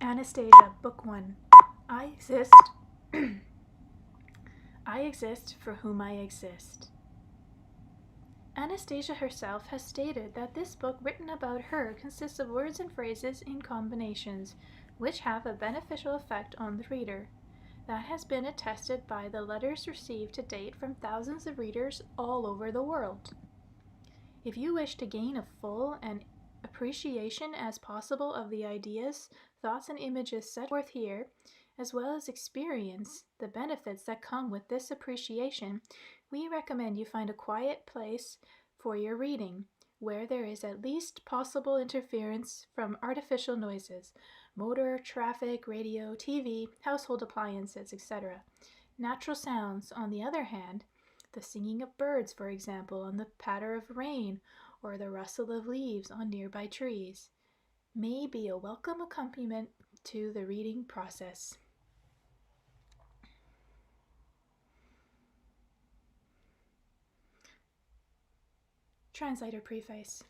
Anastasia, Book 1. I exist. I exist for whom I exist. Anastasia herself has stated that this book written about her consists of words and phrases in combinations, which have a beneficial effect on the reader. That has been attested by the letters received to date from thousands of readers all over the world. If you wish to gain a full and appreciation as possible of the ideas, thoughts, and images set forth here, as well as experience the benefits that come with this appreciation, we recommend you find a quiet place for your reading, where there is at least possible interference from artificial noises, motor, traffic, radio, TV, household appliances, etc. Natural sounds, on the other hand, the singing of birds, for example, and the patter of rain, or the rustle of leaves on nearby trees, may be a welcome accompaniment to the reading process. Translator Preface.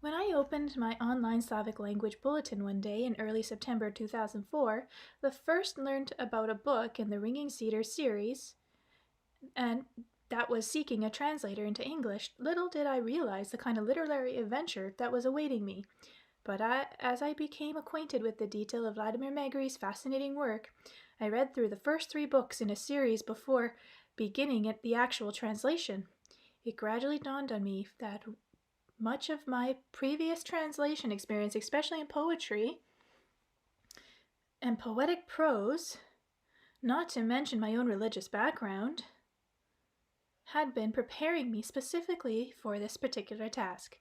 When I opened my online Slavic language bulletin one day in early September 2004, the first learned about a book in the Ringing Cedars series, and that was seeking a translator into English. Little did I realize the kind of literary adventure that was awaiting me. But as I became acquainted with the detail of Vladimir Megre's fascinating work, I read through the first 3 books in a series before beginning at the actual translation. It gradually dawned on me that much of my previous translation experience, especially in poetry and poetic prose, not to mention my own religious background, had been preparing me specifically for this particular task.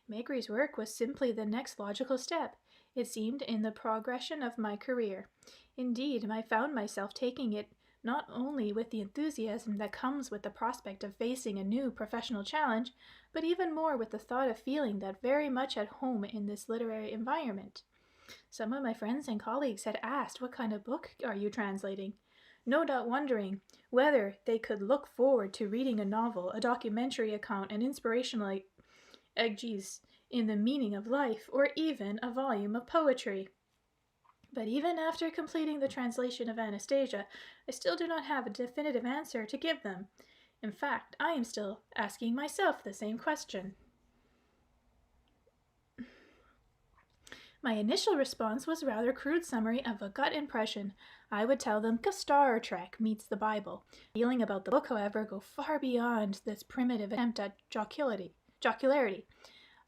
Megre's work was simply the next logical step, it seemed, in the progression of my career. Indeed, I found myself taking it not only with the enthusiasm that comes with the prospect of facing a new professional challenge, but even more with the thought of feeling that very much at home in this literary environment. Some of my friends and colleagues had asked, "What kind of book are you translating?" No doubt wondering whether they could look forward to reading a novel, a documentary account, an inspirational exegesis in the meaning of life, or even a volume of poetry. But even after completing the translation of Anastasia, I still do not have a definitive answer to give them. In fact, I am still asking myself the same question. My initial response was a rather crude summary of a gut impression. I would tell them Star Trek meets the Bible. Feeling about the book, however, go far beyond this primitive attempt at jocularity.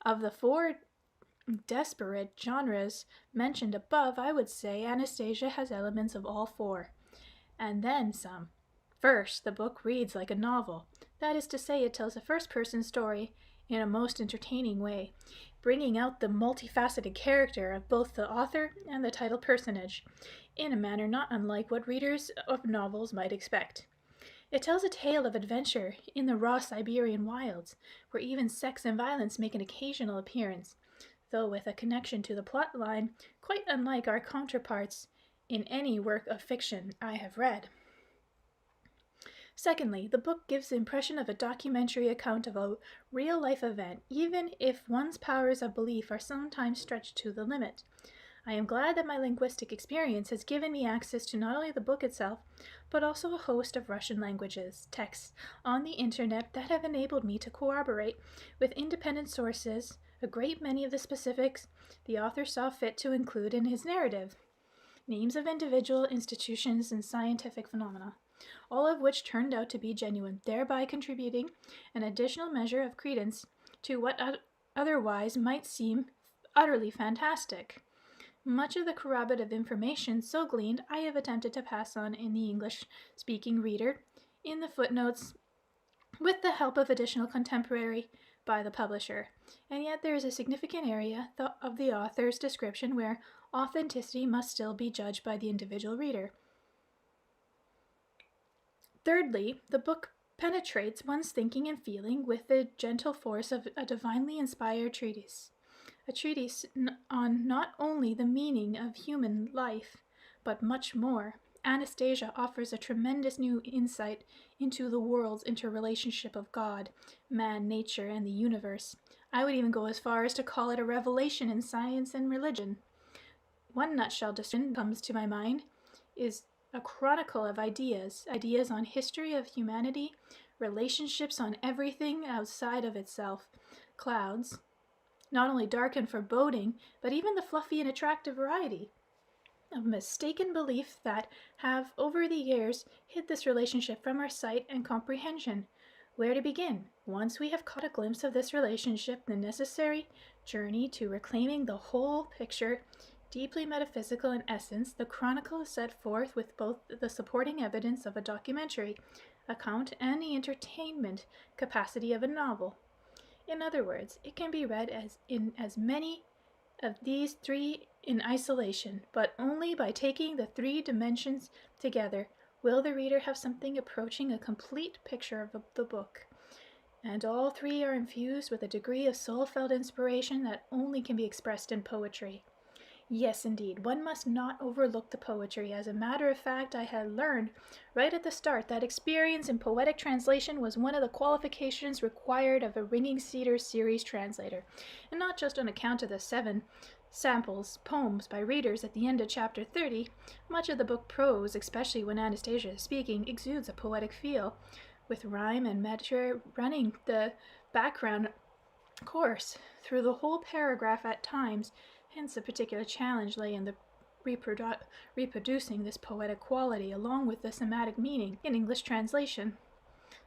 Of the 4 desperate genres mentioned above, I would say Anastasia has elements of all 4. And then some. First, the book reads like a novel. That is to say, it tells a first-person story in a most entertaining way, bringing out the multifaceted character of both the author and the title personage, in a manner not unlike what readers of novels might expect. It tells a tale of adventure in the raw Siberian wilds, where even sex and violence make an occasional appearance, though with a connection to the plot line quite unlike our counterparts in any work of fiction I have read. Secondly, the book gives the impression of a documentary account of a real-life event, even if one's powers of belief are sometimes stretched to the limit. I am glad that my linguistic experience has given me access to not only the book itself, but also a host of Russian languages, texts on the internet that have enabled me to corroborate with independent sources a great many of the specifics the author saw fit to include in his narrative. Names of individual institutions and scientific phenomena, all of which turned out to be genuine, thereby contributing an additional measure of credence to what otherwise might seem utterly fantastic. Much of the corroborative information so gleaned I have attempted to pass on in the English-speaking reader in the footnotes with the help of additional contemporary by the publisher, and yet there is a significant area of the author's description where authenticity must still be judged by the individual reader. Thirdly, the book penetrates one's thinking and feeling with the gentle force of a divinely inspired treatise. A treatise on not only the meaning of human life, but much more. Anastasia offers a tremendous new insight into the world's interrelationship of God, man, nature, and the universe. I would even go as far as to call it a revelation in science and religion. One nutshell description comes to my mind is a chronicle of ideas on history of humanity, relationships on everything outside of itself, clouds, not only dark and foreboding, but even the fluffy and attractive variety of mistaken belief that have, over the years, hid this relationship from our sight and comprehension. Where to begin? Once we have caught a glimpse of this relationship, the necessary journey to reclaiming the whole picture, deeply metaphysical in essence, the chronicle is set forth with both the supporting evidence of a documentary account and the entertainment capacity of a novel. In other words, it can be read as many of these three in isolation, but only by taking the three dimensions together will the reader have something approaching a complete picture of the book. And all three are infused with a degree of soul-felt inspiration that only can be expressed in poetry. Yes, indeed, one must not overlook the poetry. As a matter of fact, I had learned right at the start that experience in poetic translation was one of the qualifications required of a ringing Cedars series translator, and not just on account of the 7 samples poems by readers at the end of chapter 30. Much of the book prose, especially when Anastasia is speaking, exudes a poetic feel, with rhyme and measure running the background course through the whole paragraph at times. Hence, a particular challenge lay in the reproducing this poetic quality along with the thematic meaning in English translation.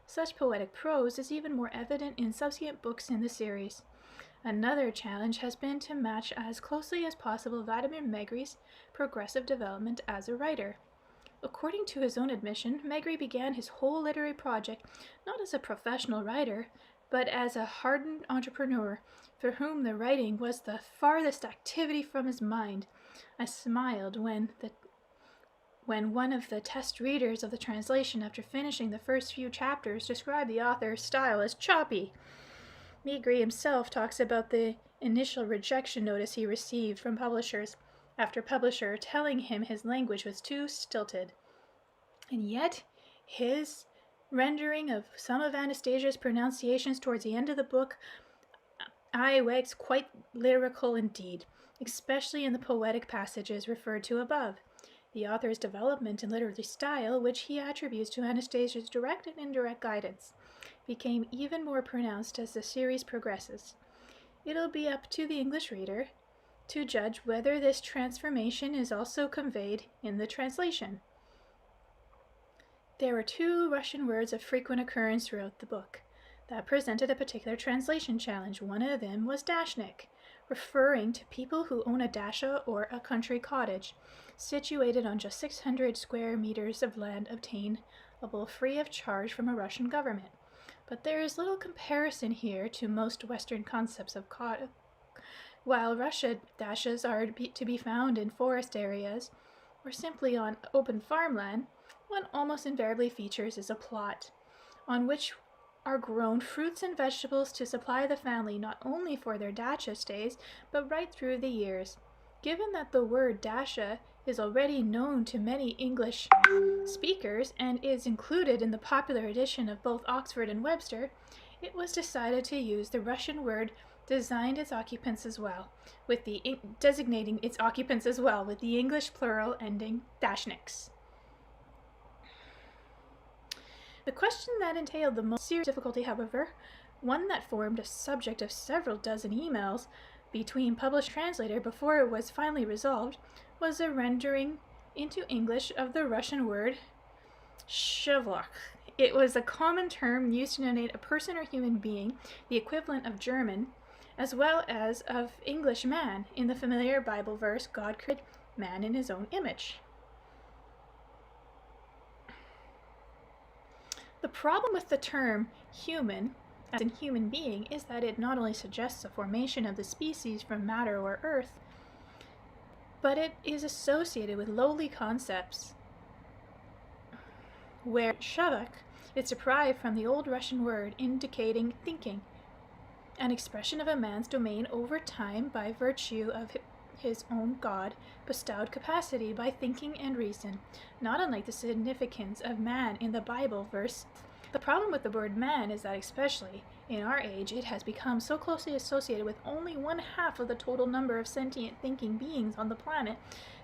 Such poetic prose is even more evident in subsequent books in the series. Another challenge has been to match as closely as possible Vladimir Megre's progressive development as a writer. According to his own admission, Megre began his whole literary project not as a professional writer, but as a hardened entrepreneur for whom the writing was the farthest activity from his mind. I smiled when one of the test readers of the translation, after finishing the first few chapters, described the author's style as choppy. Megre himself talks about the initial rejection notice he received from publishers after publisher telling him his language was too stilted. And yet, his rendering of some of Anastasia's pronunciations towards the end of the book wax quite lyrical indeed, especially in the poetic passages referred to above. The author's development in literary style, which he attributes to Anastasia's direct and indirect guidance, became even more pronounced as the series progresses. It'll be up to the English reader to judge whether this transformation is also conveyed in the translation. There were 2 Russian words of frequent occurrence throughout the book that presented a particular translation challenge. One of them was dashnik, referring to people who own a dasha or a country cottage, situated on just 600 square meters of land obtainable free of charge from a Russian government. But there is little comparison here to most Western concepts of cottage. While Russia dashas are to be found in forest areas or simply on open farmland, what almost invariably features is a plot on which are grown fruits and vegetables to supply the family not only for their dacha stays, but right through the years. Given that the word dasha is already known to many English speakers and is included in the popular edition of both Oxford and Webster, it was decided to use the Russian word designating its occupants as well, with the English plural ending dashniks. The question that entailed the most serious difficulty, however, one that formed a subject of several dozen emails between published translator before it was finally resolved, was the rendering into English of the Russian word shevlak. It was a common term used to denote a person or human being, the equivalent of German, as well as of English man, in the familiar Bible verse, God created man in his own image. The problem with the term human, as in human being, is that it not only suggests the formation of the species from matter or earth, but it is associated with lowly concepts, where shavak is derived from the old Russian word indicating thinking, an expression of a man's domain over time by virtue of his own God bestowed capacity by thinking and reason, not unlike the significance of man in the Bible verse. The problem with the word man is that, especially In our age, it has become so closely associated with only one half of the total number of sentient thinking beings on the planet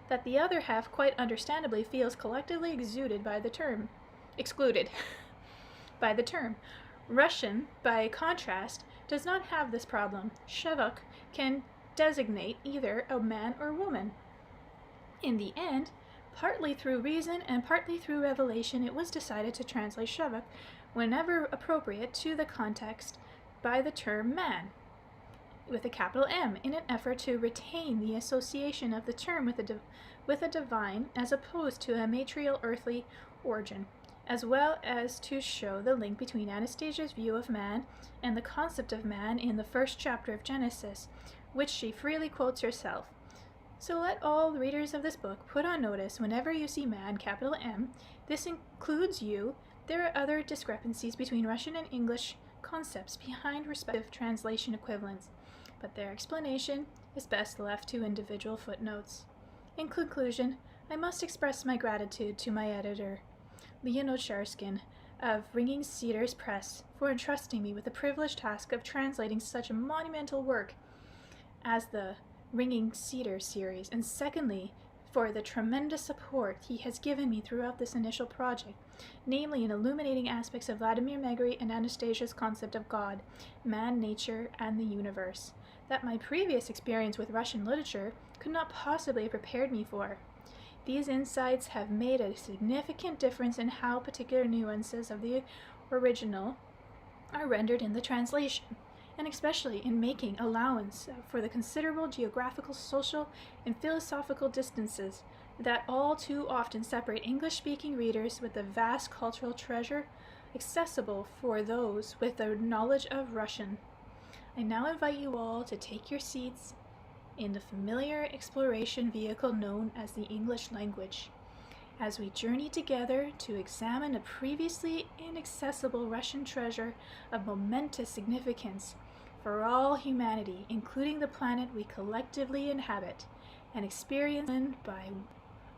that the other half quite understandably feels collectively excluded by the term. Russian, by contrast, does not have this problem. Shevuk can designate either a man or woman. In the end, partly through reason and partly through revelation, it was decided to translate Shevuk, whenever appropriate to the context, by the term man, with a capital M, in an effort to retain the association of the term with a divine as opposed to a material earthly origin, as well as to show the link between Anastasia's view of man and the concept of man in the first chapter of Genesis, which she freely quotes herself. So let all readers of this book put on notice whenever you see man, capital M, this includes you. There are other discrepancies between Russian and English concepts behind respective translation equivalents, but their explanation is best left to individual footnotes. In conclusion, I must express my gratitude to my editor, Leonid Sharskin, of Ringing Cedars Press, for entrusting me with the privileged task of translating such a monumental work as the Ringing Cedars series, and secondly, for the tremendous support he has given me throughout this initial project, namely in illuminating aspects of Vladimir Megre and Anastasia's concept of God, man, nature, and the universe, that my previous experience with Russian literature could not possibly have prepared me for. These insights have made a significant difference in how particular nuances of the original are rendered in the translation, and especially in making allowance for the considerable geographical, social, and philosophical distances that all too often separate English-speaking readers with the vast cultural treasure accessible for those with a knowledge of Russian. I now invite you all to take your seats in the familiar exploration vehicle known as the English language, as we journey together to examine a previously inaccessible Russian treasure of momentous significance for all humanity, including the planet we collectively inhabit, and experience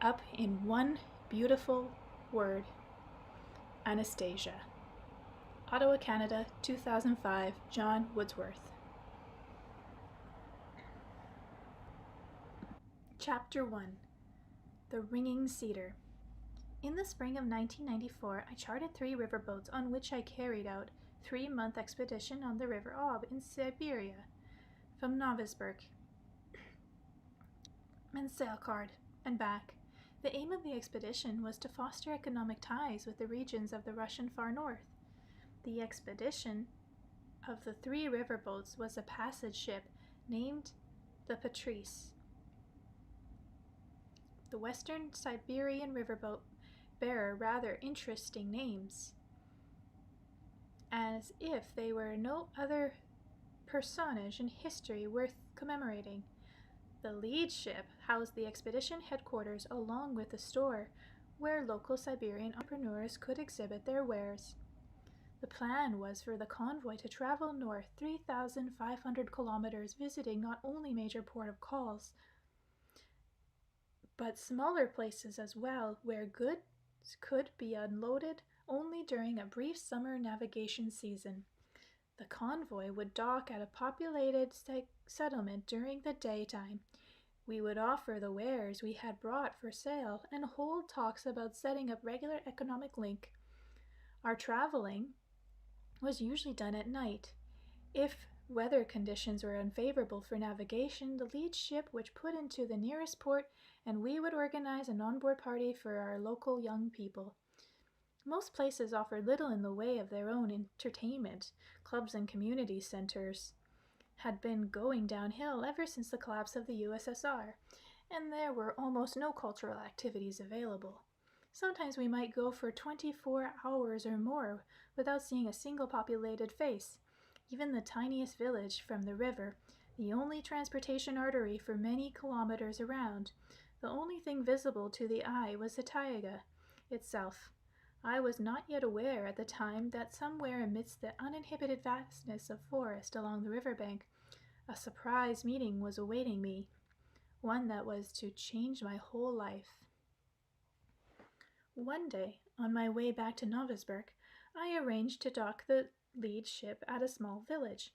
up in one beautiful word: Anastasia. Ottawa, Canada, 2005, John Wordsworth. Chapter 1. The Ringing Cedar. In the spring of 1994, I chartered 3 riverboats on which I carried out a 3-month expedition on the River Ob in Siberia, from Novosibirsk and Sailkard and back. The aim of the expedition was to foster economic ties with the regions of the Russian far north. The expedition of the 3 riverboats was a passage ship named the Patrice. The Western Siberian riverboat bear rather interesting names, as if they were no other personage in history worth commemorating. The lead ship housed the expedition headquarters along with a store where local Siberian entrepreneurs could exhibit their wares. The plan was for the convoy to travel north 3,500 kilometers, visiting not only major port of calls, but smaller places as well, where goods could be unloaded only during a brief summer navigation season. The convoy would dock at a populated settlement during the daytime. We would offer the wares we had brought for sale and hold talks about setting up regular economic link. Our traveling was usually done at night. If weather conditions were unfavorable for navigation, the lead ship would put into the nearest port, and we would organize an onboard party for our local young people. Most places offered little in the way of their own entertainment. Clubs and community centers had been going downhill ever since the collapse of the USSR, and there were almost no cultural activities available. Sometimes we might go for 24 hours or more without seeing a single populated face. Even the tiniest village from the river, the only transportation artery for many kilometers around, the only thing visible to the eye was the taiga itself. I was not yet aware at the time that somewhere amidst the uninhibited vastness of forest along the riverbank, a surprise meeting was awaiting me, one that was to change my whole life. One day, on my way back to Novosibirsk, I arranged to dock the lead ship at a small village,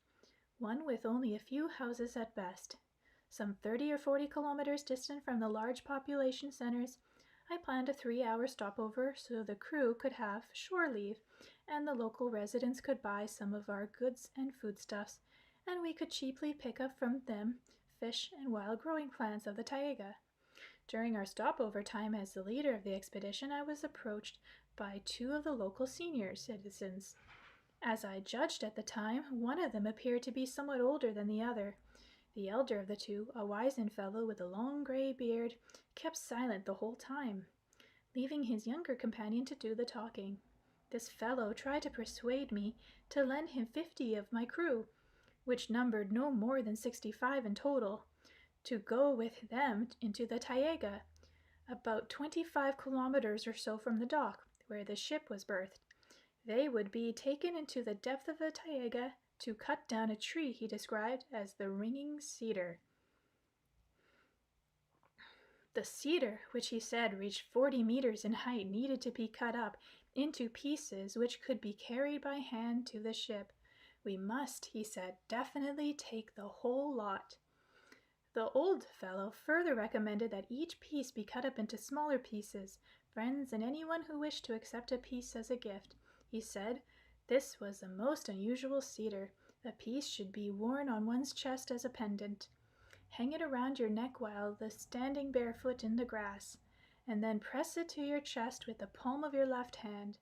one with only a few houses at best. Some 30 or 40 kilometers distant from the large population centers, I planned a 3-hour stopover so the crew could have shore leave and the local residents could buy some of our goods and foodstuffs, and we could cheaply pick up from them fish and wild growing plants of the taiga. During our stopover time as the leader of the expedition, I was approached by 2 of the local senior citizens. As I judged at the time, one of them appeared to be somewhat older than the other. The elder of the 2, a wizened fellow with a long gray beard, kept silent the whole time, leaving his younger companion to do the talking. This fellow tried to persuade me to lend him 50 of my crew, which numbered no more than 65 in total, to go with them into the taiga, about 25 kilometers or so from the dock where the ship was berthed. They would be taken into the depth of the taiga to cut down a tree he described as the ringing cedar. The cedar, which he said reached 40 meters in height, needed to be cut up into pieces which could be carried by hand to the ship. We must, he said, definitely take the whole lot. The old fellow further recommended that each piece be cut up into smaller pieces. Friends and anyone who wished to accept a piece as a gift. He said this was a most unusual cedar. A piece should be worn on one's chest as a pendant. Hang it around your neck while standing barefoot in the grass, and then press it to your chest with the palm of your left hand.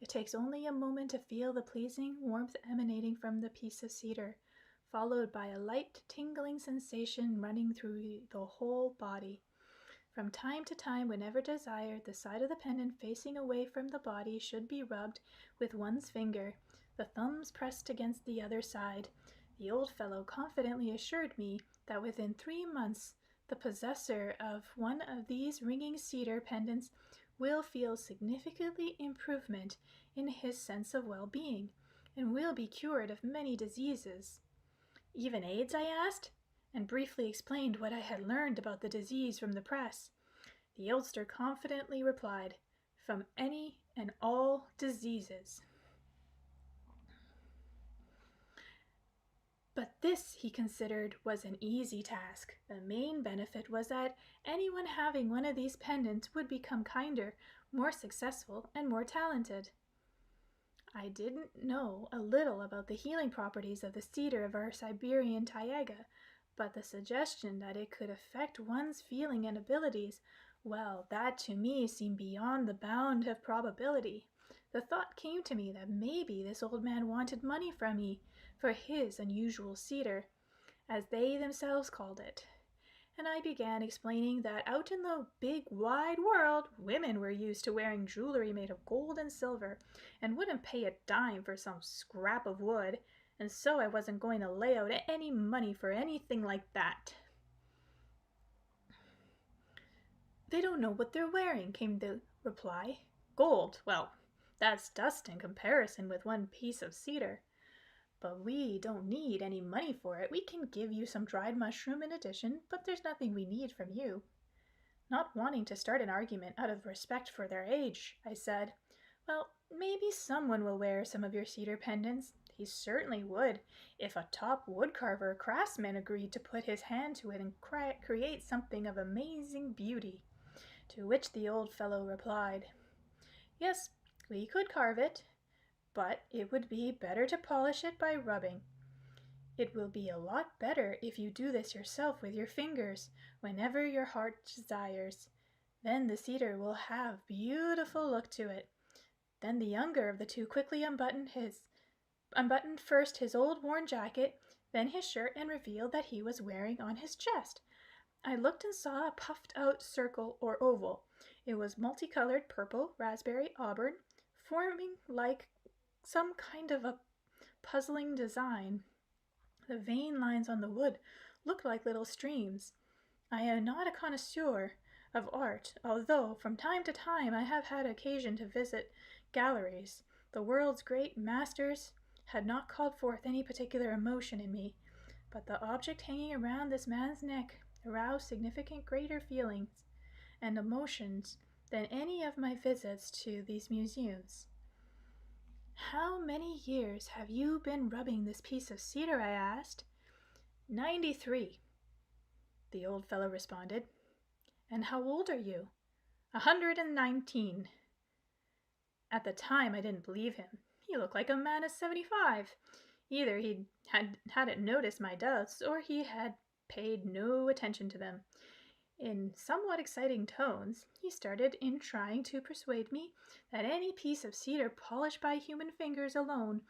It takes only a moment to feel the pleasing warmth emanating from the piece of cedar, followed by a light tingling sensation running through the whole body. From time to time, whenever desired, the side of the pendant facing away from the body should be rubbed with one's finger, the thumbs pressed against the other side. The old fellow confidently assured me that within 3 months the possessor of one of these ringing cedar pendants will feel significantly improvement in his sense of well-being and will be cured of many diseases. Even AIDS, I asked, and briefly explained what I had learned about the disease from the press. The oldster confidently replied, from any and all diseases. But this, he considered, was an easy task. The main benefit was that anyone having one of these pendants would become kinder, more successful, and more talented. I didn't know a little about the healing properties of the cedar of our Siberian taiga, but the suggestion that it could affect one's feeling and abilities, well, that to me seemed beyond the bound of probability. The thought came to me that maybe this old man wanted money from me for his unusual cedar, as they themselves called it. And I began explaining that out in the big wide world, women were used to wearing jewelry made of gold and silver, and wouldn't pay a dime for some scrap of wood, and so I wasn't going to lay out any money for anything like that. They don't know what they're wearing, came the reply. Gold, well, that's dust in comparison with one piece of cedar. But we don't need any money for it. We can give you some dried mushroom in addition, but there's nothing we need from you. Not wanting to start an argument out of respect for their age, I said, well, maybe someone will wear some of your cedar pendants. He certainly would, if a top woodcarver or craftsman agreed to put his hand to it and create something of amazing beauty. To which the old fellow replied, yes, we could carve it, but it would be better to polish it by rubbing. It will be a lot better if you do this yourself with your fingers whenever your heart desires. Then the cedar will have beautiful look to it. Then the younger of the 2 quickly unbuttoned first his old worn jacket, then his shirt, and revealed that he was wearing on his chest. I looked and saw a puffed out circle or oval. It was multicolored purple, raspberry, auburn, forming like some kind of a puzzling design. The vein lines on the wood looked like little streams. I am not a connoisseur of art, although from time to time I have had occasion to visit galleries. The world's great masters had not called forth any particular emotion in me, but the object hanging around this man's neck aroused significant greater feelings and emotions than any of my visits to these museums "How many years have you been rubbing this piece of cedar?" I asked. 93, the old fellow responded. "And how old are you?" 119. At the time, I didn't believe him. He looked like a man of 75. Either he hadn't noticed my doubts, or he had paid no attention to them. In somewhat exciting tones, he started in trying to persuade me that any piece of cedar polished by human fingers alone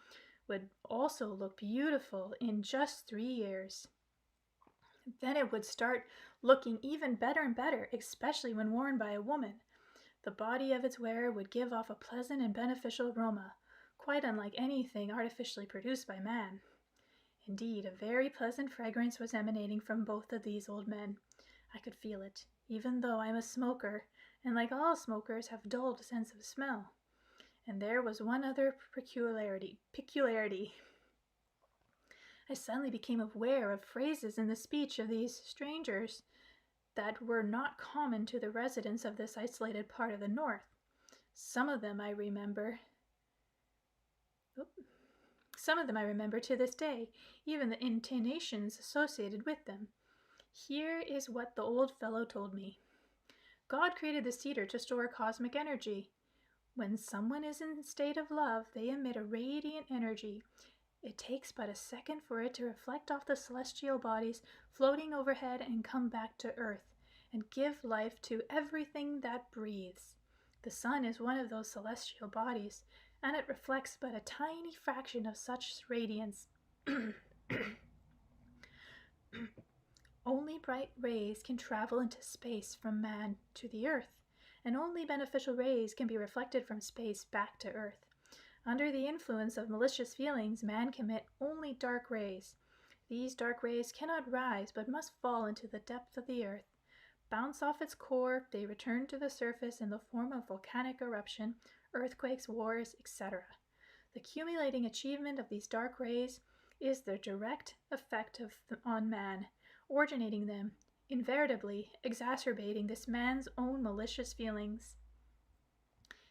would also look beautiful in just 3 years. Then it would start looking even better and better, especially when worn by a woman. The body of its wearer would give off a pleasant and beneficial aroma, quite unlike anything artificially produced by man. Indeed, a very pleasant fragrance was emanating from both of these old men. I could feel it, even though I'm a smoker, and like all smokers have a dulled sense of smell. And there was one other peculiarity. I suddenly became aware of phrases in the speech of these strangers that were not common to the residents of this isolated part of the North. Some of them I remember to this day, even the intonations associated with them. Here is what the old fellow told me. God created the cedar to store cosmic energy. When someone is in a state of love, they emit a radiant energy. It takes but a second for it to reflect off the celestial bodies floating overhead and come back to Earth, and give life to everything that breathes. The sun is one of those celestial bodies, and it reflects but a tiny fraction of such radiance. Only bright rays can travel into space from man to the Earth, and only beneficial rays can be reflected from space back to Earth. Under the influence of malicious feelings, man can emit only dark rays. These dark rays cannot rise, but must fall into the depth of the earth. Bounce off its core, they return to the surface in the form of volcanic eruption, earthquakes, wars, etc. The accumulating achievement of these dark rays is the direct effect on man, originating them, invariably exacerbating this man's own malicious feelings.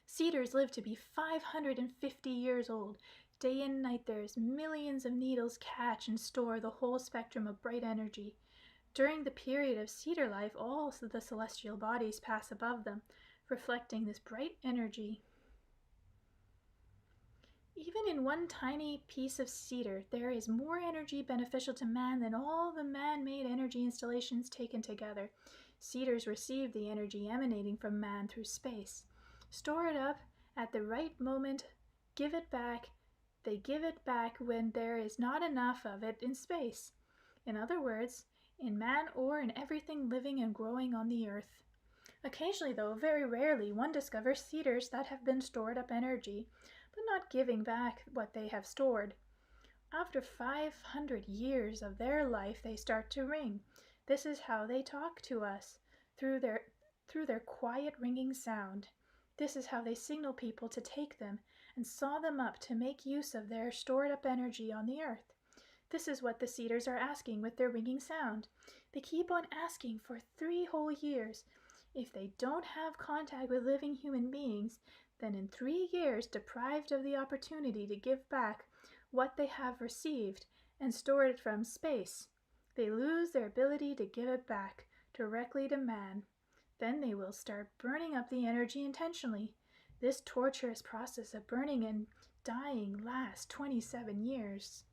Cedars live to be 550 years old. Day and night there's millions of needles catch and store the whole spectrum of bright energy. During the period of cedar life, all the celestial bodies pass above them, reflecting this bright energy. Even in one tiny piece of cedar, there is more energy beneficial to man than all the man-made energy installations taken together. Cedars receive the energy emanating from man through space. Store it up at the right moment, give it back. They give it back when there is not enough of it in space. In other words, in man or in everything living and growing on the earth. Occasionally, though, very rarely, one discovers cedars that have been stored up energy, but not giving back what they have stored. After 500 years of their life, they start to ring. This is how they talk to us, through their quiet ringing sound. This is how they signal people to take them and saw them up to make use of their stored up energy on the earth. This is what the cedars are asking with their ringing sound. They keep on asking for 3 whole years. If they don't have contact with living human beings, then in 3 years, deprived of the opportunity to give back what they have received and stored from space, they lose their ability to give it back directly to man. Then they will start burning up the energy intentionally. This torturous process of burning and dying lasts 27 years.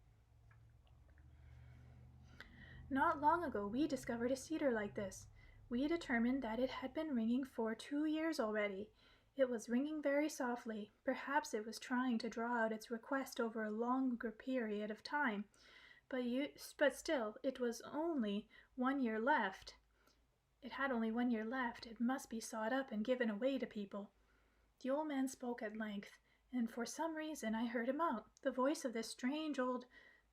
Not long ago, we discovered a cedar like this. We determined that it had been ringing for 2 years already. It was ringing very softly. Perhaps it was trying to draw out its request over a longer period of time. But still, it was only 1 year left. It had only 1 year left. It must be sawed up and given away to people. The old man spoke at length, and for some reason I heard him out. The voice of this strange old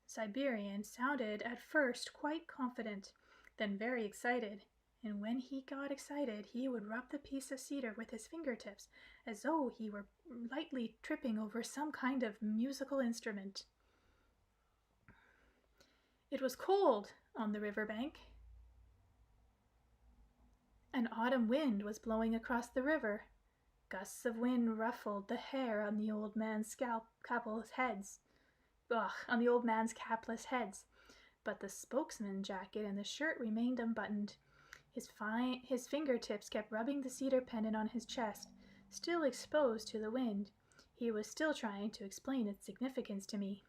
Siberian sounded at first quite confident, then very excited, and when he got excited he would rub the piece of cedar with his fingertips as though he were lightly tripping over some kind of musical instrument. It was cold on the river bank. An autumn wind was blowing across the river. Gusts of wind ruffled the hair on the old man's capless heads, but the spokesman jacket and the shirt remained unbuttoned. His fingertips kept rubbing the cedar pendant on his chest, still exposed to the wind. He was still trying to explain its significance to me.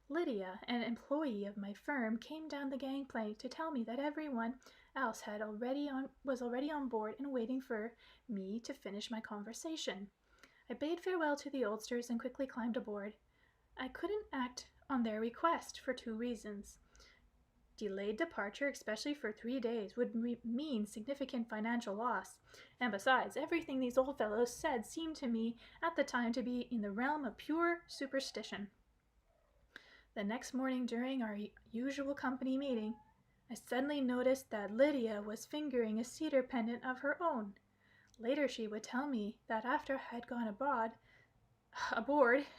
Lydia, an employee of my firm, came down the gangplank to tell me that everyone else was already on board and waiting for me to finish my conversation. I bade farewell to the oldsters and quickly climbed aboard. I couldn't act on their request for 2 reasons. Delayed departure, especially for 3 days, would mean significant financial loss, and besides, everything these old fellows said seemed to me at the time to be in the realm of pure superstition. The next morning, during our usual company meeting, I suddenly noticed that Lydia was fingering a cedar pendant of her own. Later she would tell me that after I had gone aboard,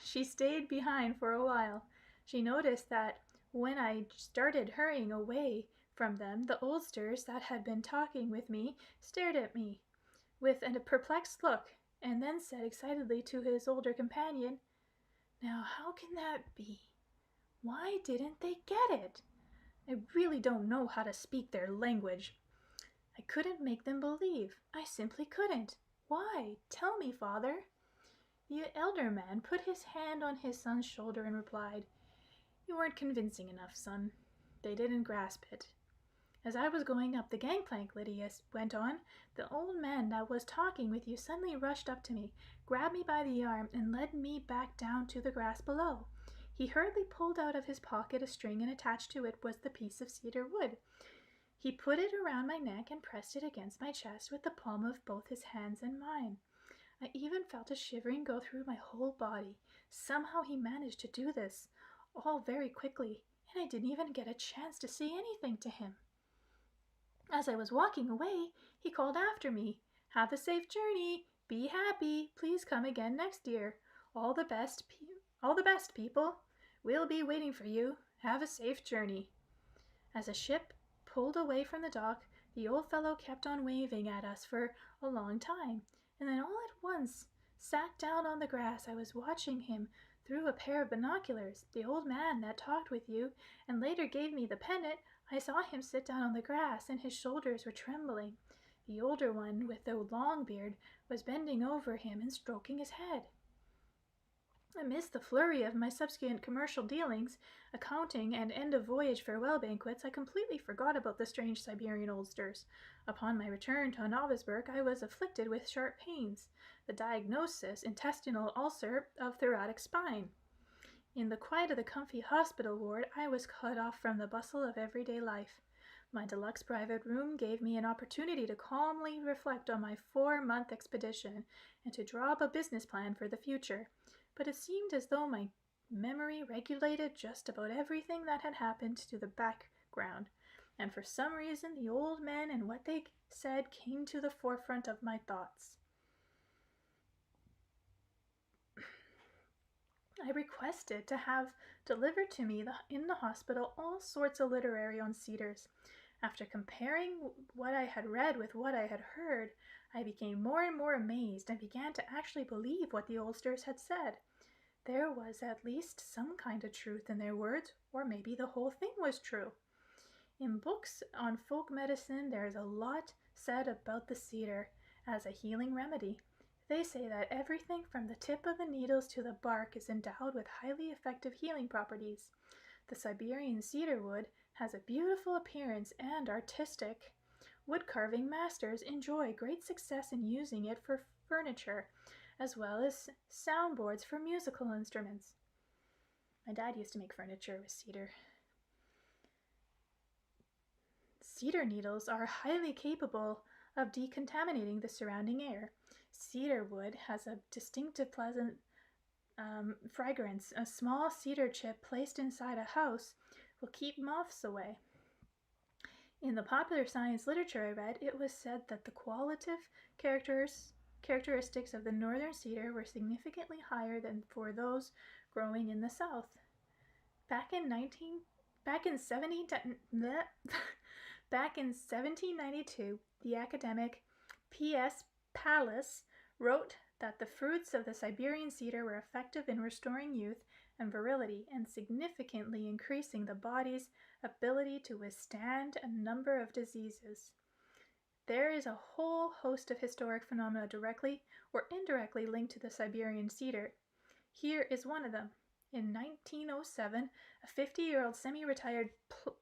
she stayed behind for a while. She noticed that when I started hurrying away from them, the oldsters that had been talking with me stared at me with a perplexed look, and then said excitedly to his older companion, "Now how can that be? Why didn't they get it? I really don't know how to speak their language." I couldn't make them believe. I simply couldn't. Why? Tell me, father. The elder man put his hand on his son's shoulder and replied, "You weren't convincing enough, son. They didn't grasp it." As I was going up the gangplank, Lydia went on, "the old man that was talking with you suddenly rushed up to me, grabbed me by the arm, and led me back down to the grass below. He hurriedly pulled out of his pocket a string, and attached to it was the piece of cedar wood. He put it around my neck and pressed it against my chest with the palm of both his hands and mine. I even felt a shivering go through my whole body. Somehow he managed to do this, all very quickly, and I didn't even get a chance to say anything to him. As I was walking away, he called after me, 'Have a safe journey. Be happy. Please come again next year. All the best, people. We'll be waiting for you. Have a safe journey.' As the ship pulled away from the dock, the old fellow kept on waving at us for a long time, and then all at once sat down on the grass. I was watching him through a pair of binoculars. The old man that talked with you and later gave me the pendant, I saw him sit down on the grass, and his shoulders were trembling. The older one, with the long beard, was bending over him and stroking his head. Amidst the flurry of my subsequent commercial dealings, accounting, and end-of-voyage farewell banquets, I completely forgot about the strange Siberian oldsters. Upon my return to Novosibirsk, I was afflicted with sharp pains. The diagnosis, intestinal ulcer of thoracic spine. In the quiet of the comfy hospital ward, I was cut off from the bustle of everyday life. My deluxe private room gave me an opportunity to calmly reflect on my 4-month expedition and to draw up a business plan for the future. But it seemed as though my memory regulated just about everything that had happened to the background, and for some reason the old men and what they said came to the forefront of my thoughts. I requested to have delivered to me in the hospital all sorts of literary on Cedars. After comparing what I had read with what I had heard, I became more and more amazed and began to actually believe what the oldsters had said. There was at least some kind of truth in their words, or maybe the whole thing was true. In books on folk medicine, there is a lot said about the cedar as a healing remedy. They say that everything from the tip of the needles to the bark is endowed with highly effective healing properties. The Siberian cedar wood has a beautiful appearance, and artistic wood-carving masters enjoy great success in using it for furniture, as well as soundboards for musical instruments. My dad used to make furniture with cedar. Cedar needles are highly capable of decontaminating the surrounding air. Cedar wood has a distinctive pleasant fragrance. A small cedar chip placed inside a house will keep moths away. In the popular science literature I read, it was said that the qualitative characteristics of the northern cedar were significantly higher than for those growing in the south. Back in 1792, the academic P.S. Pallas wrote that the fruits of the Siberian cedar were effective in restoring youth and virility and significantly increasing the body's ability to withstand a number of diseases. There is a whole host of historic phenomena directly or indirectly linked to the Siberian cedar. Here is one of them. In 1907, a 50-year-old semi-retired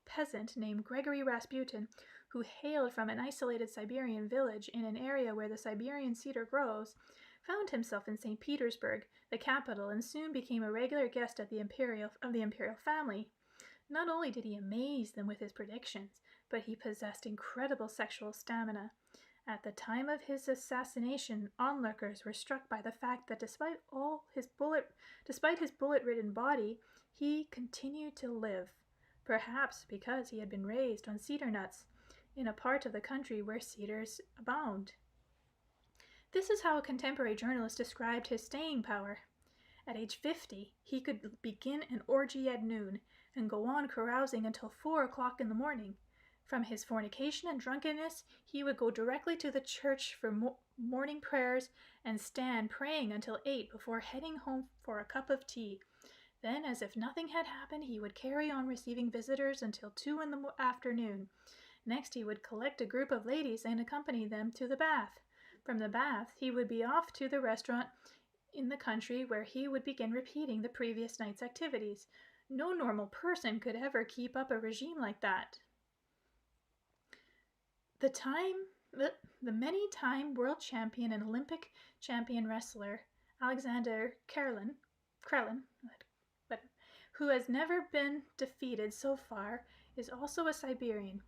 peasant named Gregory Rasputin, who hailed from an isolated Siberian village in an area where the Siberian cedar grows, found himself in St. Petersburg, the capital, and soon became a regular guest of the imperial family. Not only did he amaze them with his predictions, but he possessed incredible sexual stamina. At the time of his assassination, onlookers were struck by the fact that despite his bullet-ridden body, he continued to live, perhaps because he had been raised on cedar nuts in a part of the country where cedars abound. This is how a contemporary journalist described his staying power. At age 50, he could begin an orgy at noon and go on carousing until 4 o'clock in the morning. From his fornication and drunkenness, he would go directly to the church for morning prayers and stand praying until 8 before heading home for a cup of tea. Then, as if nothing had happened, he would carry on receiving visitors until 2 in the afternoon. Next, he would collect a group of ladies and accompany them to the bath. From the bath, he would be off to the restaurant in the country where he would begin repeating the previous night's activities. No normal person could ever keep up a regime like that. The many-time world champion and Olympic champion wrestler Alexander Krelin, who has never been defeated so far, is also a Siberian.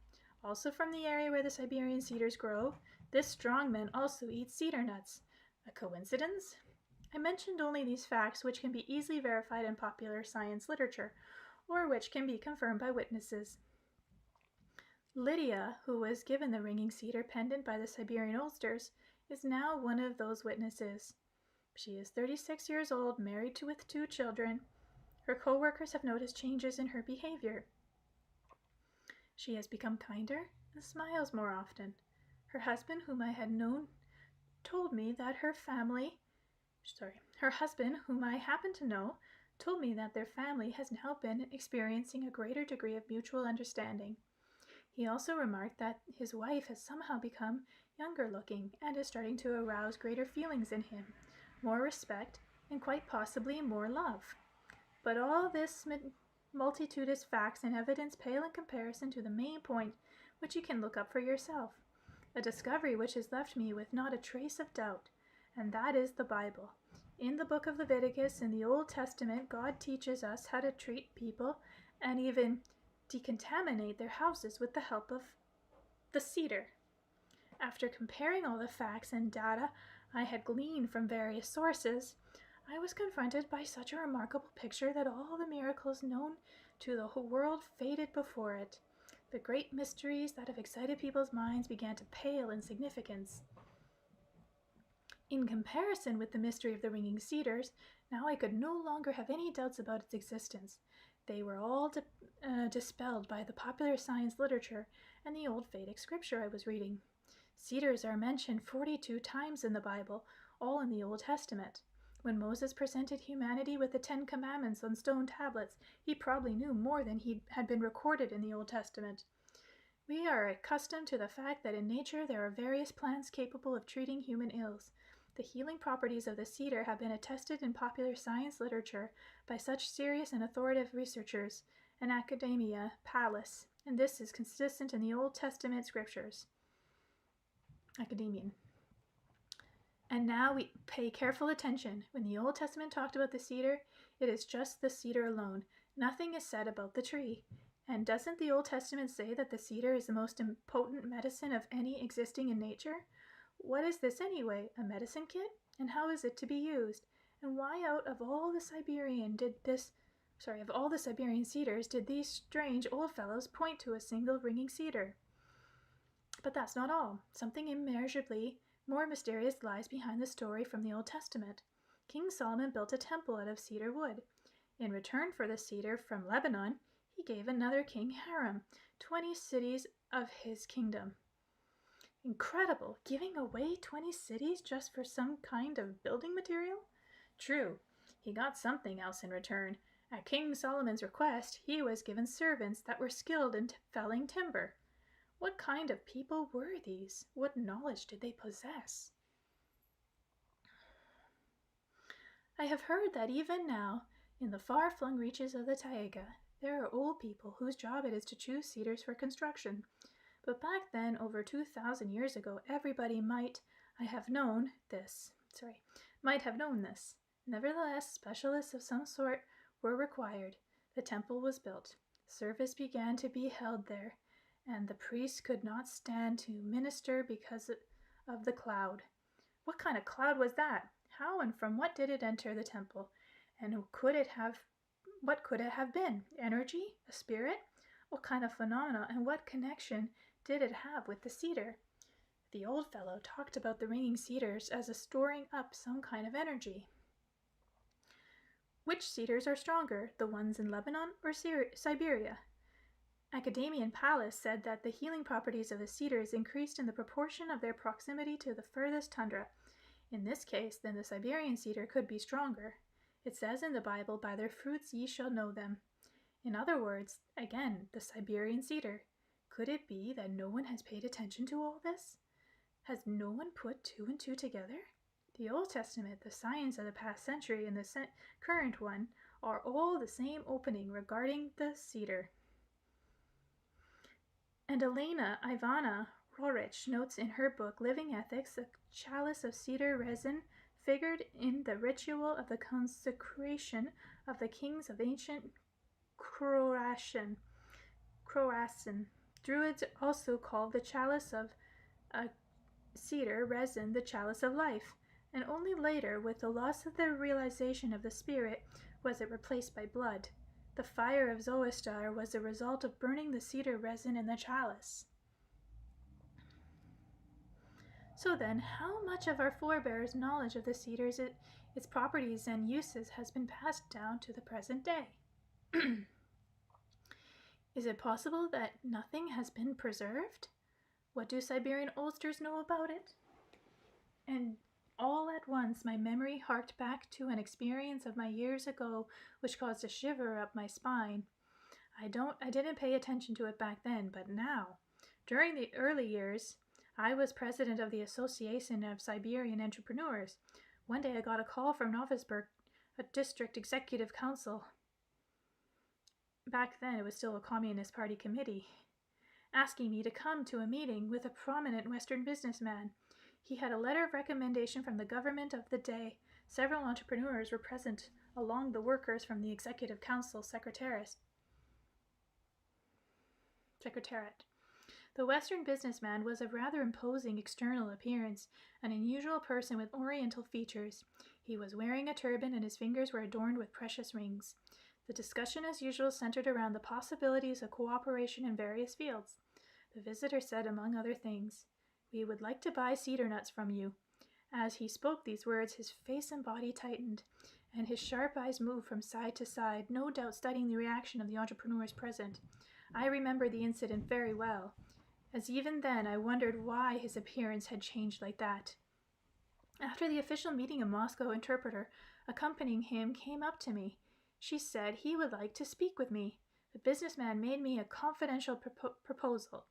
Also from the area where the Siberian cedars grow, this strongman also eats cedar nuts. A coincidence? I mentioned only these facts which can be easily verified in popular science literature, or which can be confirmed by witnesses. Lydia, who was given the ringing cedar pendant by the Siberian oldsters, is now one of those witnesses. She is 36 years old, married with 2 children. Her co-workers have noticed changes in her behavior. She has become kinder and smiles more often. Her husband, whom I had known, told me that her husband, whom I happen to know, told me that their family has now been experiencing a greater degree of mutual understanding. He also remarked that his wife has somehow become younger looking and is starting to arouse greater feelings in him, more respect, and quite possibly more love. But all this multitudinous facts and evidence pale in comparison to the main point, which you can look up for yourself, a discovery which has left me with not a trace of doubt, and that is the Bible. In the book of Leviticus in the Old Testament, God teaches us how to treat people and even decontaminate their houses with the help of the cedar. After comparing all the facts and data I had gleaned from various sources, I was confronted by such a remarkable picture that all the miracles known to the whole world faded before it. The great mysteries that have excited people's minds began to pale in significance. In comparison with the mystery of the ringing cedars, now I could no longer have any doubts about its existence. They were all dispelled by the popular science literature and the old Vedic scripture I was reading. Cedars are mentioned 42 times in the Bible, all in the Old Testament. When Moses presented humanity with the 10 Commandments on stone tablets, he probably knew more than had been recorded in the Old Testament. We are accustomed to the fact that in nature there are various plants capable of treating human ills. The healing properties of the cedar have been attested in popular science literature by such serious and authoritative researchers in academia, Pallas, and this is consistent in the Old Testament scriptures. Academian. And now we pay careful attention. When the Old Testament talked about the cedar, it is just the cedar alone. Nothing is said about the tree. And doesn't the Old Testament say that the cedar is the most potent medicine of any existing in nature? What is this anyway? A medicine kit? And how is it to be used? And why out of all the Siberian cedars did these strange old fellows point to a single ringing cedar? But that's not all. Something immeasurably more mysterious lies behind the story from the Old Testament. King Solomon built a temple out of cedar wood. In return for the cedar from Lebanon, he gave another king Hiram 20 cities of his kingdom. Incredible, giving away 20 cities just for some kind of building material? True, he got something else in return. At King Solomon's request, he was given servants that were skilled in felling timber. What kind of people were these? What knowledge did they possess? I have heard that even now, in the far-flung reaches of the taiga, there are old people whose job it is to choose cedars for construction. But back then, over 2,000 years ago, everybody might have known this. Nevertheless, specialists of some sort were required. The temple was built. Service began to be held there, and the priests could not stand to minister because of the cloud. What kind of cloud was that? How and from what did it enter the temple? And what could it have been? Energy? A spirit? What kind of phenomena and what connection did it have with the cedar? The old fellow talked about the ringing cedars as a storing up some kind of energy. Which cedars are stronger, the ones in Lebanon or Siberia? Academian Pallas said that the healing properties of the cedars increased in the proportion of their proximity to the furthest tundra. In this case, then the Siberian cedar could be stronger. It says in the Bible, "By their fruits ye shall know them." In other words, again, the Siberian cedar. Could it be that no one has paid attention to all this? Has no one put two and two together? The Old Testament, the signs of the past century, and the current one are all the same opening regarding the cedar. And Elena Ivana Rorich notes in her book Living Ethics, a chalice of cedar resin figured in the ritual of the consecration of the kings of ancient Croatian. Druids also called the chalice of cedar resin the chalice of life, and only later, with the loss of the realization of the spirit, was it replaced by blood. The fire of Zoroaster was the result of burning the cedar resin in the chalice. So then, how much of our forebears' knowledge of the cedars, its properties and uses, has been passed down to the present day? Is it possible that nothing has been preserved? What do Siberian oldsters know about it? And all at once my memory harked back to an experience of my years ago which caused a shiver up my spine. I didn't pay attention to it back then, but now, during the early years, I was president of the Association of Siberian Entrepreneurs. One day I got a call from Novosibirsk, a district executive council. Back then it was still a Communist Party committee, asking me to come to a meeting with a prominent Western businessman. He had a letter of recommendation from the government of the day. Several entrepreneurs were present, along the workers from the Executive Council Secretariat. The Western businessman was of rather imposing external appearance, an unusual person with Oriental features. He was wearing a turban and his fingers were adorned with precious rings. The discussion, as usual, centered around the possibilities of cooperation in various fields. The visitor said, among other things, "We would like to buy cedar nuts from you." As he spoke these words, his face and body tightened, and his sharp eyes moved from side to side, no doubt studying the reaction of the entrepreneurs present. I remember the incident very well, as even then I wondered why his appearance had changed like that. After the official meeting, a Moscow interpreter accompanying him came up to me. She said he would like to speak with me. The businessman made me a confidential proposal.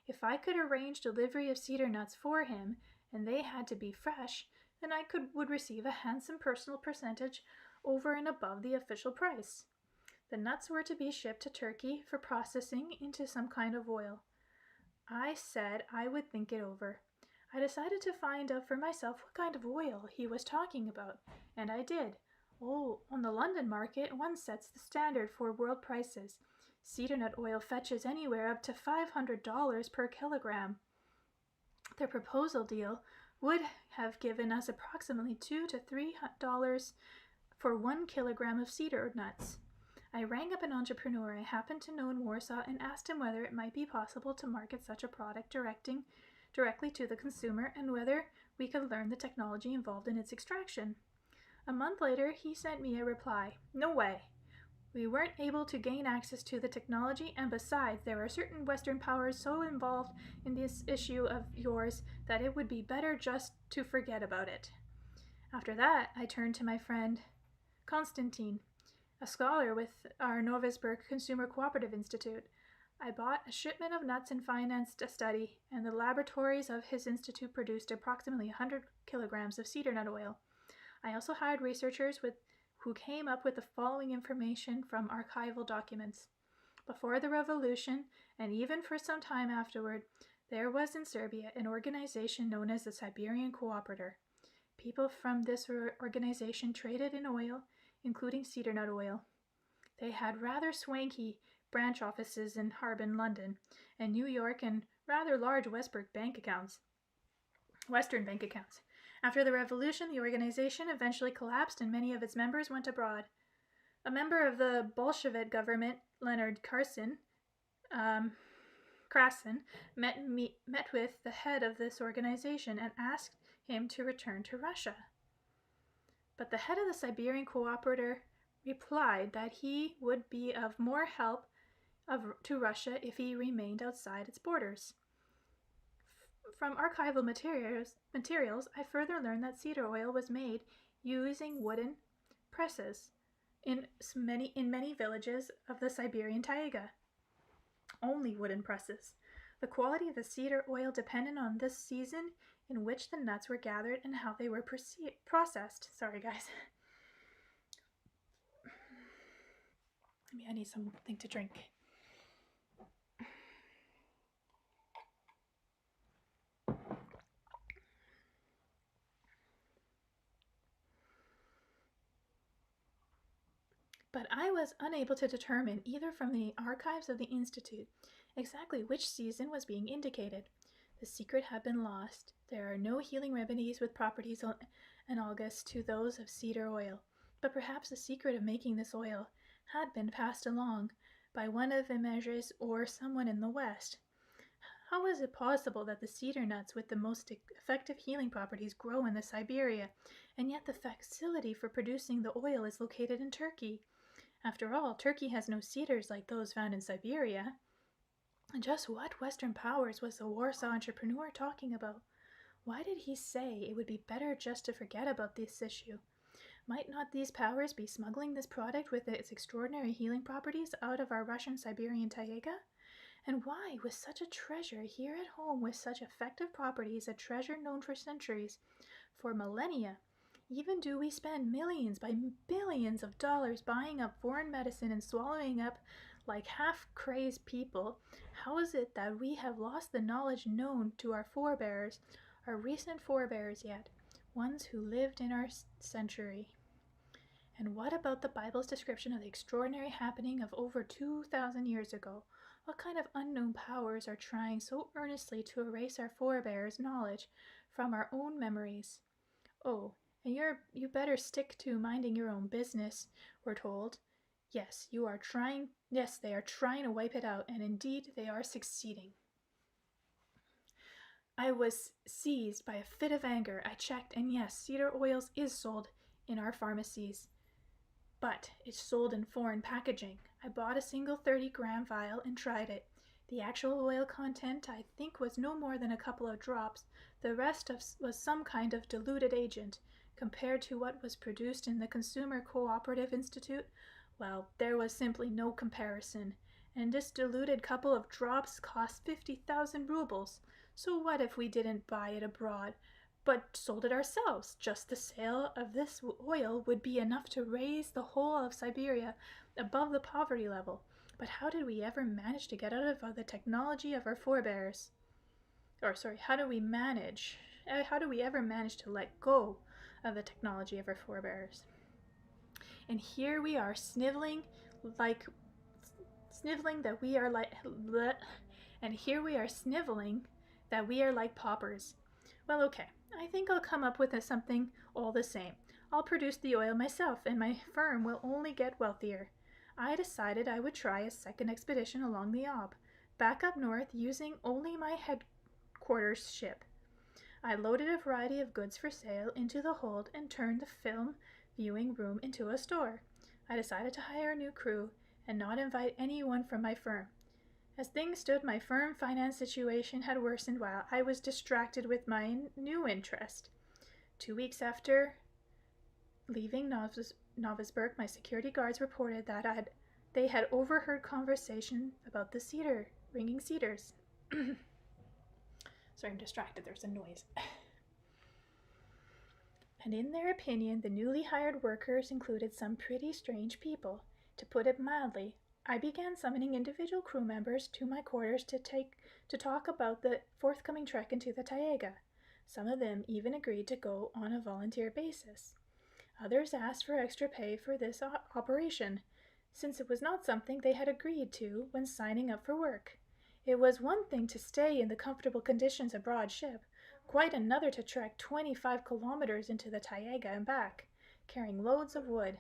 If I could arrange delivery of cedar nuts for him, and they had to be fresh, then I would receive a handsome personal percentage over and above the official price. The nuts were to be shipped to Turkey for processing into some kind of oil. I said I would think it over. I decided to find out for myself what kind of oil he was talking about, and I did. On the London market, one sets the standard for world prices. Cedar nut oil fetches anywhere up to $500 per kilogram. The proposal deal would have given us approximately $2 to $3 for 1 kilogram of cedar nuts. I rang up an entrepreneur I happened to know in Warsaw and asked him whether it might be possible to market such a product directly to the consumer and whether we could learn the technology involved in its extraction. A month later, he sent me a reply. "No way. We weren't able to gain access to the technology, and besides, there are certain Western powers so involved in this issue of yours that it would be better just to forget about it. After that, I turned to my friend Konstantin, a scholar with our Novosibirsk Consumer Cooperative Institute. I bought a shipment of nuts and financed a study, and the laboratories of his institute produced approximately 100 kilograms of cedar nut oil. I also hired researchers who came up with the following information from archival documents. Before the revolution, and even for some time afterward, there was in Serbia an organization known as the Siberian Cooperator. People from this organization traded in oil, including cedar nut oil. They had rather swanky branch offices in Harbin, London, and New York, and rather large Western bank accounts. After the revolution, the organization eventually collapsed and many of its members went abroad. A member of the Bolshevik government, Leonard Krassin, met with the head of this organization and asked him to return to Russia. But the head of the Siberian Cooperator replied that he would be of more help to Russia if he remained outside its borders. From archival materials, I further learned that cedar oil was made using wooden presses in many villages of the Siberian taiga. Only wooden presses. The quality of the cedar oil depended on the season in which the nuts were gathered and how they were processed. Sorry, guys. I need something to drink. But I was unable to determine, either from the archives of the Institute, exactly which season was being indicated. The secret had been lost. There are no healing remedies with properties analogous to those of cedar oil, but perhaps the secret of making this oil had been passed along by one of the Megres or someone in the West. How was it possible that the cedar nuts with the most effective healing properties grow in the Siberia, and yet the facility for producing the oil is located in Turkey? After all, Turkey has no cedars like those found in Siberia. And just what Western powers was the Warsaw entrepreneur talking about? Why did he say it would be better just to forget about this issue? Might not these powers be smuggling this product with its extraordinary healing properties out of our Russian Siberian taiga? And why was such a treasure here at home with such effective properties, a treasure known for centuries, for millennia? Even do we spend millions by billions of dollars buying up foreign medicine and swallowing up like half-crazed people, how is it that we have lost the knowledge known to our forebears, our recent forebears yet, ones who lived in our century? And what about the Bible's description of the extraordinary happening of over 2,000 years ago? What kind of unknown powers are trying so earnestly to erase our forebears' knowledge from our own memories? Oh, and you better stick to minding your own business, we're told. Yes, they are trying to wipe it out, and indeed they are succeeding. I was seized by a fit of anger. I checked, and yes, cedar oils is sold in our pharmacies, but it's sold in foreign packaging. I bought a single 30-gram vial and tried it. The actual oil content, I think, was no more than a couple of drops. The rest was some kind of diluted agent. Compared to what was produced in the Consumer Cooperative Institute, well, there was simply no comparison. And this diluted couple of drops cost 50,000 rubles. So what if we didn't buy it abroad, but sold it ourselves? Just the sale of this oil would be enough to raise the whole of Siberia above the poverty level. But how did we ever manage to get out of the technology of our forebears? How do we ever manage to let go of the technology of our forebears? And here we are sniveling that we are like paupers. Well, okay, I think I'll come up with something all the same. I'll produce the oil myself, and my firm will only get wealthier. I decided I would try a second expedition along the Ob, back up north using only my headquarters ship. I loaded a variety of goods for sale into the hold and turned the film viewing room into a store. I decided to hire a new crew and not invite anyone from my firm. As things stood, my firm finance situation had worsened while I was distracted with my new interest. 2 weeks after leaving Novisburg, my security guards reported that they had overheard conversation about the ringing cedars. Sorry, I'm distracted. There's a noise. And in their opinion, the newly hired workers included some pretty strange people. To put it mildly, I began summoning individual crew members to my quarters to talk about the forthcoming trek into the taiga. Some of them even agreed to go on a volunteer basis. Others asked for extra pay for this operation, since it was not something they had agreed to when signing up for work. It was one thing to stay in the comfortable conditions aboard ship, quite another to trek 25 kilometers into the taiga and back, carrying loads of wood.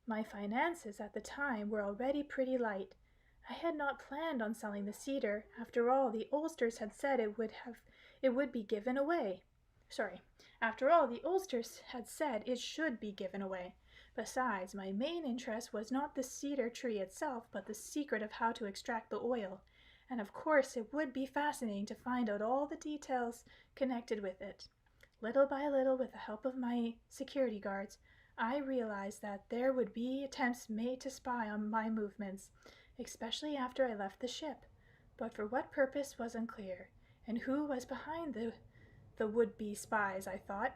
My finances at the time were already pretty light. I had not planned on selling the cedar. After all, the Ulsters had said it would be given away. After all, the Ulsters had said it should be given away. Besides, my main interest was not the cedar tree itself, but the secret of how to extract the oil. And of course it would be fascinating to find out all the details connected with it. Little by little, with the help of my security guards, I realized that there would be attempts made to spy on my movements, especially after I left the ship. But for what purpose was unclear, and who was behind the would-be spies. I thought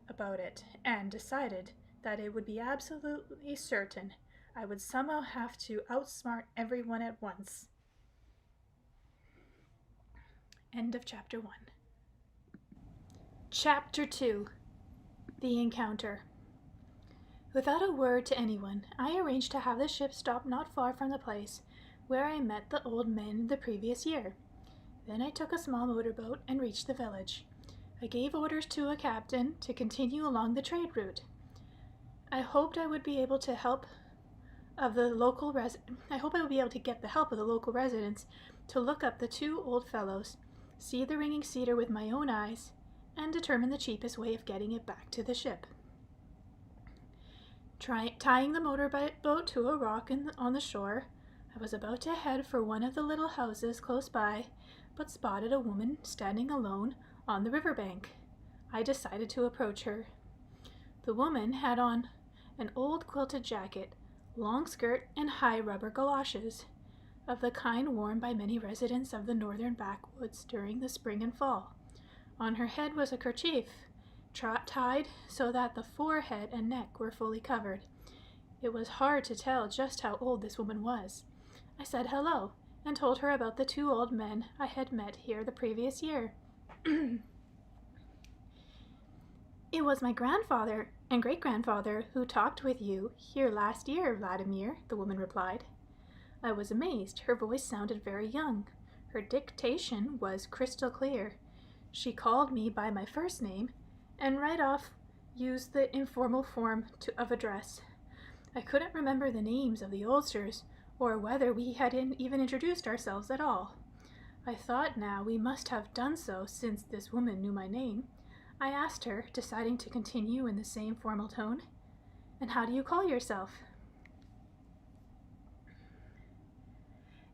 about it and decided that it would be absolutely certain I would somehow have to outsmart everyone at once. End of Chapter 1. Chapter 2. The Encounter. Without a word to anyone, I arranged to have the ship stop not far from the place where I met the old men the previous year. Then I took a small motorboat and reached the village. I gave orders to a captain to continue along the trade route. I hoped I would be able to get the local residents to look up the two old fellows, see the ringing cedar with my own eyes, and determine the cheapest way of getting it back to the ship. Tying the motorboat to a rock on the shore, I was about to head for one of the little houses close by, but spotted a woman standing alone on the riverbank. I decided to approach her. The woman had on an old quilted jacket, long skirt, and high rubber galoshes, of the kind worn by many residents of the northern backwoods during the spring and fall. On her head was a kerchief, tied so that the forehead and neck were fully covered. It was hard to tell just how old this woman was. I said hello, and told her about the two old men I had met here the previous year. It was my grandfather and great-grandfather who talked with you here last year, Vladimir, the woman replied. I was amazed. Her voice sounded very young. Her dictation was crystal clear. She called me by my first name, and right off used the informal form of address. I couldn't remember the names of the Ulsters, or whether we had even introduced ourselves at all. I thought now we must have done so, since this woman knew my name. I asked her, deciding to continue in the same formal tone. And how do you call yourself?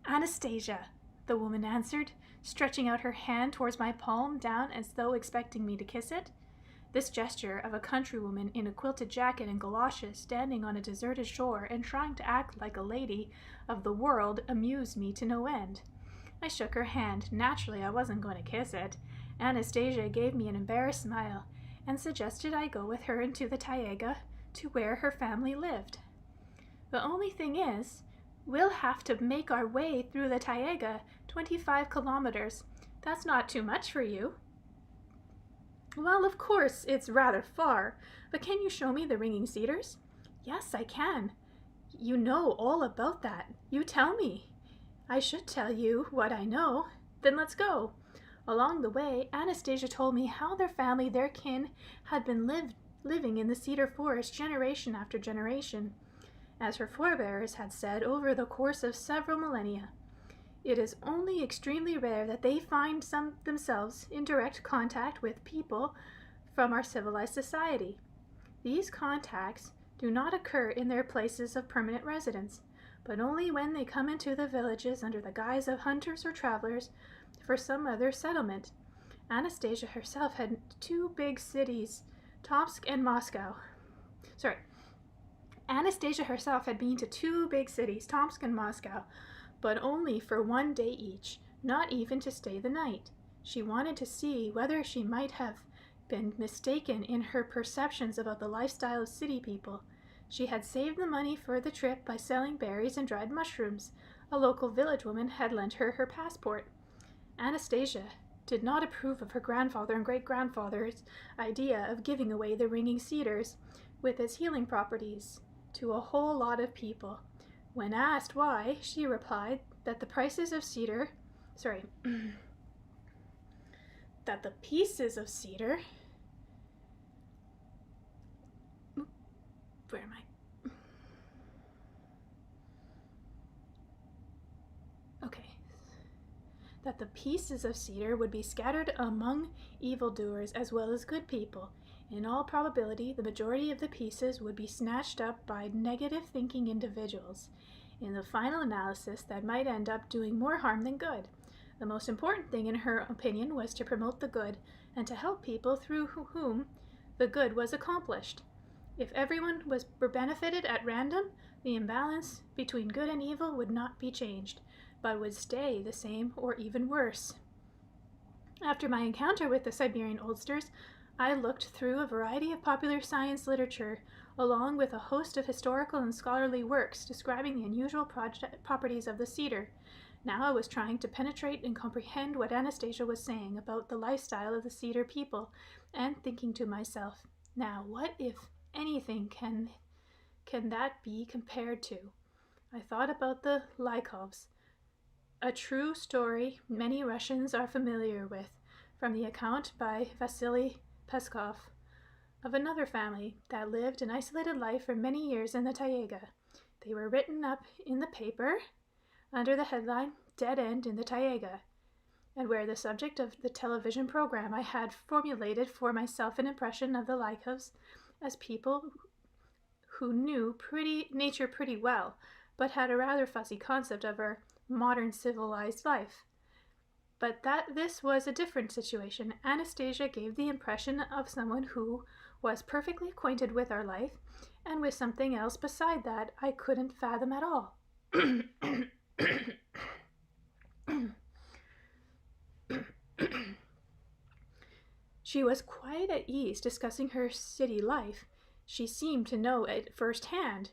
Anastasia, the woman answered, stretching out her hand towards my palm down as though expecting me to kiss it. This gesture of a countrywoman in a quilted jacket and galoshes standing on a deserted shore and trying to act like a lady of the world amused me to no end. I shook her hand. Naturally, I wasn't going to kiss it. Anastasia gave me an embarrassed smile and suggested I go with her into the taiga to where her family lived. The only thing is, we'll have to make our way through the taiga 25 kilometers. That's not too much for you. Well, of course, it's rather far, but can you show me the ringing cedars? Yes, I can. You know all about that. You tell me. I should tell you what I know. Then let's go. Along the way, Anastasia told me how their family, their kin, had been living in the cedar forest generation after generation, as her forebears had said, over the course of several millennia. It is only extremely rare that they find themselves in direct contact with people from our civilized society. These contacts do not occur in their places of permanent residence, but only when they come into the villages under the guise of hunters or travelers for some other settlement. Anastasia herself had two big cities, Tomsk and Moscow. Anastasia herself had been to two big cities, Tomsk and Moscow, but only for one day each, not even to stay the night. She wanted to see whether she might have been mistaken in her perceptions about the lifestyle of city people. She had saved the money for the trip by selling berries and dried mushrooms. A local village woman had lent her her passport. Anastasia did not approve of her grandfather and great-grandfather's idea of giving away the ringing cedars with its healing properties to a whole lot of people. When asked why, she replied that the prices of cedar, that the pieces of cedar, where am I? Okay. That the pieces of cedar would be scattered among evildoers as well as good people. In all probability, the majority of the pieces would be snatched up by negative-thinking individuals. In the final analysis, that might end up doing more harm than good. The most important thing in her opinion was to promote the good and to help people through whom the good was accomplished. If everyone were benefited at random, the imbalance between good and evil would not be changed, but would stay the same or even worse. After my encounter with the Siberian oldsters, I looked through a variety of popular science literature, along with a host of historical and scholarly works describing the unusual properties of the cedar. Now I was trying to penetrate and comprehend what Anastasia was saying about the lifestyle of the cedar people, and thinking to myself, now what, if anything, can that be compared to? I thought about the Lykovs, a true story many Russians are familiar with, from the account by Vasily Peskov of another family that lived an isolated life for many years in the taiga. They were written up in the paper under the headline Dead End in the Taiga, and were the subject of the television program. I had formulated for myself an impression of the Lykovs as people who knew nature pretty well, but had a rather fuzzy concept of our modern civilized life. But that this was a different situation. Anastasia gave the impression of someone who was perfectly acquainted with our life, and with something else beside that I couldn't fathom at all. She was quite at ease discussing her city life. She seemed to know it firsthand.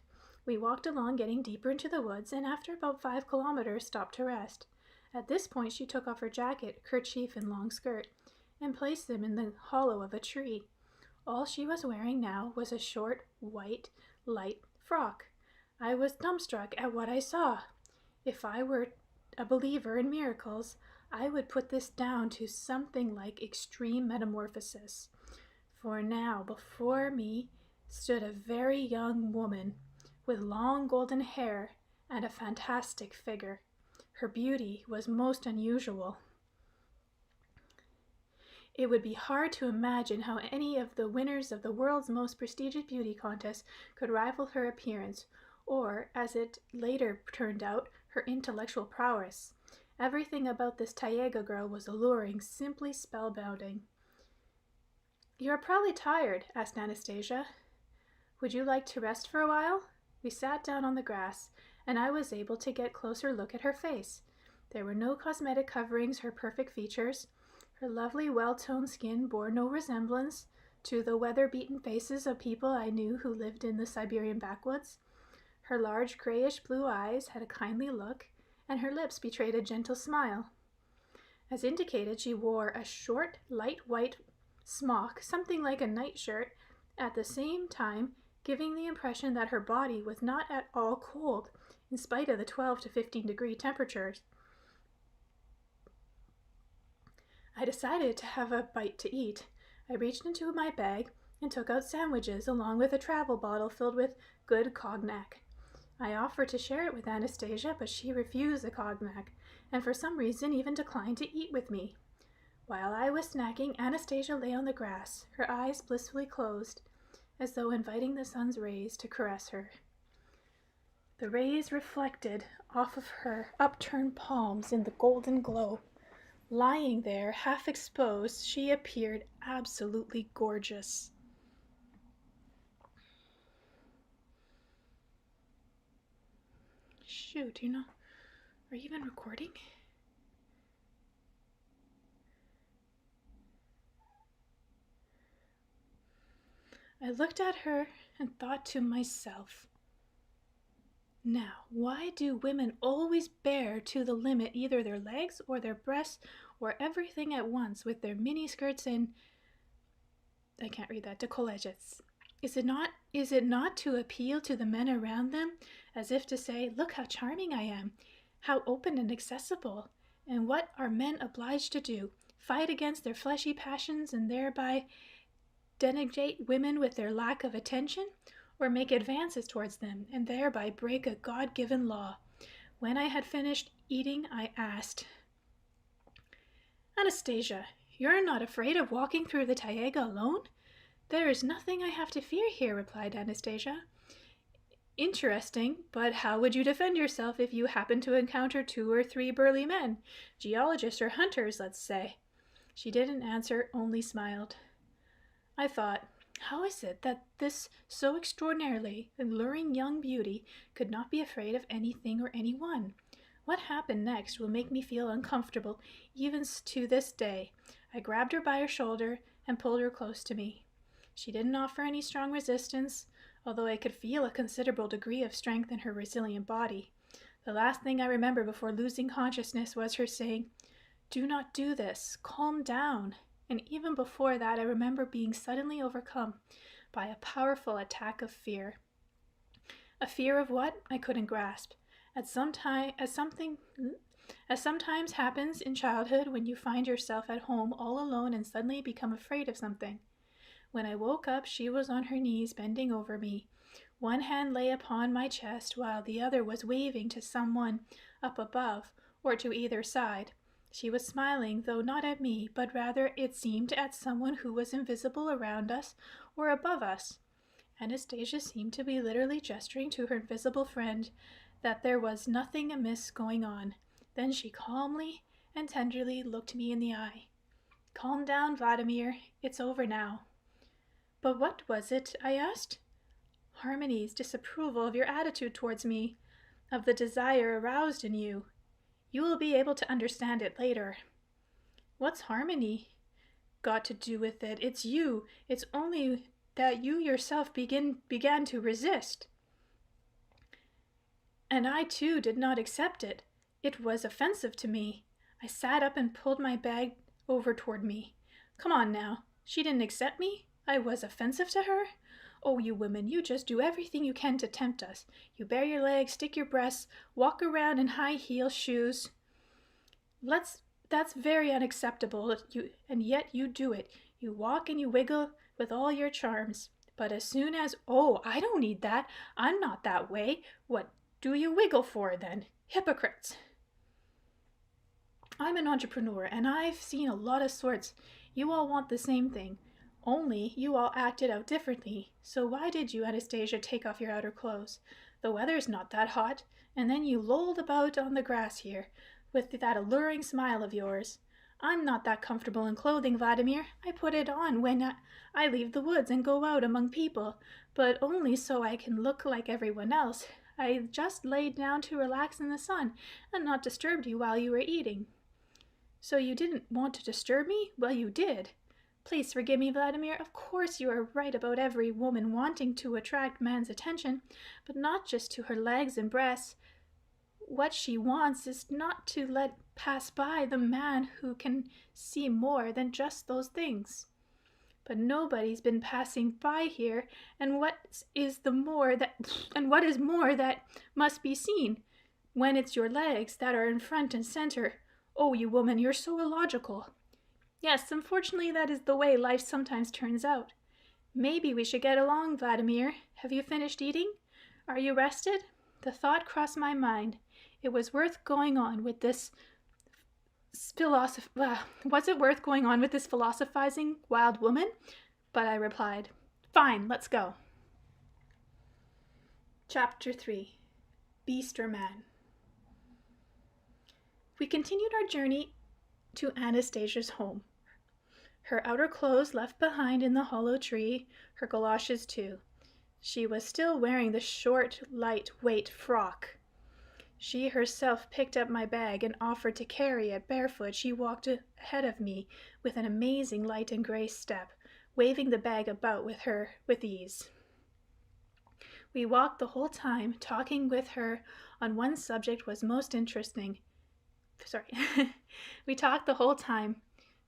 We walked along, getting deeper into the woods, and after about 5 kilometers stopped to rest. At this point she took off her jacket, kerchief, and long skirt, and placed them in the hollow of a tree. All she was wearing now was a short, white, light frock. I was dumbstruck at what I saw. If I were a believer in miracles, I would put this down to something like extreme metamorphosis. For now, before me stood a very young woman with long golden hair and a fantastic figure. Her beauty was most unusual. It would be hard to imagine how any of the winners of the world's most prestigious beauty contest could rival her appearance, or, as it later turned out, her intellectual prowess. Everything about this taiga girl was alluring, simply spellbounding. "You are probably tired," asked Anastasia. "Would you like to rest for a while?" We sat down on the grass, and I was able to get a closer look at her face. There were no cosmetic coverings her perfect features. Her lovely, well-toned skin bore no resemblance to the weather-beaten faces of people I knew who lived in the Siberian backwoods. Her large, grayish-blue eyes had a kindly look, and her lips betrayed a gentle smile. As indicated, she wore a short, light white smock, something like a nightshirt, at the same time giving the impression that her body was not at all cold, in spite of the 12 to 15-degree temperatures. I decided to have a bite to eat. I reached into my bag and took out sandwiches along with a travel bottle filled with good cognac. I offered to share it with Anastasia, but she refused the cognac, and for some reason even declined to eat with me. While I was snacking, Anastasia lay on the grass, her eyes blissfully closed. as though inviting the sun's rays to caress her. The rays reflected off of her upturned palms in the golden glow. Lying there, half exposed, she appeared absolutely gorgeous. Shoot, are you even recording? I looked at her and thought to myself, now, why do women always bear to the limit either their legs or their breasts or everything at once with their mini skirts and I can't read that, décolletés? Is it not to appeal to the men around them, as if to say, look how charming I am, how open and accessible, and what are men obliged to do? Fight against their fleshy passions and thereby denigrate women with their lack of attention? Or make advances towards them, and thereby break a God-given law? When I had finished eating, I asked, Anastasia, you're not afraid of walking through the taiga alone? There is nothing I have to fear here, replied Anastasia. Interesting, but how would you defend yourself if you happened to encounter 2 or 3 burly men, geologists or hunters, let's say? She didn't answer, only smiled. I thought, how is it that this so extraordinarily alluring young beauty could not be afraid of anything or anyone? What happened next will make me feel uncomfortable, even to this day. I grabbed her by her shoulder and pulled her close to me. She didn't offer any strong resistance, although I could feel a considerable degree of strength in her resilient body. The last thing I remember before losing consciousness was her saying, "Do not do this. Calm down." And even before that, I remember being suddenly overcome by a powerful attack of fear. A fear of what? I couldn't grasp. As sometimes happens in childhood when you find yourself at home all alone and suddenly become afraid of something. When I woke up, she was on her knees bending over me. One hand lay upon my chest while the other was waving to someone up above or to either side. She was smiling, though not at me, but rather, it seemed, at someone who was invisible around us or above us. Anastasia seemed to be literally gesturing to her invisible friend that there was nothing amiss going on. Then she calmly and tenderly looked me in the eye. "Calm down, Vladimir. It's over now." "But what was it?" I asked. "Harmony's disapproval of your attitude towards me, of the desire aroused in you. You will be able to understand it later." "What's Harmony got to do with it? It's you. It's only that you yourself began to resist. And I, too, did not accept it. It was offensive to me." I sat up and pulled my bag over toward me. "Come on now. She didn't accept me? I was offensive to her? Oh, you women, you just do everything you can to tempt us. You bare your legs, stick your breasts, walk around in high heel shoes. That's very unacceptable, and yet you do it. You walk and you wiggle with all your charms. But as soon as, oh, I don't need that. I'm not that way. What do you wiggle for then? Hypocrites." "I'm an entrepreneur, and I've seen a lot of sorts. You all want the same thing. Only you all acted out differently. So why did you, Anastasia, take off your outer clothes? The weather's not that hot, and then you lolled about on the grass here, with that alluring smile of yours. I'm not that comfortable in clothing, Vladimir. I put it on when I leave the woods and go out among people, but only so I can look like everyone else. I just laid down to relax in the sun, and not disturbed you while you were eating." "So you didn't want to disturb me? Well, you did. Please forgive me, Vladimir. Of course you are right about every woman wanting to attract man's attention, but not just to her legs and breasts. What she wants is not to let pass by the man who can see more than just those things. But nobody's been passing by here, and what is more that must be seen, when it's your legs that are in front and center. Oh, you woman, you're so illogical." "Yes, unfortunately that is the way life sometimes turns out. Maybe we should get along, Vladimir. Have you finished eating? Are you rested?" The thought crossed my mind. It was worth going on with this philosophizing wild woman? But I replied, Fine, let's go. Chapter 3. Beast or Man. We continued our journey to Anastasia's home. Her outer clothes left behind in the hollow tree, her galoshes too. She was still wearing the short, lightweight frock. She herself picked up my bag and offered to carry it barefoot. She walked ahead of me with an amazing light and grace step, waving the bag about with ease. We walked the whole time, talking with her on one subject was most interesting. We talked the whole time.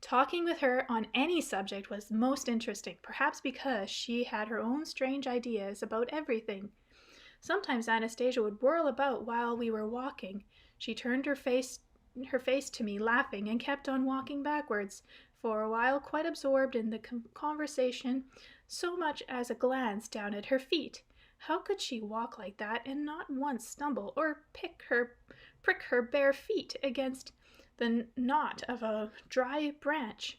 Talking with her on any subject was most interesting, perhaps because she had her own strange ideas about everything. Sometimes Anastasia would whirl about while we were walking. She turned her face to me, laughing, and kept on walking backwards, for a while quite absorbed in the conversation, so much as a glance down at her feet. How could she walk like that and not once stumble or prick her bare feet against the knot of a dry branch?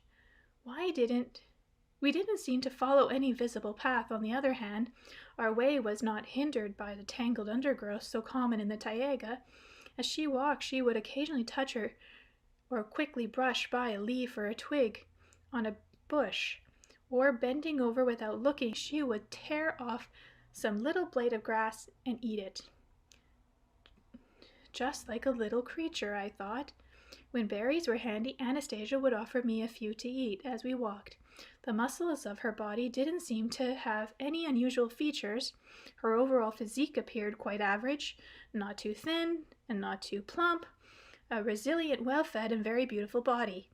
We didn't seem to follow any visible path. On the other hand, our way was not hindered by the tangled undergrowth so common in the taiga. As she walked, she would occasionally touch her or quickly brush by a leaf or a twig on a bush, or bending over without looking, she would tear off some little blade of grass and eat it. Just like a little creature, I thought. When berries were handy, Anastasia would offer me a few to eat as we walked. The muscles of her body didn't seem to have any unusual features. Her overall physique appeared quite average, not too thin and not too plump, a resilient, well-fed, and very beautiful body.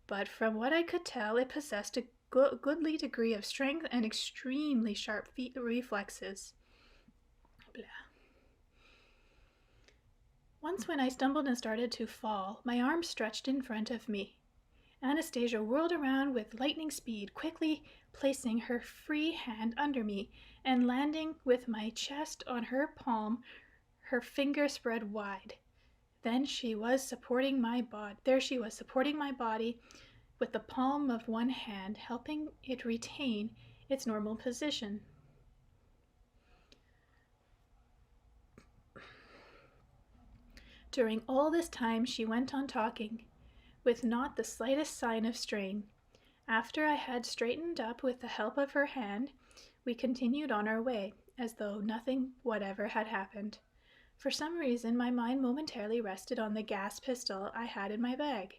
But from what I could tell, it possessed a goodly degree of strength and extremely sharp reflexes. Blah. Once when I stumbled and started to fall, my arm stretched in front of me. Anastasia whirled around with lightning speed, quickly placing her free hand under me and landing with my chest on her palm, her finger spread wide. There she was supporting my body with the palm of one hand, helping it retain its normal position. During all this time, she went on talking, with not the slightest sign of strain. After I had straightened up with the help of her hand, we continued on our way, as though nothing whatever had happened. For some reason, my mind momentarily rested on the gas pistol I had in my bag.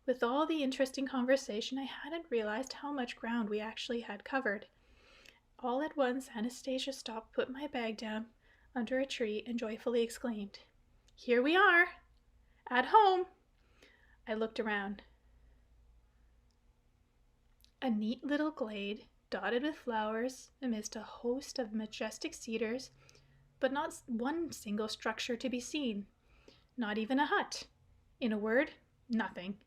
With all the interesting conversation, I hadn't realized how much ground we actually had covered. All at once, Anastasia stopped, put my bag down under a tree, and joyfully exclaimed, "Here we are! At home!" I looked around. A neat little glade, dotted with flowers, amidst a host of majestic cedars, but not one single structure to be seen. Not even a hut. In a word, nothing.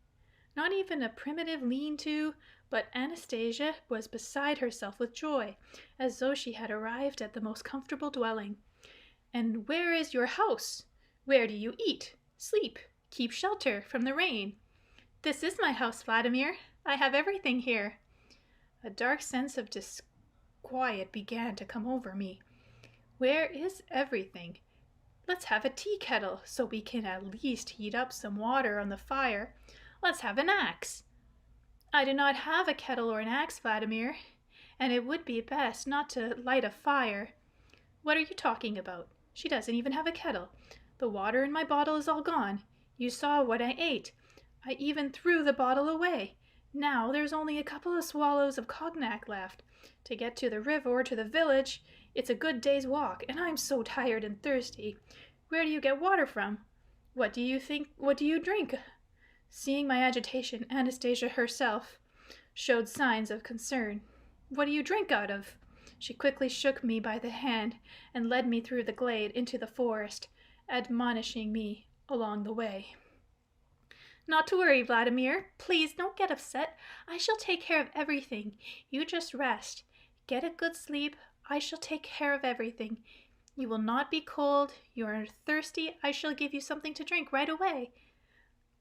Not even a primitive lean-to, but Anastasia was beside herself with joy, as though she had arrived at the most comfortable dwelling. "And where is your house? Where do you eat, sleep, keep shelter from the rain?" "This is my house, Vladimir. I have everything here." A dark sense of disquiet began to come over me. Where is everything? Let's have a tea kettle, so we can at least heat up some water on the fire. Let's have an axe. "I do not have a kettle or an axe, Vladimir, and it would be best not to light a fire." "What are you talking about? She doesn't even have a kettle. The water in my bottle is all gone. You saw what I ate. I even threw the bottle away. Now there's only a couple of swallows of cognac left. To get to the river or to the village, it's a good day's walk, and I'm so tired and thirsty. Where do you get water from? What do you drink?" Seeing my agitation, Anastasia herself showed signs of concern. "What do you drink out of?" She quickly shook me by the hand and led me through the glade into the forest, admonishing me along the way. "Not to worry, Vladimir. Please don't get upset. I shall take care of everything. You just rest. Get a good sleep. I shall take care of everything. You will not be cold. You are thirsty. I shall give you something to drink right away."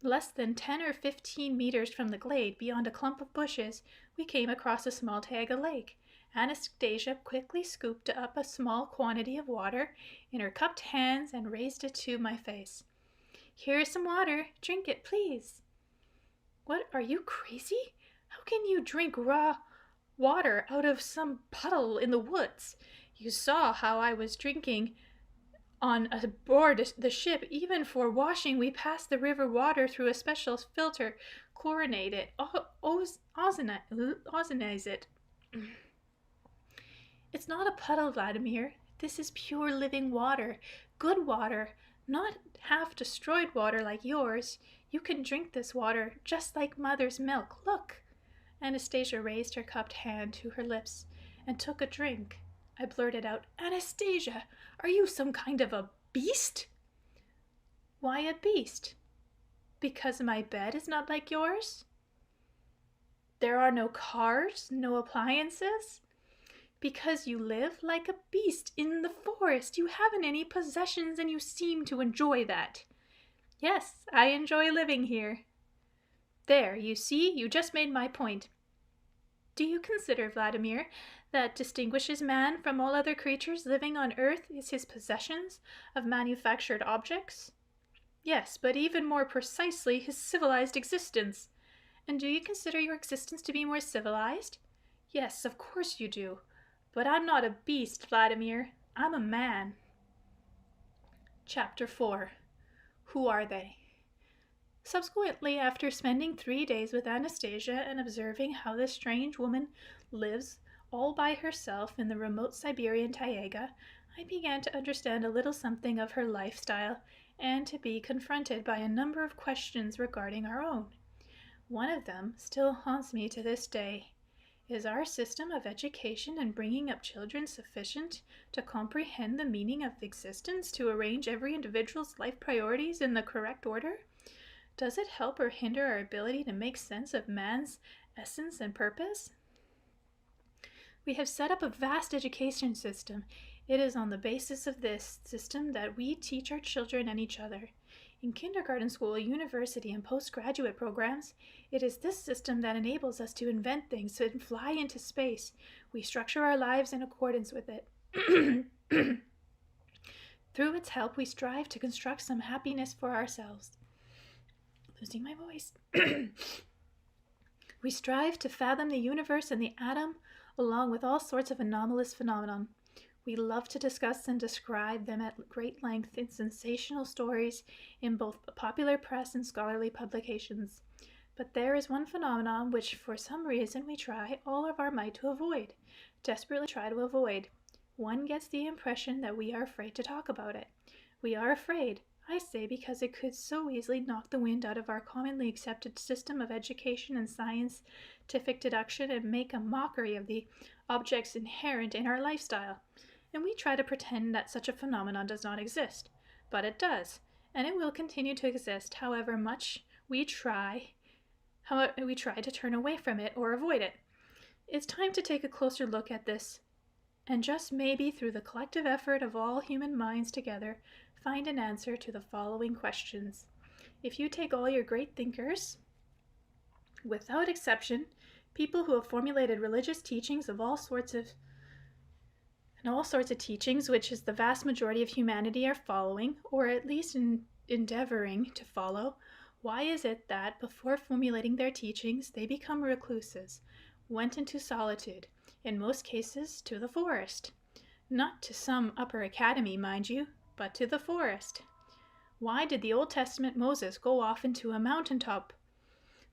Less than 10 or 15 meters from the glade, beyond a clump of bushes, we came across a small taiga lake. Anastasia quickly scooped up a small quantity of water in her cupped hands and raised it to my face. "Here is some water. Drink it, please." "What, are you crazy? How can you drink raw water out of some puddle in the woods? You saw how I was drinking on aboard the ship. Even for washing, we pass the river water through a special filter, chlorinate it, ozonize it." "It's not a puddle, Vladimir. This is pure living water. Good water, not half destroyed water like yours. You can drink this water just like mother's milk. Look." Anastasia raised her cupped hand to her lips and took a drink. I blurted out, "Anastasia, are you some kind of a beast?" "Why a beast? Because my bed is not like yours? There are no cars, no appliances? Because you live like a beast in the forest. You haven't any possessions and you seem to enjoy that." "Yes, I enjoy living here." "There, you see, you just made my point. Do you consider, Vladimir, that distinguishes man from all other creatures living on earth is his possessions of manufactured objects?" "Yes, but even more precisely his civilized existence." "And do you consider your existence to be more civilized?" "Yes, of course you do. But I'm not a beast, Vladimir. I'm a man." Chapter 4. Who are they? Subsequently, after spending 3 days with Anastasia and observing how this strange woman lives all by herself in the remote Siberian taiga, I began to understand a little something of her lifestyle and to be confronted by a number of questions regarding our own. One of them still haunts me to this day. Is our system of education and bringing up children sufficient to comprehend the meaning of existence, to arrange every individual's life priorities in the correct order? Does it help or hinder our ability to make sense of man's essence and purpose? We have set up a vast education system. It is on the basis of this system that we teach our children and each other. In kindergarten school, university, and postgraduate programs, it is this system that enables us to invent things and fly into space. We structure our lives in accordance with it. Through its help, we strive to construct some happiness for ourselves. Losing my voice. We strive to fathom the universe and the atom, along with all sorts of anomalous phenomena. We love to discuss and describe them at great length in sensational stories in both popular press and scholarly publications. But there is one phenomenon which for some reason we try all of our might to avoid, desperately try to avoid. One gets the impression that we are afraid to talk about it. We are afraid, I say, because it could so easily knock the wind out of our commonly accepted system of education and scientific deduction and make a mockery of the objects inherent in our lifestyle. And we try to pretend that such a phenomenon does not exist. But it does, and it will continue to exist however much we try to turn away from it or avoid it. It's time to take a closer look at this, and just maybe through the collective effort of all human minds together, find an answer to the following questions. If you take all your great thinkers, without exception, people who have formulated religious teachings of all sorts of teachings, which is the vast majority of humanity are following, or at least endeavoring to follow, why is it that before formulating their teachings, they become recluses, went into solitude, in most cases to the forest? Not to some upper academy, mind you, but to the forest. Why did the Old Testament Moses go off into a mountaintop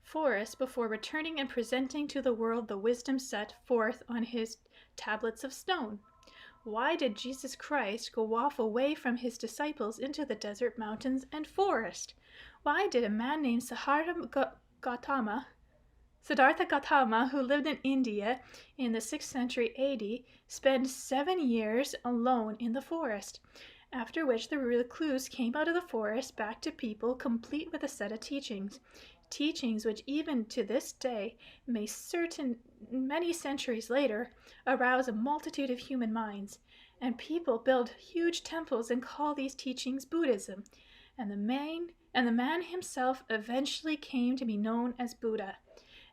forest before returning and presenting to the world the wisdom set forth on his tablets of stone? Why did Jesus Christ go off away from his disciples into the desert, mountains, and forest? Why did a man named Siddhartha Gautama, who lived in India in the 6th century AD, spend 7 years alone in the forest, after which the recluse came out of the forest back to people complete with a set of teachings which even to this day may many centuries later arouse a multitude of human minds, and people build huge temples and call these teachings Buddhism, and the man himself eventually came to be known as Buddha.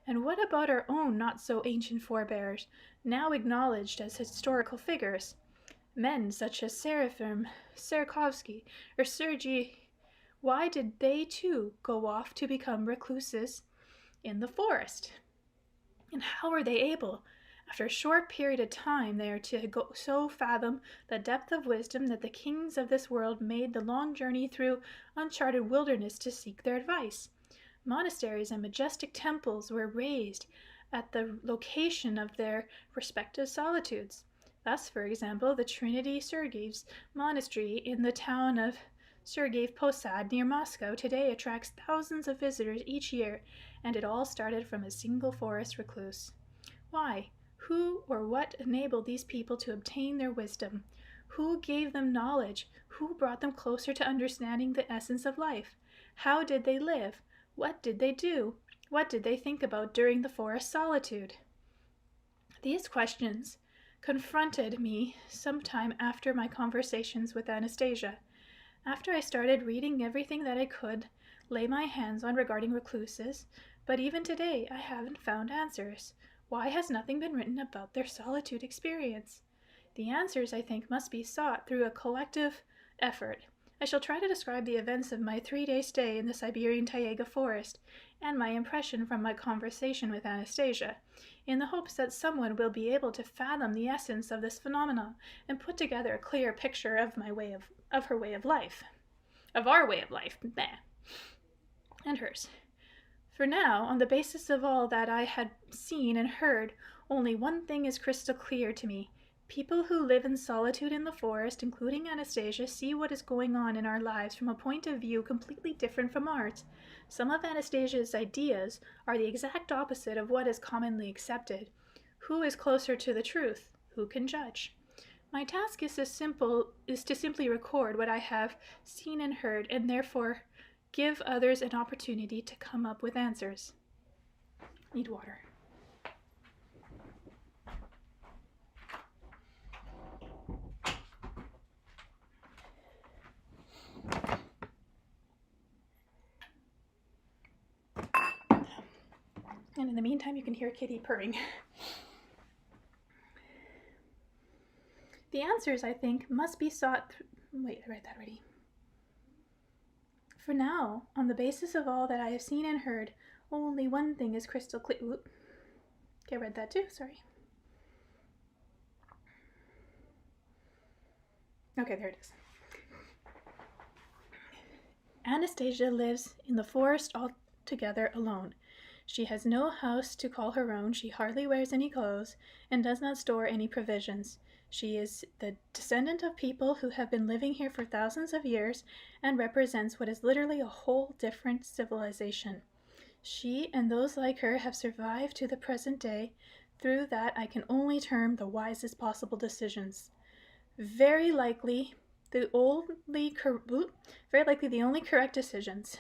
And what about our own not so ancient forebears, now acknowledged as historical figures. Men such as Seraphim, Sarakovsky, or Sergei, why did they too go off to become recluses in the forest? And how were they able, after a short period of time there, to go so fathom the depth of wisdom that the kings of this world made the long journey through uncharted wilderness to seek their advice? Monasteries and majestic temples were raised at the location of their respective solitudes. Thus, for example, the Trinity Sergeyev's monastery in the town of Sergeyev Posad near Moscow today attracts thousands of visitors each year, and it all started from a single forest recluse. Why? Who or what enabled these people to obtain their wisdom? Who gave them knowledge? Who brought them closer to understanding the essence of life? How did they live? What did they do? What did they think about during the forest solitude? These questions confronted me sometime after my conversations with Anastasia. After I started reading everything that I could lay my hands on regarding recluses, but even today I haven't found answers. Why has nothing been written about their solitude experience? The answers, I think, must be sought through a collective effort. I shall try to describe the events of my 3-day stay in the Siberian taiga forest and my impression from my conversation with Anastasia, in the hopes that someone will be able to fathom the essence of this phenomenon and put together a clear picture of her way of life, of our way of life, and hers. For now, on the basis of all that I had seen and heard, only one thing is crystal clear to me. People who live in solitude in the forest, including Anastasia, see what is going on in our lives from a point of view completely different from ours. Some of Anastasia's ideas are the exact opposite of what is commonly accepted. Who is closer to the truth? Who can judge? My task is to simply record what I have seen and heard, and therefore give others an opportunity to come up with answers. Need water. And in the meantime, you can hear Kitty purring. The answers, I think, must be sought Wait, I read that already. For now, on the basis of all that I have seen and heard, only one thing is crystal clear. Okay, I read that too, sorry. Okay, there it is. Anastasia lives in the forest altogether alone. She has no house to call her own, she hardly wears any clothes, and does not store any provisions. She is the descendant of people who have been living here for thousands of years and represents what is literally a whole different civilization. She and those like her have survived to the present day through that I can only term the wisest possible decisions. Very likely the only correct decisions.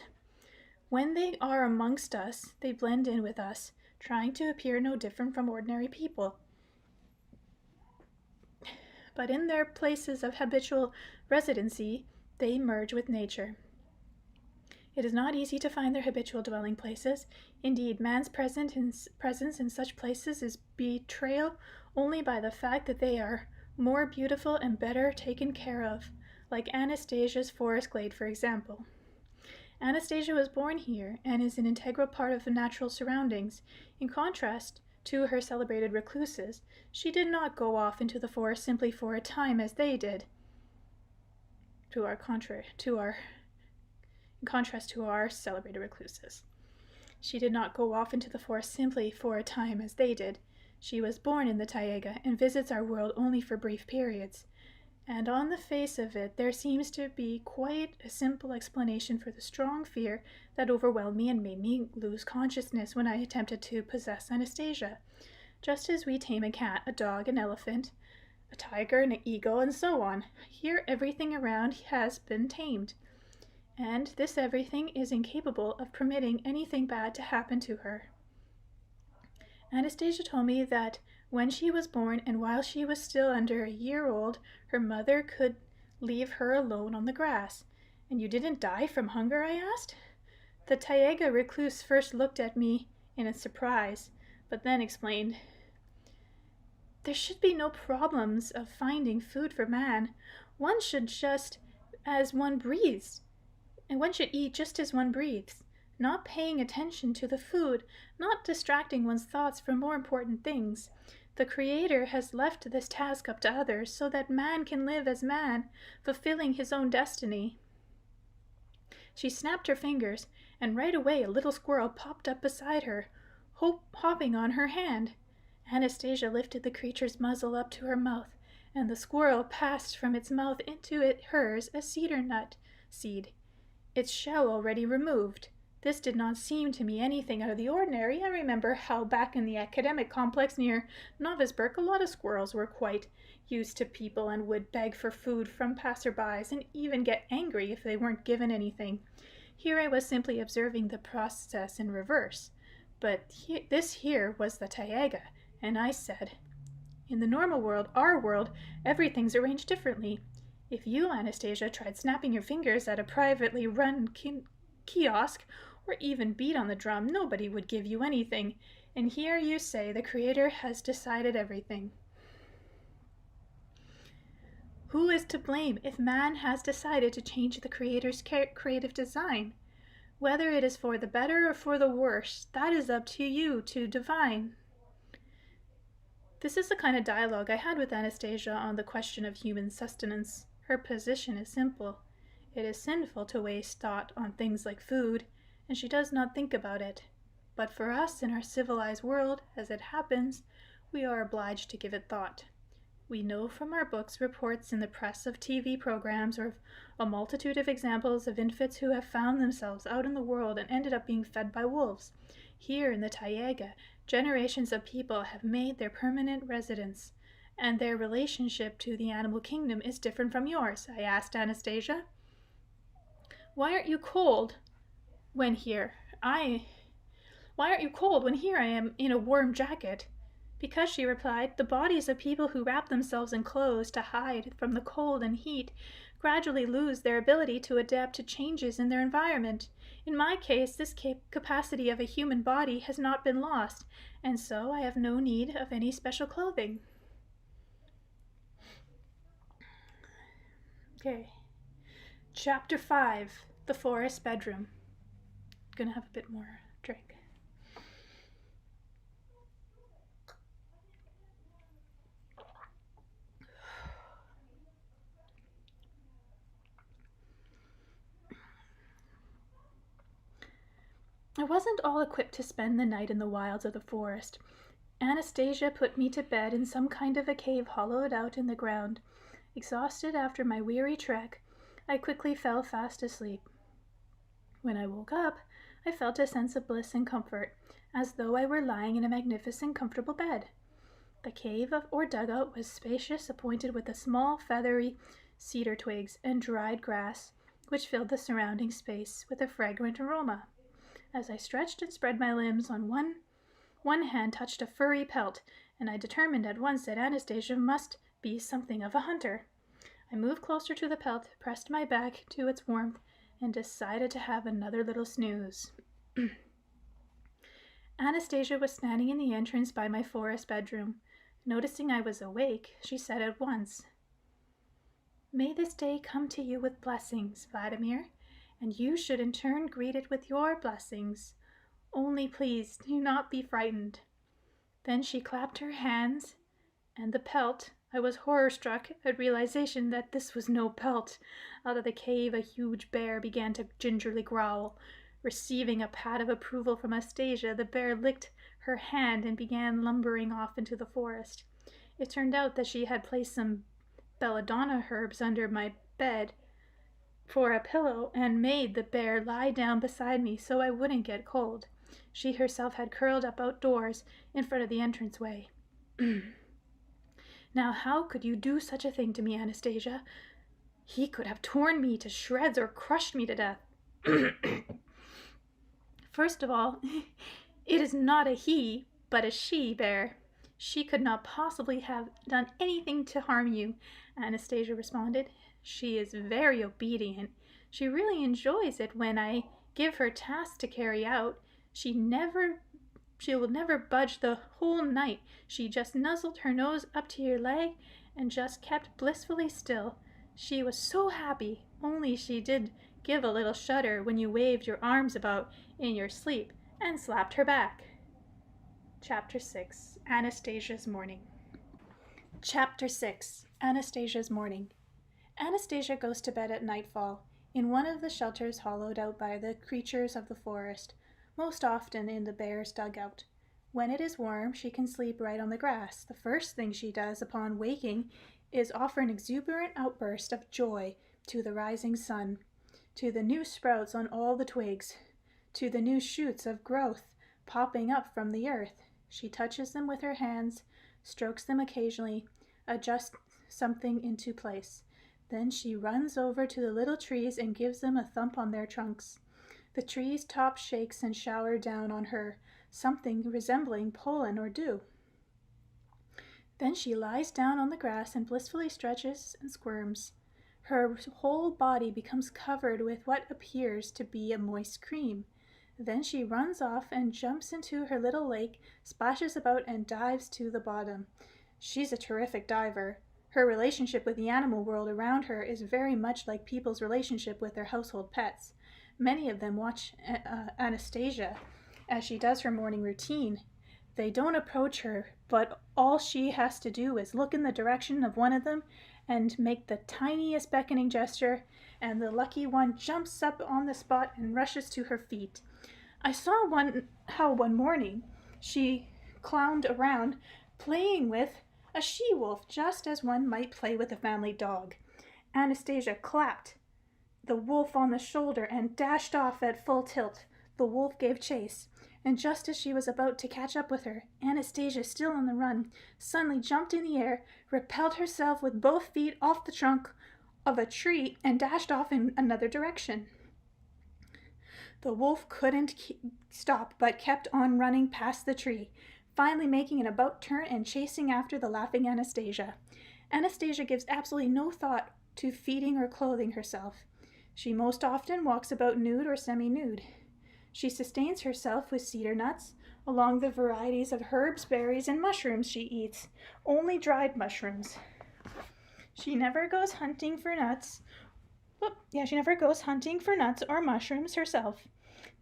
When they are amongst us, they blend in with us, trying to appear no different from ordinary people. But in their places of habitual residency, they merge with nature. It is not easy to find their habitual dwelling places. Indeed, man's presence in such places is betrayal only by the fact that they are more beautiful and better taken care of, like Anastasia's forest glade, for example. Anastasia was born here and is an integral part of the natural surroundings. In contrast to her celebrated recluses, she did not go off into the forest simply for a time as they did. In contrast to our celebrated recluses. She did not go off into the forest simply for a time as they did. She was born in the taiga and visits our world only for brief periods. And on the face of it, there seems to be quite a simple explanation for the strong fear that overwhelmed me and made me lose consciousness when I attempted to possess Anastasia. Just as we tame a cat, a dog, an elephant, a tiger, an eagle, and so on, here everything around has been tamed. And this everything is incapable of permitting anything bad to happen to her. Anastasia told me that when she was born and while she was still under a year old, her mother could leave her alone on the grass. And you didn't die from hunger, I asked? The taiga recluse first looked at me in a surprise, but then explained, There should be no problems of finding food for man. One should just as one breathes, and one should eat just as one breathes, not paying attention to the food, not distracting one's thoughts from more important things. The Creator has left this task up to others so that man can live as man, fulfilling his own destiny. She snapped her fingers, and right away a little squirrel popped up beside her, hopping on her hand. Anastasia lifted the creature's muzzle up to her mouth, and the squirrel passed from its mouth into hers a cedar nut seed, its shell already removed. This did not seem to me anything out of the ordinary. I remember how back in the academic complex near Novisburg a lot of squirrels were quite used to people and would beg for food from passerbys and even get angry if they weren't given anything. Here I was simply observing the process in reverse. But this here was the taiga, and I said, in the normal world, our world, everything's arranged differently. If you, Anastasia, tried snapping your fingers at a privately run kiosk, or even beat on the drum, nobody would give you anything. And here you say the Creator has decided everything. Who is to blame if man has decided to change the Creator's creative design? Whether it is for the better or for the worse, that is up to you to divine. This is the kind of dialogue I had with Anastasia on the question of human sustenance. Her position is simple. It is sinful to waste thought on things like food, and she does not think about it. But for us in our civilized world, as it happens, we are obliged to give it thought. We know from our books, reports in the press of TV programs, or of a multitude of examples of infants who have found themselves out in the world and ended up being fed by wolves. Here in the taiga, generations of people have made their permanent residence, and their relationship to the animal kingdom is different from yours. I asked Anastasia, Why aren't you cold when here? Why aren't you cold when here I am in a warm jacket? Because, she replied, the bodies of people who wrap themselves in clothes to hide from the cold and heat gradually lose their ability to adapt to changes in their environment. In my case, this capacity of a human body has not been lost, and so I have no need of any special clothing. Okay. Chapter 5, The Forest Bedroom. Gonna have a bit more drink. I wasn't all equipped to spend the night in the wilds of the forest. Anastasia put me to bed in some kind of a cave hollowed out in the ground. Exhausted after my weary trek, I quickly fell fast asleep. When I woke up, I felt a sense of bliss and comfort, as though I were lying in a magnificent, comfortable bed. The cave or dugout was spacious, appointed with a small, feathery cedar twigs and dried grass, which filled the surrounding space with a fragrant aroma. As I stretched and spread my limbs, on one hand touched a furry pelt, and I determined at once that Anastasia must be something of a hunter. I moved closer to the pelt, pressed my back to its warmth, and decided to have another little snooze. Anastasia was standing in the entrance by my forest bedroom. Noticing I was awake, she said at once, "May this day come to you with blessings, Vladimir, and you should in turn greet it with your blessings. Only please do not be frightened." Then she clapped her hands, and the pelt, I was horror-struck at realization that this was no pelt. Out of the cave a huge bear began to gingerly growl. Receiving a pat of approval from Anastasia, the bear licked her hand and began lumbering off into the forest. It turned out that she had placed some belladonna herbs under my bed for a pillow and made the bear lie down beside me so I wouldn't get cold. She herself had curled up outdoors in front of the entranceway. "Now how could you do such a thing to me, Anastasia? He could have torn me to shreds or crushed me to death." "First of all, it is not a he, but a she bear. She could not possibly have done anything to harm you," Anastasia responded. "She is very obedient. She really enjoys it when I give her tasks to carry out. She never She will never budge the whole night. She just nuzzled her nose up to your leg and just kept blissfully still. She was so happy, only she did give a little shudder when you waved your arms about in your sleep and slapped her back. Chapter 6. Anastasia's Morning. Chapter 6. Anastasia's Morning. Anastasia goes to bed at nightfall, in one of the shelters hollowed out by the creatures of the forest, most often in the bear's dugout. When it is warm, she can sleep right on the grass. The first thing she does upon waking is offer an exuberant outburst of joy to the rising sun, to the new sprouts on all the twigs, to the new shoots of growth popping up from the earth. She touches them with her hands, strokes them occasionally, adjusts something into place. Then she runs over to the little trees and gives them a thump on their trunks. The trees' top shakes and shower down on her something resembling pollen or dew. Then she lies down on the grass and blissfully stretches and squirms. Her whole body becomes covered with what appears to be a moist cream. Then she runs off and jumps into her little lake, splashes about, and dives to the bottom. She's a terrific diver. Her relationship with the animal world around her is very much like people's relationship with their household pets. Many of them watch Anastasia as she does her morning routine. They don't approach her, but all she has to do is look in the direction of one of them and make the tiniest beckoning gesture, and the lucky one jumps up on the spot and rushes to her feet. I saw how one morning she clowned around playing with a she-wolf just as one might play with a family dog. Anastasia clapped the wolf on the shoulder and dashed off at full tilt. The wolf gave chase, and just as she was about to catch up with her, Anastasia, still on the run, suddenly jumped in the air, repelled herself with both feet off the trunk of a tree, and dashed off in another direction. The wolf couldn't stop, but kept on running past the tree, finally making an about turn and chasing after the laughing Anastasia. Anastasia gives absolutely no thought to feeding or clothing herself. She most often walks about nude or semi-nude. She sustains herself with cedar nuts, along the varieties of herbs, berries, and mushrooms she eats, only dried mushrooms. She never goes hunting for nuts. She never goes hunting for nuts or mushrooms herself.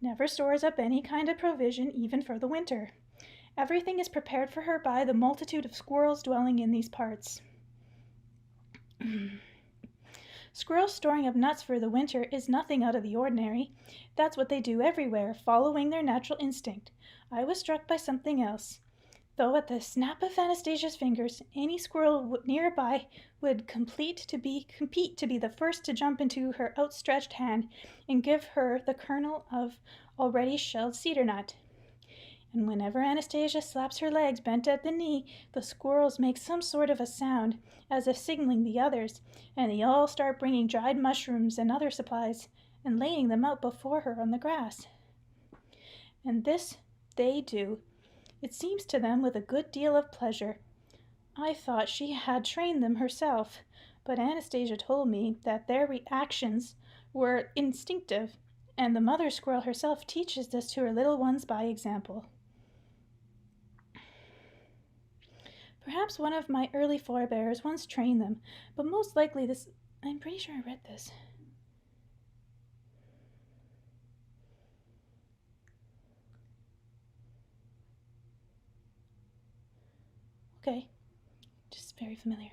Never stores up any kind of provision, even for the winter. Everything is prepared for her by the multitude of squirrels dwelling in these parts. Squirrels storing up nuts for the winter is nothing out of the ordinary. That's what they do everywhere, following their natural instinct. I was struck by something else. Though at the snap of Anastasia's fingers, any squirrel nearby would compete to be the first to jump into her outstretched hand and give her the kernel of already shelled cedar nut. And whenever Anastasia slaps her legs bent at the knee, the squirrels make some sort of a sound, as if signaling the others, and they all start bringing dried mushrooms and other supplies, and laying them out before her on the grass. And this they do, it seems to them, with a good deal of pleasure. I thought she had trained them herself, but Anastasia told me that their reactions were instinctive, and the mother squirrel herself teaches this to her little ones by example. Perhaps one of my early forebears once trained them, but most likely this... I'm pretty sure I read this. Okay, just very familiar.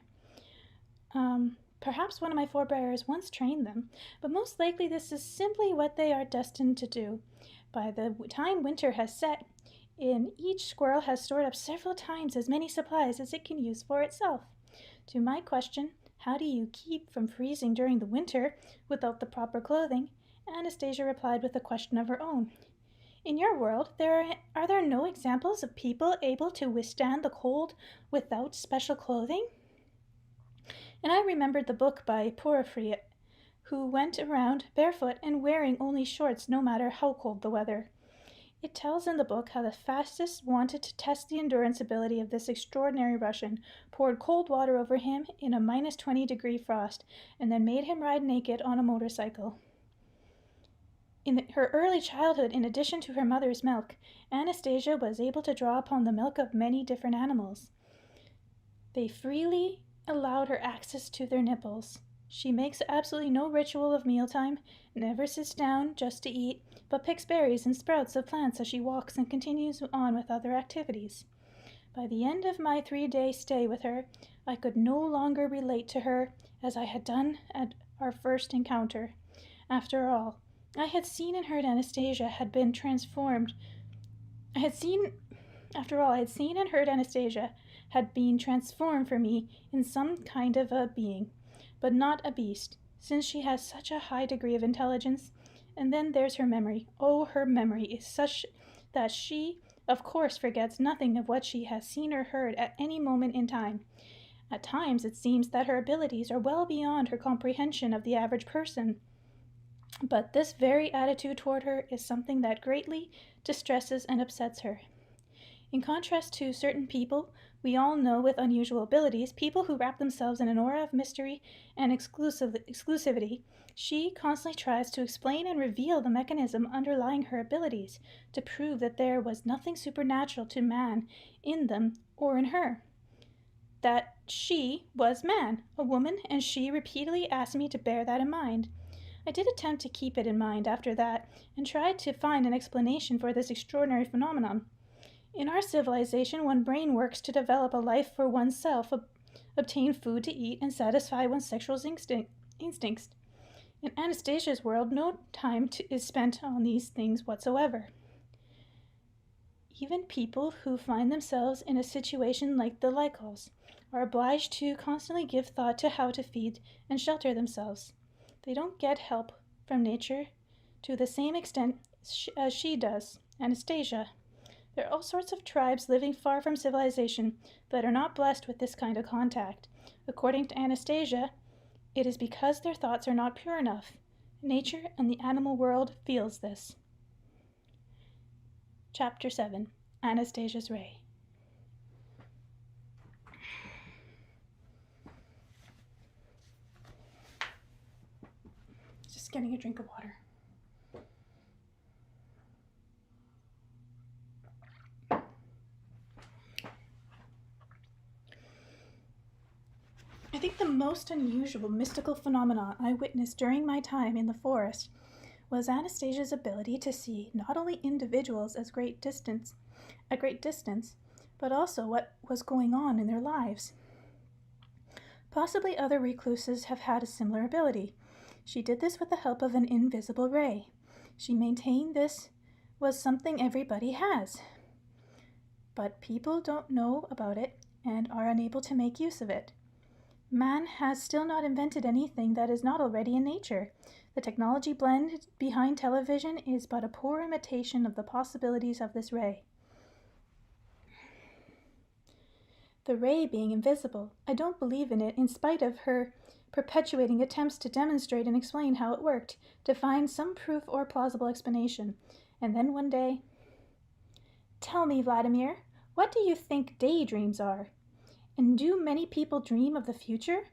Perhaps one of my forebears once trained them, but most likely this is simply what they are destined to do. By the time winter has set in, each squirrel has stored up several times as many supplies as it can use for itself. To my question, how do you keep from freezing during the winter without the proper clothing, Anastasia replied with a question of her own. In your world, are there no examples of people able to withstand the cold without special clothing? And I remembered the book by Porphyry, who went around barefoot and wearing only shorts no matter how cold the weather. It tells in the book how the fastest wanted to test the endurance ability of this extraordinary Russian, poured cold water over him in a -20-degree frost, and then made him ride naked on a motorcycle. In her early childhood, in addition to her mother's milk, Anastasia was able to draw upon the milk of many different animals. They freely allowed her access to their nipples. She makes absolutely no ritual of mealtime, never sits down just to eat, but picks berries and sprouts of plants as she walks and continues on with other activities. By the end of my 3-day stay with her, I could no longer relate to her as I had done at our first encounter. After all, I had seen and heard Anastasia had been transformed. I had seen and heard Anastasia had been transformed for me in some kind of a being, but not a beast, since she has such a high degree of intelligence. And then there's her memory. Oh, her memory is such that she, of course, forgets nothing of what she has seen or heard at any moment in time. At times it seems that her abilities are well beyond her comprehension of the average person. But this very attitude toward her is something that greatly distresses and upsets her. In contrast to certain people we all know with unusual abilities, people who wrap themselves in an aura of mystery and exclusivity, she constantly tries to explain and reveal the mechanism underlying her abilities to prove that there was nothing supernatural to man in them or in her. That she was man, a woman, and she repeatedly asked me to bear that in mind. I did attempt to keep it in mind after that, and tried to find an explanation for this extraordinary phenomenon. In our civilization, one brain works to develop a life for oneself, obtain food to eat, and satisfy one's sexual instincts. In Anastasia's world, no time is spent on these things whatsoever. Even people who find themselves in a situation like the Lycals are obliged to constantly give thought to how to feed and shelter themselves. They don't get help from nature to the same extent as she does, Anastasia. There are all sorts of tribes living far from civilization that are not blessed with this kind of contact. According to Anastasia, it is because their thoughts are not pure enough. Nature and the animal world feels this. Chapter 7. Anastasia's Ray. Just getting a drink of water. I think the most unusual mystical phenomenon I witnessed during my time in the forest was Anastasia's ability to see not only individuals at great distance, but also what was going on in their lives. Possibly other recluses have had a similar ability. She did this with the help of an invisible ray. She maintained this was something everybody has, but people don't know about it and are unable to make use of it. Man has still not invented anything that is not already in nature. The technology blend behind television is but a poor imitation of the possibilities of this ray. The ray being invisible, I don't believe in it in spite of her perpetuating attempts to demonstrate and explain how it worked, to find some proof or plausible explanation. And then one day, "Tell me, Vladimir, what do you think daydreams are? And do many people dream of the future?"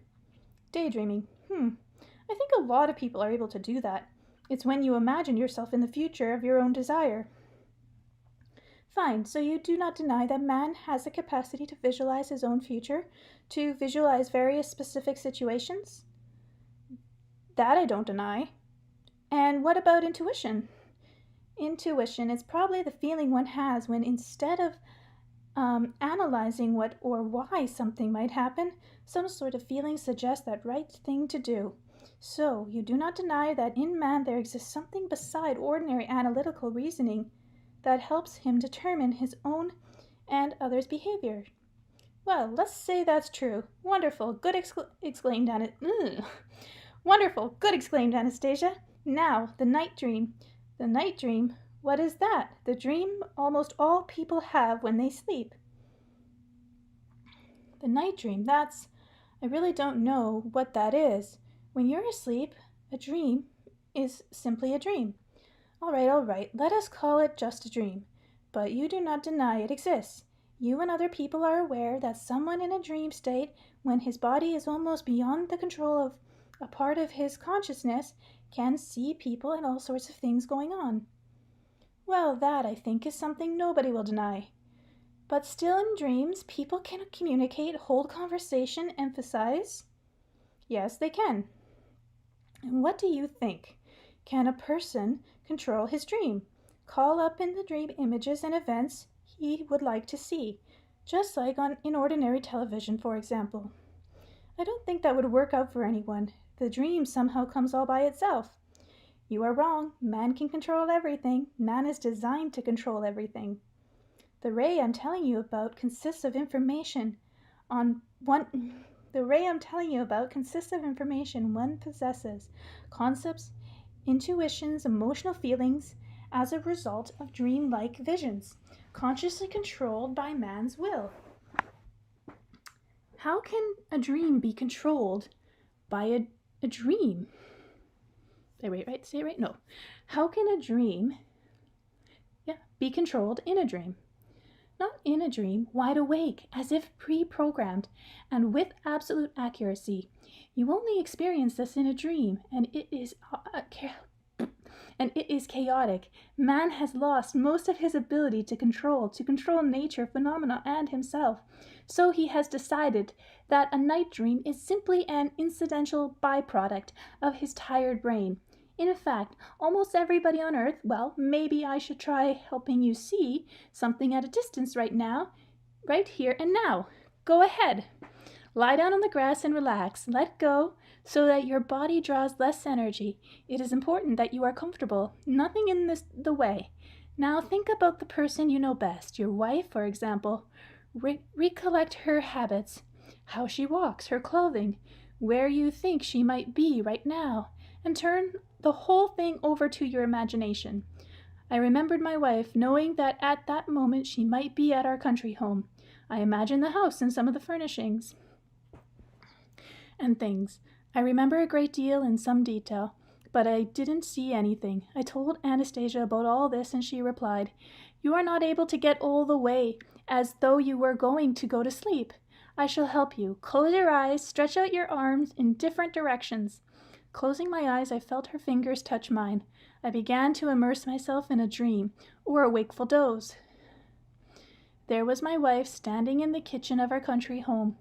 Daydreaming. I think a lot of people are able to do that. It's when you imagine yourself in the future of your own desire. Fine, so you do not deny that man has the capacity to visualize his own future, to visualize various specific situations? That I don't deny. And what about intuition? Intuition is probably the feeling one has when instead of analyzing what or why something might happen, some sort of feeling suggests that right thing to do. So, you do not deny that in man there exists something beside ordinary analytical reasoning that helps him determine his own and others' behavior. Well, let's say that's true. Wonderful, good exclaimed Wonderful, good exclaimed Anastasia. Now, the night dream. The night dream? What is that? The dream almost all people have when they sleep. The night dream, I really don't know what that is. When you're asleep, a dream is simply a dream. All right, let us call it just a dream. But you do not deny it exists. You and other people are aware that someone in a dream state, when his body is almost beyond the control A part of his consciousness can see people and all sorts of things going on. Well, that, I think, is something nobody will deny. But still in dreams, people can communicate, hold conversation, emphasize. Yes, they can. And what do you think? Can a person control his dream? Call up in the dream images and events he would like to see, just like in ordinary television, for example. I don't think that would work out for anyone. The dream somehow comes all by itself. You are wrong. Man can control everything. Man is designed to control everything. The ray I'm telling you about consists of information one possesses, concepts, intuitions, emotional feelings as a result of dream-like visions, consciously controlled by man's will. How can a dream be controlled by a dream? Say it right? No. How can a dream be controlled in a dream? Not in a dream, wide awake, as if pre-programmed, and with absolute accuracy. You only experience this in a dream, and it is chaotic. Man has lost most of his ability to control nature, phenomena, and himself. So he has decided that a night dream is simply an incidental byproduct of his tired brain. In fact, almost everybody on Earth, well, maybe I should try helping you see something at a distance right here and now. Go ahead. Lie down on the grass and relax. Let go so that your body draws less energy. It is important that you are comfortable. Nothing in the way. Now think about the person you know best, your wife, for example. Recollect her habits, how she walks, her clothing, where you think she might be right now, and turn the whole thing over to your imagination. I remembered my wife, knowing that at that moment she might be at our country home. I imagined the house and some of the furnishings and things. I remember a great deal in some detail, but I didn't see anything. I told Anastasia about all this, and she replied, "You are not able to get all the way, as though you were going to go to sleep. I shall help you. Close your eyes, stretch out your arms in different directions." Closing my eyes, I felt her fingers touch mine. I began to immerse myself in a dream, or a wakeful doze. There was my wife standing in the kitchen of our country home.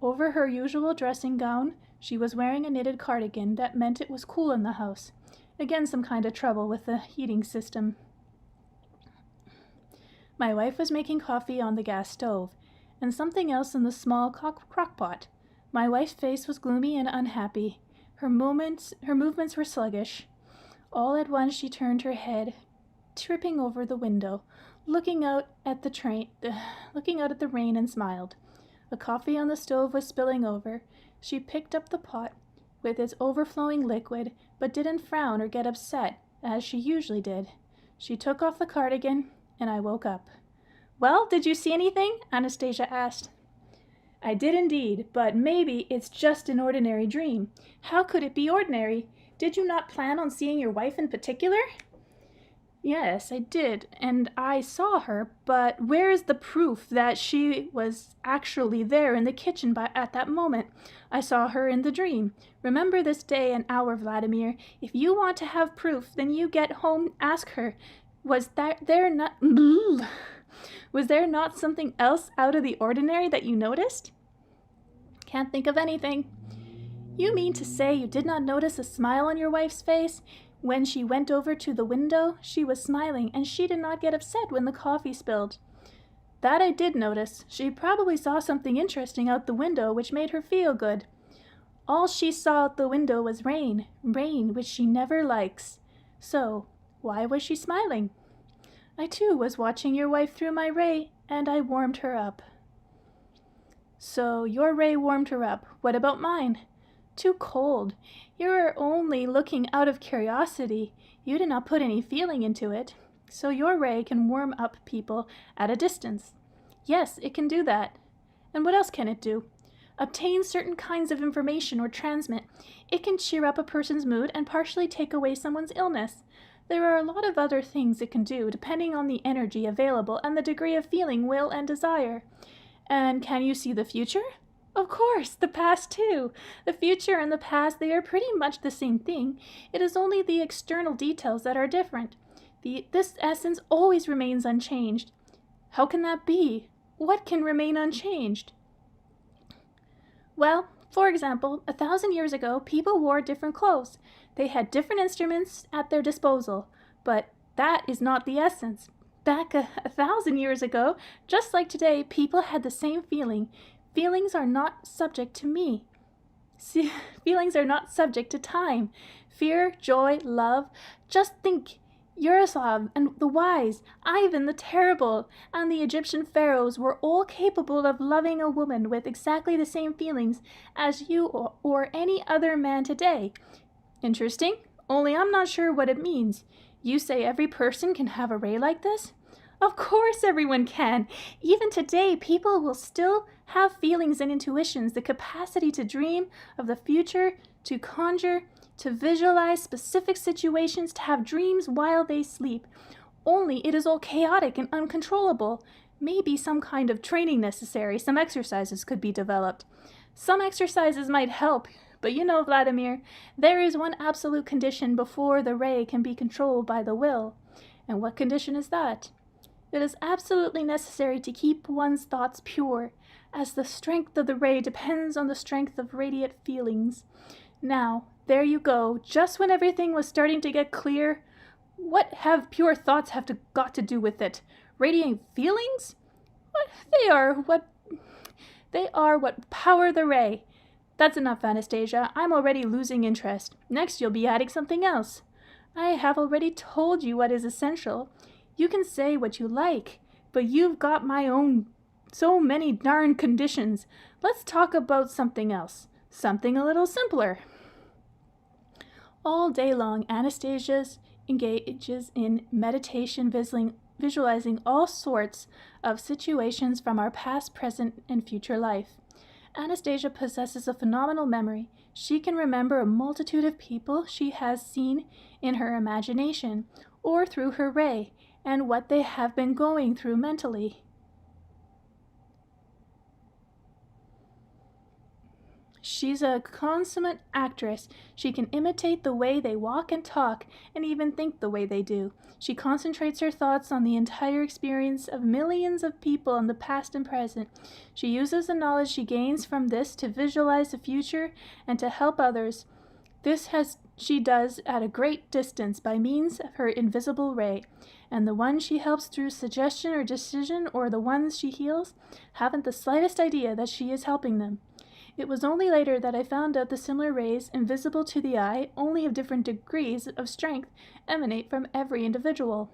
Over her usual dressing gown, she was wearing a knitted cardigan that meant it was cool in the house. Again, some kind of trouble with the heating system. My wife was making coffee on the gas stove, and something else in the small crock-pot. My wife's face was gloomy and unhappy. Her movements were sluggish. All at once she turned her head, tripping over the window, looking out at the rain, and smiled. The coffee on the stove was spilling over. She picked up the pot with its overflowing liquid, but didn't frown or get upset, as she usually did. She took off the cardigan, and I woke up. "Well, did you see anything?" Anastasia asked. "I did indeed, but maybe it's just an ordinary dream." "How could it be ordinary? Did you not plan on seeing your wife in particular?" "Yes, I did, and I saw her, but where is the proof that she was actually there in the kitchen at that moment? I saw her in the dream. Remember this day and hour, Vladimir. If you want to have proof, then you get home, ask her, was there not something else out of the ordinary that you noticed?" "Can't think of anything." "You mean to say you did not notice a smile on your wife's face? When she went over to the window, she was smiling, and she did not get upset when the coffee spilled." "That I did notice. She probably saw something interesting out the window which made her feel good." "All she saw out the window was rain, which she never likes. So, why was she smiling?" "I too was watching your wife through my ray, and I warmed her up." "So your ray warmed her up. What about mine?" "Too cold. You are only looking out of curiosity. You did not put any feeling into it. So your ray can warm up people at a distance." "Yes, it can do that." "And what else can it do?" "Obtain certain kinds of information or transmit. It can cheer up a person's mood and partially take away someone's illness. There are a lot of other things it can do, depending on the energy available and the degree of feeling, will, and desire." "And can you see the future?" Of course, the past too. The future and the past, they are pretty much the same thing. It is only the external details that are different. This essence always remains unchanged. How can that be? What can remain unchanged? Well, for example, 1,000 years ago, people wore different clothes. They had different instruments at their disposal, but that is not the essence. Back 1,000 years ago, just like today, people had the same feeling. Feelings are not subject to me. Feelings are not subject to time. Fear, joy, love. Just think, Yaroslav and the wise, Ivan the terrible, and the Egyptian pharaohs were all capable of loving a woman with exactly the same feelings as you or any other man today. Interesting, only I'm not sure what it means. You say every person can have a ray like this? Of course everyone can. Even today, people will still have feelings and intuitions, the capacity to dream of the future, to conjure, to visualize specific situations, to have dreams while they sleep. Only it is all chaotic and uncontrollable. Maybe some kind of training necessary, some exercises could be developed. Some exercises might help, but you know, Vladimir, there is one absolute condition before the ray can be controlled by the will. And what condition is that? It is absolutely necessary to keep one's thoughts pure, as the strength of the ray depends on the strength of radiant feelings. Now, there you go, just when everything was starting to get clear. What have pure thoughts got to do with it? Radiant feelings? They are what power the ray. That's enough, Anastasia. I'm already losing interest. Next you'll be adding something else. I have already told you what is essential. You can say what you like, but you've got my own so many darn conditions. Let's talk about something else. Something a little simpler. All day long, Anastasia engages in meditation, visualizing all sorts of situations from our past, present, and future life. Anastasia possesses a phenomenal memory. She can remember a multitude of people she has seen in her imagination or through her ray, and what they have been going through mentally. She's a consummate actress. She can imitate the way they walk and talk, and even think the way they do. She concentrates her thoughts on the entire experience of millions of people in the past and present. She uses the knowledge she gains from this to visualize the future and to help others. She does at a great distance by means of her invisible ray, and the ones she helps through suggestion or decision, or the ones she heals, haven't the slightest idea that she is helping them. It was only later that I found out the similar rays, invisible to the eye, only of different degrees of strength, emanate from every individual.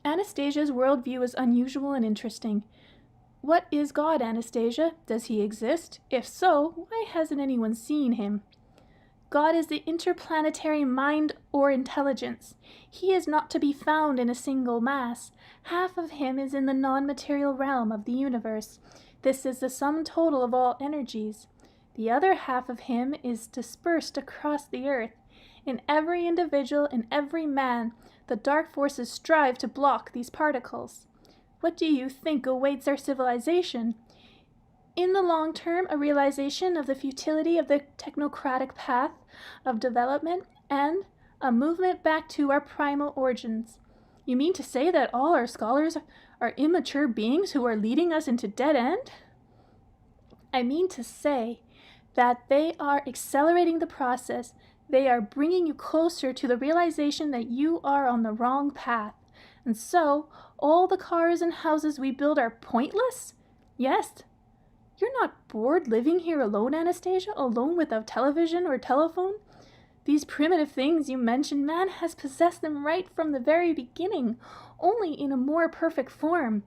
Anastasia's worldview is unusual and interesting. What is God, Anastasia? Does he exist? If so, why hasn't anyone seen him? God is the interplanetary mind or intelligence. He is not to be found in a single mass. Half of him is in the non-material realm of the universe. This is the sum total of all energies. The other half of him is dispersed across the earth. In every individual, in every man, the dark forces strive to block these particles. What do you think awaits our civilization? In the long term, a realization of the futility of the technocratic path of development and a movement back to our primal origins. You mean to say that all our scholars are immature beings who are leading us into dead end? I mean to say that they are accelerating the process. They are bringing you closer to the realization that you are on the wrong path. And so, all the cars and houses we build are pointless? Yes. You're not bored living here alone, Anastasia? Alone without television or telephone? These primitive things you mentioned, man has possessed them right from the very beginning, only in a more perfect form.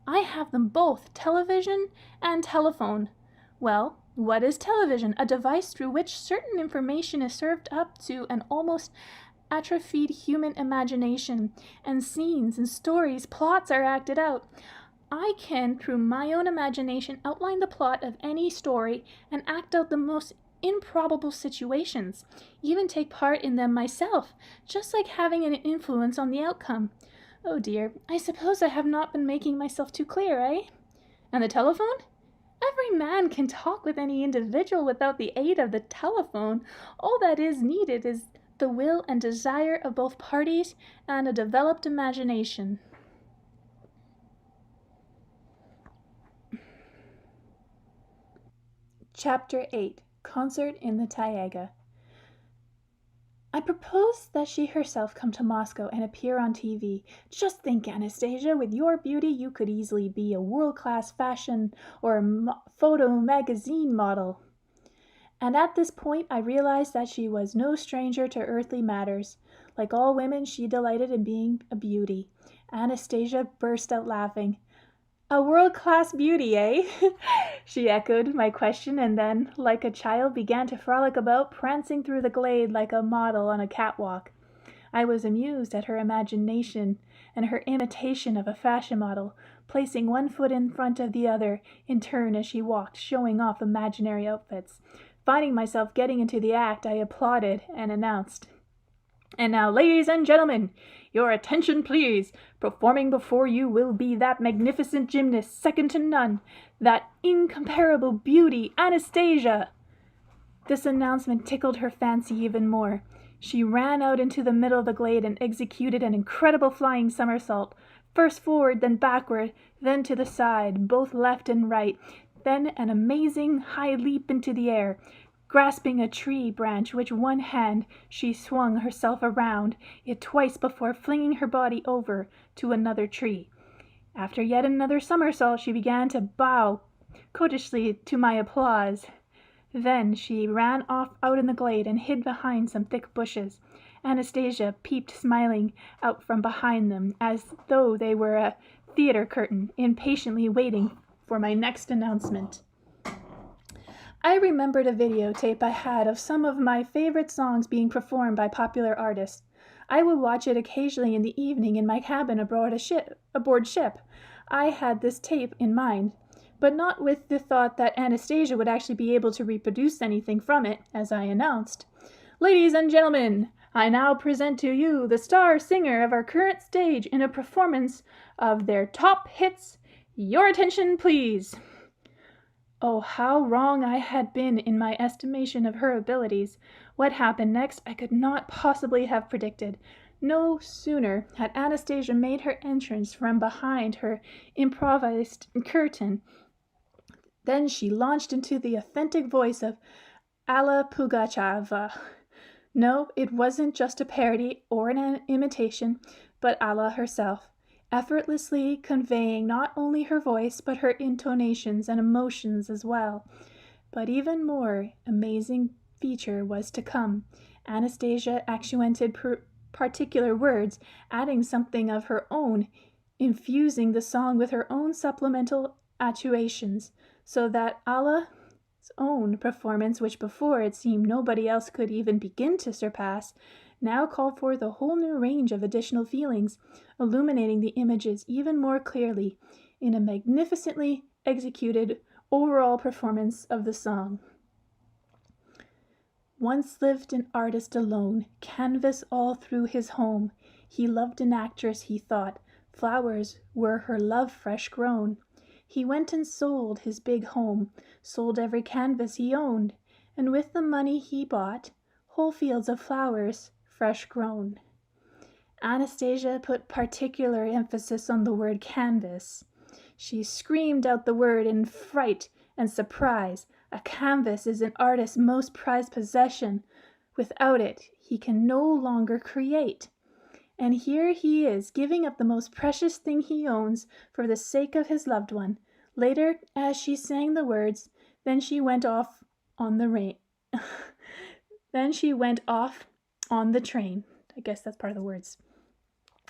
I have them both, television and telephone. Well, what is television? A device through which certain information is served up to an almost atrophied human imagination, and scenes and stories, plots are acted out. I can, through my own imagination, outline the plot of any story and act out the most improbable situations, even take part in them myself, just like having an influence on the outcome. Oh dear, I suppose I have not been making myself too clear, eh? And the telephone? Every man can talk with any individual without the aid of the telephone. All that is needed is the will and desire of both parties and a developed imagination. Chapter 8. Concert in the Taiga. I proposed that she herself come to Moscow and appear on TV. Just think, Anastasia, with your beauty you could easily be a world-class fashion or photo magazine model. And at this point I realized that she was no stranger to earthly matters. Like all women, she delighted in being a beauty. Anastasia burst out laughing. A world-class beauty, eh? She echoed my question, and then, like a child, began to frolic about, prancing through the glade like a model on a catwalk. I was amused at her imagination and her imitation of a fashion model, placing one foot in front of the other in turn as she walked, showing off imaginary outfits. Finding myself getting into the act, I applauded and announced, "And now, ladies and gentlemen, your attention please. Performing before you will be that magnificent gymnast, second to none, that incomparable beauty, Anastasia." This announcement tickled her fancy even more. She ran out into the middle of the glade and executed an incredible flying somersault, first forward, then backward, then to the side, both left and right, then an amazing high leap into the air. Grasping a tree branch with one hand, she swung herself around it twice before flinging her body over to another tree. After yet another somersault, she began to bow coquettishly to my applause. Then she ran off out in the glade and hid behind some thick bushes. Anastasia peeped smiling out from behind them, as though they were a theater curtain, impatiently waiting for my next announcement. I remembered a videotape I had of some of my favorite songs being performed by popular artists. I would watch it occasionally in the evening in my cabin aboard ship. I had this tape in mind, but not with the thought that Anastasia would actually be able to reproduce anything from it, as I announced. "Ladies and gentlemen, I now present to you the star singer of our current stage in a performance of their top hits. Your attention, please." Oh, how wrong I had been in my estimation of her abilities. What happened next I could not possibly have predicted. No sooner had Anastasia made her entrance from behind her improvised curtain than she launched into the authentic voice of Alla Pugacheva. No, it wasn't just a parody or an imitation, but Alla herself, effortlessly conveying not only her voice, but her intonations and emotions as well. But even more amazing feature was to come. Anastasia accentuated particular words, adding something of her own, infusing the song with her own supplemental attuations, so that Alla's own performance, which before it seemed nobody else could even begin to surpass, now called forth a whole new range of additional feelings, illuminating the images even more clearly in a magnificently executed overall performance of the song. Once lived an artist alone, canvas all through his home. He loved an actress, he thought. Flowers were her love fresh grown. He went and sold his big home, sold every canvas he owned, and with the money he bought whole fields of flowers fresh grown. Anastasia put particular emphasis on the word canvas. She screamed out the word in fright and surprise. A canvas is an artist's most prized possession. Without it, he can no longer create. And here he is, giving up the most precious thing he owns for the sake of his loved one. Later, as she sang the words, then she went off on the train. I guess that's part of the words.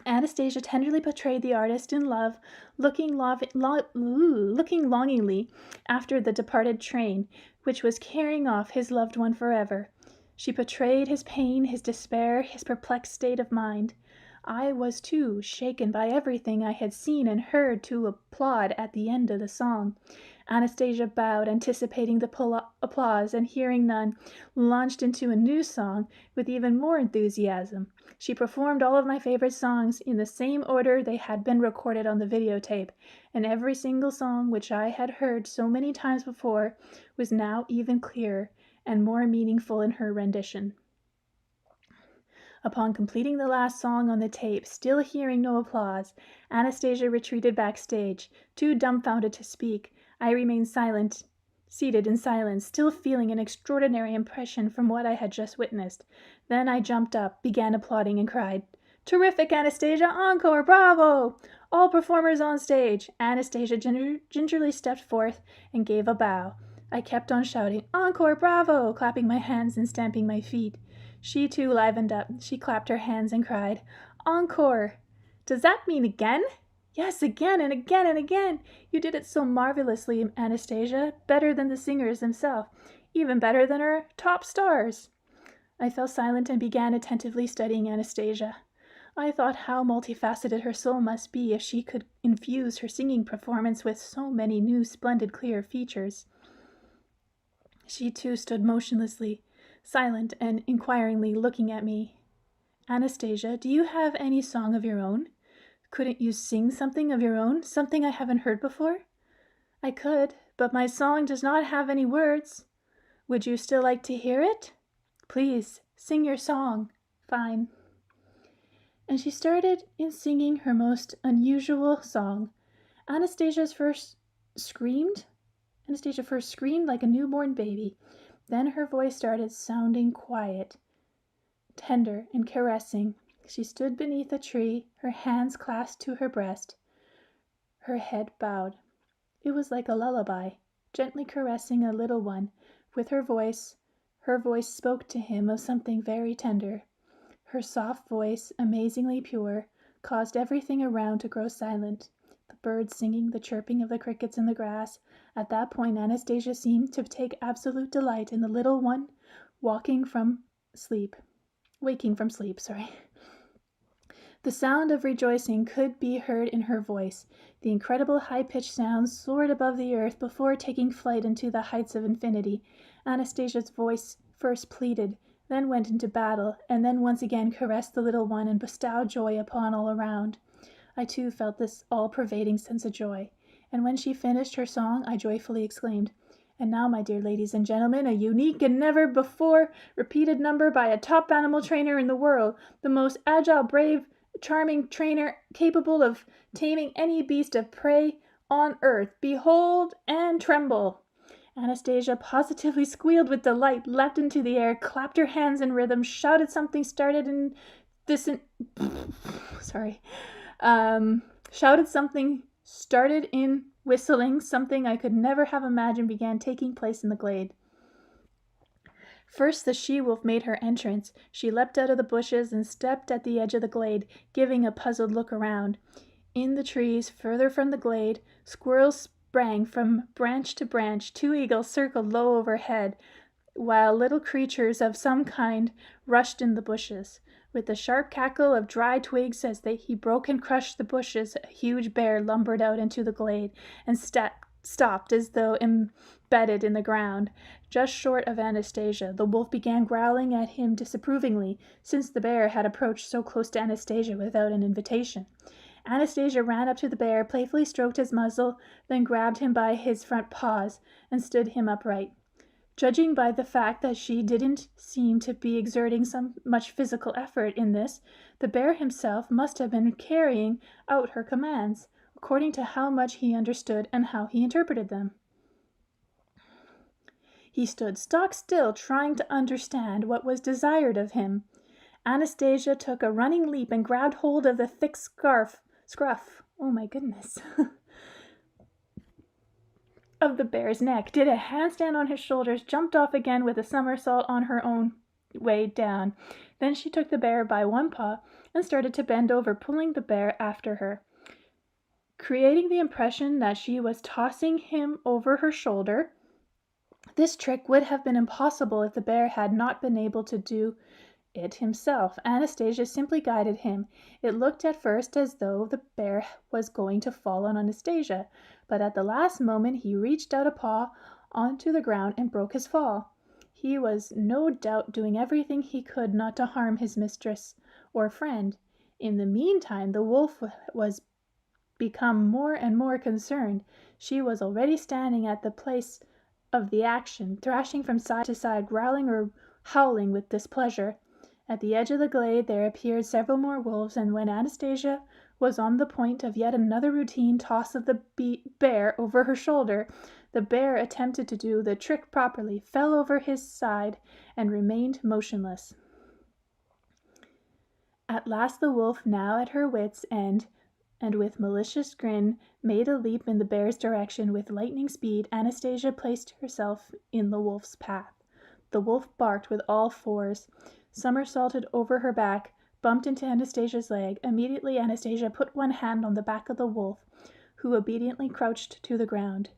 Anastasia tenderly portrayed the artist in love, looking longingly after the departed train, which was carrying off his loved one forever. She portrayed his pain, his despair, his perplexed state of mind. I was too shaken by everything I had seen and heard to applaud at the end of the song. Anastasia bowed, anticipating the applause, and hearing none, launched into a new song with even more enthusiasm. She performed all of my favorite songs in the same order they had been recorded on the videotape, and every single song which I had heard so many times before was now even clearer and more meaningful in her rendition. Upon completing the last song on the tape, still hearing no applause, Anastasia retreated backstage, too dumbfounded to speak. I remained silent, seated in silence, still feeling an extraordinary impression from what I had just witnessed. Then I jumped up, began applauding, and cried, "Terrific, Anastasia! Encore! Bravo! All performers on stage!" Anastasia gingerly stepped forth and gave a bow. I kept on shouting, "Encore! Bravo!" clapping my hands and stamping my feet. She too livened up. She clapped her hands and cried, "Encore! Does that mean again?" "Yes, again and again and again. You did it so marvelously, Anastasia, better than the singers themselves, even better than our top stars." I fell silent and began attentively studying Anastasia. I thought how multifaceted her soul must be if she could infuse her singing performance with so many new, splendid, clear features. She too stood motionlessly, silent and inquiringly looking at me. "Anastasia, do you have any song of your own? Couldn't you sing something of your own, something I haven't heard before?" "I could, but my song does not have any words." "Would you still like to hear it?" "Please, sing your song." "Fine." And she started in singing her most unusual song. Anastasia first screamed like a newborn baby. Then her voice started sounding quiet, tender, and caressing. She stood beneath a tree, her hands clasped to her breast, her head bowed. It was like a lullaby, gently caressing a little one with her voice. Her voice spoke to him of something very tender. Her soft voice, amazingly pure, caused everything around to grow silent. The birds singing, the chirping of the crickets in the grass. At that point, Anastasia seemed to take absolute delight in the little one waking from sleep. The sound of rejoicing could be heard in her voice. The incredible high-pitched sounds soared above the earth before taking flight into the heights of infinity. Anastasia's voice first pleaded, then went into battle, and then once again caressed the little one and bestowed joy upon all around. I too felt this all-pervading sense of joy, and when she finished her song, I joyfully exclaimed, "And now, my dear ladies and gentlemen, a unique and never-before repeated number by a top animal trainer in the world, the most agile, brave, charming trainer capable of taming any beast of prey on earth. Behold and tremble!" Anastasia positively squealed with delight, leapt into the air, clapped her hands in rhythm, shouted something started in whistling, something I could never have imagined began taking place in the glade. First the she-wolf made her entrance. She leapt out of the bushes and stepped at the edge of the glade, giving a puzzled look around. In the trees, further from the glade, squirrels sprang from branch to branch. 2 eagles circled low overhead, while little creatures of some kind rushed in the bushes. With the sharp cackle of dry twigs as he broke and crushed the bushes, a huge bear lumbered out into the glade and stopped as though embedded in the ground, just short of Anastasia. The wolf began growling at him disapprovingly, since the bear had approached so close to Anastasia without an invitation. Anastasia ran up to the bear, playfully stroked his muzzle, then grabbed him by his front paws and stood him upright. Judging by the fact that she didn't seem to be exerting much physical effort in this, the bear himself must have been carrying out her commands, according to how much he understood and how he interpreted them. He stood stock still, trying to understand what was desired of him. Anastasia took a running leap and grabbed hold of the thick scruff, of the bear's neck, did a handstand on his shoulders, jumped off again with a somersault on her own way down. Then she took the bear by one paw and started to bend over, pulling the bear after her, creating the impression that she was tossing him over her shoulder. This trick would have been impossible if the bear had not been able to do it himself. Anastasia simply guided him. It looked at first as though the bear was going to fall on Anastasia, but at the last moment he reached out a paw onto the ground and broke his fall. He was no doubt doing everything he could not to harm his mistress or friend. In the meantime, the wolf was become more and more concerned. She was already standing at the place of the action, thrashing from side to side, growling or howling with displeasure. At the edge of the glade there appeared several more wolves, and when Anastasia was on the point of yet another routine toss of the bear over her shoulder, the bear attempted to do the trick properly, fell over his side, and remained motionless. At last the wolf, now at her wits' end, and with malicious grin, made a leap in the bear's direction. With lightning speed, Anastasia placed herself in the wolf's path. The wolf barked with all fours, somersaulted over her back, bumped into Anastasia's leg. Immediately Anastasia put one hand on the back of the wolf, who obediently crouched to the ground.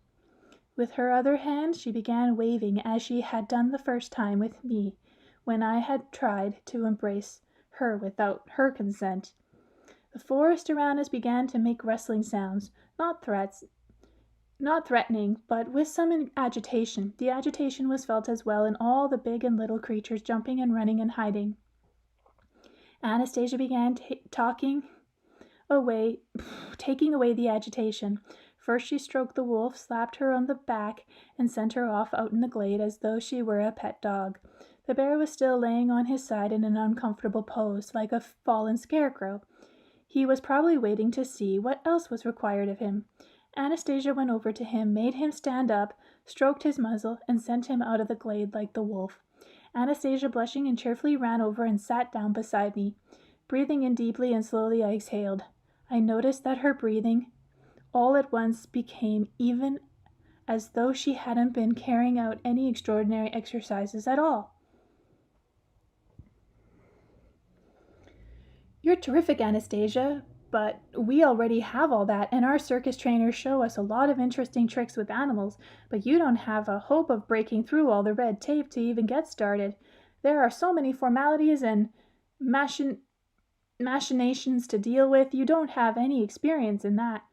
With her other hand she began waving, as she had done the first time with me, when I had tried to embrace her without her consent. The forest around us began to make rustling sounds, not threatening, but with some agitation. The agitation was felt as well in all the big and little creatures jumping and running and hiding. Anastasia began taking away the agitation. First she stroked the wolf, slapped her on the back, and sent her off out in the glade as though she were a pet dog. The bear was still laying on his side in an uncomfortable pose, like a fallen scarecrow. He was probably waiting to see what else was required of him. Anastasia went over to him, made him stand up, stroked his muzzle, and sent him out of the glade like the wolf. Anastasia, blushing and cheerfully, ran over and sat down beside me. Breathing in deeply and slowly, I exhaled. I noticed that her breathing all at once became even as though she hadn't been carrying out any extraordinary exercises at all. "You're terrific, Anastasia, but we already have all that, and our circus trainers show us a lot of interesting tricks with animals, but you don't have a hope of breaking through all the red tape to even get started. There are so many formalities and machinations to deal with. You don't have any experience in that."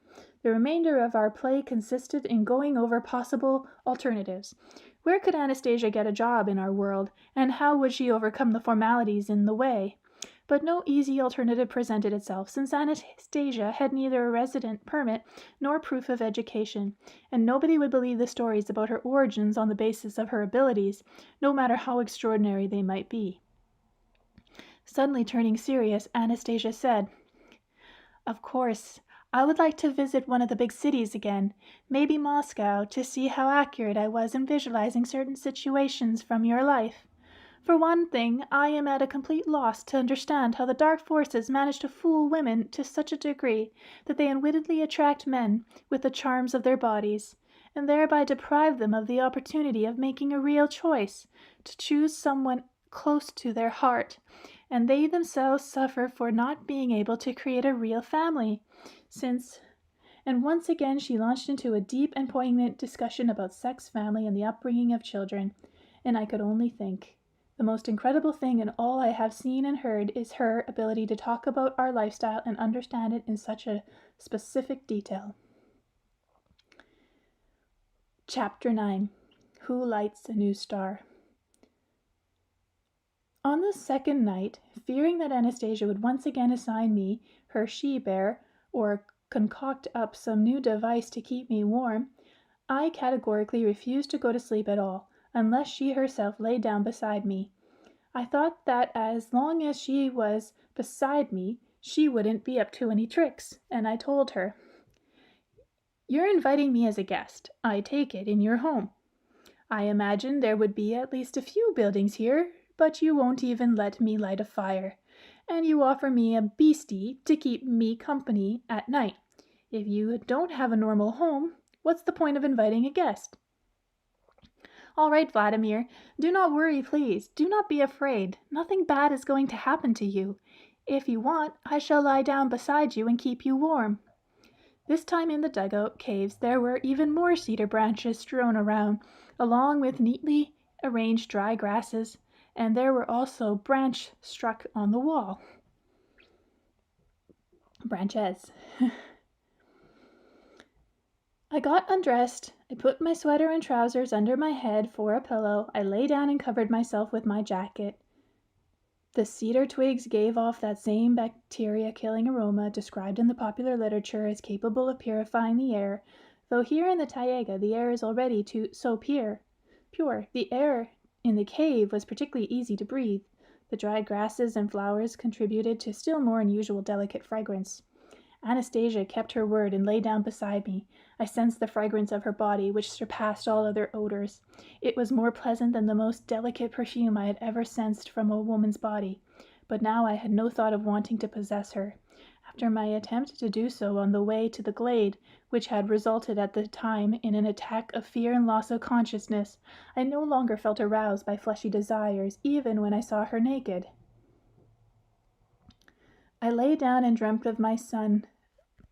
The remainder of our play consisted in going over possible alternatives. Where could Anastasia get a job in our world, and how would she overcome the formalities in the way? But no easy alternative presented itself, since Anastasia had neither a resident permit nor proof of education, and nobody would believe the stories about her origins on the basis of her abilities, no matter how extraordinary they might be. Suddenly turning serious, Anastasia said, "Of course, I would like to visit one of the big cities again, maybe Moscow, to see how accurate I was in visualizing certain situations from your life. For one thing, I am at a complete loss to understand how the dark forces manage to fool women to such a degree that they unwittingly attract men with the charms of their bodies, and thereby deprive them of the opportunity of making a real choice, to choose someone close to their heart, and they themselves suffer for not being able to create a real family, since..." And once again she launched into a deep and poignant discussion about sex, family, and the upbringing of children, and I could only think, the most incredible thing in all I have seen and heard is her ability to talk about our lifestyle and understand it in such a specific detail. Chapter 9. Who Lights a New Star? On the second night, fearing that Anastasia would once again assign me her she-bear or concoct up some new device to keep me warm, I categorically refused to go to sleep at all, unless she herself lay down beside me. I thought that as long as she was beside me, she wouldn't be up to any tricks, and I told her, "You're inviting me as a guest, I take it, in your home. I imagine there would be at least a few buildings here, but you won't even let me light a fire, and you offer me a beastie to keep me company at night. If you don't have a normal home, what's the point of inviting a guest?" "All right, Vladimir, do not worry, please. Do not be afraid. Nothing bad is going to happen to you. If you want, I shall lie down beside you and keep you warm." This time in the dugout caves there were even more cedar branches strewn around, along with neatly arranged dry grasses, and there were also branches struck on the wall. Branches. I got undressed. I put my sweater and trousers under my head for a pillow. I lay down and covered myself with my jacket. The cedar twigs gave off that same bacteria-killing aroma described in the popular literature as capable of purifying the air, though here in the taiga the air is already so pure. The air in the cave was particularly easy to breathe. The dried grasses and flowers contributed to still more unusual delicate fragrance. Anastasia kept her word and lay down beside me. I sensed the fragrance of her body, which surpassed all other odors. It was more pleasant than the most delicate perfume I had ever sensed from a woman's body. But now I had no thought of wanting to possess her. After my attempt to do so on the way to the glade, which had resulted at the time in an attack of fear and loss of consciousness, I no longer felt aroused by fleshy desires, even when I saw her naked. I lay down and dreamt of my son.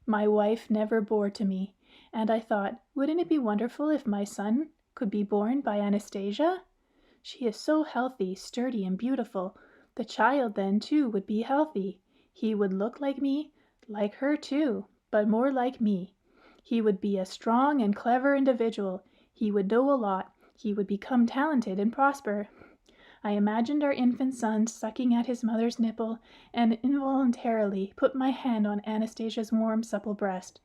My wife never bore to me, and I thought, wouldn't it be wonderful if my son could be born by Anastasia? She is so healthy, sturdy, and beautiful. The child then, too, would be healthy. He would look like me, like her, too, but more like me. He would be a strong and clever individual. He would know a lot. He would become talented and prosper. I imagined our infant son sucking at his mother's nipple, and involuntarily put my hand on Anastasia's warm, supple breast.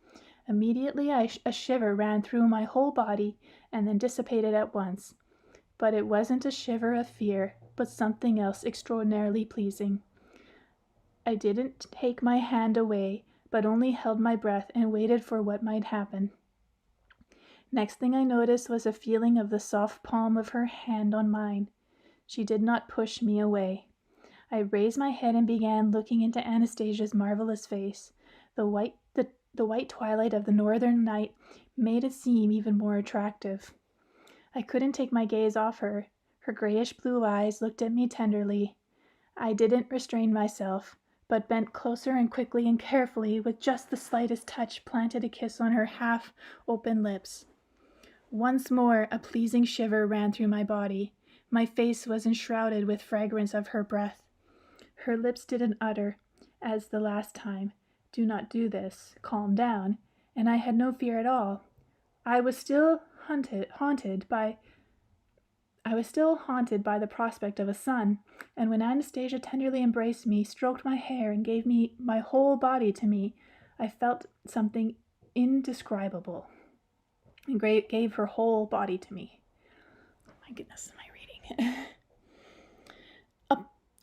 Immediately a shiver ran through my whole body, and then dissipated at once. But it wasn't a shiver of fear, but something else extraordinarily pleasing. I didn't take my hand away, but only held my breath and waited for what might happen. Next thing I noticed was a feeling of the soft palm of her hand on mine. She did not push me away. I raised my head and began looking into Anastasia's marvelous face. The white twilight of the northern night made it seem even more attractive. I couldn't take my gaze off her. Her grayish-blue eyes looked at me tenderly. I didn't restrain myself, but bent closer and quickly and carefully, with just the slightest touch, planted a kiss on her half-open lips. Once more a pleasing shiver ran through my body. My face was enshrouded with fragrance of her breath. Her lips didn't utter, as the last time, "Do not do this, calm down," and I had no fear at all. I was still haunted by the prospect of a son, and when Anastasia tenderly embraced me, stroked my hair, and gave me my whole body to me, I felt something indescribable, and gave her whole body to me. My goodness, am I reading?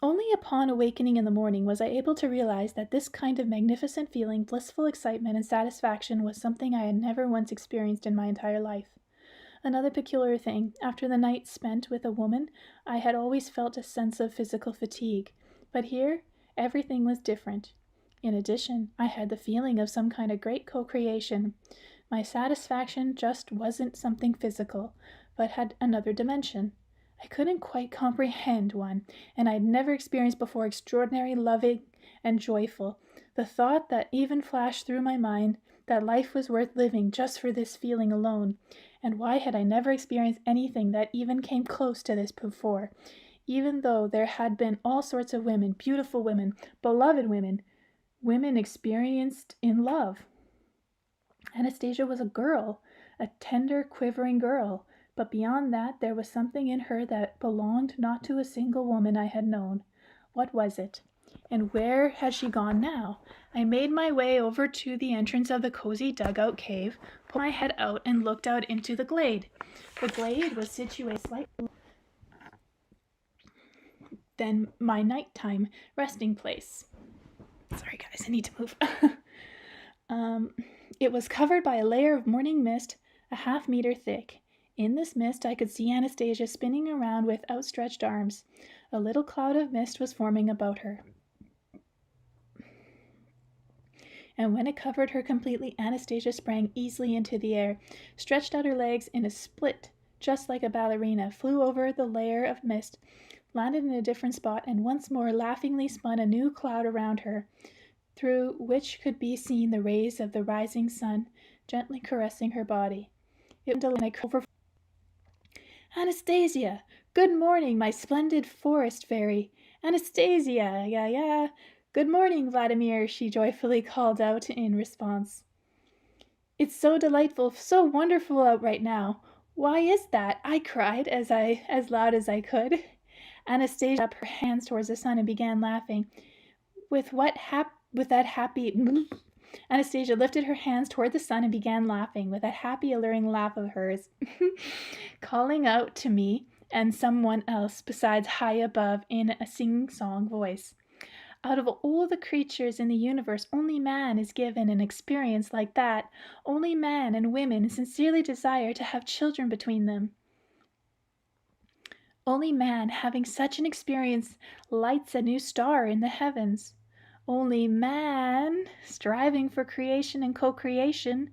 Only upon awakening in the morning was I able to realize that this kind of magnificent feeling, blissful excitement, and satisfaction was something I had never once experienced in my entire life. Another peculiar thing, after the night spent with a woman, I had always felt a sense of physical fatigue, but here everything was different. In addition, I had the feeling of some kind of great co-creation. My satisfaction just wasn't something physical, but had another dimension. I couldn't quite comprehend one, and I had never experienced before extraordinary, loving, and joyful. The thought that even flashed through my mind, that life was worth living just for this feeling alone. And why had I never experienced anything that even came close to this before? Even though there had been all sorts of women, beautiful women, beloved women, women experienced in love. Anastasia was a girl, a tender, quivering girl. But beyond that, there was something in her that belonged not to a single woman I had known. What was it? And where had she gone now? I made my way over to the entrance of the cozy dugout cave, put my head out, and looked out into the glade. The glade was situated slightly than my nighttime resting place. Sorry guys, I need to move. It was covered by a layer of morning mist, a half-meter thick. In this mist, I could see Anastasia spinning around with outstretched arms. A little cloud of mist was forming about her. And when it covered her completely, Anastasia sprang easily into the air, stretched out her legs in a split, just like a ballerina, flew over the layer of mist, landed in a different spot, and once more laughingly spun a new cloud around her, through which could be seen the rays of the rising sun, gently caressing her body. It went over. "Anastasia! Good morning, my splendid forest fairy. Anastasia, yeah. Good morning, Vladimir, she joyfully called out in response. It's so delightful, so wonderful out right now. Why is that? I cried as loud as I could. Anastasia up her hands towards the sun and began laughing. With that happy Anastasia lifted her hands toward the sun and began laughing with that happy, alluring laugh of hers, calling out to me and someone else besides high above in a sing-song voice. Out of all the creatures in the universe, only man is given an experience like that. Only man and women sincerely desire to have children between them. Only man, having such an experience, lights a new star in the heavens. Only man, striving for creation and co-creation.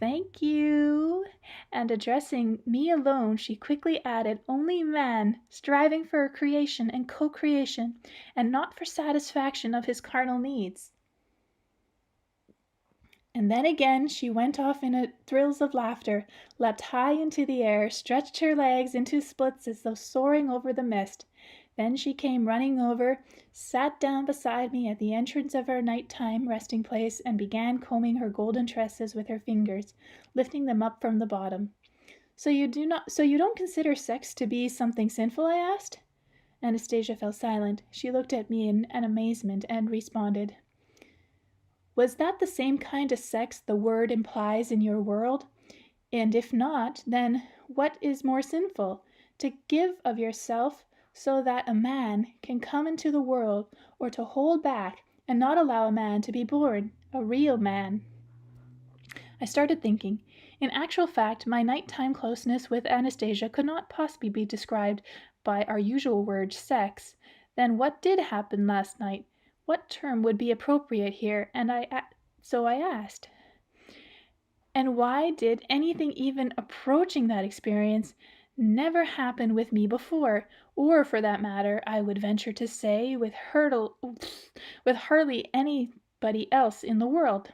Thank you. And addressing me alone, she quickly added, only man, striving for creation and co-creation, and not for satisfaction of his carnal needs. And then again she went off in thrills of laughter, leapt high into the air, stretched her legs into splits as though soaring over the mist. Then she came running over, sat down beside me at the entrance of our night-time resting place, and began combing her golden tresses with her fingers, lifting them up from the bottom. So you don't consider sex to be something sinful? I asked. Anastasia fell silent. She looked at me in an amazement and responded. Was that the same kind of sex the word implies in your world? And if not, then what is more sinful? To give of yourself so that a man can come into the world, or to hold back and not allow a man to be born, a real man? I started thinking. In actual fact, my nighttime closeness with Anastasia could not possibly be described by our usual word, sex. Then what did happen last night? What term would be appropriate here? So I asked. And why did anything even approaching that experience never happen with me before, or for that matter, I would venture to say, with hardly anybody else in the world?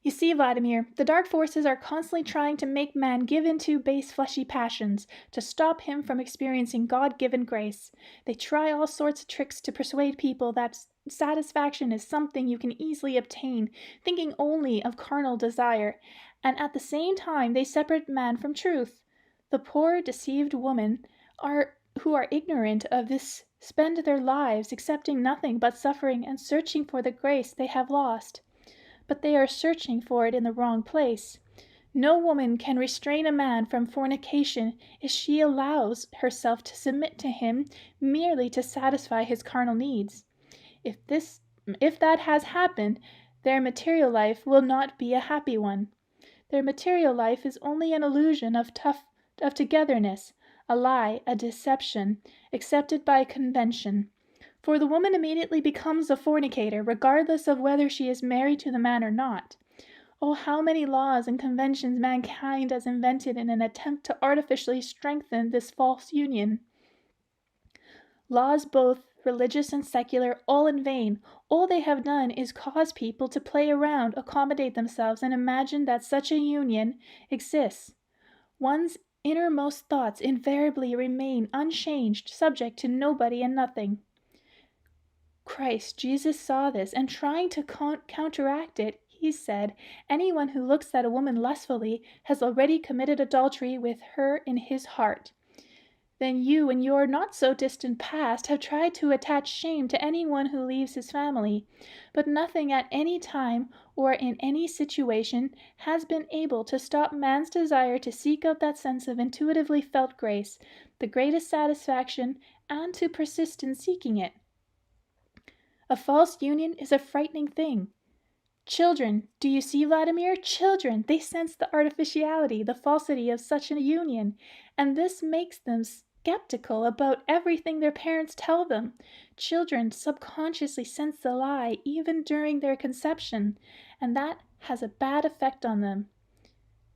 You see, Vladimir, the dark forces are constantly trying to make man give in to base fleshy passions, to stop him from experiencing God-given grace. They try all sorts of tricks to persuade people that satisfaction is something you can easily obtain, thinking only of carnal desire, and at the same time they separate man from truth. The poor, deceived women who are ignorant of this spend their lives accepting nothing but suffering and searching for the grace they have lost. But they are searching for it in the wrong place. No woman can restrain a man from fornication if she allows herself to submit to him merely to satisfy his carnal needs. If that has happened, their material life will not be a happy one. Their material life is only an illusion of togetherness, a lie, a deception, accepted by convention. For the woman immediately becomes a fornicator, regardless of whether she is married to the man or not. Oh, how many laws and conventions mankind has invented in an attempt to artificially strengthen this false union. Laws both religious and secular, all in vain. All they have done is cause people to play around, accommodate themselves, and imagine that such a union exists. One's innermost thoughts invariably remain unchanged, subject to nobody and nothing. Christ, Jesus, saw this, and trying to counteract it, he said, anyone who looks at a woman lustfully has already committed adultery with her in his heart. Then you, in your not-so-distant past, have tried to attach shame to anyone who leaves his family, but nothing at any time or in any situation has been able to stop man's desire to seek out that sense of intuitively felt grace, the greatest satisfaction, and to persist in seeking it. A false union is a frightening thing. Children, do you see, Vladimir? Children, they sense the artificiality, the falsity of such a union, and this makes them skeptical about everything their parents tell them. Children subconsciously sense the lie even during their conception, and that has a bad effect on them.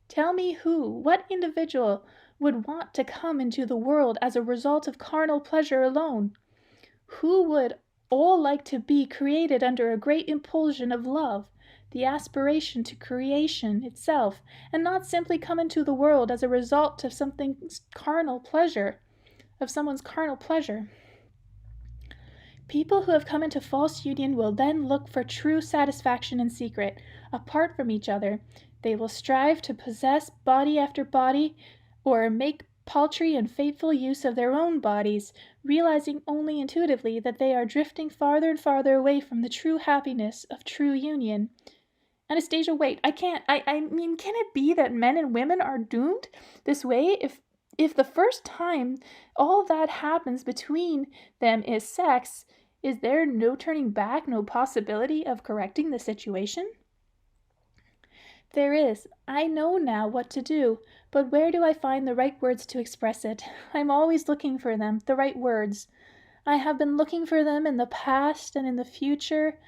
Tell me what individual would want to come into the world as a result of carnal pleasure alone? Who would all like to be created under a great impulsion of love, the aspiration to creation itself, and not simply come into the world as a result of someone's carnal pleasure. People who have come into false union will then look for true satisfaction in secret, apart from each other. They will strive to possess body after body, or make paltry and fateful use of their own bodies, realizing only intuitively that they are drifting farther and farther away from the true happiness of true union. Anastasia, wait, I mean, can it be that men and women are doomed this way if the first time all that happens between them is sex? Is there no turning back, no possibility of correcting the situation? There is. I know now what to do, but where do I find the right words to express it? I'm always looking for them, the right words. I have been looking for them in the past and in the future,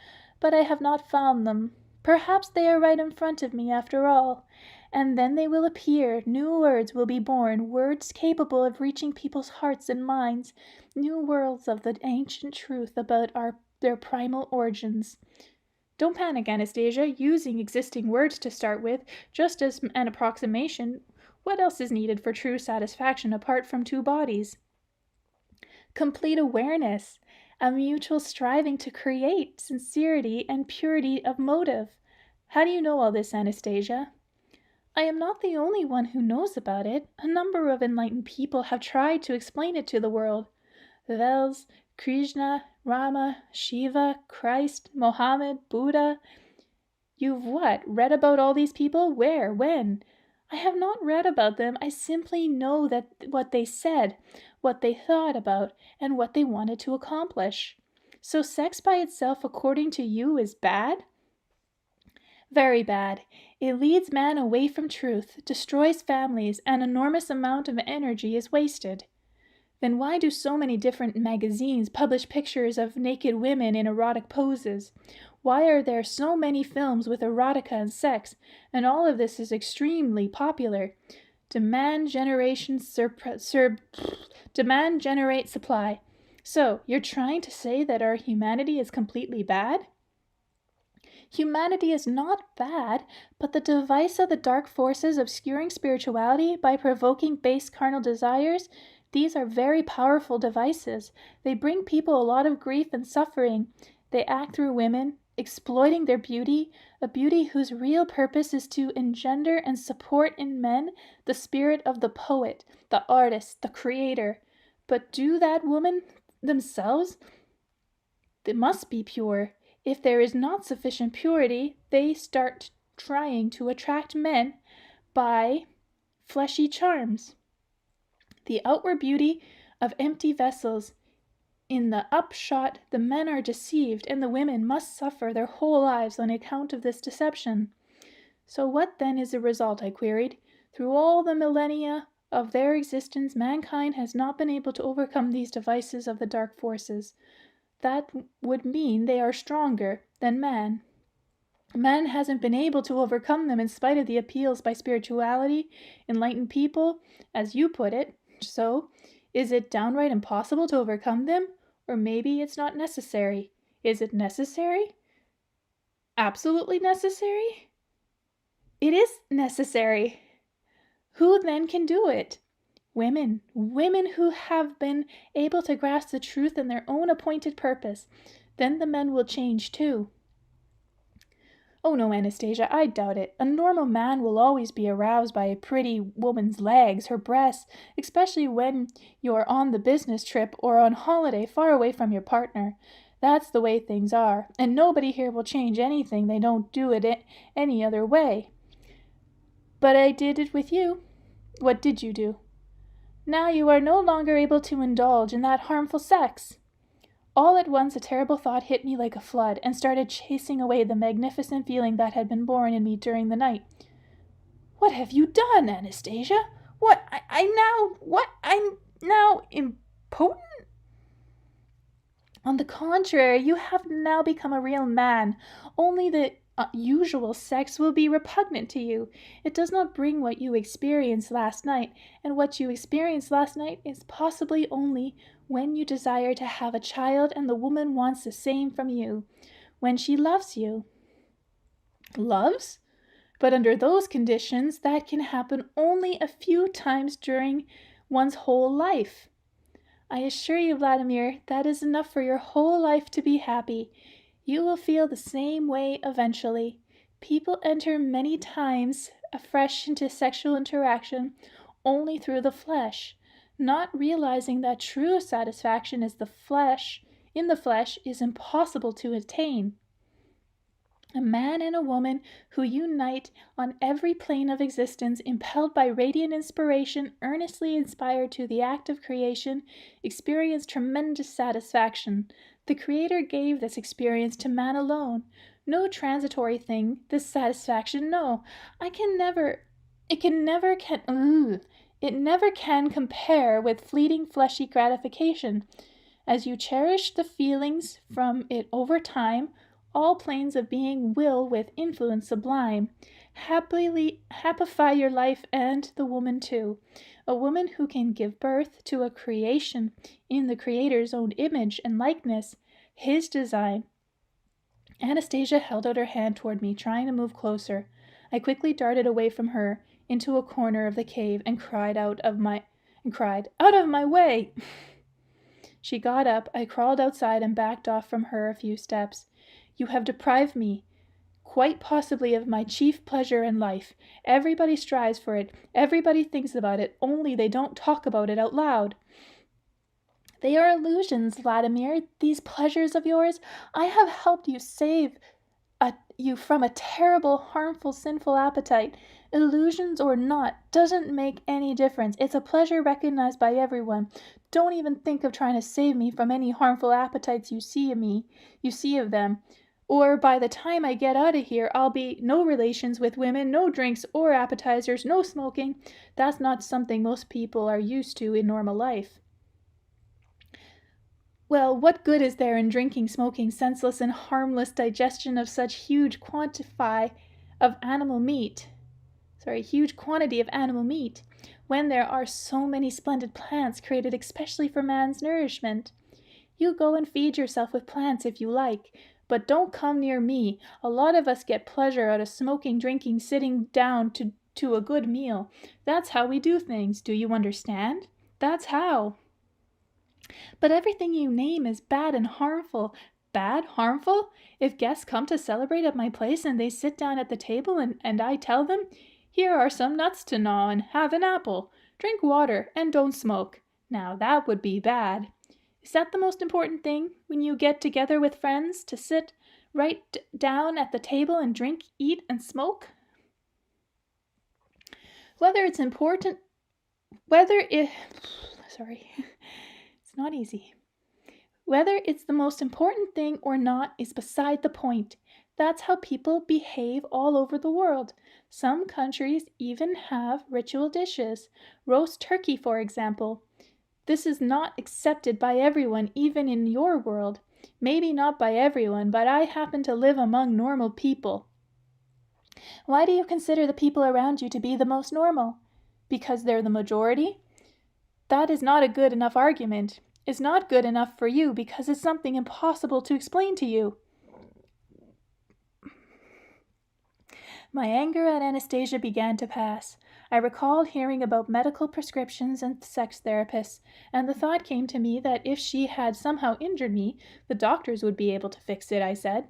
but I have not found them. Perhaps they are right in front of me after all. And then they will appear, new words will be born, words capable of reaching people's hearts and minds, new worlds of the ancient truth about their primal origins. Don't panic, Anastasia. Using existing words to start with, just as an approximation, what else is needed for true satisfaction apart from two bodies? Complete awareness, a mutual striving to create, sincerity and purity of motive. How do you know all this, Anastasia? I am not the only one who knows about it. A number of enlightened people have tried to explain it to the world. Vels, Krishna, Rama, Shiva, Christ, Mohammed, Buddha. You've what? Read about all these people? Where? When? I have not read about them. I simply know that what they said, what they thought about, and what they wanted to accomplish. So sex by itself, according to you, is bad? Very bad. It leads man away from truth, destroys families, an enormous amount of energy is wasted. Then why do so many different magazines publish pictures of naked women in erotic poses? Why are there so many films with erotica and sex? And all of this is extremely popular. Demand generates supply. So, you're trying to say that our humanity is completely bad? Humanity is not bad, but the device of the dark forces obscuring spirituality by provoking base carnal desires, these are very powerful devices. They bring people a lot of grief and suffering. They act through women, exploiting their beauty, a beauty whose real purpose is to engender and support in men the spirit of the poet, the artist, the creator. But do that woman themselves? They must be pure. If there is not sufficient purity, they start trying to attract men by fleshy charms. The outward beauty of empty vessels. In the upshot, the men are deceived, and the women must suffer their whole lives on account of this deception. So what then is the result, I queried? Through all the millennia of their existence, mankind has not been able to overcome these devices of the dark forces. That would mean they are stronger than man. Man hasn't been able to overcome them in spite of the appeals by spirituality, enlightened people, as you put it. So, is it downright impossible to overcome them? Or maybe it's not necessary. Is it necessary? Absolutely necessary? It is necessary. Who then can do it? Women who have been able to grasp the truth in their own appointed purpose. Then the men will change too. Oh no, Anastasia, I doubt it. A normal man will always be aroused by a pretty woman's legs, her breasts, especially when you're on the business trip or on holiday far away from your partner. That's the way things are, and nobody here will change anything they don't do it any other way. But I did it with you. What did you do? Now you are no longer able to indulge in that harmful sex. All at once a terrible thought hit me like a flood and started chasing away the magnificent feeling that had been born in me during the night. What have you done, Anastasia? I'm now impotent? On the contrary, you have now become a real man. Only the usual sex will be repugnant to you. It does not bring what you experienced last night, and what you experienced last night is possibly only when you desire to have a child and the woman wants the same from you, when she loves you. loves? But under those conditions, that can happen only a few times during one's whole life. I assure you, Vladimir, that is enough for your whole life to be happy. You will feel the same way eventually. People enter many times afresh into sexual interaction only through the flesh, not realizing that true satisfaction in the flesh is impossible to attain. A man and a woman who unite on every plane of existence, impelled by radiant inspiration, earnestly inspired to the act of creation, experience tremendous satisfaction. The Creator gave this experience to man alone. No transitory thing, this satisfaction, no. It never can compare with fleeting fleshy gratification. As you cherish the feelings from it over time, all planes of being will with influence sublime happify your life and the woman too. A woman who can give birth to a creation in the Creator's own image and likeness, his design. Anastasia held out her hand toward me, trying to move closer. I quickly darted away from her into a corner of the cave and cried, "Out of my way!" She got up. I crawled outside and backed off from her a few steps. "You have deprived me, quite possibly, of my chief pleasure in life. Everybody strives for it. Everybody thinks about it, only they don't talk about it out loud." "They are illusions, Vladimir, these pleasures of yours. I have helped you save you from a terrible, harmful, sinful appetite. Illusions or not, doesn't make any difference. It's a pleasure recognized by everyone. Don't even think of trying to save me from any harmful appetites you see of them. Or by the time I get out of here, I'll be no relations with women, no drinks or appetizers, no smoking. That's not something most people are used to in normal life." "Well, what good is there in drinking, smoking, senseless and harmless digestion of such huge quantity of animal meat, when there are so many splendid plants created especially for man's nourishment? You go and feed yourself with plants if you like, but don't come near me. A lot of us get pleasure out of smoking, drinking, sitting down to a good meal. That's how we do things. Do you understand? That's how." "But everything you name is bad and harmful." "Bad? Harmful? If guests come to celebrate at my place and they sit down at the table and I tell them, 'Here are some nuts to gnaw and have an apple, drink water and don't smoke,' now that would be bad. Is that the most important thing when you get together with friends, to sit right down at the table and drink, eat, and smoke?" It's not easy. "Whether it's the most important thing or not is beside the point. That's how people behave all over the world. Some countries even have ritual dishes. Roast turkey, for example. This is not accepted by everyone, even in your world. Maybe not by everyone, but I happen to live among normal people." "Why do you consider the people around you to be the most normal? Because they're the majority? That is not a good enough argument. It's not good enough for you because it's something impossible to explain to you." My anger at Anastasia began to pass. I recalled hearing about medical prescriptions and sex therapists, and the thought came to me that if she had somehow injured me, the doctors would be able to fix it. I said,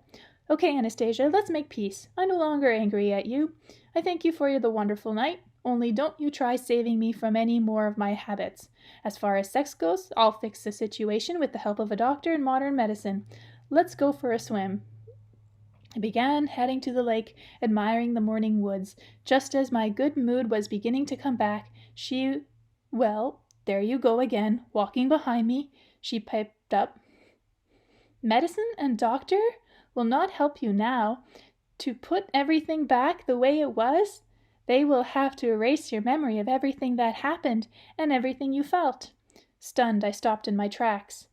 "Okay, Anastasia, let's make peace. I'm no longer angry at you. I thank you for the wonderful night. Only don't you try saving me from any more of my habits. As far as sex goes, I'll fix the situation with the help of a doctor and modern medicine. Let's go for a swim." I began heading to the lake, admiring the morning woods. Just as my good mood was beginning to come back, "Well, there you go again, walking behind me," she piped up. "Medicine and doctor will not help you now. To put everything back the way it was, they will have to erase your memory of everything that happened and everything you felt." Stunned, I stopped in my tracks.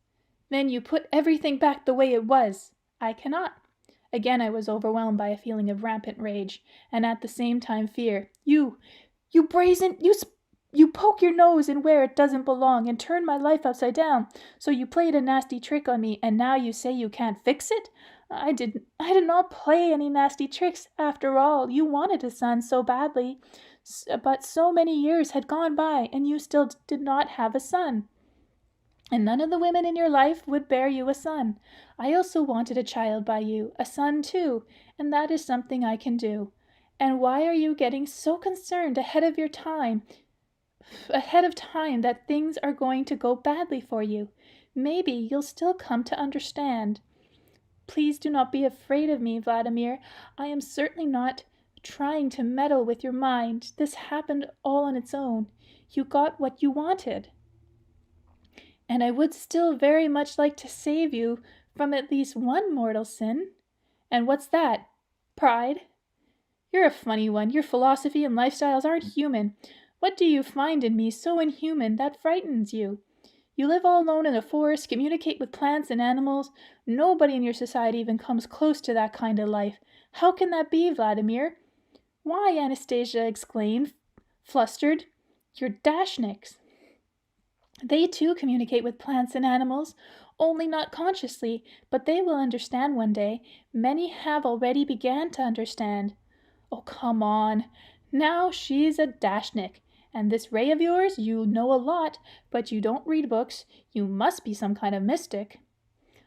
"Then you put everything back the way it was." "I cannot." Again I was overwhelmed by a feeling of rampant rage, and at the same time fear. You poke your nose in where it doesn't belong and turn my life upside down. So you played a nasty trick on me, and now you say you can't fix it? I did not play any nasty tricks after all. You wanted a son so badly, but so many years had gone by and you still did not have a son. And none of the women in your life would bear you a son. I also wanted a child by you, a son too, and that is something I can do. And why are you getting so concerned ahead of time that things are going to go badly for you? Maybe you'll still come to understand. Please do not be afraid of me, Vladimir. I am certainly not trying to meddle with your mind. This happened all on its own. You got what you wanted. And I would still very much like to save you from at least one mortal sin. And what's that? Pride? You're a funny one. Your philosophy and lifestyles aren't human. What do you find in me so inhuman that frightens you? You live all alone in a forest, communicate with plants and animals. Nobody in your society even comes close to that kind of life. How can that be, Vladimir? Why, Anastasia exclaimed, flustered. You're Dashniks. They too communicate with plants and animals, only not consciously, but they will understand one day. Many have already began to understand. Oh, come on. Now she's a Dashnik. And this Ray of yours, you know a lot, but you don't read books. You must be some kind of mystic.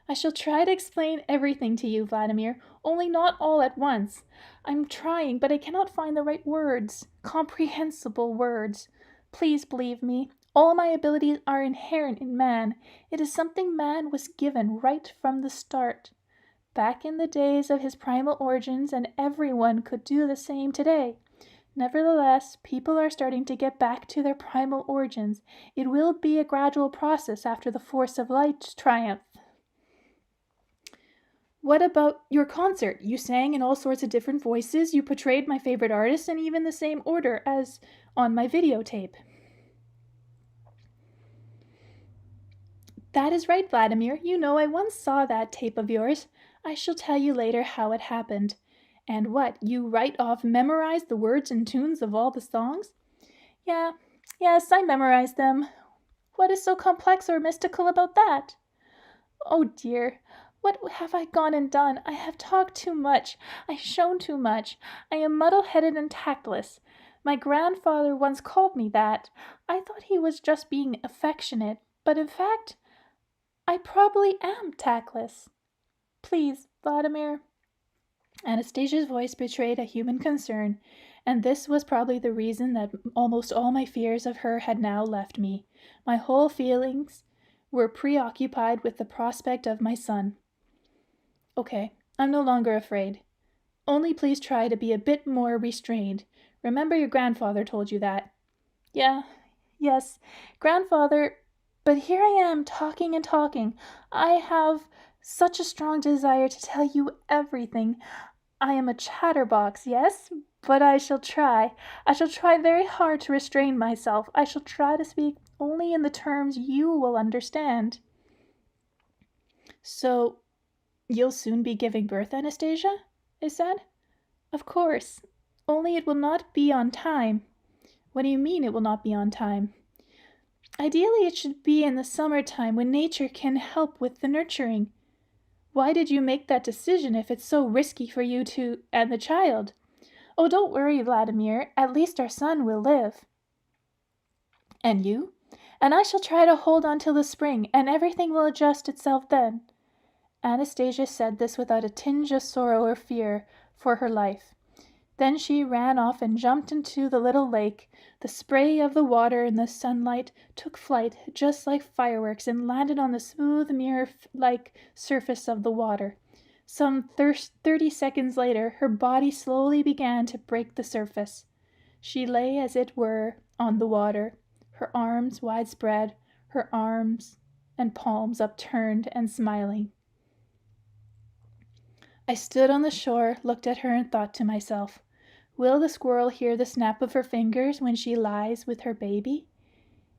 I shall try to explain everything to you, Vladimir, only not all at once. I'm trying, but I cannot find the right words, comprehensible words. Please believe me. All my abilities are inherent in man. It is something man was given right from the start. Back in the days of his primal origins, and everyone could do the same today. Nevertheless, people are starting to get back to their primal origins. It will be a gradual process after the force of light's triumph. What about your concert? You sang in all sorts of different voices. You portrayed my favorite artists in even the same order as on my videotape. That is right, Vladimir. You know I once saw that tape of yours. I shall tell you later how it happened. And what, you right off memorized the words and tunes of all the songs? Yes, I memorized them. What is so complex or mystical about that? Oh dear, what have I gone and done? I have talked too much. I shown too much. I am muddle-headed and tactless. My grandfather once called me that. I thought he was just being affectionate, but in fact, I probably am tactless. Please, Vladimir. Anastasia's voice betrayed a human concern, and this was probably the reason that almost all my fears of her had now left me. My whole feelings were preoccupied with the prospect of my son. Okay, I'm no longer afraid. Only please try to be a bit more restrained. Remember your grandfather told you that. Yes, grandfather, but here I am talking and talking. I have such a strong desire to tell you everything. I am a chatterbox, yes, but I shall try. I shall try very hard to restrain myself. I shall try to speak only in the terms you will understand. So, you'll soon be giving birth, Anastasia? I said. Of course, only it will not be on time. What do you mean it will not be on time? Ideally, it should be in the summertime when nature can help with the nurturing. Why did you make that decision if it's so risky for you and the child? Oh, don't worry, Vladimir. At least our son will live. And you? And I shall try to hold on till the spring, and everything will adjust itself then. Anastasia said this without a tinge of sorrow or fear for her life. Then she ran off and jumped into the little lake. The spray of the water in the sunlight took flight just like fireworks and landed on the smooth mirror-like surface of the water. Some 30 seconds later, her body slowly began to break the surface. She lay as it were on the water, her arms widespread, her arms and palms upturned and smiling. I stood on the shore, looked at her, and thought to myself, will the squirrel hear the snap of her fingers when she lies with her baby?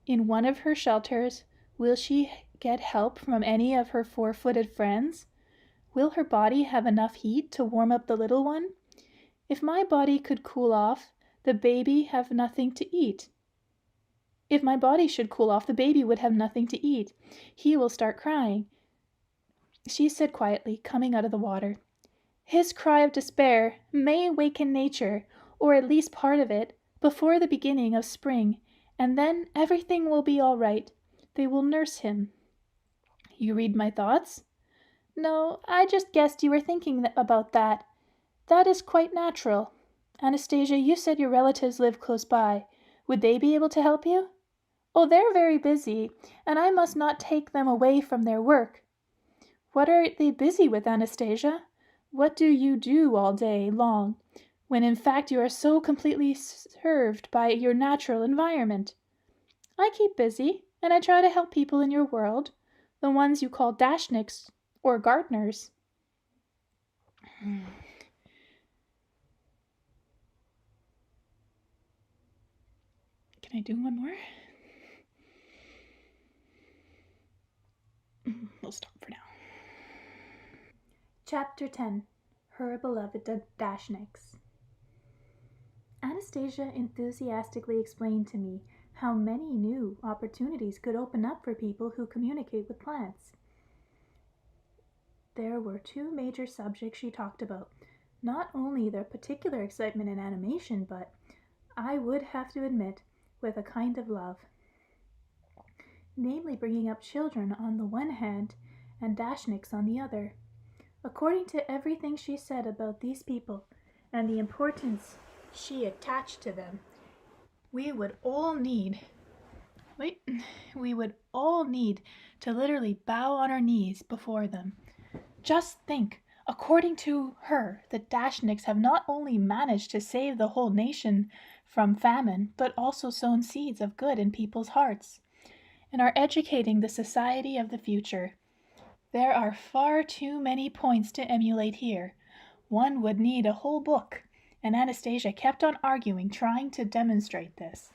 In one of her shelters, will she get help from any of her four-footed friends? Will her body have enough heat to warm up the little one? If my body could cool off, the baby have nothing to eat. If my body should cool off, the baby would have nothing to eat. He will start crying. She said quietly, coming out of the water. His cry of despair may awaken nature, or at least part of it, before the beginning of spring, and then everything will be all right. They will nurse him. You read my thoughts? No, I just guessed you were thinking about that. That is quite natural. Anastasia, you said your relatives live close by. Would they be able to help you? Oh, they're very busy, and I must not take them away from their work. What are they busy with, Anastasia? What do you do all day long, when in fact you are so completely served by your natural environment? I keep busy, and I try to help people in your world, the ones you call dashniks or gardeners. Can I do one more? We'll stop for now. Chapter 10. Her Beloved Dashniks. Anastasia enthusiastically explained to me how many new opportunities could open up for people who communicate with plants. There were two major subjects she talked about, not only their particular excitement in animation, but, I would have to admit, with a kind of love. Namely bringing up children on the one hand and dashniks on the other. According to everything she said about these people and the importance she attached to them, we would all need to literally bow on our knees before them. Just think, according to her, the Dashniks have not only managed to save the whole nation from famine, but also sown seeds of good in people's hearts, and are educating the society of the future. There are far too many points to emulate here. One would need a whole book, and Anastasia kept on arguing, trying to demonstrate this.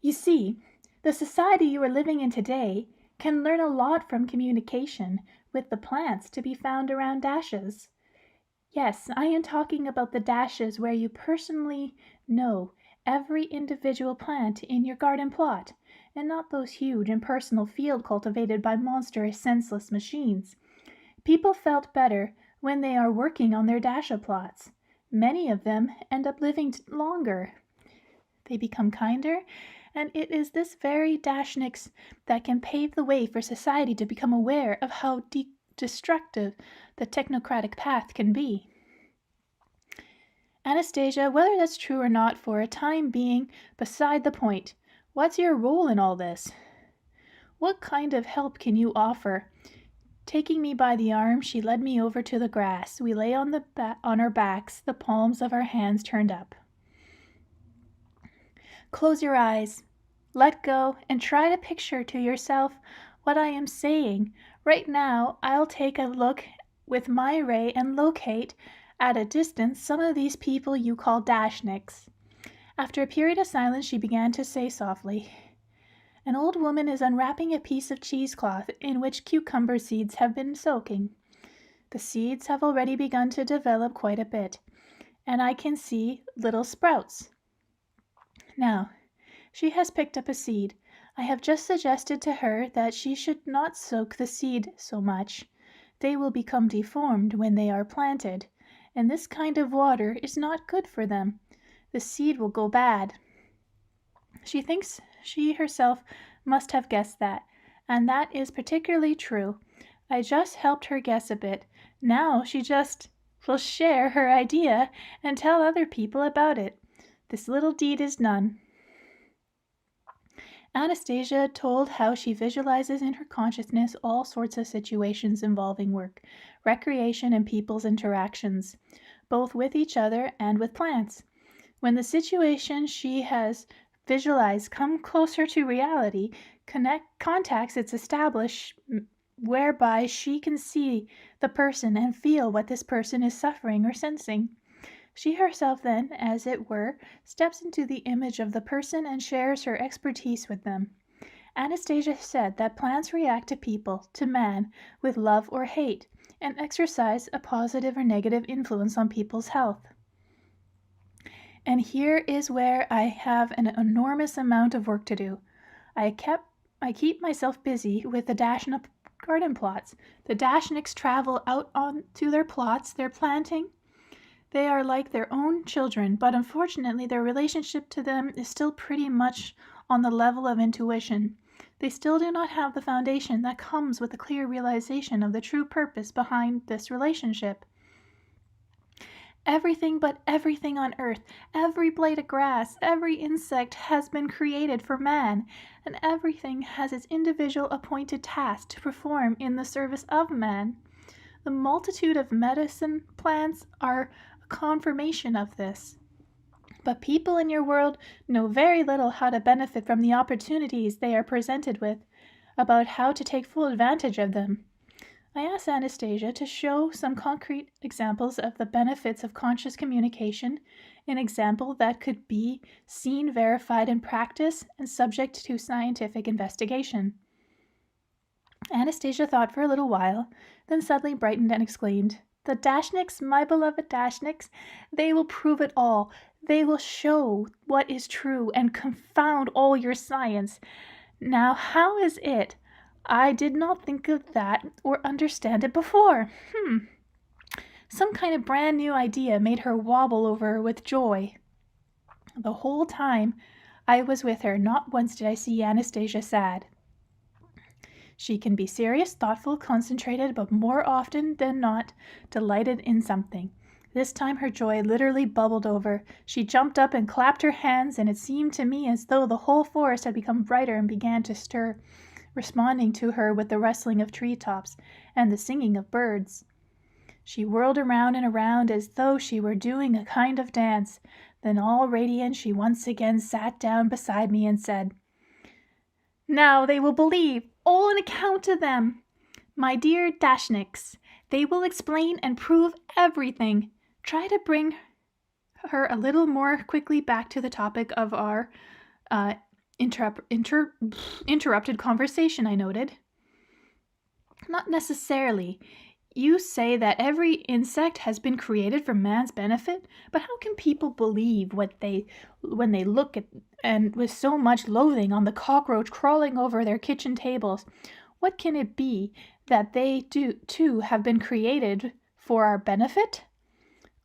You see, the society you are living in today can learn a lot from communication with the plants to be found around dashes. Yes, I am talking about the dashes where you personally know every individual plant in your garden plot, and not those huge impersonal field cultivated by monstrous senseless machines. People felt better when they are working on their dasha plots. Many of them end up living longer. They become kinder, and it is this very dashniks that can pave the way for society to become aware of how destructive the technocratic path can be. Anastasia, whether that's true or not for a time being beside the point, what's your role in all this? What kind of help can you offer? Taking me by the arm, she led me over to the grass. We lay on our backs, the palms of our hands turned up. Close your eyes, let go, and try to picture to yourself what I am saying. Right now, I'll take a look with my ray and locate, at a distance, some of these people you call dashniks. After a period of silence, she began to say softly, An old woman is unwrapping a piece of cheesecloth in which cucumber seeds have been soaking. The seeds have already begun to develop quite a bit, and I can see little sprouts. Now, she has picked up a seed. I have just suggested to her that she should not soak the seed so much. They will become deformed when they are planted, and this kind of water is not good for them. The seed will go bad. She thinks she herself must have guessed that, and that is particularly true. I just helped her guess a bit. Now she just will share her idea and tell other people about it. This little deed is done. Anastasia told how she visualizes in her consciousness all sorts of situations involving work, recreation, and people's interactions, both with each other and with plants. When the situation she has visualized comes closer to reality, contacts its established whereby she can see the person and feel what this person is suffering or sensing. She herself then, as it were, steps into the image of the person and shares her expertise with them. Anastasia said that plants react to people, to man, with love or hate, and exercise a positive or negative influence on people's health. And here is where I have an enormous amount of work to do. I keep myself busy with the Dashnup garden plots. The Dashniks travel out onto their plots they're planting. They are like their own children, but unfortunately their relationship to them is still pretty much on the level of intuition. They still do not have the foundation that comes with a clear realization of the true purpose behind this relationship. Everything but everything on earth, every blade of grass, every insect has been created for man, and everything has its individual appointed task to perform in the service of man. The multitude of medicine plants are a confirmation of this. But people in your world know very little how to benefit from the opportunities they are presented with, about how to take full advantage of them. I asked Anastasia to show some concrete examples of the benefits of conscious communication, an example that could be seen, verified in practice, and subject to scientific investigation. Anastasia thought for a little while, then suddenly brightened and exclaimed, "The Dashniks, my beloved Dashniks, they will prove it all. They will show what is true and confound all your science. Now, how is it? I did not think of that or understand it before. Some kind of brand new idea made her wobble over with joy. The whole time I was with her, not once did I see Anastasia sad. She can be serious, thoughtful, concentrated, but more often than not, delighted in something. This time her joy literally bubbled over. She jumped up and clapped her hands, and it seemed to me as though the whole forest had become brighter and began to stir, responding to her with the rustling of treetops and the singing of birds. She whirled around and around as though she were doing a kind of dance. Then, all radiant, she once again sat down beside me and said, "Now they will believe, all on account of them. My dear Dashniks, they will explain and prove everything." Try to bring her a little more quickly back to the topic of our interrupted conversation, I noted. Not necessarily. You say that every insect has been created for man's benefit, but how can people believe when they look at and with so much loathing on the cockroach crawling over their kitchen tables? What can it be that they too have been created for our benefit?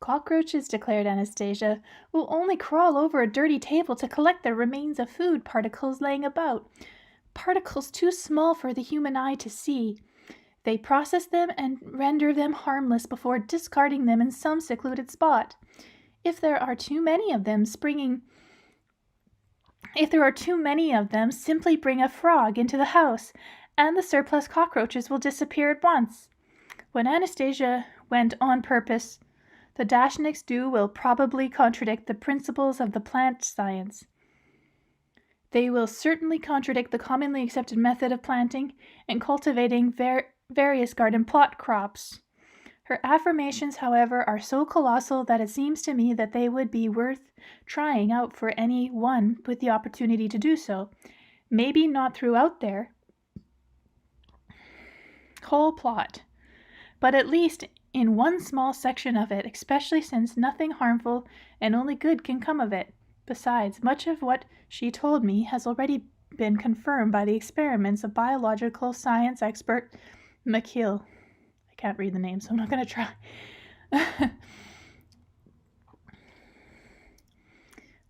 Cockroaches, declared Anastasia, will only crawl over a dirty table to collect the remains of food particles laying about, particles too small for the human eye to see. They process them and render them harmless before discarding them in some secluded spot. If there are too many of them, simply bring a frog into the house, and the surplus cockroaches will disappear at once. When Anastasia went on purpose, the Dashniks will probably contradict the principles of the plant science. They will certainly contradict the commonly accepted method of planting and cultivating various garden plot crops. Her affirmations, however, are so colossal that it seems to me that they would be worth trying out for any one with the opportunity to do so. Maybe not throughout their whole plot, but at least in one small section of it, especially since nothing harmful and only good can come of it. Besides, much of what she told me has already been confirmed by the experiments of biological science expert McKill. I can't read the name, so I'm not going to try.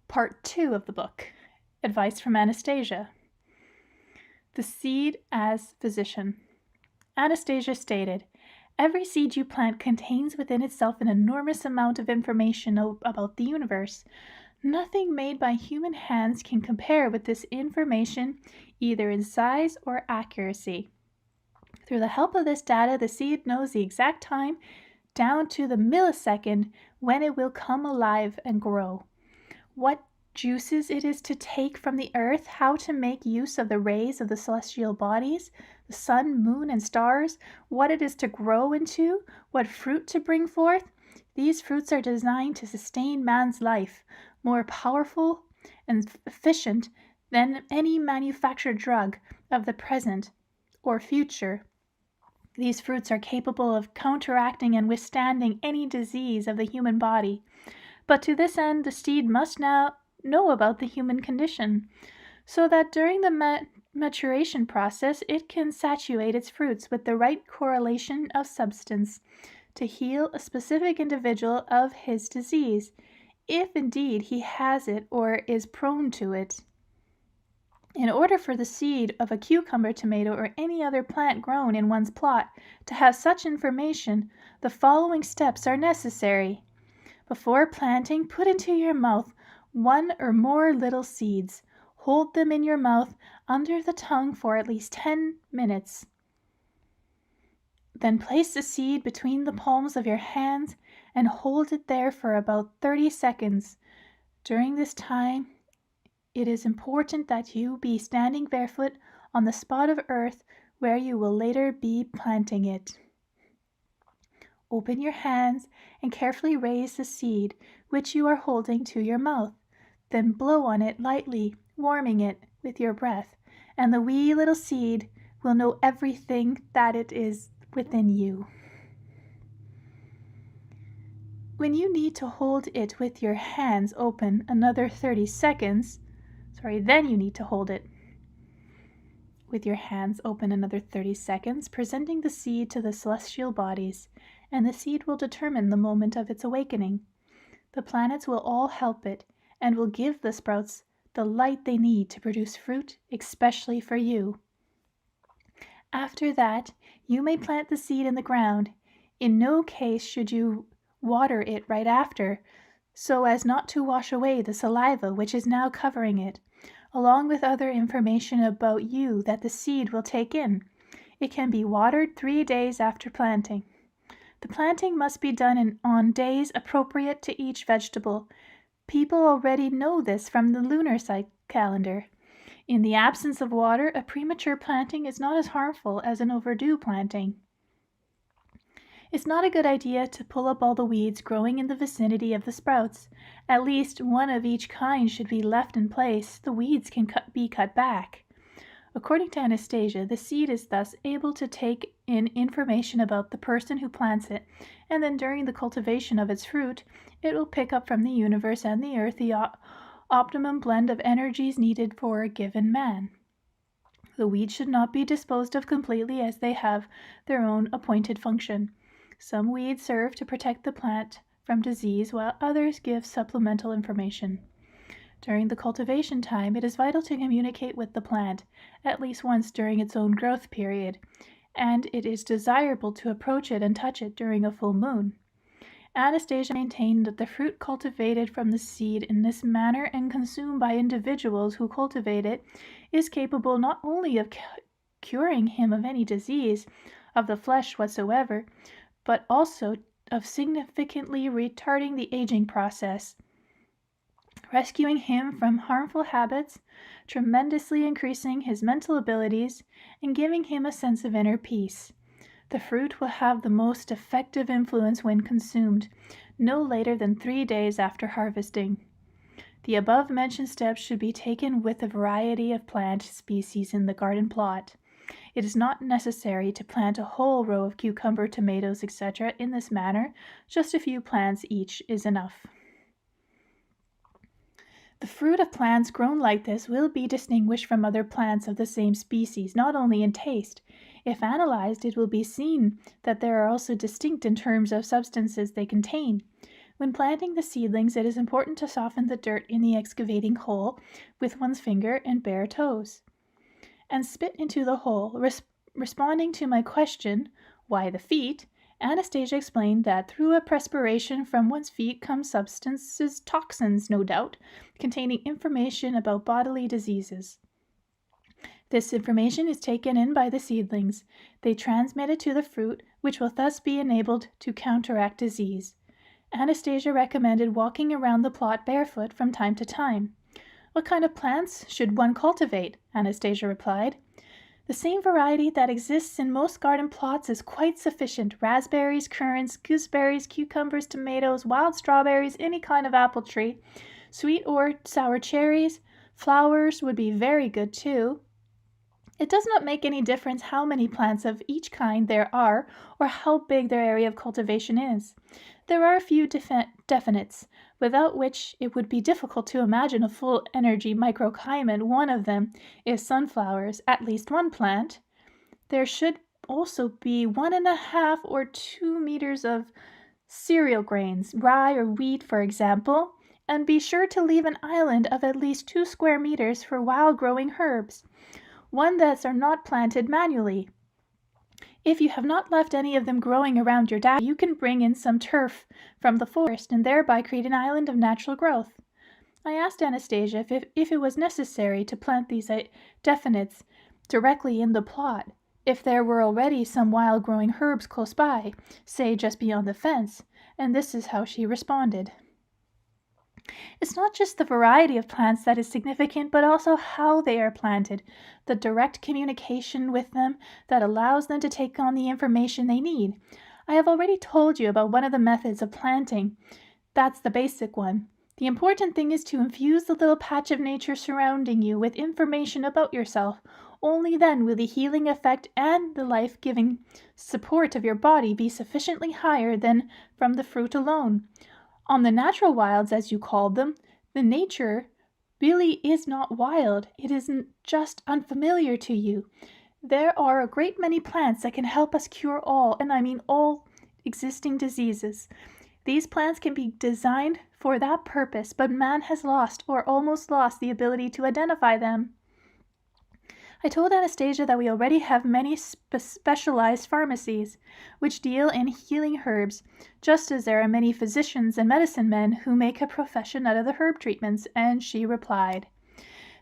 Part 2 of the book, Advice from Anastasia. The Seed as Physician. Anastasia stated, "Every seed you plant contains within itself an enormous amount of information about the universe. Nothing made by human hands can compare with this information, either in size or accuracy. Through the help of this data, the seed knows the exact time, down to the millisecond, when it will come alive and grow. What juices it is to take from the earth, how to make use of the rays of the celestial bodies, the sun, moon, and stars, what it is to grow into, what fruit to bring forth. These fruits are designed to sustain man's life, more powerful and efficient than any manufactured drug of the present or future. These fruits are capable of counteracting and withstanding any disease of the human body. But to this end, the seed must now know about the human condition, so that during the maturation process, it can saturate its fruits with the right correlation of substance to heal a specific individual of his disease, if indeed he has it or is prone to it. In order for the seed of a cucumber, tomato, or any other plant grown in one's plot to have such information, the following steps are necessary. Before planting, put into your mouth one or more little seeds. Hold them in your mouth under the tongue for at least 10 minutes. Then place the seed between the palms of your hands and hold it there for about 30 seconds. During this time, it is important that you be standing barefoot on the spot of earth where you will later be planting it. Open your hands and carefully raise the seed which you are holding to your mouth. Then blow on it lightly, warming it with your breath, and the wee little seed will know everything that it is within you. When you need to hold it with your hands open another 30 seconds, then you need to hold it with your hands open another 30 seconds, presenting the seed to the celestial bodies, and the seed will determine the moment of its awakening. The planets will all help it and will give the sprouts the light they need to produce fruit, especially for you. After that, you may plant the seed in the ground. In no case should you water it right after, so as not to wash away the saliva which is now covering it, along with other information about you that the seed will take in. It can be watered 3 days after planting. The planting must be done on days appropriate to each vegetable. People already know this from the lunar calendar. In the absence of water, a premature planting is not as harmful as an overdue planting. It's not a good idea to pull up all the weeds growing in the vicinity of the sprouts. At least one of each kind should be left in place. The weeds can be cut back. According to Anastasia, the seed is thus able to take in information about the person who plants it, and then during the cultivation of its fruit, it will pick up from the universe and the earth the optimum blend of energies needed for a given man. The weeds should not be disposed of completely, as they have their own appointed function. Some weeds serve to protect the plant from disease, while others give supplemental information. During the cultivation time, it is vital to communicate with the plant, at least once during its own growth period, and it is desirable to approach it and touch it during a full moon. Anastasia maintained that the fruit cultivated from the seed in this manner and consumed by individuals who cultivate it is capable not only of curing him of any disease of the flesh whatsoever, but also of significantly retarding the aging process, rescuing him from harmful habits, tremendously increasing his mental abilities, and giving him a sense of inner peace. The fruit will have the most effective influence when consumed, no later than 3 days after harvesting. The above-mentioned steps should be taken with a variety of plant species in the garden plot. It is not necessary to plant a whole row of cucumber, tomatoes, etc. in this manner. Just a few plants each is enough. The fruit of plants grown like this will be distinguished from other plants of the same species, not only in taste. If analyzed, it will be seen that they are also distinct in terms of substances they contain. When planting the seedlings, it is important to soften the dirt in the excavating hole with one's finger and bare toes, and spit into the hole. Responding to my question, why the feet, Anastasia explained that through a perspiration from one's feet come substances, toxins no doubt, containing information about bodily diseases. This information is taken in by the seedlings. They transmit it to the fruit, which will thus be enabled to counteract disease. Anastasia recommended walking around the plot barefoot from time to time. What kind of plants should one cultivate? Anastasia replied. The same variety that exists in most garden plots is quite sufficient. Raspberries, currants, gooseberries, cucumbers, tomatoes, wild strawberries, any kind of apple tree, sweet or sour cherries, flowers would be very good too. It does not make any difference how many plants of each kind there are or how big their area of cultivation is. There are a few definites, without which it would be difficult to imagine a full energy microclimate. One of them is sunflowers, at least one plant. There should also be 1.5 or 2 meters of cereal grains, rye or wheat, for example, and be sure to leave an island of at least 2 square meters for wild-growing herbs, one that are not planted manually. If you have not left any of them growing around your dad, you can bring in some turf from the forest and thereby create an island of natural growth. I asked Anastasia if it was necessary to plant these definites directly in the plot, if there were already some wild-growing herbs close by, say just beyond the fence, and this is how she responded. It's not just the variety of plants that is significant, but also how they are planted, the direct communication with them that allows them to take on the information they need. I have already told you about one of the methods of planting. That's the basic one. The important thing is to infuse the little patch of nature surrounding you with information about yourself. Only then will the healing effect and the life-giving support of your body be sufficiently higher than from the fruit alone. On the natural wilds, as you called them, the nature really is not wild. It isn't just unfamiliar to you. There are a great many plants that can help us cure all, and I mean all, existing diseases. These plants can be designed for that purpose, but man has lost or almost lost the ability to identify them. I told Anastasia that we already have many specialized pharmacies which deal in healing herbs, just as there are many physicians and medicine men who make a profession out of the herb treatments, and she replied,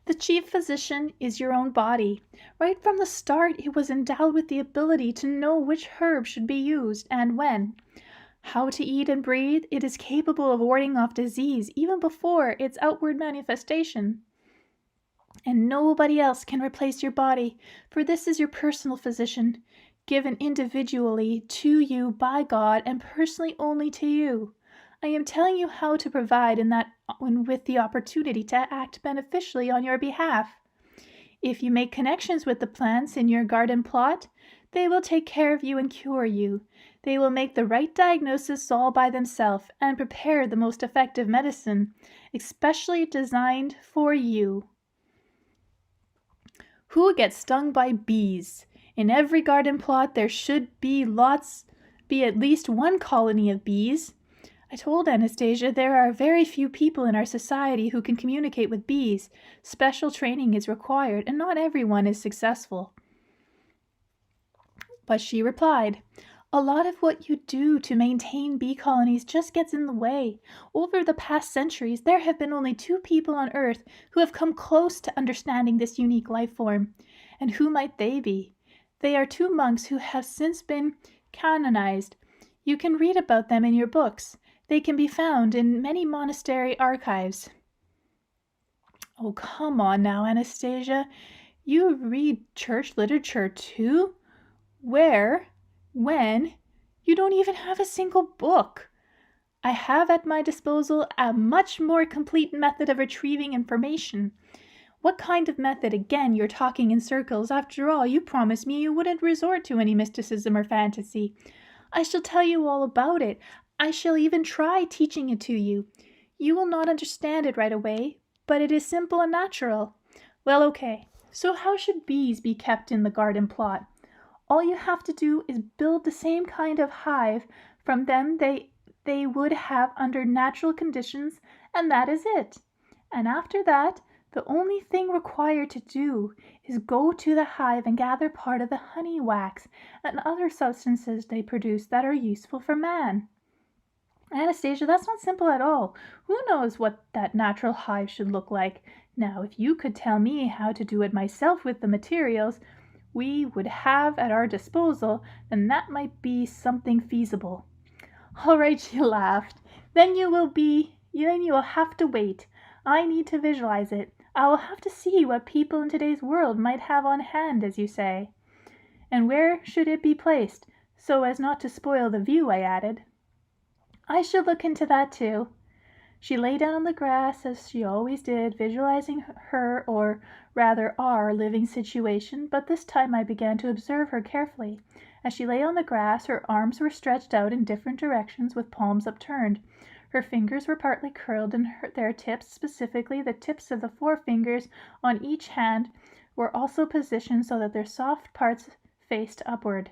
"The chief physician is your own body. Right from the start it was endowed with the ability to know which herb should be used and when. How to eat and breathe, it is capable of warding off disease even before its outward manifestation. And nobody else can replace your body, for this is your personal physician, given individually to you by God and personally only to you. I am telling you how to provide with the opportunity to act beneficially on your behalf. If you make connections with the plants in your garden plot, they will take care of you and cure you. They will make the right diagnosis all by themselves and prepare the most effective medicine, especially designed for you. Who gets stung by bees? In every garden plot there should be at least one colony of bees. I told Anastasia there are very few people in our society who can communicate with bees. Special training is required, and not everyone is successful." But she replied, "A lot of what you do to maintain bee colonies just gets in the way. Over the past centuries, there have been only 2 people on Earth who have come close to understanding this unique life form. And who might they be? They are 2 monks who have since been canonized. You can read about them in your books. They can be found in many monastery archives." "Oh, come on now, Anastasia. You read church literature too? Where? When? You don't even have a single book." "I have at my disposal a much more complete method of retrieving information." "What kind of method? Again, you're talking in circles. After all, you promised me you wouldn't resort to any mysticism or fantasy." "I shall tell you all about it. I shall even try teaching it to you. You will not understand it right away, but it is simple and natural." "Well, okay. So how should bees be kept in the garden plot?" "All you have to do is build the same kind of hive from them they would have under natural conditions, and that is it. And after that, the only thing required to do is go to the hive and gather part of the honey wax and other substances they produce that are useful for man." "Anastasia, that's not simple at all. Who knows what that natural hive should look like? Now, if you could tell me how to do it myself with the materials we would have at our disposal, then that might be something feasible." "All right," she laughed. Then you will have to wait. I need to visualize it. I will have to see what people in today's world might have on hand, as you say." "And where should it be placed, so as not to spoil the view?" I added. "I should look into that too." She lay down on the grass as she always did, visualizing her, or rather our, living situation, but this time I began to observe her carefully. As she lay on the grass, her arms were stretched out in different directions with palms upturned. Her fingers were partly curled, and their tips, specifically the tips of the 4 fingers on each hand, were also positioned so that their soft parts faced upward.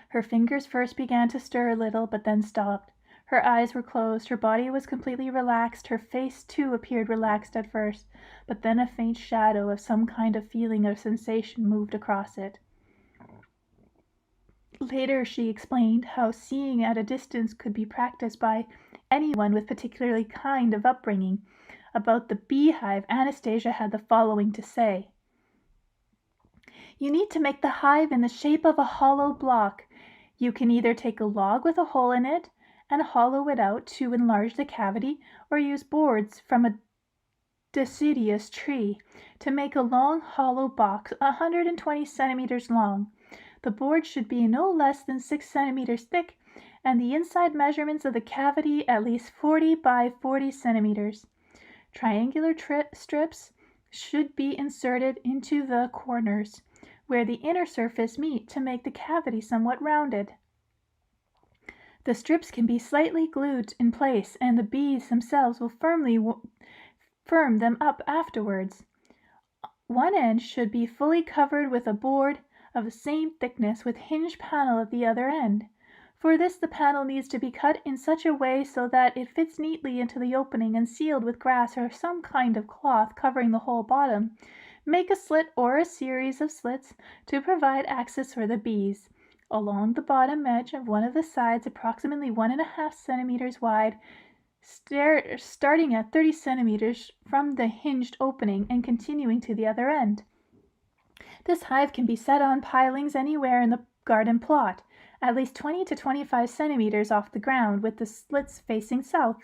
Her fingers first began to stir a little, but then stopped. Her eyes were closed, her body was completely relaxed, her face too appeared relaxed at first, but then a faint shadow of some kind of feeling or sensation moved across it. Later she explained how seeing at a distance could be practiced by anyone with particularly kind of upbringing. About the beehive, Anastasia had the following to say. You need to make the hive in the shape of a hollow block. You can either take a log with a hole in it and hollow it out to enlarge the cavity, or use boards from a deciduous tree to make a long hollow box 120 centimeters long. The board should be no less than 6 centimeters thick, and the inside measurements of the cavity at least 40 by 40 centimeters. Triangular strips should be inserted into the corners, where the inner surface meet, to make the cavity somewhat rounded. The strips can be slightly glued in place, and the bees themselves will firm them up afterwards. One end should be fully covered with a board of the same thickness, with hinged panel at the other end. For this the panel needs to be cut in such a way so that it fits neatly into the opening, and sealed with grass or some kind of cloth covering the whole bottom. Make a slit or a series of slits to provide access for the bees. Along the bottom edge of one of the sides, approximately 1.5 centimeters wide, starting at 30 centimeters from the hinged opening and continuing to the other end. This hive can be set on pilings anywhere in the garden plot, at least 20 to 25 centimeters off the ground, with the slits facing south.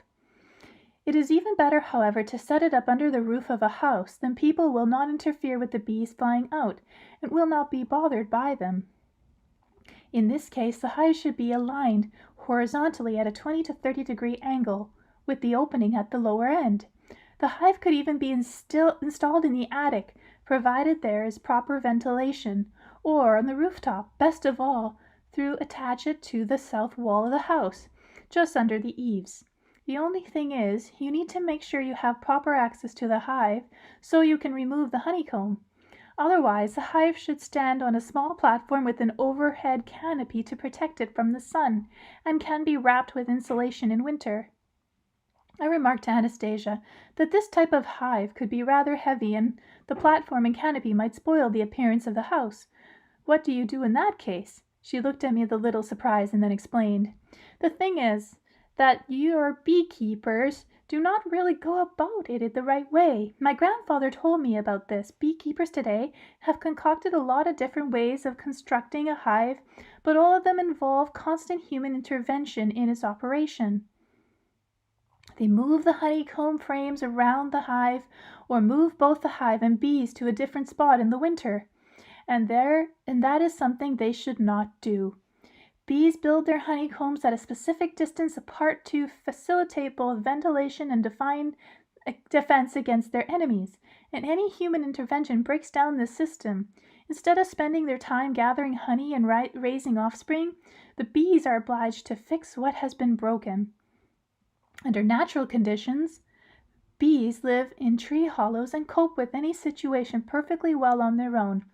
It is even better, however, to set it up under the roof of a house. Then people will not interfere with the bees flying out, and will not be bothered by them. In this case, the hive should be aligned horizontally at a 20 to 30 degree angle, with the opening at the lower end. The hive could even be installed in the attic, provided there is proper ventilation, or on the rooftop. Best of all, attach it to the south wall of the house, just under the eaves. The only thing is, you need to make sure you have proper access to the hive so you can remove the honeycomb. Otherwise, the hive should stand on a small platform with an overhead canopy to protect it from the sun, and can be wrapped with insulation in winter. I remarked to Anastasia that this type of hive could be rather heavy, and the platform and canopy might spoil the appearance of the house. What do you do in that case? She looked at me with a little surprise, and then explained. The thing is that your beekeepers do not really go about it the right way. My grandfather told me about this. Beekeepers today have concocted a lot of different ways of constructing a hive, but all of them involve constant human intervention in its operation. They move the honeycomb frames around the hive, or move both the hive and bees to a different spot in the winter, and that is something they should not do. Bees build their honeycombs at a specific distance apart to facilitate both ventilation and defense against their enemies, and any human intervention breaks down this system. Instead of spending their time gathering honey and raising offspring, the bees are obliged to fix what has been broken. Under natural conditions, bees live in tree hollows and cope with any situation perfectly well on their own.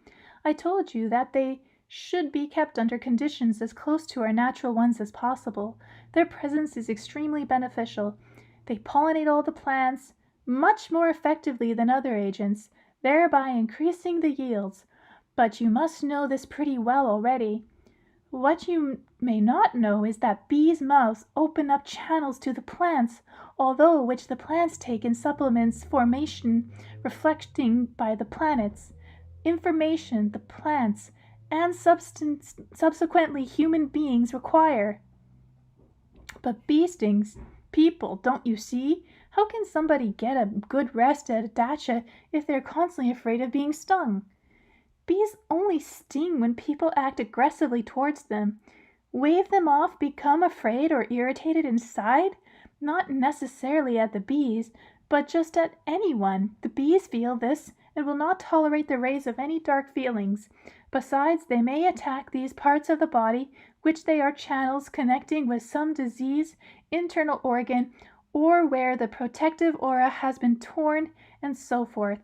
I told you that they should be kept under conditions as close to our natural ones as possible. Their presence is extremely beneficial. They pollinate all the plants much more effectively than other agents, thereby increasing the yields. But you must know this pretty well already. What you may not know is that bees' mouths open up channels to the plants, although which the plants take in supplements formation reflecting by the planets. Information the plants and subsequently human beings require. But bee stings people, don't you see? How can somebody get a good rest at a dacha if they're constantly afraid of being stung? Bees only sting when people act aggressively towards them. Wave them off, become afraid or irritated inside? Not necessarily at the bees, but just at anyone. The bees feel this, and will not tolerate the rays of any dark feelings. Besides, they may attack these parts of the body which they are channels connecting with some disease, internal organ, or where the protective aura has been torn, and so forth.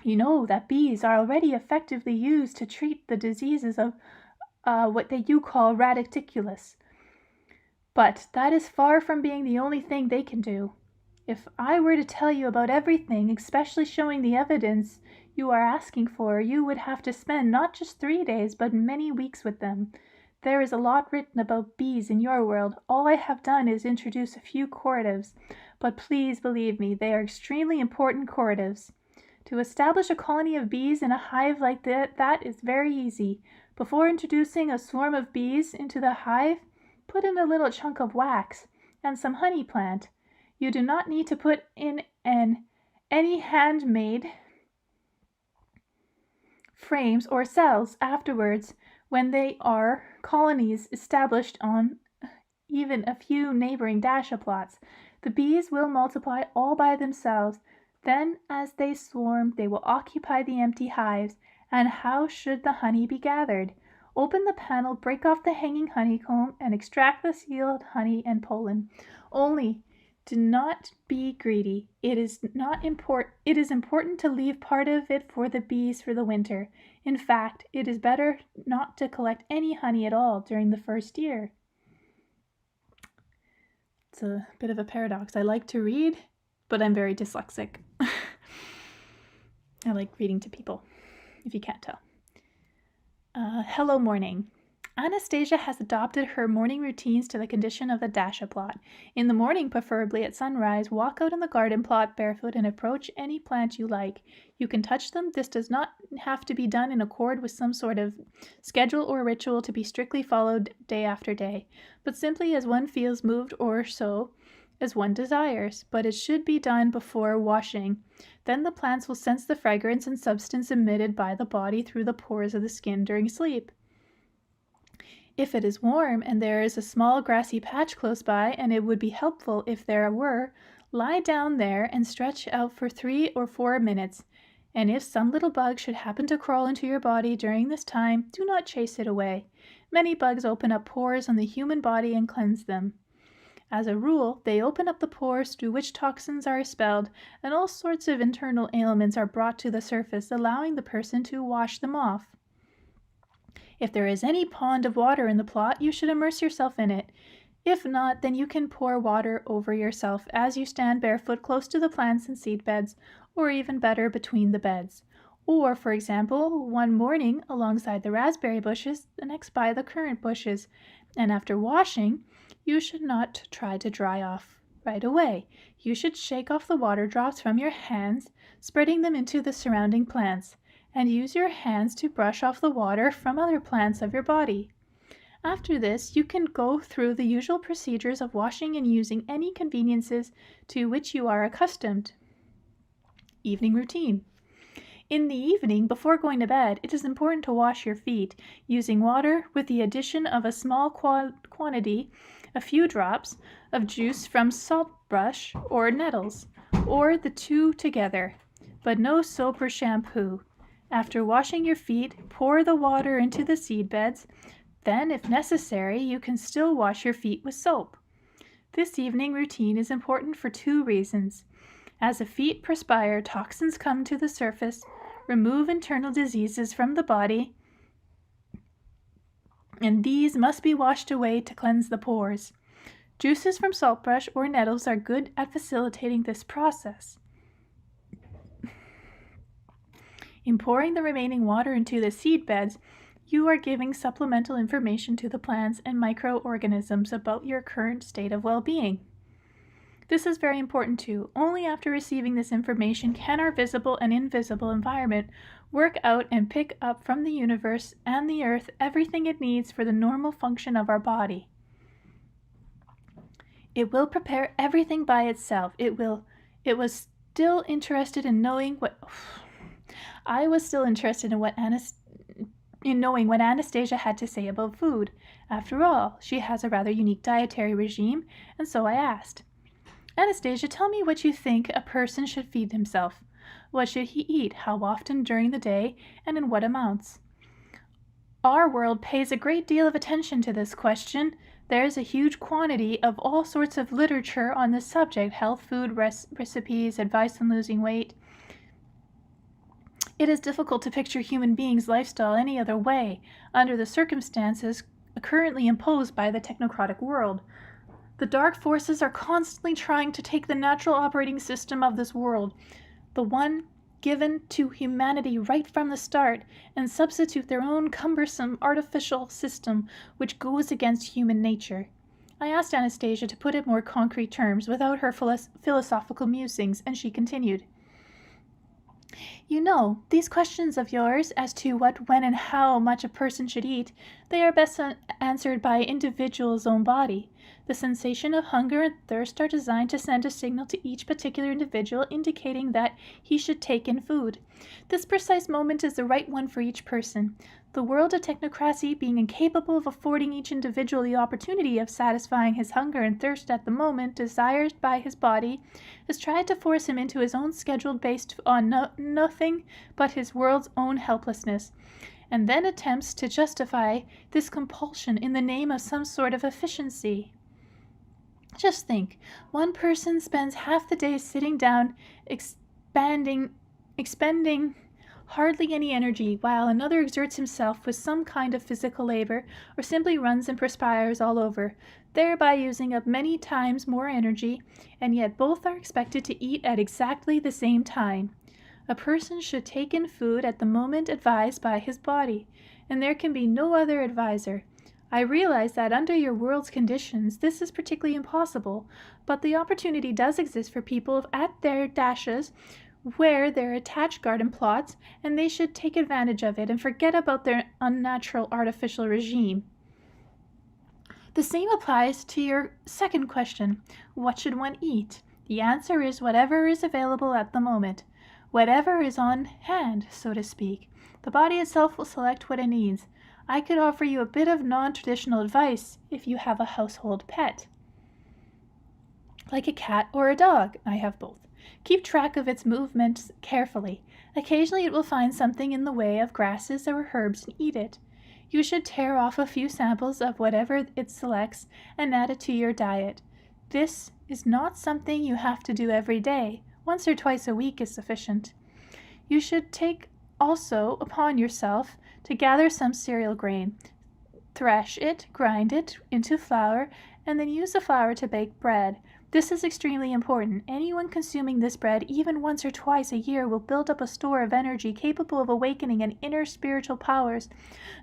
You know that bees are already effectively used to treat the diseases of what you call radiculus. But that is far from being the only thing they can do. If I were to tell you about everything, especially showing the evidence you are asking for, you would have to spend not just 3 days, but many weeks with them. There is a lot written about bees in your world. All I have done is introduce a few correlatives, but please believe me, they are extremely important correlatives. To establish a colony of bees in a hive like that is very easy. Before introducing a swarm of bees into the hive, put in a little chunk of wax and some honey plant. You do not need to put in any handmade frames or cells afterwards when they are colonies established on even a few neighboring daisha plots. The bees will multiply all by themselves. Then, as they swarm, they will occupy the empty hives. And how should the honey be gathered? Open the panel, break off the hanging honeycomb, and extract the sealed honey and pollen. Only do not be greedy. It is important to leave part of it for the bees for the winter. In fact, it is better not to collect any honey at all during the first year. It's a bit of a paradox. I like to read, but I'm very dyslexic. I like reading to people, if you can't tell. Hello, morning. Anastasia has adopted her morning routines to the condition of the daisha plot. In the morning, preferably at sunrise, walk out in the garden plot barefoot and approach any plant you like. You can touch them. This does not have to be done in accord with some sort of schedule or ritual to be strictly followed day after day, but simply as one feels moved or so as one desires. But it should be done before washing. Then the plants will sense the fragrance and substance emitted by the body through the pores of the skin during sleep. If it is warm and there is a small grassy patch close by, and it would be helpful if there were, lie down there and stretch out for 3 or 4 minutes. And if some little bug should happen to crawl into your body during this time, do not chase it away. Many bugs open up pores on the human body and cleanse them. As a rule, they open up the pores through which toxins are expelled, and all sorts of internal ailments are brought to the surface, allowing the person to wash them off. If there is any pond of water in the plot, you should immerse yourself in it. If not, then you can pour water over yourself as you stand barefoot close to the plants and seed beds, or even better, between the beds. Or, for example, one morning alongside the raspberry bushes, the next by the currant bushes. And after washing, you should not try to dry off right away. You should shake off the water drops from your hands, spreading them into the surrounding plants, and use your hands to brush off the water from other plants of your body. After this, you can go through the usual procedures of washing and using any conveniences to which you are accustomed. Evening routine. In the evening, before going to bed, it is important to wash your feet, using water with the addition of a small quantity, a few drops, of juice from saltbush or nettles, or the two together, but no soap or shampoo. After washing your feet, pour the water into the seed beds. Then, if necessary, you can still wash your feet with soap. This evening routine is important for 2 reasons. As the feet perspire, toxins come to the surface, remove internal diseases from the body, and these must be washed away to cleanse the pores. Juices from saltbush or nettles are good at facilitating this process. In pouring the remaining water into the seed beds, you are giving supplemental information to the plants and microorganisms about your current state of well-being. This is very important too. Only after receiving this information can our visible and invisible environment work out and pick up from the universe and the earth everything it needs for the normal function of our body. It will prepare everything by itself. I was still interested in knowing what Anastasia had to say about food. After all, she has a rather unique dietary regime, and so I asked, Anastasia, tell me what you think a person should feed himself. What should he eat? How often during the day? And in what amounts? Our world pays a great deal of attention to this question. There is a huge quantity of all sorts of literature on this subject: health food recipes, advice on losing weight. It is difficult to picture human beings' lifestyle any other way under the circumstances currently imposed by the technocratic world. The dark forces are constantly trying to take the natural operating system of this world, the one given to humanity right from the start, and substitute their own cumbersome artificial system which goes against human nature. I asked Anastasia to put it in more concrete terms without her philosophical musings, and she continued. You know, these questions of yours as to what, when, and how much a person should eat, they are best answered by an individual's own body. The sensation of hunger and thirst are designed to send a signal to each particular individual indicating that he should take in food. This precise moment is the right one for each person. The world of technocracy, being incapable of affording each individual the opportunity of satisfying his hunger and thirst at the moment desired by his body, has tried to force him into his own schedule based on nothing but his world's own helplessness, and then attempts to justify this compulsion in the name of some sort of efficiency. Just think, one person spends half the day sitting down, expending hardly any energy, while another exerts himself with some kind of physical labor, or simply runs and perspires all over, thereby using up many times more energy, and yet both are expected to eat at exactly the same time. A person should take in food at the moment advised by his body, and there can be no other adviser. I realize that under your world's conditions this is particularly impossible, but the opportunity does exist for people at their dashes where their attached garden plots, and they should take advantage of it and forget about their unnatural artificial regime. The same applies to your second question, what should one eat? The answer is whatever is available at the moment, whatever is on hand, so to speak. The body itself will select what it needs. I could offer you a bit of non-traditional advice if you have a household pet, like a cat or a dog. I have both. Keep track of its movements carefully. Occasionally it will find something in the way of grasses or herbs and eat it. You should tear off a few samples of whatever it selects and add it to your diet. This is not something you have to do every day. Once or twice a week is sufficient. You should take also upon yourself to gather some cereal grain, thresh it, grind it into flour, and then use the flour to bake bread. This is extremely important. Anyone consuming this bread even once or twice a year will build up a store of energy capable of awakening an inner spiritual powers,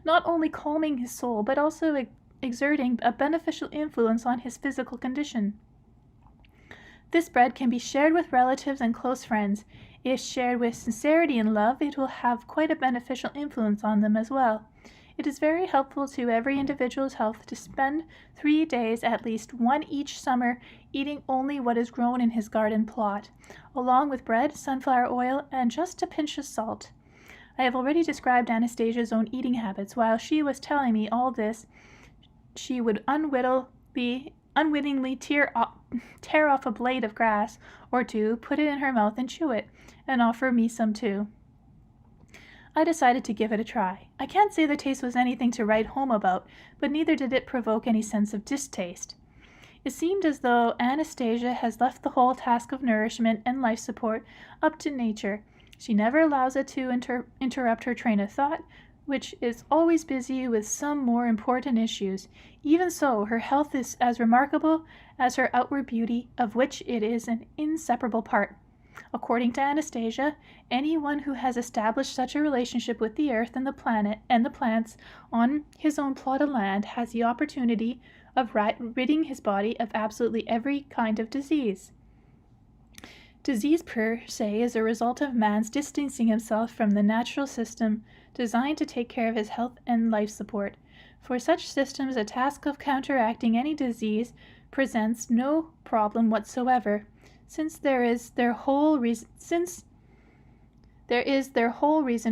not only calming his soul, but also exerting a beneficial influence on his physical condition. This bread can be shared with relatives and close friends. If shared with sincerity and love, it will have quite a beneficial influence on them as well. It is very helpful to every individual's health to spend 3 days, at least one each summer, eating only what is grown in his garden plot, along with bread, sunflower oil, and just a pinch of salt. I have already described Anastasia's own eating habits. While she was telling me all this, she would unwittingly tear off a blade of grass or two, put it in her mouth and chew it, and offer me some too. I decided to give it a try. I can't say the taste was anything to write home about, but neither did it provoke any sense of distaste. It seemed as though Anastasia has left the whole task of nourishment and life support up to nature. She never allows it to interrupt her train of thought, which is always busy with some more important issues. Even so, her health is as remarkable as her outward beauty, of which it is an inseparable part. According to Anastasia, anyone who has established such a relationship with the earth and the planet and the plants on his own plot of land has the opportunity of ridding his body of absolutely every kind of disease. Disease per se is a result of man's distancing himself from the natural system designed to take care of his health and life support. For such systems, the task of counteracting any disease presents no problem whatsoever, since there is their whole reason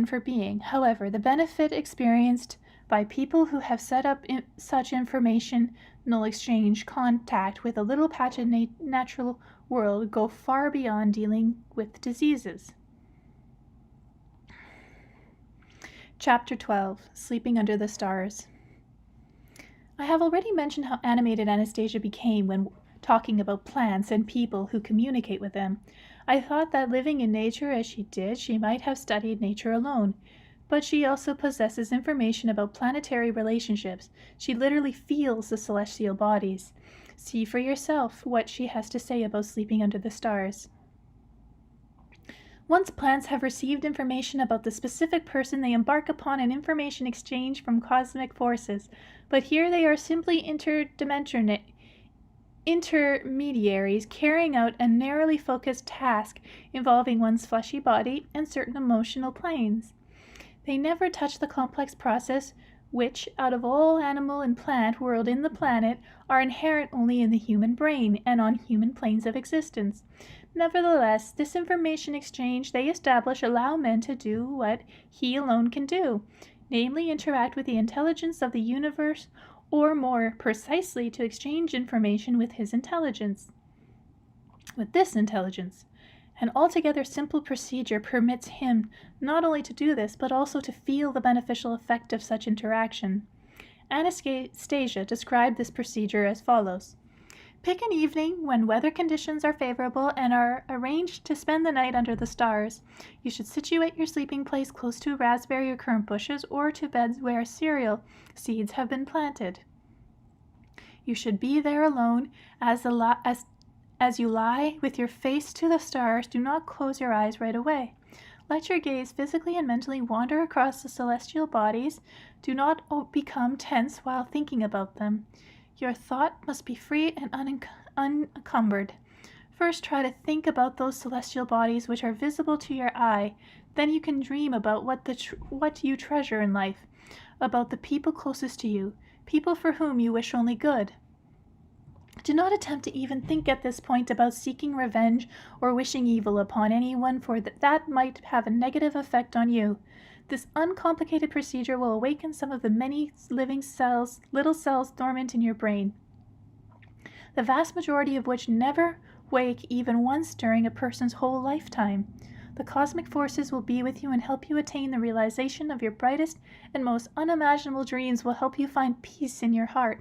for being. However, the benefit experienced by people who have set up such informational exchange contact with a little patch of natural world go far beyond dealing with diseases. Chapter 12, Sleeping Under the Stars. I have already mentioned how animated Anastasia became when talking about plants and people who communicate with them. I thought that living in nature as she did, she might have studied nature alone. But she also possesses information about planetary relationships. She literally feels the celestial bodies. See for yourself what she has to say about sleeping under the stars. Once plants have received information about the specific person, they embark upon an information exchange from cosmic forces. But here they are simply intermediaries carrying out a narrowly focused task involving one's fleshy body and certain emotional planes. They never touch the complex process which, out of all animal and plant world in the planet, are inherent only in the human brain and on human planes of existence. Nevertheless, this information exchange they establish allow men to do what he alone can do, namely interact with the intelligence of the universe, or more precisely, to exchange information with his intelligence. With this intelligence, an altogether simple procedure permits him not only to do this, but also to feel the beneficial effect of such interaction. Anastasia described this procedure as follows. Pick an evening when weather conditions are favorable and are arranged to spend the night under the stars. You should situate your sleeping place close to raspberry or currant bushes or to beds where cereal seeds have been planted. You should be there alone as you lie with your face to the stars. Do not close your eyes right away. Let your gaze physically and mentally wander across the celestial bodies. Do not become tense while thinking about them. Your thought must be free and unencumbered. First, try to think about those celestial bodies which are visible to your eye. Then you can dream about what you treasure in life, about the people closest to you, people for whom you wish only good. Do not attempt to even think at this point about seeking revenge or wishing evil upon anyone, for that might have a negative effect on you. This uncomplicated procedure will awaken some of the many living cells, little cells dormant in your brain, the vast majority of which never wake even once during a person's whole lifetime. The cosmic forces will be with you and help you attain the realization of your brightest and most unimaginable dreams, will help you find peace in your heart,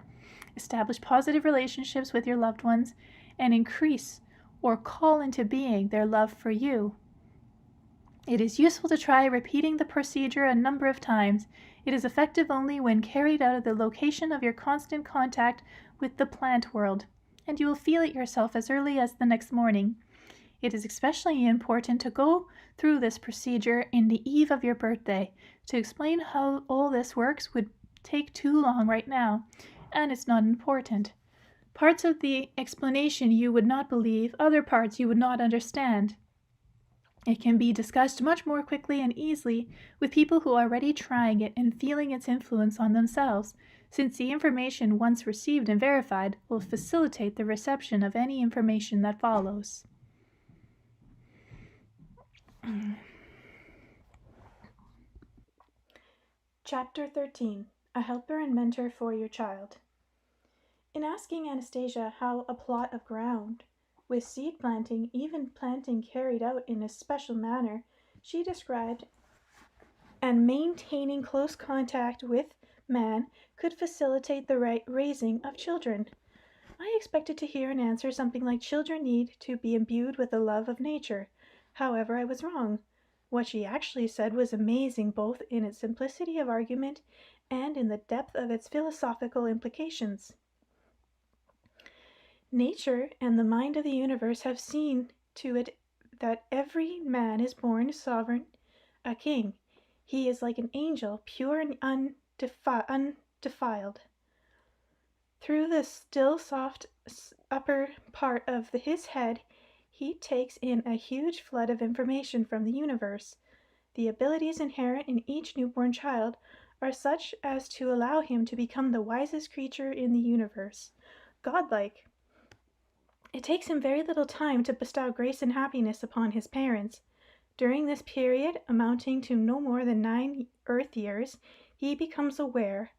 establish positive relationships with your loved ones, and increase or call into being their love for you. It is useful to try repeating the procedure a number of times. It is effective only when carried out of the location of your constant contact with the plant world, and you will feel it yourself as early as the next morning. It is especially important to go through this procedure in the eve of your birthday. To explain how all this works would take too long right now, and it's not important. Parts of the explanation you would not believe, other parts you would not understand. It can be discussed much more quickly and easily with people who are already trying it and feeling its influence on themselves, since the information once received and verified will facilitate the reception of any information that follows. Chapter 13. A helper and mentor for your child. In asking Anastasia how a plot of ground, with seed planting, even planting carried out in a special manner, she described, and maintaining close contact with man could facilitate the raising of children, I expected to hear an answer something like children need to be imbued with a love of nature. However, I was wrong. What she actually said was amazing, both in its simplicity of argument and in the depth of its philosophical implications. Nature and the mind of the universe have seen to it that every man is born sovereign, a king. He is like an angel, pure and undefiled. Through the still soft upper part of his head, he takes in a huge flood of information from the universe. The abilities inherent in each newborn child are such as to allow him to become the wisest creature in the universe, godlike. It takes him very little time to bestow grace and happiness upon his parents. During this period, amounting to no more than 9 earth years, he becomes aware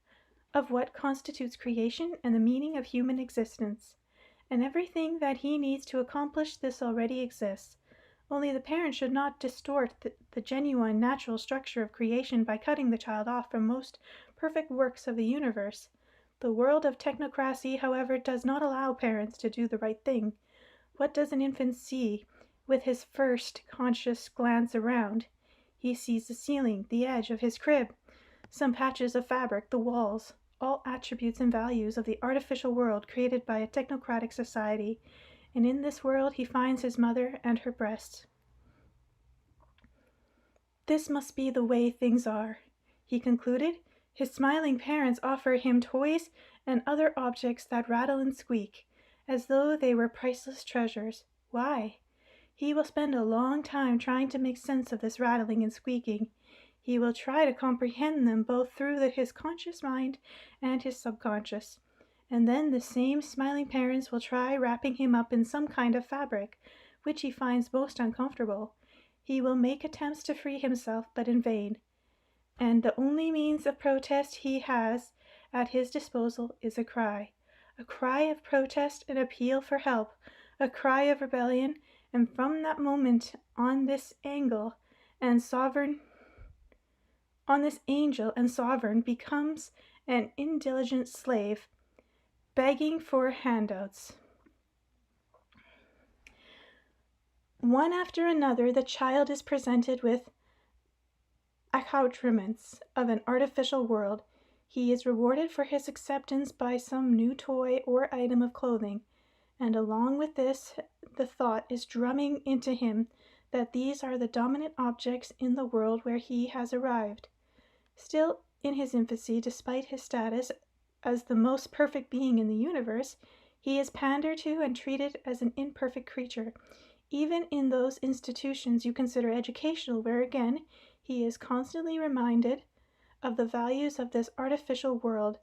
of what constitutes creation and the meaning of human existence, and everything that he needs to accomplish this already exists. Only the parent should not distort the genuine natural structure of creation by cutting the child off from most perfect works of the universe. The world of technocracy, however, does not allow parents to do the right thing. What does an infant see with his first conscious glance around? He sees the ceiling, the edge of his crib, some patches of fabric, the walls, all attributes and values of the artificial world created by a technocratic society, and in this world he finds his mother and her breasts. This must be the way things are, he concluded. His smiling parents offer him toys and other objects that rattle and squeak, as though they were priceless treasures. Why? He will spend a long time trying to make sense of this rattling and squeaking. He will try to comprehend them both through his conscious mind and his subconscious. And then the same smiling parents will try wrapping him up in some kind of fabric, which he finds most uncomfortable. He will make attempts to free himself, but in vain. And the only means of protest he has at his disposal is a cry of protest and appeal for help, a cry of rebellion, and from that moment on this angel and sovereign becomes an indulgent slave, begging for handouts. One after another, the child is presented with accoutrements of an artificial world. He is rewarded for his acceptance by some new toy or item of clothing, and along with this, the thought is drumming into him that these are the dominant objects in the world where he has arrived. Still in his infancy, despite his status as the most perfect being in the universe, he is pandered to and treated as an imperfect creature, even in those institutions you consider educational, where again he is constantly reminded of the values of this artificial world.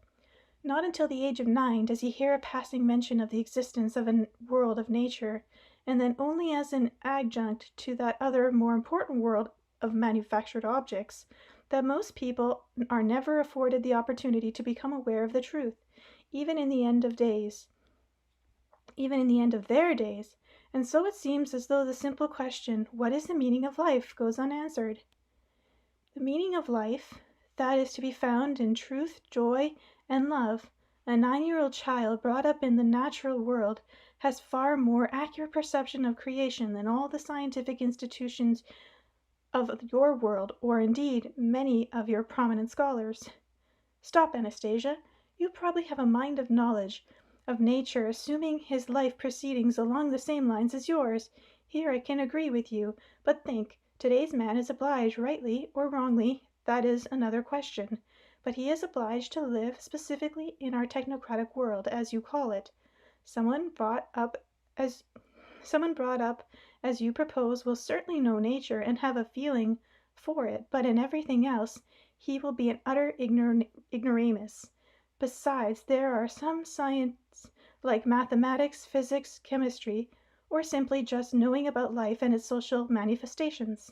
Not until the age of 9 does he hear a passing mention of the existence of a world of nature, and then only as an adjunct to that other, more important world of manufactured objects, that most people are never afforded the opportunity to become aware of the truth, even in the end of their days. And so it seems as though the simple question, what is the meaning of life, goes unanswered. The meaning of life, that is to be found in truth, joy, and love. A 9-year-old child brought up in the natural world has far more accurate perception of creation than all the scientific institutions of your world, or indeed many of your prominent scholars. Stop, Anastasia. You probably have a mind of knowledge of nature, assuming his life proceedings along the same lines as yours. Here I can agree with you, but think, today's man is obliged, rightly or wrongly, that is another question, but he is obliged to live specifically in our technocratic world, as you call it. Someone brought up as you propose will certainly know nature and have a feeling for it, but in everything else he will be an utter ignoramus. Besides, there are some science like mathematics, physics, chemistry, or simply just knowing about life and its social manifestations.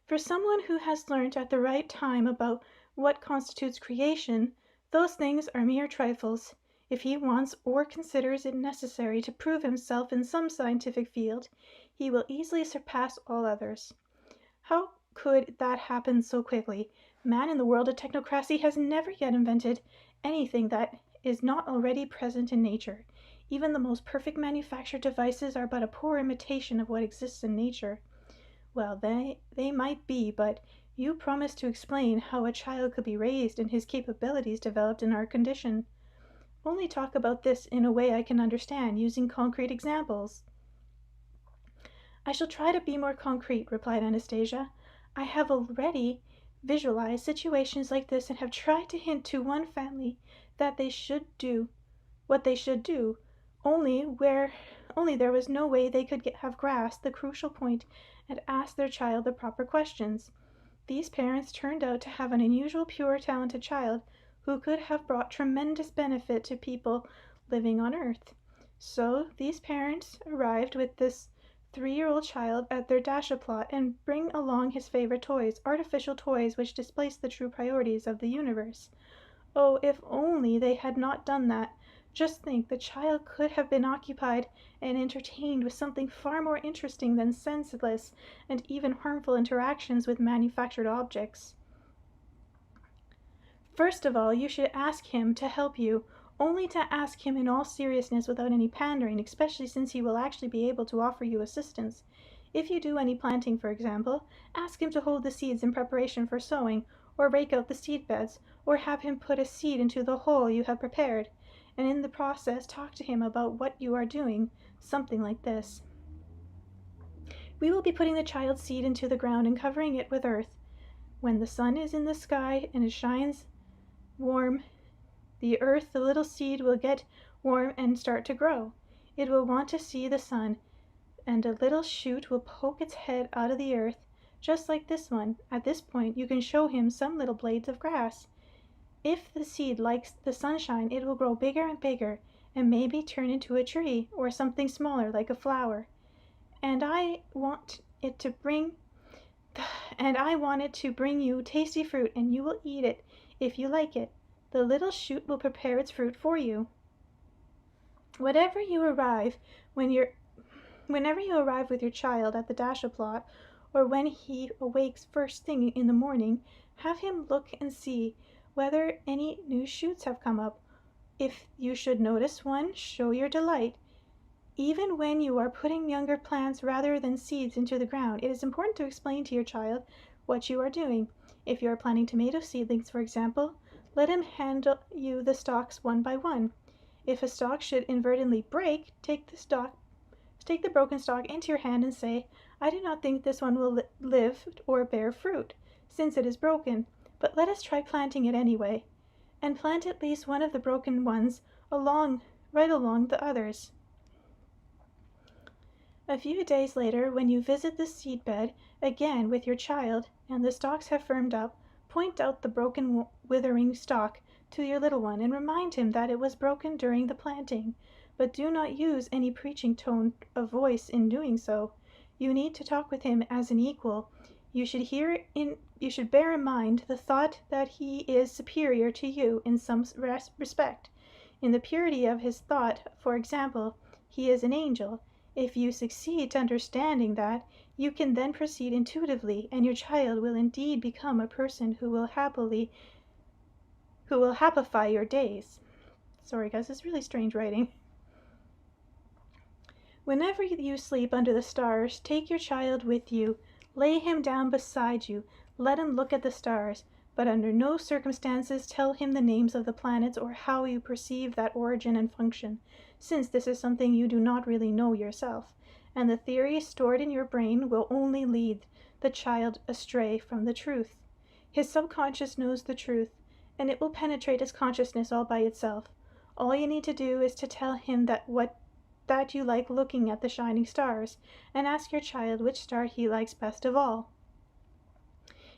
For someone who has learnt at the right time about what constitutes creation, those things are mere trifles. If he wants or considers it necessary to prove himself in some scientific field, he will easily surpass all others. How could that happen so quickly? Man in the world of technocracy has never yet invented anything that is not already present in nature. Even the most perfect manufactured devices are but a poor imitation of what exists in nature. Well, they might be, but you promised to explain how a child could be raised and his capabilities developed in our condition. Only talk about this in a way I can understand, using concrete examples. I shall try to be more concrete, replied Anastasia. I have already visualized situations like this and have tried to hint to one family that they should do what they should do, only there was no way they could have grasped the crucial point and asked their child the proper questions. These parents turned out to have an unusual, pure, talented child who could have brought tremendous benefit to people living on Earth. So these parents arrived with this 3-year-old child at their dash-a-plot and bring along his favorite toys, artificial toys which displace the true priorities of the universe. Oh, if only they had not done that, Just think, the child could have been occupied and entertained with something far more interesting than senseless and even harmful interactions with manufactured objects. First of all, you should ask him to help you, only to ask him in all seriousness without any pandering, especially since he will actually be able to offer you assistance. If you do any planting, for example, ask him to hold the seeds in preparation for sowing, or rake out the seed beds, or have him put a seed into the hole you have prepared, and in the process talk to him about what you are doing, something like this. We will be putting the child's seed into the ground and covering it with earth. When the sun is in the sky and it shines warm, the little seed will get warm and start to grow. It will want to see the sun, and a little shoot will poke its head out of the earth, just like this one. At this point, you can show him some little blades of grass. If the seed likes the sunshine, it will grow bigger and bigger, and maybe turn into a tree, or something smaller like a flower. And I want it to bring you tasty fruit, and you will eat it if you like it. The little shoot will prepare its fruit for you. Whenever you arrive with your child at the dasha plot, or when he awakes first thing in the morning, have him look and see whether any new shoots have come up. If you should notice one, show your delight. Even when you are putting younger plants rather than seeds into the ground, it is important to explain to your child what you are doing. If you are planting tomato seedlings, for example, let him hand you the stalks one by one. If a stalk should inadvertently break, take the broken stalk into your hand and say, "I do not think this one will live or bear fruit, since it is broken, but let us try planting it anyway," and plant at least one of the broken ones right along the others. A few days later, when you visit the seed bed again with your child and the stalks have firmed up, point out the broken withering stalk to your little one and remind him that it was broken during the planting, but do not use any preaching tone of voice in doing so. You need to talk with him as an equal. You should bear in mind the thought that he is superior to you in some respect. In the purity of his thought, for example, he is an angel. If you succeed to understanding that, you can then proceed intuitively, and your child will indeed become a person who will happify your days. Sorry guys, it's really strange writing. Whenever you sleep under the stars, take your child with you. Lay him down beside you. Let him look at the stars, but under no circumstances tell him the names of the planets or how you perceive that origin and function, since this is something you do not really know yourself, and the theories stored in your brain will only lead the child astray from the truth. His subconscious knows the truth, and it will penetrate his consciousness all by itself. All you need to do is to tell him that you like looking at the shining stars, and ask your child which star he likes best of all.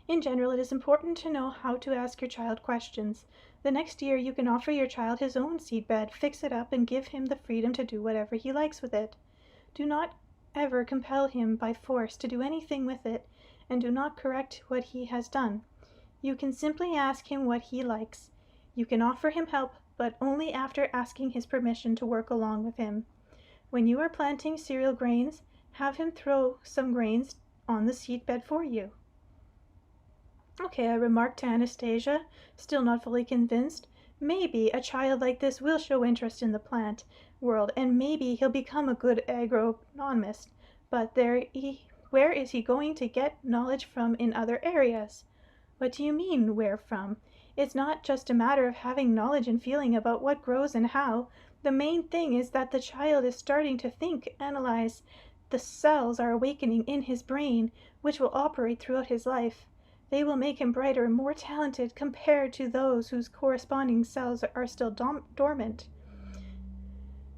In general, it is important to know how to ask your child questions. The next year you can offer your child his own seed bed, fix it up, and give him the freedom to do whatever he likes with it. Do not ever compel him by force to do anything with it, and do not correct what he has done. You can simply ask him what he likes. You can offer him help, but only after asking his permission to work along with him. When you are planting cereal grains, have him throw some grains on the seed bed for you. Okay, I remarked to Anastasia, still not fully convinced. Maybe a child like this will show interest in the plant world, and maybe he'll become a good agronomist. But where is he going to get knowledge from in other areas? What do you mean, where from? It's not just a matter of having knowledge and feeling about what grows and how. The main thing is that the child is starting to think, analyze. The cells are awakening in his brain, which will operate throughout his life. They will make him brighter and more talented compared to those whose corresponding cells are still dormant.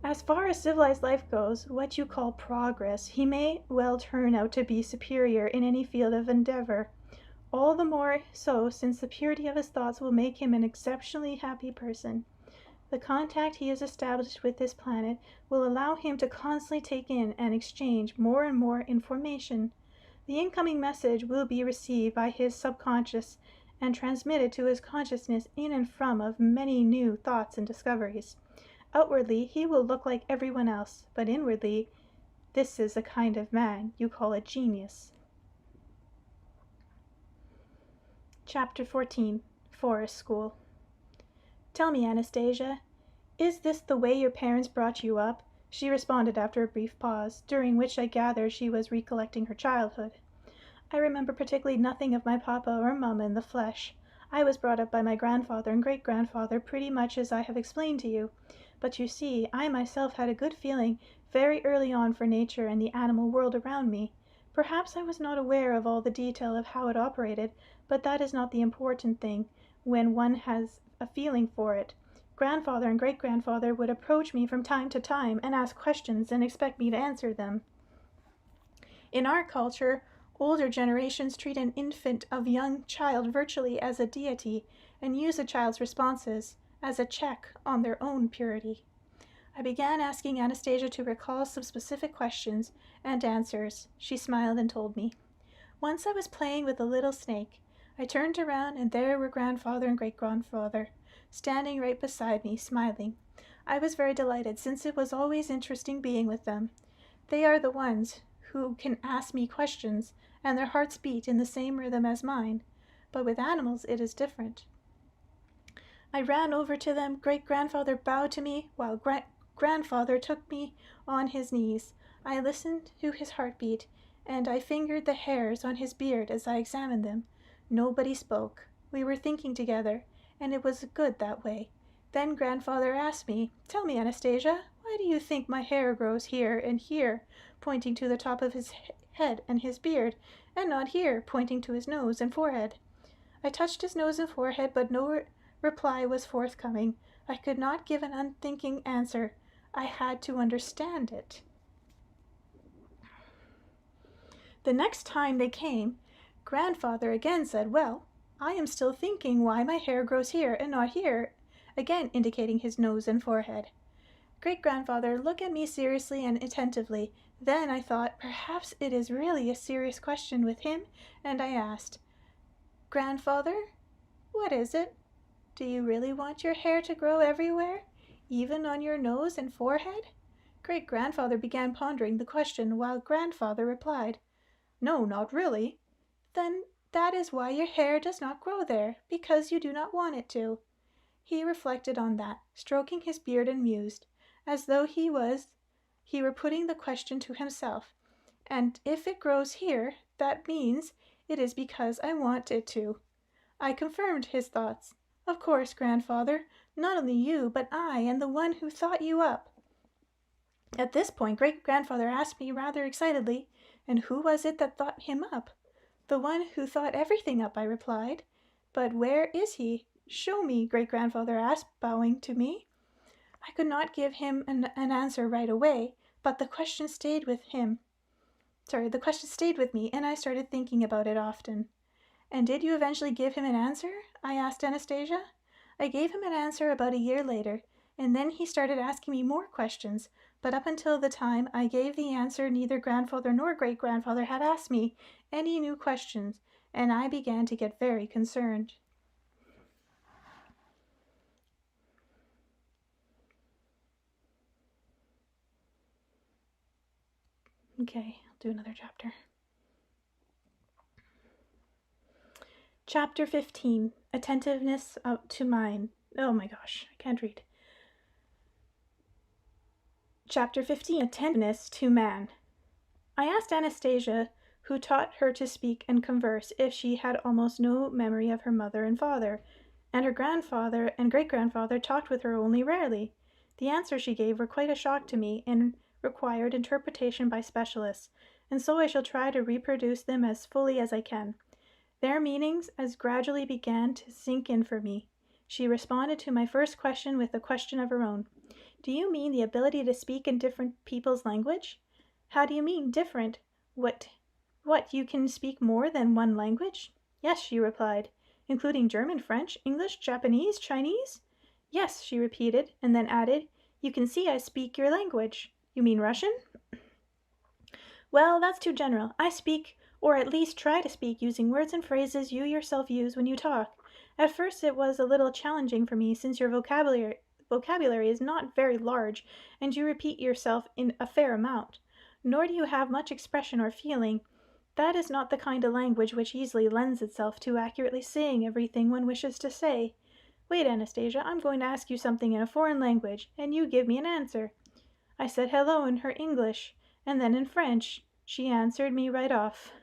As far as civilized life goes, what you call progress, he may well turn out to be superior in any field of endeavor. All the more so since the purity of his thoughts will make him an exceptionally happy person. The contact he has established with this planet will allow him to constantly take in and exchange more and more information. The incoming message will be received by his subconscious and transmitted to his consciousness in and from of many new thoughts and discoveries. Outwardly, he will look like everyone else, but inwardly, this is a kind of man you call a genius. Chapter 14. Forest School. Tell me, Anastasia, is this the way your parents brought you up? She responded after a brief pause, during which I gathered she was recollecting her childhood. I remember particularly nothing of my papa or mamma in the flesh. I was brought up by my grandfather and great-grandfather pretty much as I have explained to you. But you see, I myself had a good feeling very early on for nature and the animal world around me. Perhaps I was not aware of all the detail of how it operated, but that is not the important thing when one has a feeling for it. Grandfather and great-grandfather would approach me from time to time and ask questions and expect me to answer them. In our culture, older generations treat an infant or young child virtually as a deity and use a child's responses as a check on their own purity. I began asking Anastasia to recall some specific questions and answers. She smiled and told me. Once I was playing with a little snake. I turned around and there were grandfather and great-grandfather, standing right beside me, smiling. I was very delighted, since it was always interesting being with them. They are the ones who can ask me questions, and their hearts beat in the same rhythm as mine. But with animals it is different. I ran over to them. Great-grandfather bowed to me, while grandfather took me on his knees. I listened to his heartbeat, and I fingered the hairs on his beard as I examined them. Nobody spoke. We were thinking together, and it was good that way. Then grandfather asked me, "Tell me, Anastasia, why do you think my hair grows here and here," pointing to the top of his head and his beard, "and not here," pointing to his nose and forehead? I touched his nose and forehead, but no reply was forthcoming. I could not give an unthinking answer. I had to understand it. The next time they came, grandfather again said, "Well, I am still thinking why my hair grows here and not here," again indicating his nose and forehead. Great-grandfather looked at me seriously and attentively. Then I thought, perhaps it is really a serious question with him, and I asked, "Grandfather, what is it? Do you really want your hair to grow everywhere, even on your nose and forehead?" Great-grandfather began pondering the question, while grandfather replied, "No, not really." "Then that is why your hair does not grow there, because you do not want it to." He reflected on that, stroking his beard, and mused, as though he were putting the question to himself. "And if it grows here, that means it is because I want it to." I confirmed his thoughts. "Of course, grandfather, not only you, but I and the one who thought you up." At this point, great-grandfather asked me rather excitedly, "And who was it that thought him up?" "The one who thought everything up," I replied. "But where is he? Show me," great-grandfather asked, bowing to me. I could not give him an answer right away, but the question stayed with me, and I started thinking about it often. "And did you eventually give him an answer?" I asked Anastasia. "I gave him an answer about a year later, and then he started asking me more questions, but up until the time I gave the answer neither grandfather nor great-grandfather had asked me any new questions, and I began to get very concerned." Okay, I'll do another chapter. Chapter 15. Attentiveness to mind. Oh my gosh, I can't read. Chapter 15. Attentiveness to man. I asked Anastasia, who taught her to speak and converse, if she had almost no memory of her mother and father, and her grandfather and great-grandfather talked with her only rarely. The answers she gave were quite a shock to me and required interpretation by specialists, and so I shall try to reproduce them as fully as I can. Their meanings gradually began to sink in for me. She responded to my first question with a question of her own. "Do you mean the ability to speak in different people's language?" "How do you mean, different? What, you can speak more than one language?" "Yes," she replied. "Including German, French, English, Japanese, Chinese?" "Yes," she repeated, and then added, "You can see I speak your language." "You mean Russian?" "Well, that's too general. I speak, or at least try to speak, using words and phrases you yourself use when you talk. At first it was a little challenging for me, since your vocabulary vocabulary is not very large, and you repeat yourself in a fair amount. Nor do you have much expression or feeling. That is not the kind of language which easily lends itself to accurately saying everything one wishes to say. Wait, Anastasia, I'm going to ask you something in a foreign language, and you give me an answer." I said hello in her English, and then in French. She answered me right off.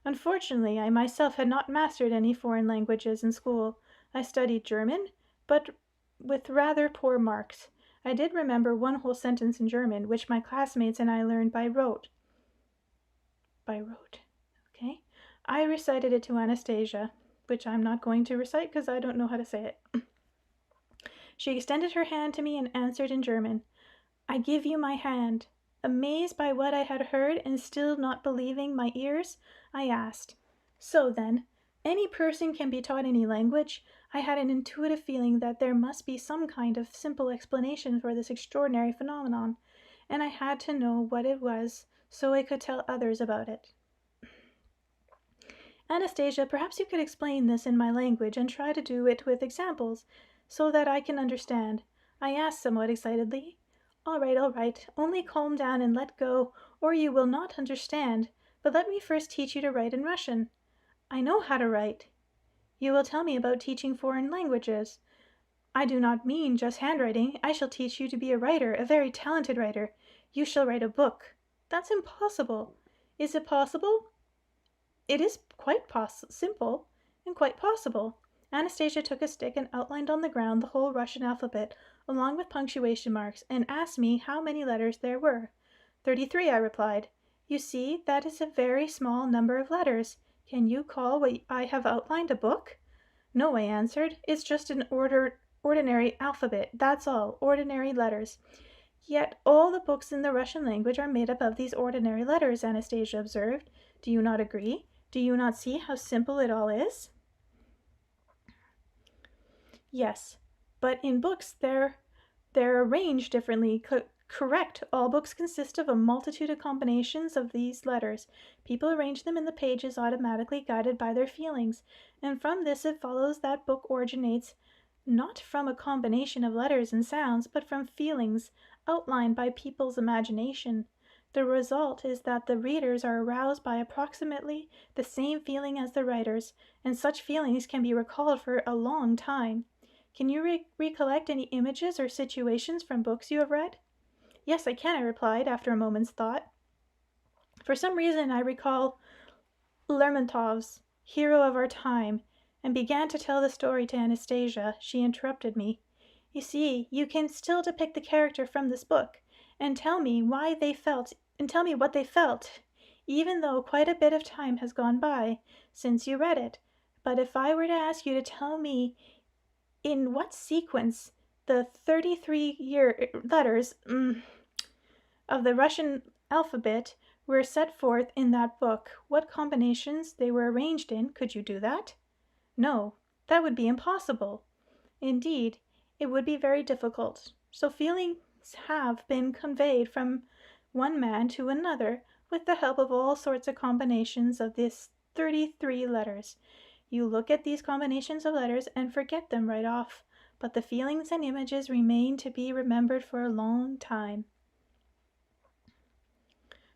Unfortunately, I myself had not mastered any foreign languages in school. I studied German, but with rather poor marks. I did remember one whole sentence in German, which my classmates and I learned by rote. Okay. I recited it to Anastasia, which I'm not going to recite because I don't know how to say it. She extended her hand to me and answered in German. "I give you my hand." Amazed by what I had heard and still not believing my ears, I asked, "So then, any person can be taught any language?" I had an intuitive feeling that there must be some kind of simple explanation for this extraordinary phenomenon, and I had to know what it was so I could tell others about it. "Anastasia, perhaps you could explain this in my language and try to do it with examples, so that I can understand," I asked somewhat excitedly. All right. Only calm down and let go, or you will not understand. But let me first teach you to write in Russian." "I know how to write." "You will tell me about teaching foreign languages." "I do not mean just handwriting. I shall teach you to be a writer, a very talented writer. You shall write a book." "That's impossible." "Is it possible?" "It is quite simple and quite possible." Anastasia took a stick and outlined on the ground the whole Russian alphabet, along with punctuation marks, and asked me how many letters there were. 33, I replied. "You see, that is a very small number of letters. Can you call what I have outlined a book?" "No," I answered. "It's just an ordinary alphabet. That's all. Ordinary letters." "Yet all the books in the Russian language are made up of these ordinary letters," Anastasia observed. "Do you not agree? Do you not see how simple it all is?" "Yes, but in books they're arranged differently. Correct. All books consist of a multitude of combinations of these letters. People arrange them in the pages automatically, guided by their feelings, and from this it follows that book originates not from a combination of letters and sounds, but from feelings outlined by people's imagination. The result is that the readers are aroused by approximately the same feeling as the writers, and such feelings can be recalled for a long time. Can you recollect any images or situations from books you have read?" "Yes, I can," I replied, after a moment's thought. "For some reason I recall Lermontov's Hero of Our Time," and began to tell the story to Anastasia. She interrupted me. "You see, you can still depict the character from this book, and tell me what they felt, even though quite a bit of time has gone by since you read it. But if I were to ask you to tell me in what sequence the 33 letters of the Russian alphabet were set forth in that book, what combinations they were arranged in, could you do that?" "No, that would be impossible." "Indeed, it would be very difficult. So feelings have been conveyed from one man to another with the help of all sorts of combinations of these 33 letters. You look at these combinations of letters and forget them right off, but the feelings and images remain to be remembered for a long time.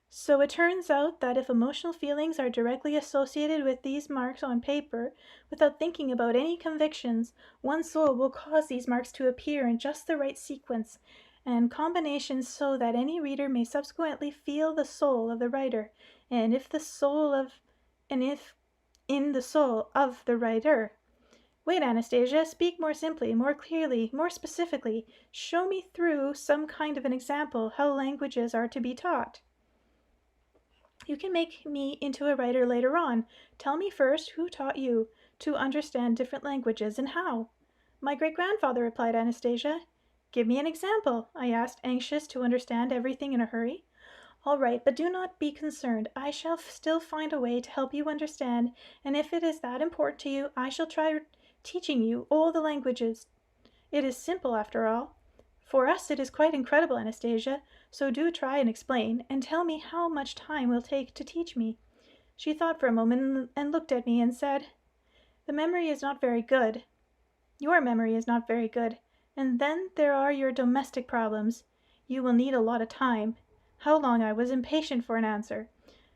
So it turns out that if emotional feelings are directly associated with these marks on paper, without thinking about any convictions, one's soul will cause these marks to appear in just the right sequence and combinations so that any reader may subsequently feel the soul of the writer, and in the soul of the writer. Wait, Anastasia, speak more simply, more clearly, more specifically. Show me through some kind of an example how languages are to be taught. You can make me into a writer later on. Tell me first who taught you to understand different languages and how. My great-grandfather, replied Anastasia. Give me an example, I asked, anxious to understand everything in a hurry. All right, but do not be concerned. I shall still find a way to help you understand, and if it is that important to you, I shall try teaching you all the languages. It is simple, after all. For us it is quite incredible, Anastasia, so do try and explain, and tell me how much time will take to teach me. She thought for a moment and looked at me and said, The memory is not very good. Your memory is not very good. And then there are your domestic problems. You will need a lot of time. How long I was impatient for an answer.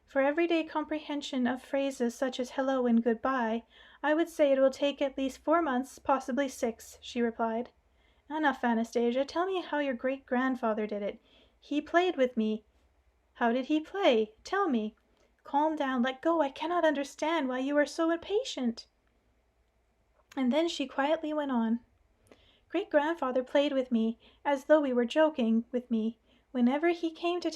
For everyday comprehension of phrases such as hello and goodbye, I would say it will take at least 4 months, possibly 6, she replied. Enough, Anastasia. Tell me how your great-grandfather did it. He played with me. How did he play? Tell me. Calm down. Let go. I cannot understand why you are so impatient. And then she quietly went on. Great-grandfather played with me, as though we were joking with me. Whenever he came to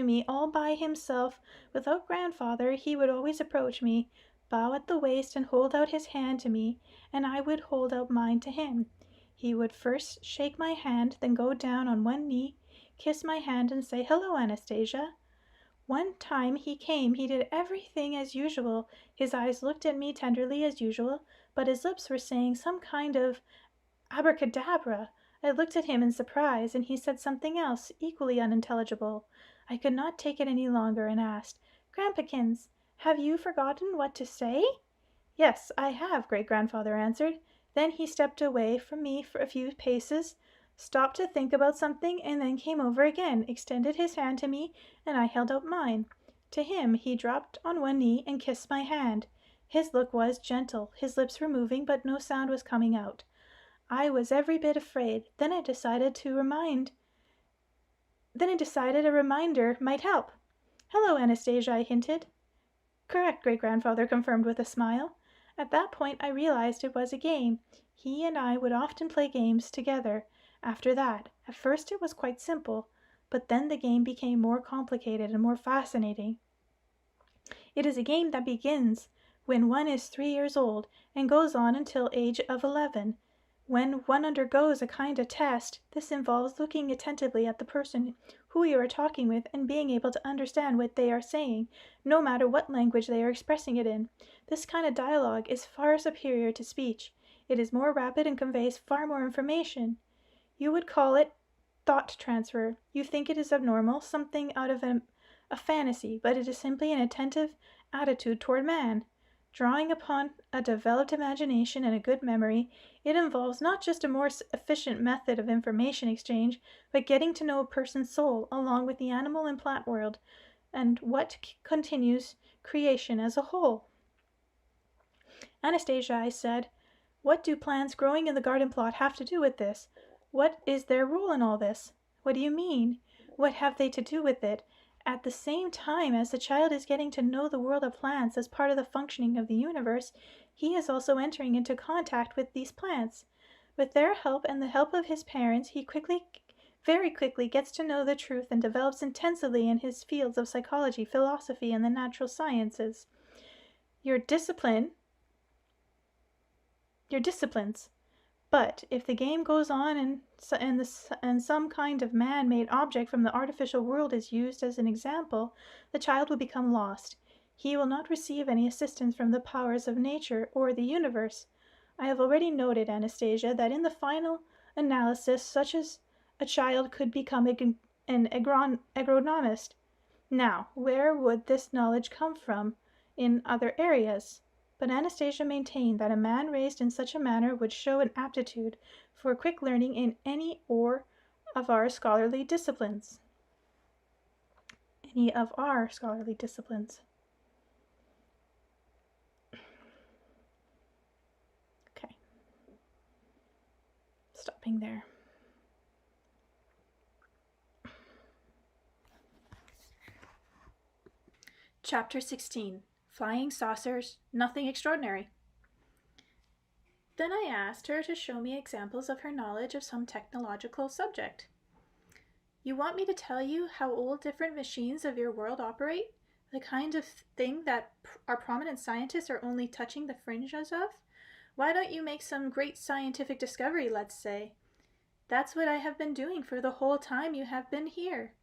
me all by himself, without grandfather, he would always approach me, bow at the waist and hold out his hand to me, and I would hold out mine to him. He would first shake my hand, then go down on one knee, kiss my hand, and say, "Hello, Anastasia." One time he came, he did everything as usual. His eyes looked at me tenderly as usual, but his lips were saying some kind of abracadabra. I looked at him in surprise, and he said something else, equally unintelligible. I could not take it any longer, and asked, "Grandpakins, have you forgotten what to say?" "Yes, I have," great-grandfather answered. Then he stepped away from me for a few paces, stopped to think about something, and then came over again, extended his hand to me, and I held out mine. To him he dropped on one knee and kissed my hand. His look was gentle, his lips were moving, but no sound was coming out. I was every bit afraid. Then I decided a reminder might help. "Hello, Anastasia," I hinted. "Correct," great-grandfather confirmed with a smile. At that point I realized it was a game. He and I would often play games together. After that, at first it was quite simple, but then the game became more complicated and more fascinating. It is a game that begins when one is 3 years old and goes on until age of 11. When one undergoes a kind of test, this involves looking attentively at the person who you are talking with and being able to understand what they are saying, no matter what language they are expressing it in. This kind of dialogue is far superior to speech. It is more rapid and conveys far more information. You would call it thought transfer. You think it is abnormal, something out of a fantasy, but it is simply an attentive attitude toward man. Drawing upon a developed imagination and a good memory, it involves not just a more efficient method of information exchange, but getting to know a person's soul, along with the animal and plant world, and what continues creation as a whole. "Anastasia," I said, "what do plants growing in the garden plot have to do with this? What is their role in all this?" "What do you mean? What have they to do with it? At the same time as the child is getting to know the world of plants as part of the functioning of the universe, he is also entering into contact with these plants. With their help and the help of his parents, he very quickly gets to know the truth and develops intensively in his fields of psychology, philosophy, and the natural sciences. Your disciplines. But if the game goes on and some kind of man-made object from the artificial world is used as an example, the child will become lost. He will not receive any assistance from the powers of nature or the universe. I have already noted, Anastasia, that in the final analysis such as a child could become an agronomist. Now, where would this knowledge come from in other areas?" But Anastasia maintained that a man raised in such a manner would show an aptitude for quick learning in any of our scholarly disciplines. Okay. Stopping there. Chapter 16. Flying Saucers, Nothing Extraordinary. Then I asked her to show me examples of her knowledge of some technological subject. "You want me to tell you how old different machines of your world operate? The kind of thing that our prominent scientists are only touching the fringes of? Why don't you make some great scientific discovery, let's say? That's what I have been doing for the whole time you have been here.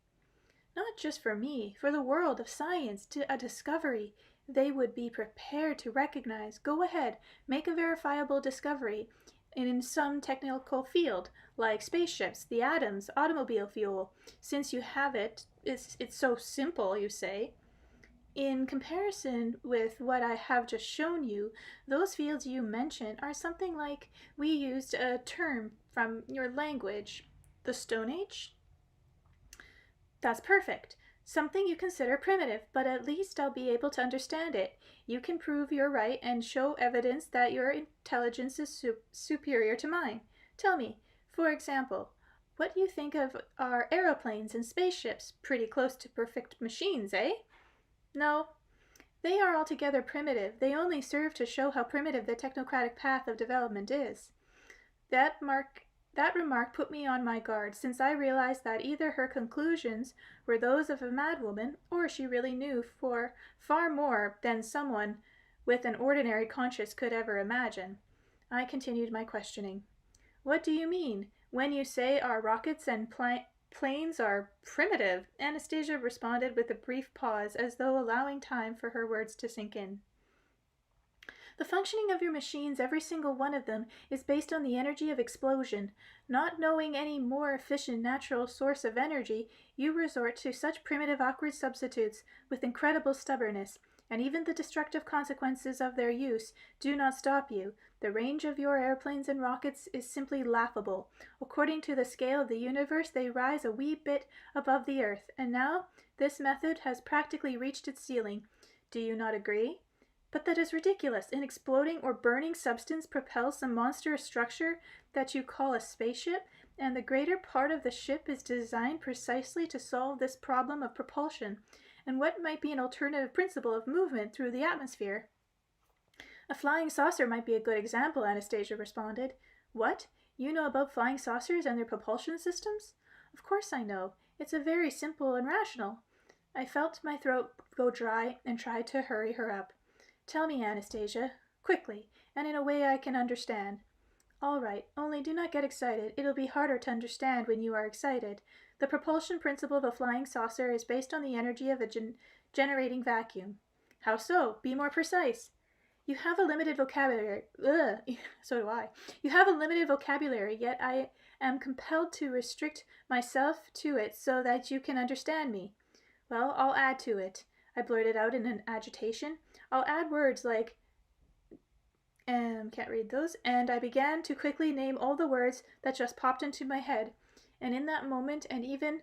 Not just for me, for the world of science, a discovery they would be prepared to recognize. Go ahead, make a verifiable discovery in some technical field, like spaceships, the atoms, automobile fuel. Since you have it, it's so simple, you say. In comparison with what I have just shown you, those fields you mention are something like we used a term from your language, the Stone Age. That's perfect. Something you consider primitive, but at least I'll be able to understand it. You can prove you're right and show evidence that your intelligence is superior to mine. Tell me, for example, what do you think of our aeroplanes and spaceships? Pretty close to perfect machines, eh? No, they are altogether primitive. They only serve to show how primitive the technocratic path of development is. That remark put me on my guard, since I realized that either her conclusions were those of a madwoman, or she really knew for far more than someone with an ordinary conscience could ever imagine. I continued my questioning. What do you mean when you say our rockets and planes are primitive? Anastasia responded with a brief pause, as though allowing time for her words to sink in. The functioning of your machines, every single one of them, is based on the energy of explosion. Not knowing any more efficient natural source of energy, you resort to such primitive, awkward substitutes with incredible stubbornness, and even the destructive consequences of their use do not stop you. The range of your airplanes and rockets is simply laughable. According to the scale of the universe, they rise a wee bit above the earth, and now this method has practically reached its ceiling. Do you not agree? But that is ridiculous. An exploding or burning substance propels some monstrous structure that you call a spaceship, and the greater part of the ship is designed precisely to solve this problem of propulsion, and what might be an alternative principle of movement through the atmosphere. A flying saucer might be a good example, Anastasia responded. What? You know about flying saucers and their propulsion systems? Of course I know. It's a very simple and rational. I felt my throat go dry and tried to hurry her up. Tell me, Anastasia, quickly, and in a way I can understand. All right, only do not get excited. It'll be harder to understand when you are excited. The propulsion principle of a flying saucer is based on the energy of a generating vacuum. How so? Be more precise. You have a limited vocabulary. So do I. You have a limited vocabulary, yet I am compelled to restrict myself to it so that you can understand me. Well, I'll add to it, I blurted out in an agitation. I'll add words like, can't read those, and I began to quickly name all the words that just popped into my head, and in that moment, and even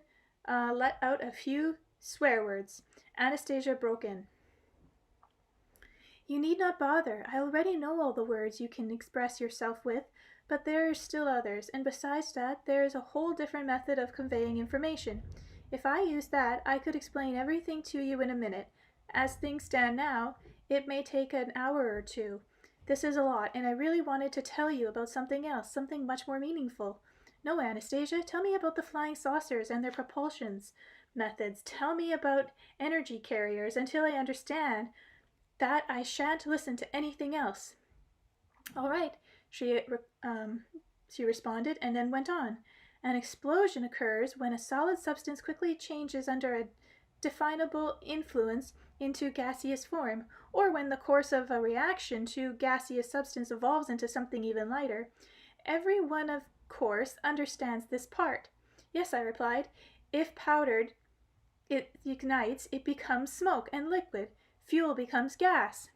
let out a few swear words. Anastasia broke in. You need not bother. I already know all the words you can express yourself with, but there are still others, and besides that, there is a whole different method of conveying information. If I used that, I could explain everything to you in a minute. As things stand now, it may take an hour or two. This is a lot, and I really wanted to tell you about something else, something much more meaningful. No, Anastasia, tell me about the flying saucers and their propulsions methods. Tell me about energy carriers until I understand that I shan't listen to anything else. All right, she responded, and then went on. An explosion occurs when a solid substance quickly changes under a definable influence into gaseous form, or when the course of a reaction to gaseous substance evolves into something even lighter. Every one, of course, understands this part. Yes, I replied. If powdered, it ignites, it becomes smoke and liquid. Fuel becomes gas.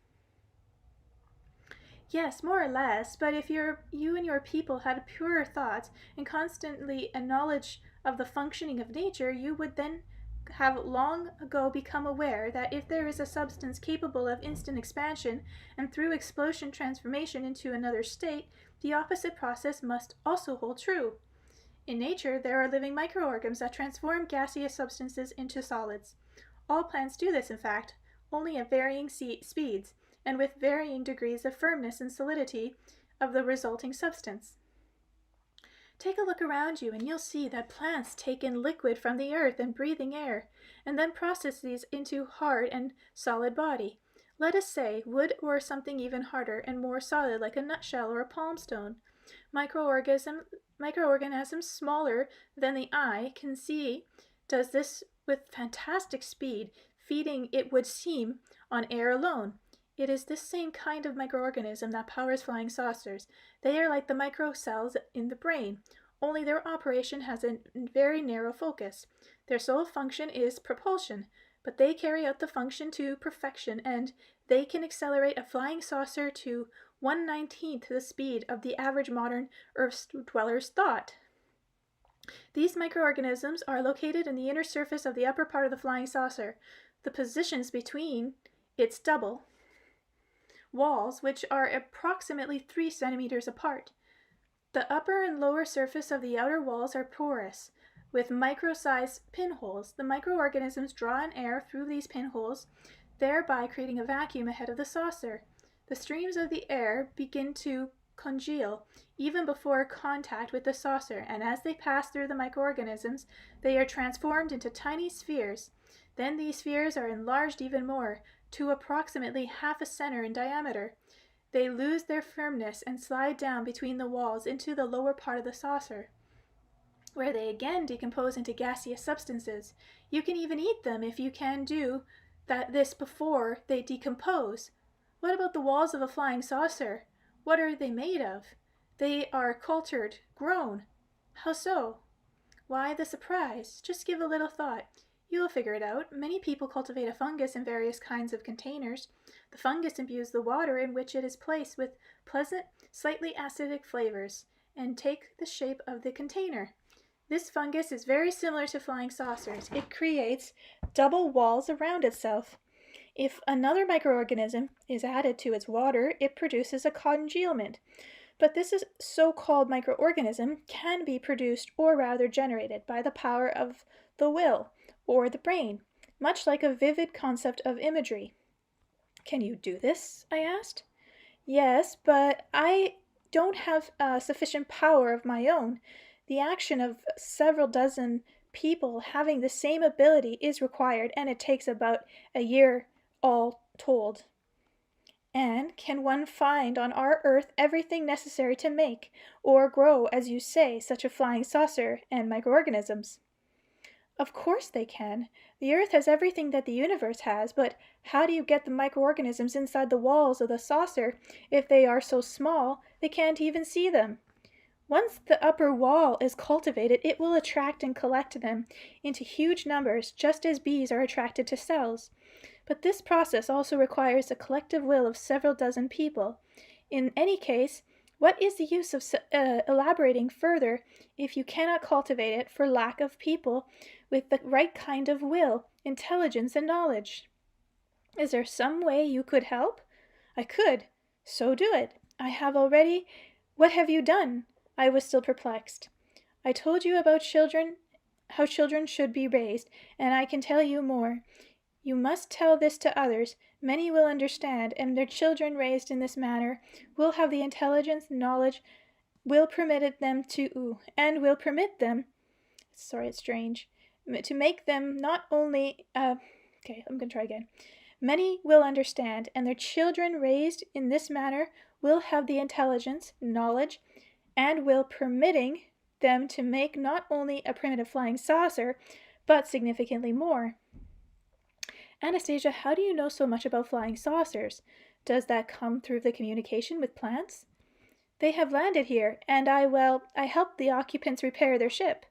Yes, more or less, but if you and your people had purer thoughts and constantly a knowledge of the functioning of nature, you would then have long ago become aware that if there is a substance capable of instant expansion and through explosion transformation into another state, the opposite process must also hold true. In nature, there are living microorganisms that transform gaseous substances into solids. All plants do this, in fact, only at varying speeds, and with varying degrees of firmness and solidity of the resulting substance. Take a look around you, and you'll see that plants take in liquid from the earth and breathing air, and then process these into hard and solid body. Let us say wood, or something even harder and more solid like a nutshell or a palm stone. Microorganisms smaller than the eye can see does this with fantastic speed, feeding, it would seem, on air alone. It is this same kind of microorganism that powers flying saucers. They are like the microcells in the brain, only their operation has a very narrow focus. Their sole function is propulsion, but they carry out the function to perfection, and they can accelerate a flying saucer to 1/19th the speed of the average modern Earth dweller's thought. These microorganisms are located in the inner surface of the upper part of the flying saucer, the positions between its double walls, which are approximately 3 centimeters apart. The upper and lower surface of the outer walls are porous, with micro-sized pinholes. The microorganisms draw in air through these pinholes, thereby creating a vacuum ahead of the saucer. The streams of the air begin to congeal even before contact with the saucer, and as they pass through the microorganisms, they are transformed into tiny spheres. Then these spheres are enlarged even more, to approximately half a center in diameter. They lose their firmness and slide down between the walls into the lower part of the saucer, where they again decompose into gaseous substances. You can even eat them if you can do this before they decompose. What about the walls of a flying saucer? What are they made of? They are cultured, grown. How so? Why the surprise? Just give a little thought. You'll figure it out. Many people cultivate a fungus in various kinds of containers. The fungus imbues the water in which it is placed with pleasant, slightly acidic flavors and take the shape of the container. This fungus is very similar to flying saucers. It creates double walls around itself. If another microorganism is added to its water, it produces a congealment. But this so-called microorganism can be produced, or rather generated, by the power of the will, or the brain, much like a vivid concept of imagery. Can you do this? I asked. Yes, but I don't have sufficient power of my own. The action of several dozen people having the same ability is required, and it takes about a year all told. And can one find on our Earth everything necessary to make, or grow, as you say, such a flying saucer and microorganisms? Of course they can. The Earth has everything that the universe has, but how do you get the microorganisms inside the walls of the saucer if they are so small they can't even see them? Once the upper wall is cultivated, it will attract and collect them into huge numbers, just as bees are attracted to cells. But this process also requires the collective will of several dozen people. In any case, what is the use of elaborating further if you cannot cultivate it for lack of people with the right kind of will, intelligence, and knowledge? Is there some way you could help? I could. So do it. I have already. What have you done? I was still perplexed. I told you about how children should be raised, and I can tell you more. You must tell this to others. Many will understand, and their children raised in this manner will have the intelligence, knowledge, will permit them, sorry, it's strange, to make them not only, I'm going to try again. Many will understand, and their children raised in this manner will have the intelligence, knowledge, and will permitting them to make not only a primitive flying saucer, but significantly more. Anastasia, how do you know so much about flying saucers? Does that come through the communication with plants? They have landed here, and I helped the occupants repair their ship.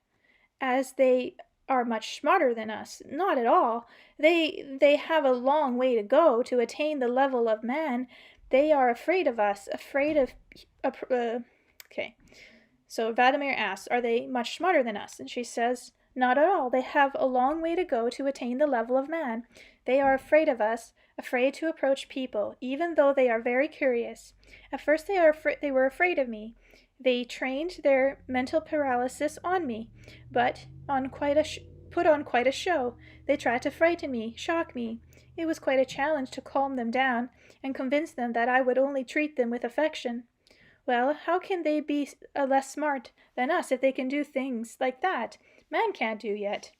As they are much smarter than us. Not at all. They have a long way to go to attain the level of man. They are afraid of us, okay. So Vladimir asks, are they much smarter than us? And she says, not at all. They have a long way to go to attain the level of man. They are afraid of us, afraid to approach people, even though they are very curious. At first they were afraid of me. They trained their mental paralysis on me, but put on quite a show. They tried to frighten me, shock me. It was quite a challenge to calm them down and convince them that I would only treat them with affection. Well, how can they be less smart than us if they can do things like that? Man can't do yet.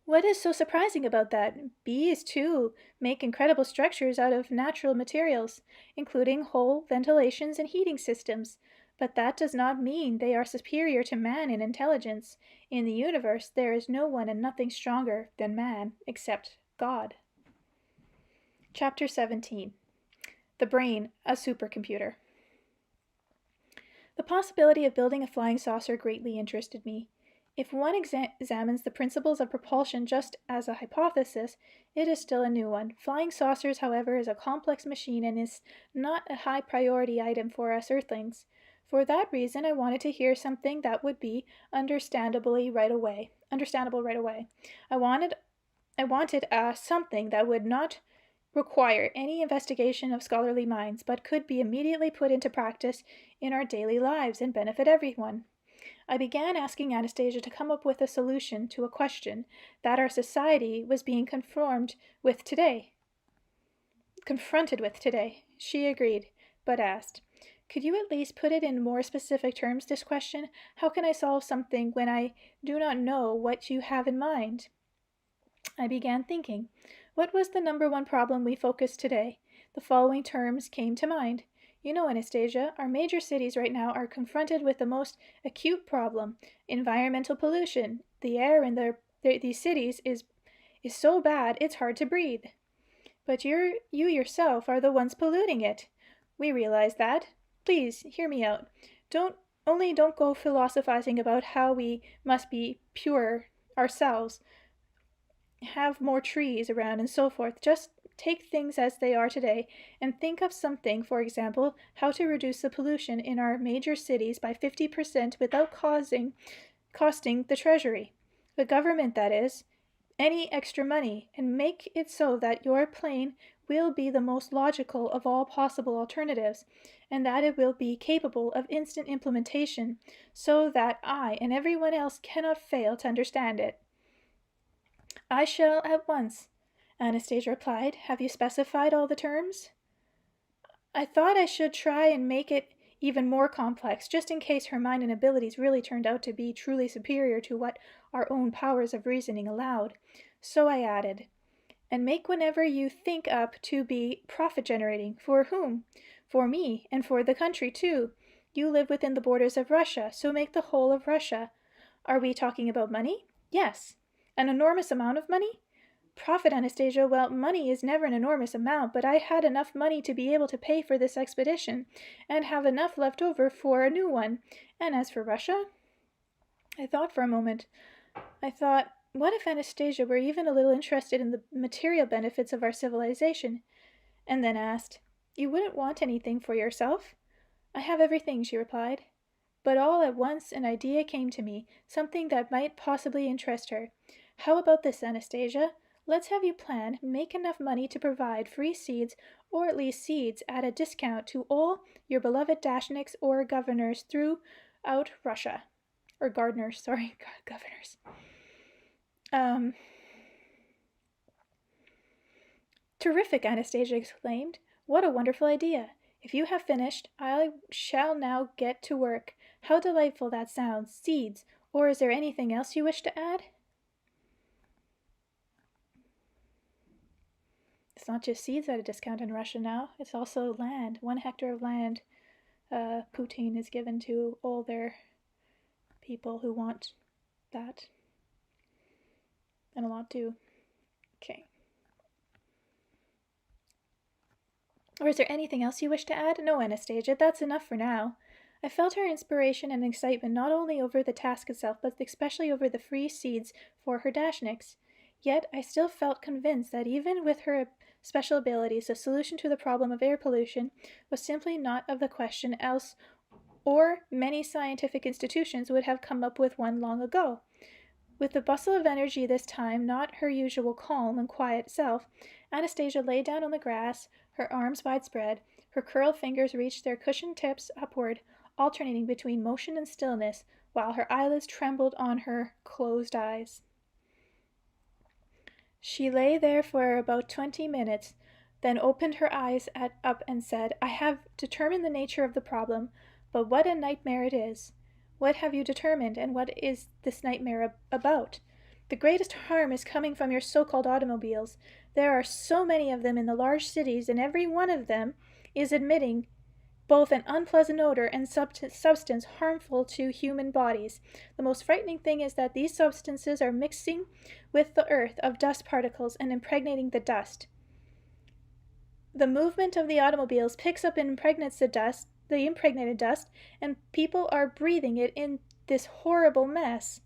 What is so surprising about that? Bees, too, make incredible structures out of natural materials, including whole ventilations and heating systems. But that does not mean they are superior to man in intelligence. In the universe, there is no one and nothing stronger than man, except God. Chapter 17. The Brain, a Supercomputer. The possibility of building a flying saucer greatly interested me. If one examines the principles of propulsion just as a hypothesis, it is still a new one. Flying saucers, however, is a complex machine and is not a high priority item for us Earthlings. For that reason, I wanted to hear something that would be understandable right away. I wanted something that would not require any investigation of scholarly minds, but could be immediately put into practice in our daily lives and benefit everyone. I began asking Anastasia to come up with a solution to a question that our society was being confronted with today. She agreed, but asked, "Could you at least put it in more specific terms, this question? How can I solve something when I do not know what you have in mind?" I began thinking. What was the number one problem we focused today? The following terms came to mind. You know, Anastasia, our major cities right now are confronted with the most acute problem, environmental pollution. The air in these cities is so bad it's hard to breathe. But you yourself are the ones polluting it. We realize that. Please, hear me out. Don't go philosophizing about how we must be pure ourselves, have more trees around and so forth. Just take things as they are today and think of something, for example, how to reduce the pollution in our major cities by 50% without costing the treasury, the government that is, any extra money, and make it so that your plane will be the most logical of all possible alternatives, and that it will be capable of instant implementation, so that I and everyone else cannot fail to understand it. I shall at once, Anastasia replied. Have you specified all the terms? I thought I should try and make it even more complex, just in case her mind and abilities really turned out to be truly superior to what our own powers of reasoning allowed. So I added, and make whenever you think up to be profit-generating. For whom? For me, and for the country, too. You live within the borders of Russia, so make the whole of Russia. Are we talking about money? Yes. An enormous amount of money? Profit, Anastasia, well, money is never an enormous amount, but I had enough money to be able to pay for this expedition, and have enough left over for a new one. And as for Russia? I thought for a moment. What if Anastasia were even a little interested in the material benefits of our civilization? And then asked, You wouldn't want anything for yourself? I have everything, she replied. But all at once an idea came to me, something that might possibly interest her. How about this, Anastasia? Let's have you plan, make enough money to provide free seeds, or at least seeds at a discount to all your beloved dashniks or governors throughout Russia. Or gardeners, sorry, governors. Terrific, Anastasia exclaimed. What a wonderful idea. If you have finished, I shall now get to work. How delightful that sounds. Seeds. Or is there anything else you wish to add? It's not just seeds at a discount in Russia now. It's also land. 1 hectare of land Putin is given to all their people who want that. And a lot do. Okay. Or is there anything else you wish to add? No, Anastasia, that's enough for now. I felt her inspiration and excitement not only over the task itself, but especially over the free seeds for her dashniks. Yet I still felt convinced that even with her special abilities, the solution to the problem of air pollution was simply not of the question, else or many scientific institutions would have come up with one long ago. With the bustle of energy this time, not her usual calm and quiet self, Anastasia lay down on the grass, her arms widespread. Her curled fingers reached their cushioned tips upward, alternating between motion and stillness, while her eyelids trembled on her closed eyes. She lay there for about 20 minutes, then opened her eyes up and said, I have determined the nature of the problem, but what a nightmare it is. What have you determined, and what is this nightmare about? The greatest harm is coming from your so-called automobiles. There are so many of them in the large cities, and every one of them is emitting both an unpleasant odor and substance harmful to human bodies. The most frightening thing is that these substances are mixing with the earth of dust particles and impregnating the dust. The movement of the automobiles picks up and impregnates the impregnated dust, and people are breathing it in this horrible mess.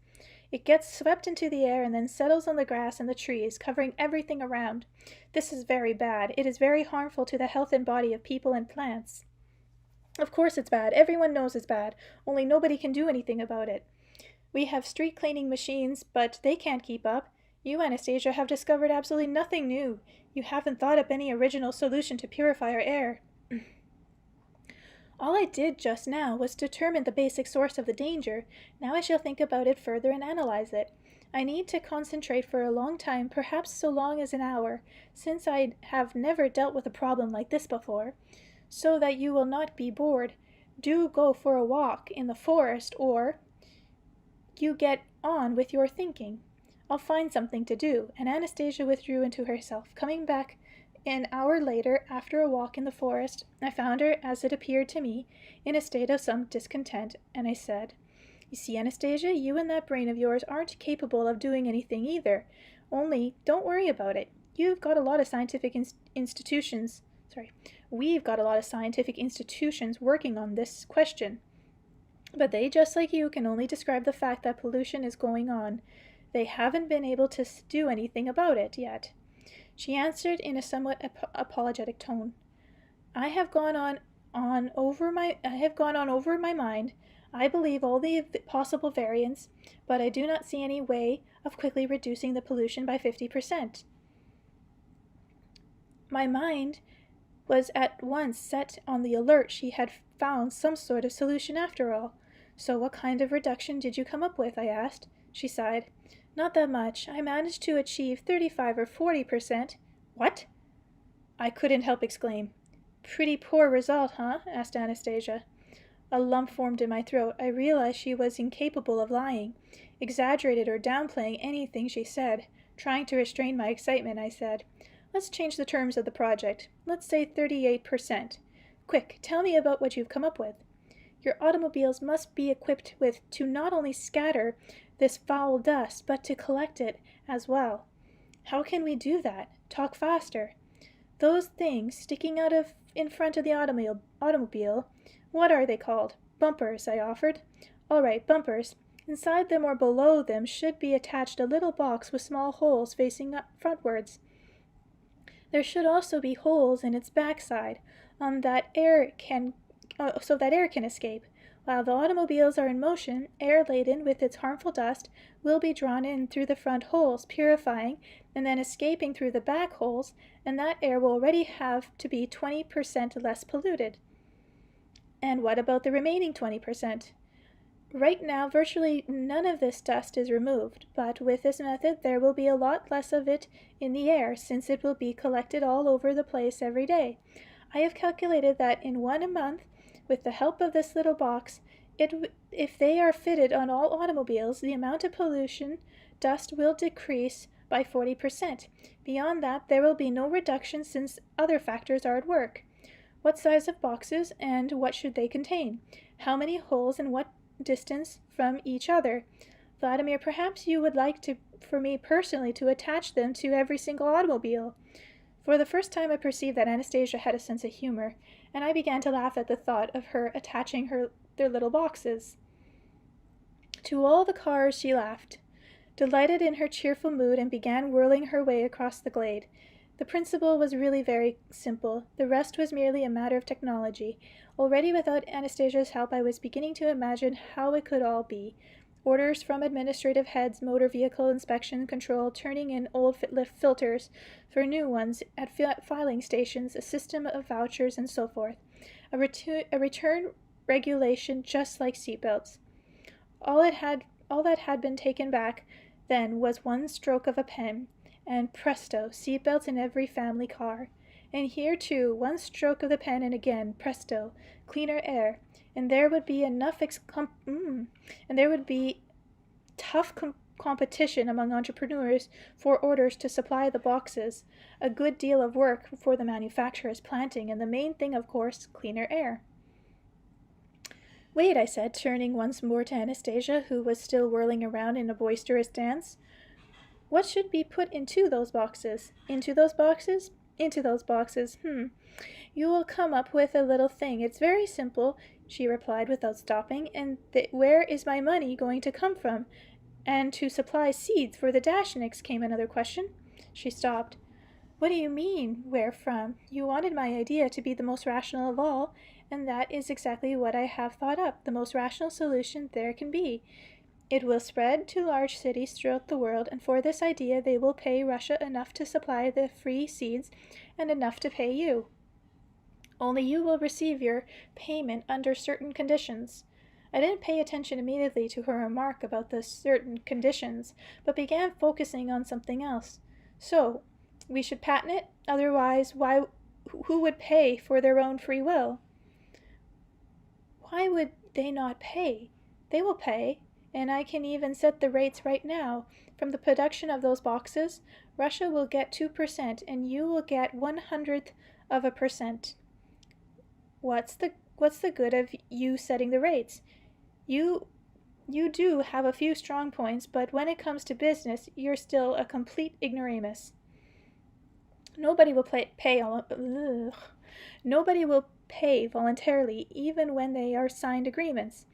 It gets swept into the air and then settles on the grass and the trees, covering everything around. This is very bad. It is very harmful to the health and body of people and plants. Of course it's bad. Everyone knows it's bad. Only nobody can do anything about it. We have street cleaning machines, but they can't keep up. You, Anastasia, have discovered absolutely nothing new. You haven't thought up any original solution to purify our air. All I did just now was determine the basic source of the danger. Now I shall think about it further and analyze it. I need to concentrate for a long time, perhaps so long as an hour, since I have never dealt with a problem like this before. So that you will not be bored, do go for a walk in the forest, or you get on with your thinking. I'll find something to do. And Anastasia withdrew into herself. Coming back an hour later, after a walk in the forest, I found her, as it appeared to me, in a state of some discontent, and I said, "You see, Anastasia, you and that brain of yours aren't capable of doing anything either. Only, don't worry about it. You've got a lot of scientific institutions. We've got a lot of scientific institutions working on this question. But they, just like you, can only describe the fact that pollution is going on. They haven't been able to do anything about it yet." She answered in a somewhat apologetic tone, I have gone on over my mind. I believe all the possible variants, but I do not see any way of quickly reducing the pollution by 50%. My mind was at once set on the alert. She had found some sort of solution after all. "So what kind of reduction did you come up with?" I asked. She sighed. "Not that much. I managed to achieve 35 or 40%. "What?" I couldn't help exclaim. "Pretty poor result, huh?" asked Anastasia. A lump formed in my throat. I realized she was incapable of lying, exaggerated or downplaying anything she said. Trying to restrain my excitement, I said, "Let's change the terms of the project. Let's say 38%. Quick, tell me about what you've come up with." "Your automobiles must be equipped to not only scatter this foul dust, but to collect it as well." "How can we do that? Talk faster." "Those things sticking out in front of the automobile, what are they called?" "Bumpers," I offered. "All right, bumpers. Inside them or below them should be attached a little box with small holes facing up frontwards. There should also be holes in its backside so that air can escape. While the automobiles are in motion, air laden with its harmful dust will be drawn in through the front holes, purifying, and then escaping through the back holes, and that air will already have to be 20% less polluted." "And what about the remaining 20%? "Right now, virtually none of this dust is removed, but with this method there will be a lot less of it in the air, since it will be collected all over the place every day. I have calculated that in 1 month, with the help of this little box, if they are fitted on all automobiles, the amount of pollution dust will decrease by 40%. Beyond that, there will be no reduction since other factors are at work. What size of boxes, and what should they contain? How many holes, and what distance from each other? Vladimir, perhaps you would like for me personally to attach them to every single automobile." For the first time I perceived that Anastasia had a sense of humor, and I began to laugh at the thought of her attaching their little boxes to all the cars. She laughed, delighted in her cheerful mood, and began whirling her way across the glade. The principle was really very simple. The rest was merely a matter of technology. Already, without Anastasia's help, I was beginning to imagine how it could all be. Orders from administrative heads, motor vehicle inspection control, turning in old filters for new ones at filing stations, a system of vouchers, and so forth. A return regulation just like seatbelts. All that had been taken back then was one stroke of a pen, and presto, seatbelts in every family car. And here, too, one stroke of the pen, and again, presto, cleaner air. And there would be tough competition among entrepreneurs for orders to supply the boxes, a good deal of work for the manufacturers planting, and the main thing, of course, cleaner air. "Wait," I said, turning once more to Anastasia, who was still whirling around in a boisterous dance. "What should be put into those boxes?" "Into those boxes? Into those boxes. You will come up with a little thing. It's very simple," she replied without stopping. "And where is my money going to come from?" And to supply seeds for the Dashniks, came another question. She stopped. What do you mean, where from? You wanted my idea to be the most rational of all, and that is exactly what I have thought up, the most rational solution there can be. It will spread to large cities throughout the world, and for this idea they will pay Russia enough to supply the free seeds and enough to pay you. Only you will receive your payment under certain conditions. I didn't pay attention immediately to her remark about the certain conditions, but began focusing on something else. So, we should patent it? Otherwise, who would pay for their own free will? Why would they not pay? They will pay, and I can even set the rates right now. From the production of those boxes, Russia will get 2%, and you will get 1/100%. What's the good of you setting the rates? You do have a few strong points, but when it comes to business, you're still a complete ignoramus. Nobody will pay voluntarily, even when they are signed agreements.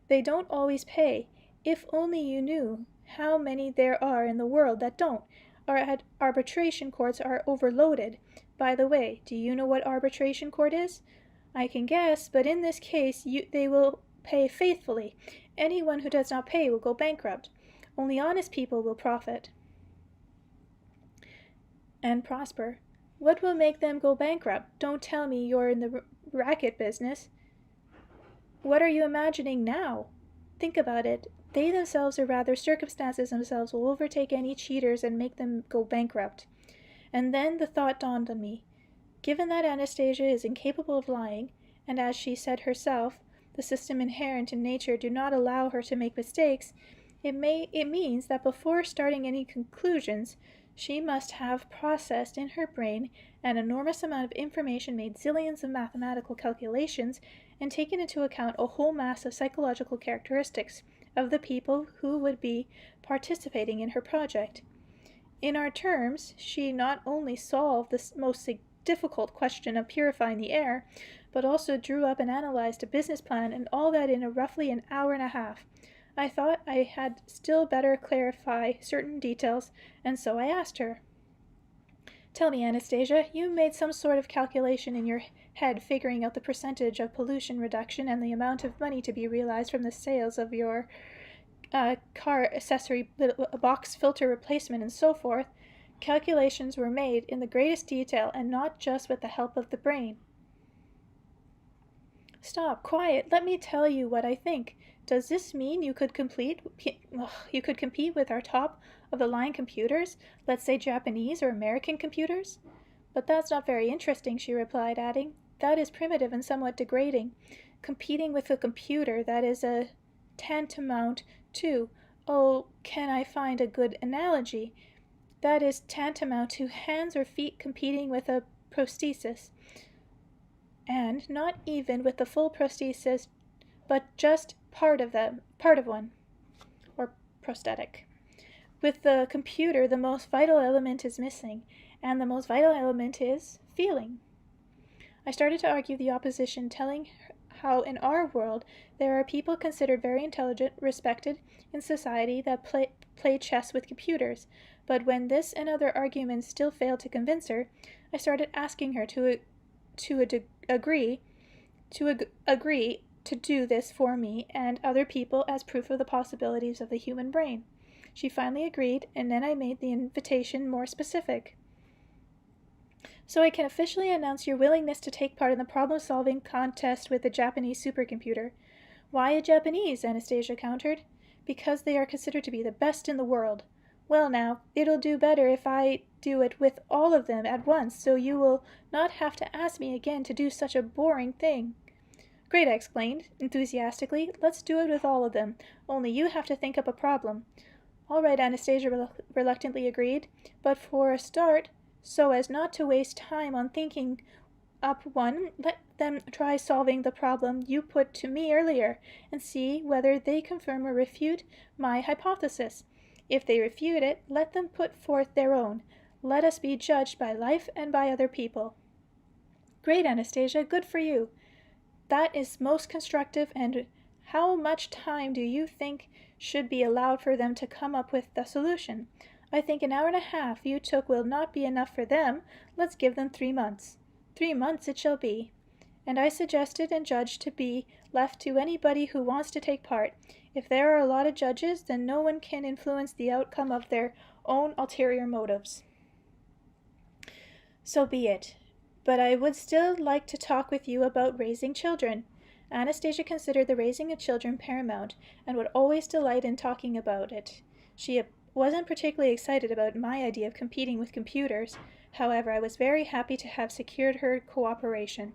They don't always pay. If only you knew how many there are in the world that don't. Our arbitration courts are overloaded. By the way, do you know what arbitration court is? I can guess, but in this case, they will pay faithfully. Anyone who does not pay will go bankrupt. Only honest people will profit and prosper. What will make them go bankrupt? Don't tell me you're in the racket business. What are you imagining now? Think about it. They themselves, or rather circumstances themselves, will overtake any cheaters and make them go bankrupt. And then the thought dawned on me. Given that Anastasia is incapable of lying, and as she said herself, the system inherent in nature do not allow her to make mistakes, it means that before starting any conclusions, she must have processed in her brain an enormous amount of information, made zillions of mathematical calculations, and taken into account a whole mass of psychological characteristics of the people who would be participating in her project. In our terms, she not only solved the most difficult question of purifying the air, but also drew up and analyzed a business plan, and all that in roughly an hour and a half. I thought I had still better clarify certain details, and so I asked her. Tell me, Anastasia, you made some sort of calculation in your head figuring out the percentage of pollution reduction and the amount of money to be realized from the sales of your car accessory box filter replacement and so forth. Calculations were made in the greatest detail and not just with the help of the brain. Stop, quiet, let me tell you what I think. Does this mean you could compete with our top-of-the-line computers, let's say Japanese or American computers? But that's not very interesting, she replied, adding, that is primitive and somewhat degrading. Competing with a computer, that is a tantamount to, oh, can I find a good analogy? That is tantamount to hands or feet competing with a prosthesis. And not even with the full prosthesis, but just part of one, or prosthetic. With the computer, the most vital element is missing, and the most vital element is feeling. I started to argue the opposition, telling how in our world there are people considered very intelligent, respected in society that play chess with computers, but when this and other arguments still failed to convince her, I started asking her to agree to do this for me and other people as proof of the possibilities of the human brain. She finally agreed, and then I made the invitation more specific. So I can officially announce your willingness to take part in the problem-solving contest with the Japanese supercomputer. Why a Japanese? Anastasia countered. Because they are considered to be the best in the world. Well now, it'll do better if I do it with all of them at once, so you will not have to ask me again to do such a boring thing. Great, I explained, enthusiastically. Let's do it with all of them, only you have to think up a problem. All right, Anastasia reluctantly agreed, but for a start, so as not to waste time on thinking up one, let them try solving the problem you put to me earlier, and see whether they confirm or refute my hypothesis. If they refute it, let them put forth their own. Let us be judged by life and by other people. Great, Anastasia, good for you. That is most constructive, and how much time do you think should be allowed for them to come up with the solution. I think an hour and a half you took will not be enough for them. Let's give them 3 months. 3 months it shall be. And I suggested and judged to be left to anybody who wants to take part. If there are a lot of judges, then no one can influence the outcome of their own ulterior motives. So be it. But I would still like to talk with you about raising children. Anastasia considered the raising of children paramount and would always delight in talking about it. She wasn't particularly excited about my idea of competing with computers. However, I was very happy to have secured her cooperation.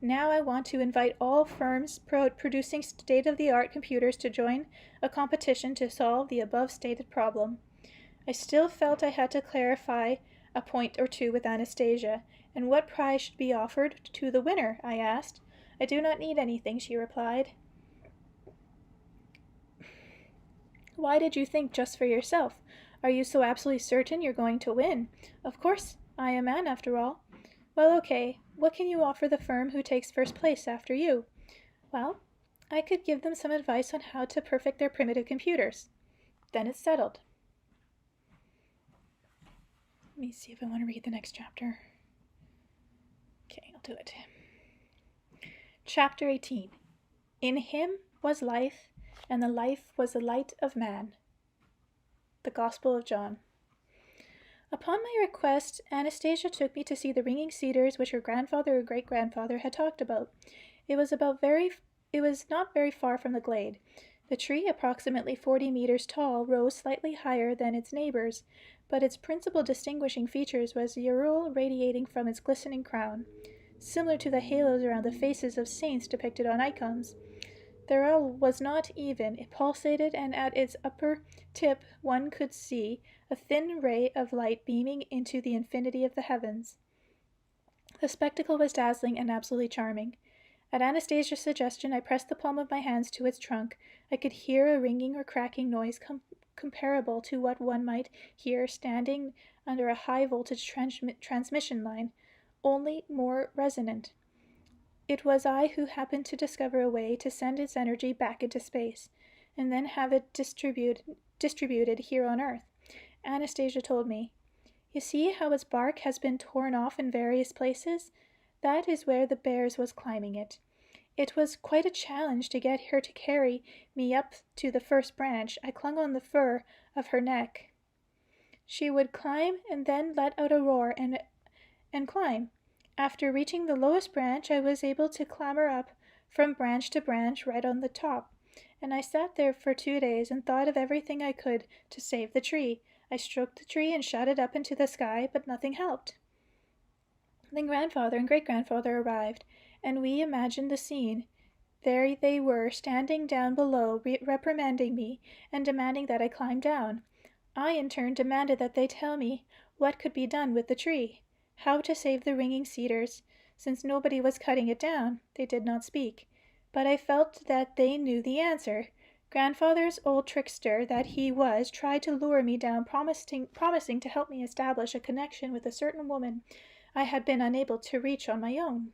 Now I want to invite all firms producing state-of-the-art computers to join a competition to solve the above-stated problem. I still felt I had to clarify a point or two with Anastasia. And what prize should be offered to the winner? I asked. I do not need anything, she replied. Why did you think just for yourself? Are you so absolutely certain you're going to win? Of course, I am a man after all. Well, okay. What can you offer the firm who takes first place after you? Well, I could give them some advice on how to perfect their primitive computers. Then it's settled. Let me see if I want to read the next chapter. Okay, I'll do it. Chapter 18. In him was life, and the life was the light of man. The Gospel of John. Upon my request, Anastasia took me to see the ringing cedars which her grandfather or great-grandfather had talked about. It was not very far from the glade. The tree, approximately 40 meters tall, rose slightly higher than its neighbors, but its principal distinguishing features was the aureole radiating from its glistening crown, similar to the halos around the faces of saints depicted on icons. The aureole was not even, it pulsated, and at its upper tip one could see a thin ray of light beaming into the infinity of the heavens. The spectacle was dazzling and absolutely charming. At Anastasia's suggestion, I pressed the palm of my hands to its trunk. I could hear a ringing or cracking noise comparable to what one might hear standing under a high-voltage transmission line, only more resonant. It was I who happened to discover a way to send its energy back into space, and then have it distributed here on Earth. Anastasia told me, "You see how its bark has been torn off in various places? That is where the bears was climbing it. It was quite a challenge to get her to carry me up to the first branch. I clung on the fur of her neck. She would climb and then let out a roar and climb. After reaching the lowest branch, I was able to clamber up from branch to branch right on the top, and I sat there for 2 days and thought of everything I could to save the tree. I stroked the tree and shot it up into the sky, but nothing helped. Then grandfather and great-grandfather arrived, and we imagined the scene. There they were, standing down below, reprimanding me and demanding that I climb down. I, in turn, demanded that they tell me what could be done with the tree, how to save the ringing cedars. Since nobody was cutting it down, they did not speak. But I felt that they knew the answer. Grandfather's old trickster that he was tried to lure me down, promising to help me establish a connection with a certain woman I had been unable to reach on my own.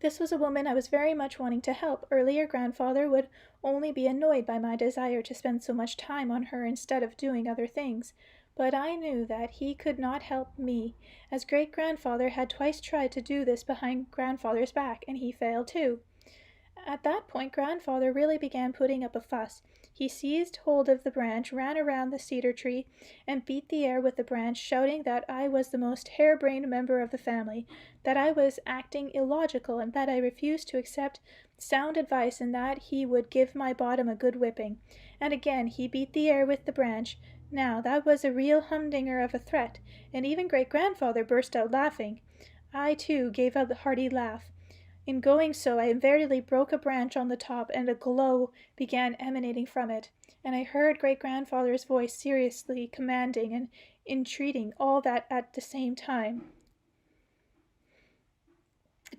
This was a woman I was very much wanting to help. Earlier, grandfather would only be annoyed by my desire to spend so much time on her instead of doing other things. But I knew that he could not help me, as great-grandfather had twice tried to do this behind grandfather's back, and he failed too. At that point, grandfather really began putting up a fuss. He seized hold of the branch, ran around the cedar tree, and beat the air with the branch, shouting that I was the most harebrained member of the family, that I was acting illogical, and that I refused to accept sound advice, and that he would give my bottom a good whipping. And again he beat the air with the branch. Now, that was a real humdinger of a threat, and even great-grandfather burst out laughing. I, too, gave a hearty laugh. In going so, I invariably broke a branch on the top, and a glow began emanating from it, and I heard great-grandfather's voice seriously commanding and entreating, all that at the same time.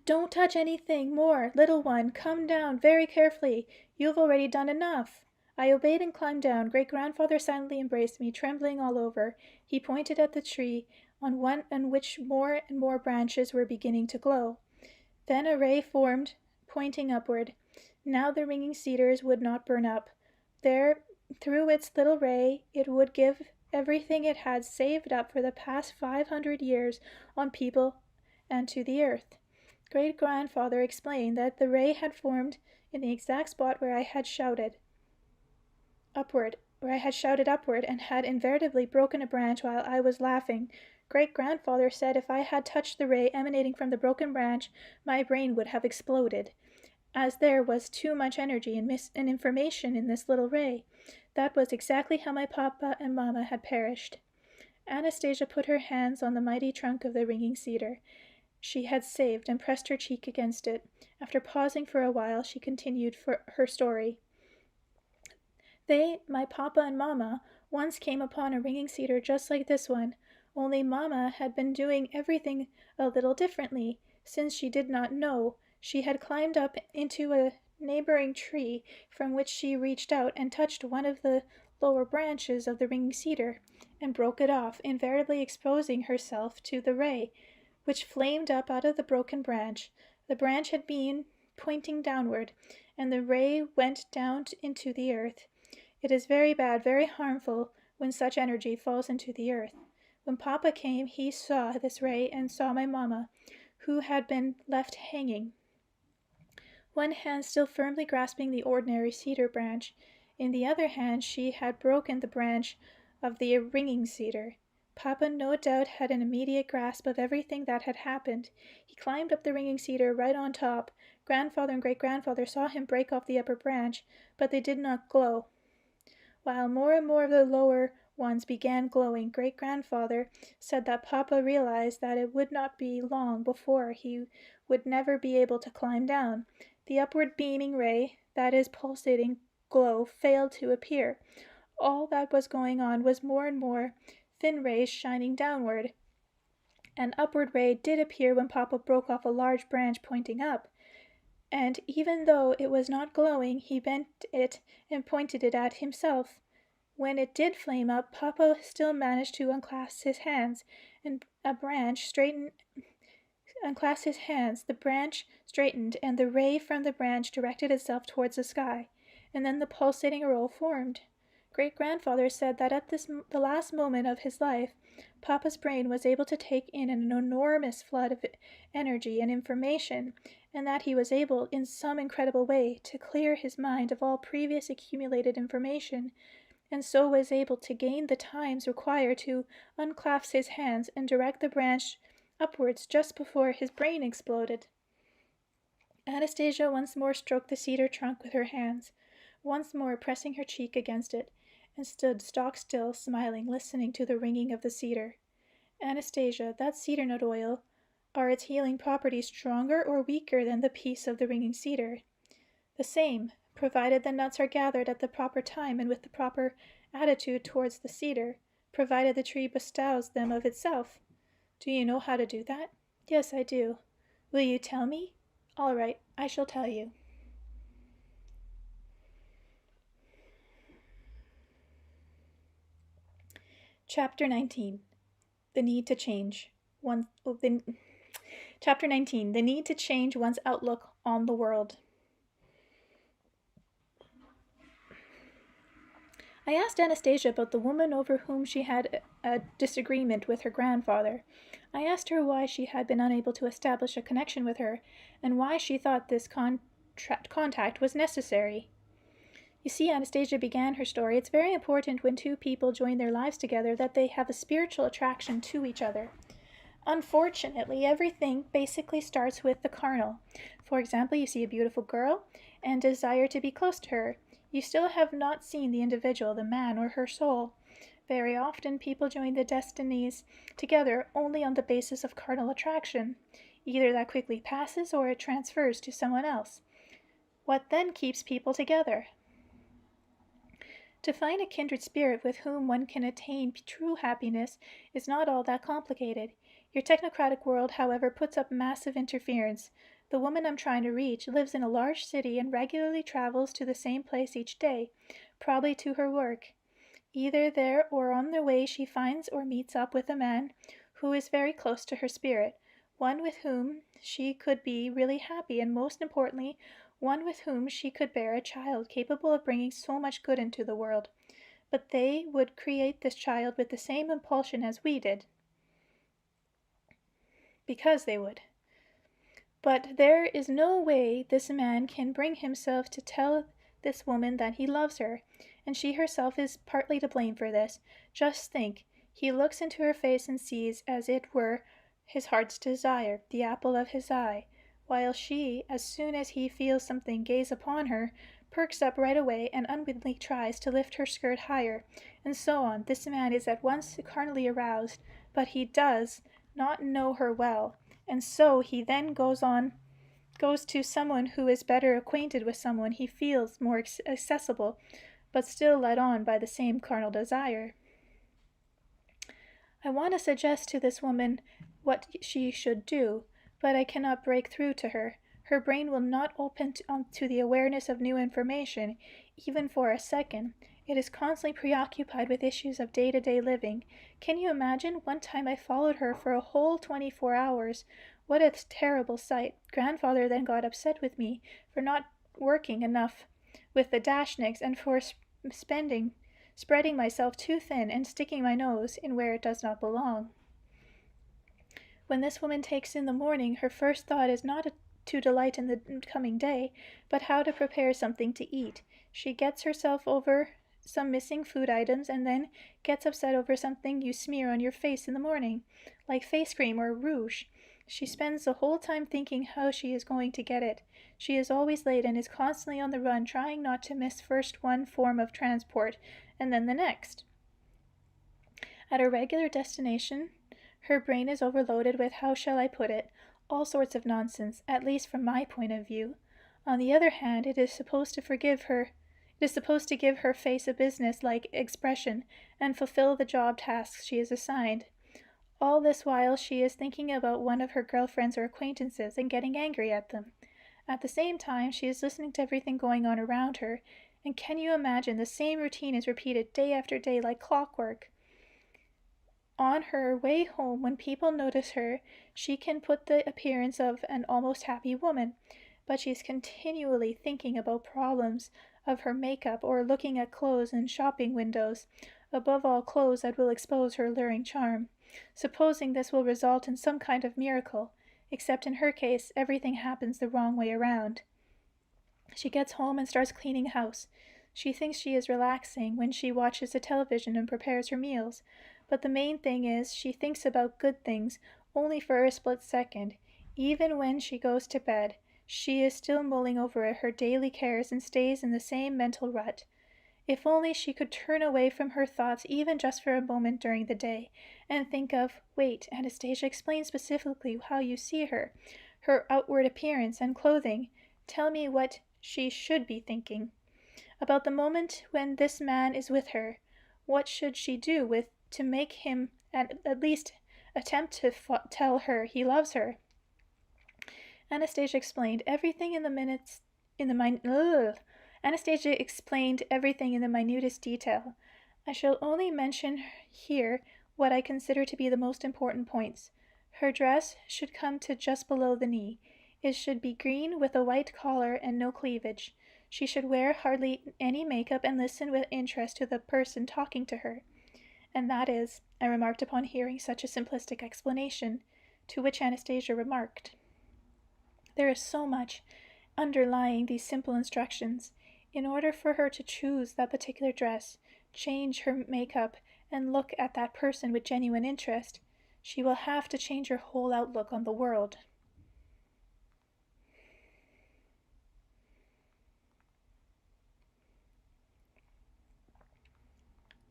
"Don't touch anything more, little one. Come down very carefully. You have already done enough." I obeyed and climbed down. Great-grandfather silently embraced me, trembling all over. He pointed at the tree, on which more and more branches were beginning to glow. Then a ray formed, pointing upward. Now the ringing cedars would not burn up. There, through its little ray, it would give everything it had saved up for the past 500 years on people and to the earth. Great-grandfather explained that the ray had formed in the exact spot where I had shouted upward, and had invariably broken a branch while I was laughing. Great-grandfather said if I had touched the ray emanating from the broken branch, my brain would have exploded, as there was too much energy and information in this little ray. That was exactly how my papa and mamma had perished. Anastasia put her hands on the mighty trunk of the ringing cedar she had saved and pressed her cheek against it. After pausing for a while, she continued her story. They, my papa and mamma, once came upon a ringing cedar just like this one, only mamma had been doing everything a little differently. Since she did not know, she had climbed up into a neighboring tree from which she reached out and touched one of the lower branches of the ringing cedar and broke it off, invariably exposing herself to the ray, which flamed up out of the broken branch. The branch had been pointing downward, and the ray went down into the earth. It is very bad, very harmful, when such energy falls into the earth. When Papa came, he saw this ray and saw my mamma, who had been left hanging, one hand still firmly grasping the ordinary cedar branch. In the other hand she had broken the branch of the ringing cedar. Papa no doubt had an immediate grasp of everything that had happened. He climbed up the ringing cedar right on top. Grandfather and great-grandfather saw him break off the upper branch, but they did not glow. While more and more of the lower ones began glowing, great-grandfather said that Papa realized that it would not be long before he would never be able to climb down. The upward beaming ray, that is pulsating glow, failed to appear. All that was going on was more and more thin rays shining downward. An upward ray did appear when Papa broke off a large branch pointing up, and even though it was not glowing, he bent it and pointed it at himself. When it did flame up, Papa still managed to unclasp his hands, and the branch straightened, and the ray from the branch directed itself towards the sky, and then the pulsating roll formed. Great-grandfather said that at the last moment of his life, Papa's brain was able to take in an enormous flood of energy and information, and that he was able, in some incredible way, to clear his mind of all previous accumulated information, and so was able to gain the times required to unclasp his hands and direct the branch upwards just before his brain exploded. Anastasia once more stroked the cedar trunk with her hands, once more pressing her cheek against it, and stood stock still, smiling, listening to the ringing of the cedar. Anastasia, that cedar nut oil, are its healing properties stronger or weaker than the piece of the ringing cedar? The same, provided the nuts are gathered at the proper time and with the proper attitude towards the cedar, provided the tree bestows them of itself. Do you know how to do that? Yes, I do. Will you tell me? All right, I shall tell you. Chapter 19. The Need to Change. Chapter 19. The Need to Change One's Outlook on the World. I asked Anastasia about the woman over whom she had a disagreement with her grandfather. I asked her why she had been unable to establish a connection with her, and why she thought this contact was necessary. You see, Anastasia began her story, it's very important when two people join their lives together that they have a spiritual attraction to each other. Unfortunately, everything basically starts with the carnal. For example, you see a beautiful girl and desire to be close to her. You still have not seen the individual, the man or her soul. Very often, people join the destinies together only on the basis of carnal attraction. Either that quickly passes or it transfers to someone else. What then keeps people together? To find a kindred spirit with whom one can attain true happiness is not all that complicated. Your technocratic world, however, puts up massive interference. The woman I'm trying to reach lives in a large city and regularly travels to the same place each day, probably to her work. Either there or on the way she finds or meets up with a man who is very close to her spirit, one with whom she could be really happy, and most importantly, one with whom she could bear a child capable of bringing so much good into the world. But they would create this child with the same impulsion as we did. Because they would. But there is no way this man can bring himself to tell this woman that he loves her, and she herself is partly to blame for this. Just think, he looks into her face and sees, as it were, his heart's desire, the apple of his eye, while she, as soon as he feels something gaze upon her, perks up right away and unwittingly tries to lift her skirt higher, and so on. This man is at once carnally aroused, but he does not know her well, and so he then goes to someone who is better acquainted with someone he feels more accessible, but still led on by the same carnal desire. I want to suggest to this woman what she should do, but I cannot break through to her. Her brain will not open to the awareness of new information, even for a second. It is constantly preoccupied with issues of day-to-day living. Can you imagine? One time I followed her for a whole 24 hours. What a terrible sight. Grandfather then got upset with me for not working enough with the dashniks and for spreading myself too thin and sticking my nose in where it does not belong. When this woman takes in the morning, her first thought is not to delight in the coming day, but how to prepare something to eat. She gets herself over some missing food items and then gets upset over something you smear on your face in the morning, like face cream or rouge. She spends the whole time thinking how she is going to get it. She is always late and is constantly on the run, trying not to miss first one form of transport and then the next. At a regular destination, her brain is overloaded with, how shall I put it, all sorts of nonsense, at least from my point of view. On the other hand, it is supposed to give her face a business-like expression and fulfill the job tasks she is assigned. All this while she is thinking about one of her girlfriends or acquaintances and getting angry at them. At the same time, she is listening to everything going on around her, and can you imagine, the same routine is repeated day after day like clockwork. On her way home, when people notice her, she can put the appearance of an almost happy woman, but she is continually thinking about problems of her makeup or looking at clothes in shopping windows, above all clothes that will expose her alluring charm, supposing this will result in some kind of miracle, except in her case everything happens the wrong way around. She gets home and starts cleaning house. She thinks she is relaxing when she watches the television and prepares her meals, but the main thing is she thinks about good things only for a split second. Even when she goes to bed, she is still mulling over her daily cares and stays in the same mental rut. If only she could turn away from her thoughts even just for a moment during the day, and think of, wait, Anastasia, explain specifically how you see her outward appearance and clothing. Tell me what she should be thinking. About the moment when this man is with her, what should she do to make him at least attempt to tell her he loves her? Anastasia explained everything in the minutest detail. I shall only mention here what I consider to be the most important points. Her dress should come to just below the knee. It should be green with a white collar and no cleavage. She should wear hardly any makeup and listen with interest to the person talking to her. And that is, I remarked upon hearing such a simplistic explanation, to which Anastasia remarked, there is so much underlying these simple instructions. In order for her to choose that particular dress, change her makeup, and look at that person with genuine interest, she will have to change her whole outlook on the world.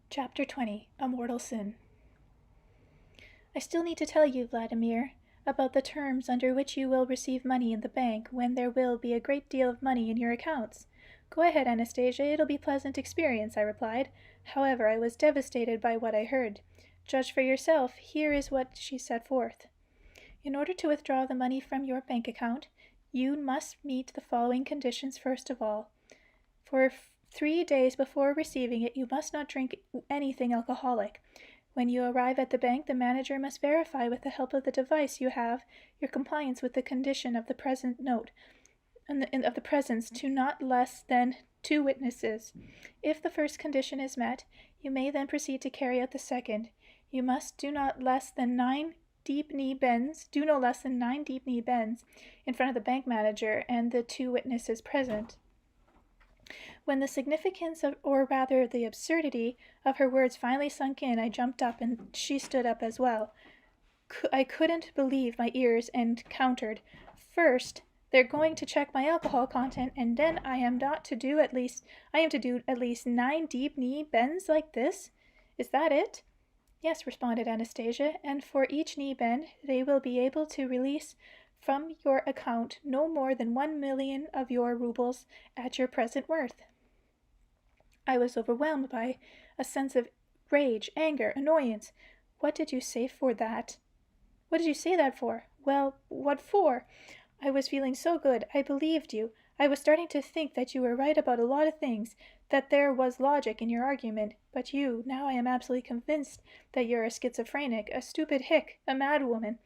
Chapter 20. A Mortal Sin. I still need to tell you, Vladimir, about the terms under which you will receive money in the bank when there will be a great deal of money in your accounts. Go ahead, Anastasia, it'll be a pleasant experience, I replied. However, I was devastated by what I heard. Judge for yourself. Here is what she set forth. In order to withdraw the money from your bank account, you must meet the following conditions first of all. For 3 days before receiving it, you must not drink anything alcoholic. When you arrive at the bank, the manager must verify with the help of the device you have your compliance with the condition of the present note. of the presence to not less than 2 witnesses. If the first condition is met, you may then proceed to carry out the second. You must do no less than 9 deep knee bends in front of the bank manager and the 2 witnesses present. When the significance or rather the absurdity of her words finally sunk in, I jumped up and she stood up as well. I couldn't believe my ears and countered. First, they're going to check my alcohol content, and then I am to do at least 9 deep knee bends like this? Is that it? Yes, responded Anastasia, and for each knee bend they will be able to release from your account no more than 1 million of your rubles at your present worth. I was overwhelmed by a sense of rage, anger, annoyance. What did you say that for? Well, what for? I was feeling so good. I believed you. I was starting to think that you were right about a lot of things, that there was logic in your argument. But now I am absolutely convinced that you're a schizophrenic, a stupid hick, a madwoman.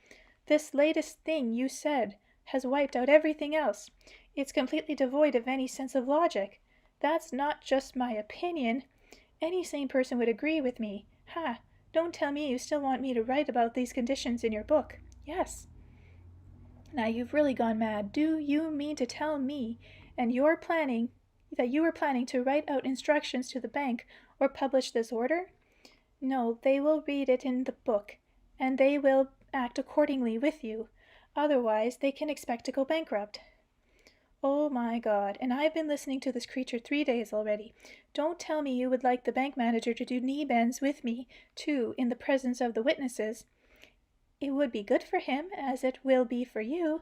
This latest thing you said has wiped out everything else. It's completely devoid of any sense of logic. That's not just my opinion. Any sane person would agree with me. Ha! Don't tell me you still want me to write about these conditions in your book. Yes. Now you've really gone mad. Do you mean to tell me that you were planning to write out instructions to the bank or publish this order? No, they will read it in the book, and they will act accordingly with you. Otherwise, they can expect to go bankrupt. Oh my God, and I've been listening to this creature 3 days already. Don't tell me you would like the bank manager to do knee bends with me, too, in the presence of the witnesses. It would be good for him, as it will be for you,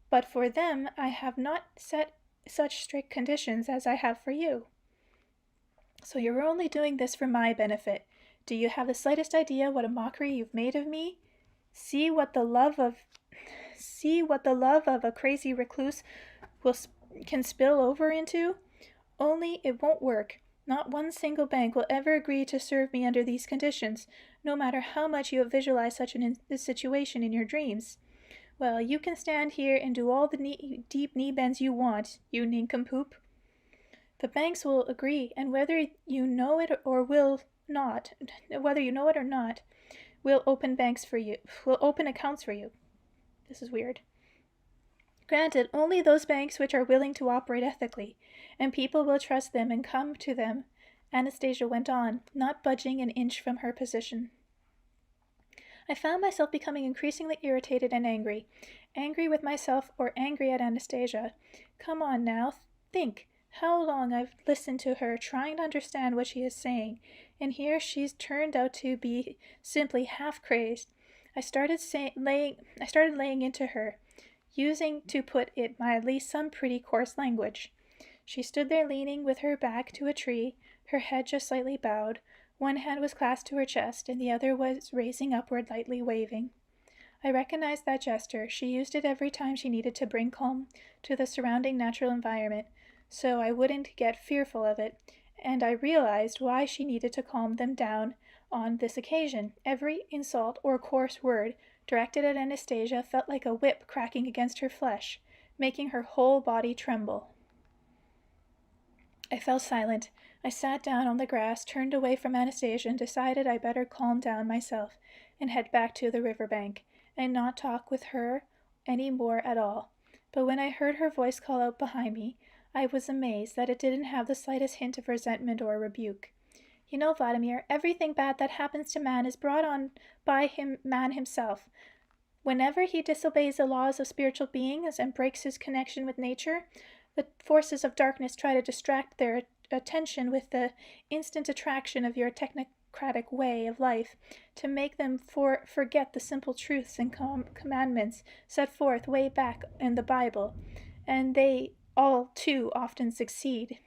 but for them I have not set such strict conditions as I have for you. So you're only doing this for my benefit. Do you have the slightest idea what a mockery you've made of me? See what the love of a crazy recluse can spill over into? Only it won't work. Not one single bank will ever agree to serve me under these conditions, no matter how much you have visualized such a situation in your dreams. Well, you can stand here and do all the deep knee bends you want, you nincompoop. The banks will agree, and whether you know it or not, we'll open accounts for you. This is weird. Granted, only those banks which are willing to operate ethically, and people will trust them and come to them, Anastasia went on, not budging an inch from her position. I found myself becoming increasingly irritated and angry with myself or angry at Anastasia. Come on now, think how long I've listened to her trying to understand what she is saying, and here she's turned out to be simply half crazed. I started laying into her, using, to put it mildly, some pretty coarse language. She stood there leaning with her back to a tree, her head just slightly bowed. One hand was clasped to her chest, and the other was raising upward, lightly waving. I recognized that gesture. She used it every time she needed to bring calm to the surrounding natural environment, so I wouldn't get fearful of it, and I realized why she needed to calm them down on this occasion. Every insult or coarse word directed at Anastasia felt like a whip cracking against her flesh, making her whole body tremble. I fell silent. I sat down on the grass, turned away from Anastasia, and decided I better calm down myself and head back to the river bank and not talk with her any more at all. But when I heard her voice call out behind me, I was amazed that it didn't have the slightest hint of resentment or rebuke. You know, Vladimir, everything bad that happens to man is brought on by man himself. Whenever he disobeys the laws of spiritual beings and breaks his connection with nature, the forces of darkness try to distract their attention with the instant attraction of your technocratic way of life, to make them forget the simple truths and commandments set forth way back in the Bible, and they all too often succeed.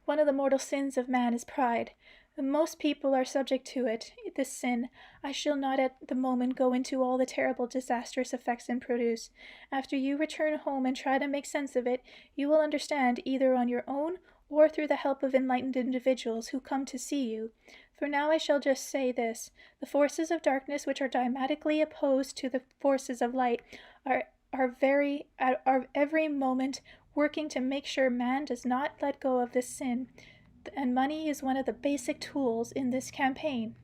One of the mortal sins of man is pride. Most people are subject to it, this sin. I shall not at the moment go into all the terrible disastrous effects it produces. After you return home and try to make sense of it, you will understand, either on your own or through the help of enlightened individuals who come to see you. For now I shall just say this. The forces of darkness, which are diametrically opposed to the forces of light, are every moment working to make sure man does not let go of this sin, and money is one of the basic tools in this campaign.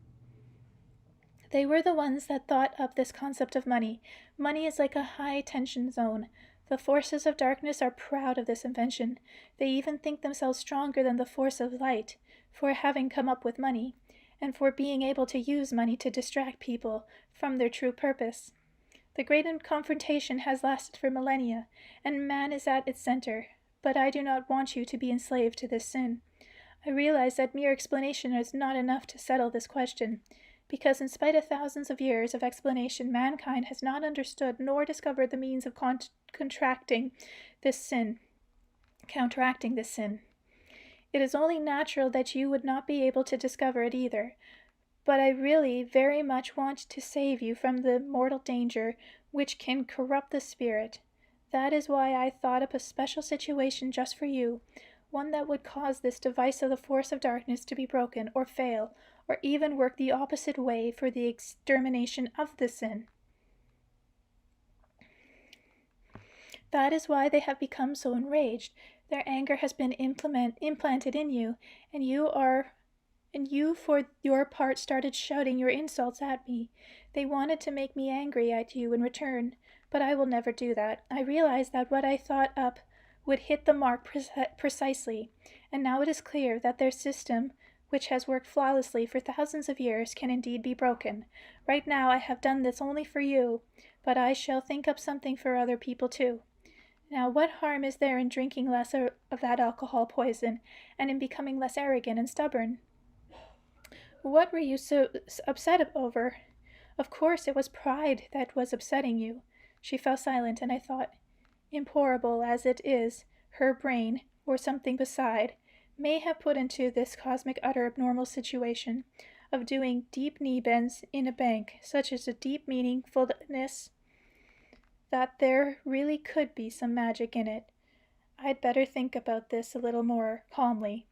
They were the ones that thought up this concept of money. Money is like a high-tension zone. The forces of darkness are proud of this invention. They even think themselves stronger than the force of light for having come up with money, and for being able to use money to distract people from their true purpose. The great confrontation has lasted for millennia, and man is at its center. But I do not want you to be enslaved to this sin. I realize that mere explanation is not enough to settle this question, because in spite of thousands of years of explanation, mankind has not understood nor discovered the means of counteracting this sin. It is only natural that you would not be able to discover it either. But I really very much want to save you from the mortal danger which can corrupt the spirit. That is why I thought up a special situation just for you, one that would cause this device of the force of darkness to be broken or fail, or even work the opposite way for the extermination of the sin. That is why they have become so enraged. Their anger has been implanted in you, and you for your part started shouting your insults at me. They wanted to make me angry at you in return, but I will never do that. I realized that what I thought up would hit the mark precisely, and now it is clear that their system, which has worked flawlessly for thousands of years, can indeed be broken. Right now I have done this only for you, but I shall think up something for other people too. Now, what harm is there in drinking less of that alcohol poison, and in becoming less arrogant and stubborn? What were you so upset over? Of course it was pride that was upsetting you. She fell silent, and I thought, impossible as it is, her brain, or something beside, may have put into this cosmic utter abnormal situation of doing deep knee bends in a bank, such as a deep meaningfulness that there really could be some magic in it. I'd better think about this a little more calmly.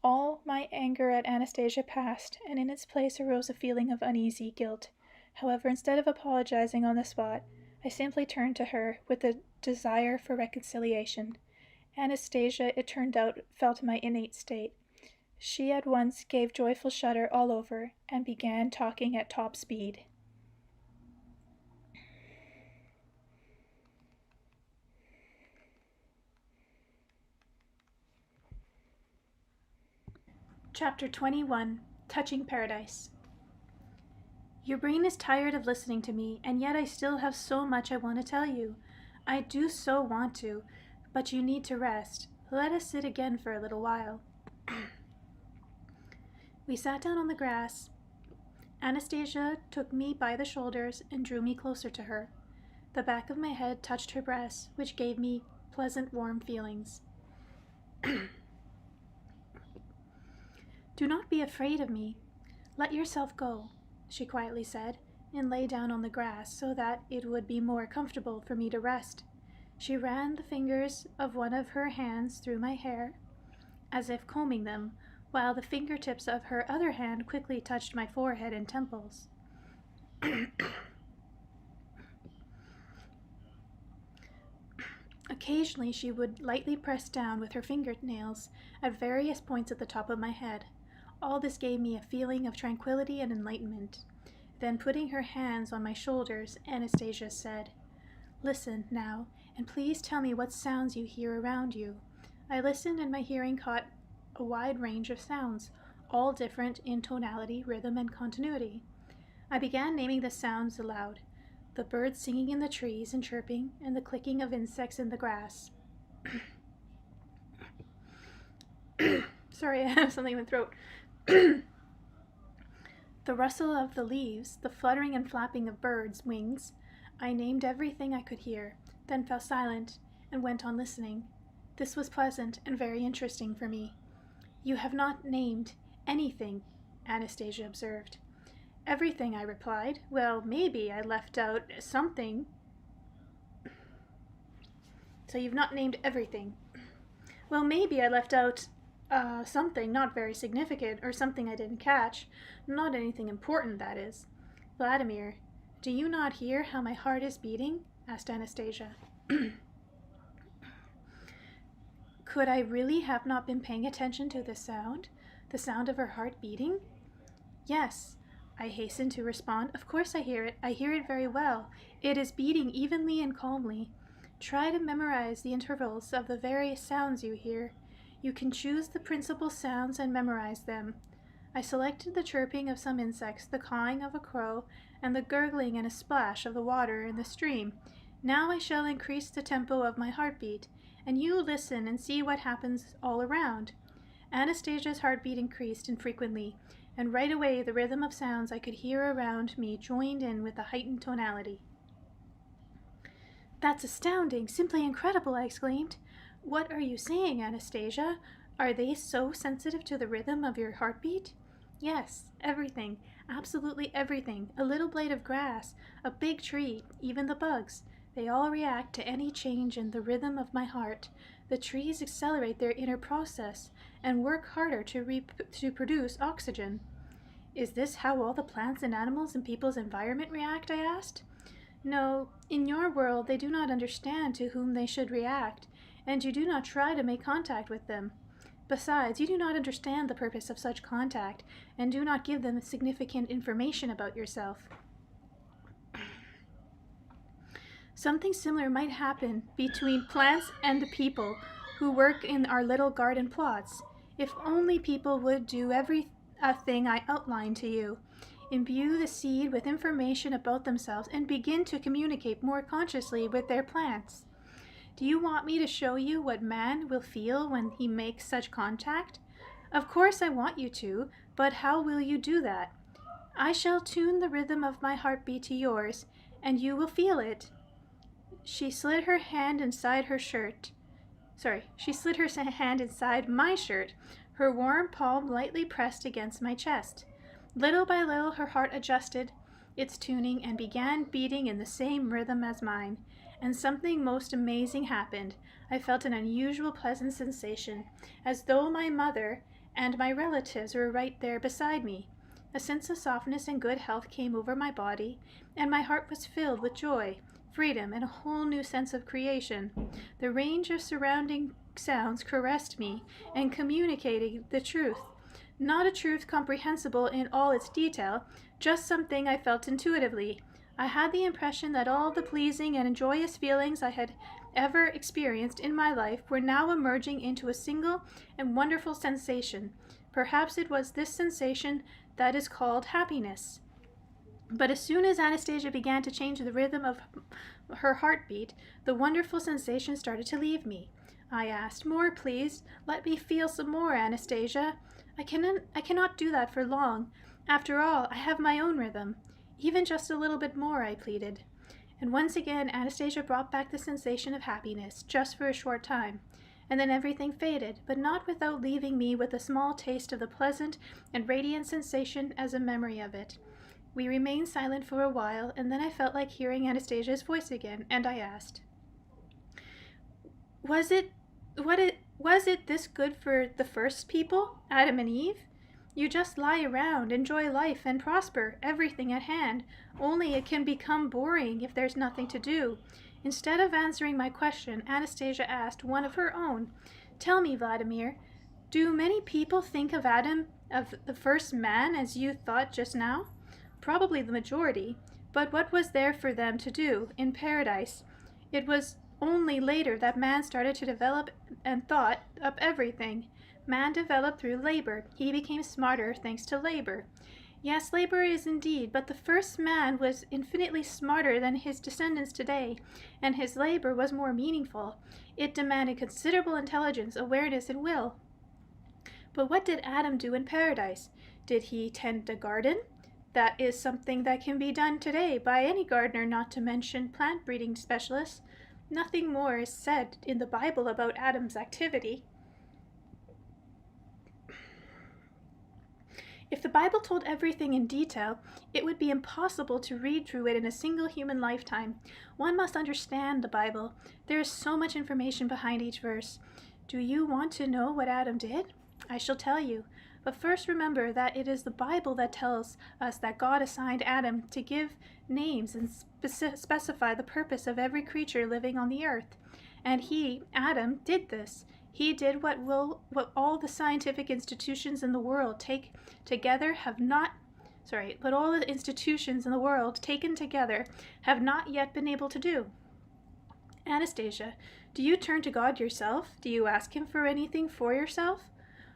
All my anger at Anastasia passed, and in its place arose a feeling of uneasy guilt. However, instead of apologizing on the spot, I simply turned to her with a desire for reconciliation. Anastasia, it turned out, felt my innate state. She at once gave joyful shudder all over, and began talking at top speed. Chapter 21, Touching Paradise. Your brain is tired of listening to me, and yet I still have so much I want to tell you. I do so want to, but you need to rest. Let us sit again for a little while. We sat down on the grass. Anastasia took me by the shoulders and drew me closer to her. The back of my head touched her breast, which gave me pleasant, warm feelings. Do not be afraid of me. Let yourself go, she quietly said, and lay down on the grass so that it would be more comfortable for me to rest. She ran the fingers of one of her hands through my hair, as if combing them, while the fingertips of her other hand quickly touched my forehead and temples. Occasionally she would lightly press down with her fingernails at various points at the top of my head. All this gave me a feeling of tranquility and enlightenment. Then, putting her hands on my shoulders, Anastasia said, "Listen now, and please tell me what sounds you hear around you." I listened, and my hearing caught a wide range of sounds, all different in tonality, rhythm, and continuity. I began naming the sounds aloud: the birds singing in the trees and chirping, and the clicking of insects in the grass. Sorry, I have something in my throat. The rustle of the leaves, the fluttering and flapping of birds' wings. I named everything I could hear, then fell silent and went on listening. This was pleasant and very interesting for me. "You have not named anything," Anastasia observed. "Everything," I replied. "Well, maybe I left out something." "So you've not named everything." "Well, maybe I left out something not very significant, or something I didn't catch. Not anything important, that is." "Vladimir, do you not hear how my heart is beating?" asked Anastasia. Could I really have not been paying attention to the sound of her heart beating? Yes, I hastened to respond. Of course I hear it. I hear it very well. It is beating evenly and calmly. Try to memorize the intervals of the various sounds you hear. You can choose the principal sounds and memorize them. I selected the chirping of some insects, the cawing of a crow, and the gurgling and a splash of the water in the stream. Now I shall increase the tempo of my heartbeat, and you listen and see what happens all around. Anastasia's heartbeat increased infrequently, and right away the rhythm of sounds I could hear around me joined in with a heightened tonality. That's astounding, simply incredible, I exclaimed. What are you saying, Anastasia? Are they so sensitive to the rhythm of your heartbeat? Yes, everything, absolutely everything. A little blade of grass, a big tree, even the bugs. They all react to any change in the rhythm of my heart. The trees accelerate their inner process and work harder to produce oxygen. Is this how all the plants and animals in people's environment react? I asked. No, in your world they do not understand to whom they should react, and you do not try to make contact with them. Besides, you do not understand the purpose of such contact, and do not give them significant information about yourself. Something similar might happen between plants and the people who work in our little garden plots. If only people would do everything I outlined to you. Imbue the seed with information about themselves and begin to communicate more consciously with their plants. Do you want me to show you what man will feel when he makes such contact? Of course I want you to, but how will you do that? I shall tune the rhythm of my heartbeat to yours, and you will feel it. She slid her hand inside my shirt, her warm palm lightly pressed against my chest. Little by little her heart adjusted its tuning and began beating in the same rhythm as mine. And something most amazing happened. I felt an unusual pleasant sensation, as though my mother and my relatives were right there beside me. A sense of softness and good health came over my body, and my heart was filled with joy, freedom, and a whole new sense of creation. The range of surrounding sounds caressed me and communicated the truth. Not a truth comprehensible in all its detail, just something I felt intuitively. I had the impression that all the pleasing and joyous feelings I had ever experienced in my life were now emerging into a single and wonderful sensation. Perhaps it was this sensation that is called happiness. But as soon as Anastasia began to change the rhythm of her heartbeat, the wonderful sensation started to leave me. I asked, "More, please. Let me feel some more, Anastasia." I cannot do that for long. After all, I have my own rhythm. Even just a little bit more, I pleaded. And once again, Anastasia brought back the sensation of happiness, just for a short time. And then everything faded, but not without leaving me with a small taste of the pleasant and radiant sensation as a memory of it. We remained silent for a while, and then I felt like hearing Anastasia's voice again, and I asked, Was it this good for the first people, Adam and Eve? You just lie around, enjoy life, and prosper, everything at hand, only it can become boring if there's nothing to do. Instead of answering my question, Anastasia asked one of her own. Tell me, Vladimir, do many people think of Adam, of the first man, as you thought just now? Probably the majority, but what was there for them to do in paradise? It was only later that man started to develop and thought up everything. Man developed through labor. He became smarter thanks to labor. Yes, labor is indeed, but the first man was infinitely smarter than his descendants today, and his labor was more meaningful. It demanded considerable intelligence, awareness, and will. But what did Adam do in paradise? Did he tend a garden? That is something that can be done today by any gardener, not to mention plant breeding specialists. Nothing more is said in the Bible about Adam's activity. If the Bible told everything in detail, it would be impossible to read through it in a single human lifetime. One must understand the Bible. There is so much information behind each verse. Do you want to know what Adam did? I shall tell you. But first remember that it is the Bible that tells us that God assigned Adam to give names and specify the purpose of every creature living on the earth. And he, Adam, did this. He did what all the scientific institutions in the world but all the institutions in the world taken together have not yet been able to do. Anastasia, do you turn to God yourself? Do you ask him for anything for yourself?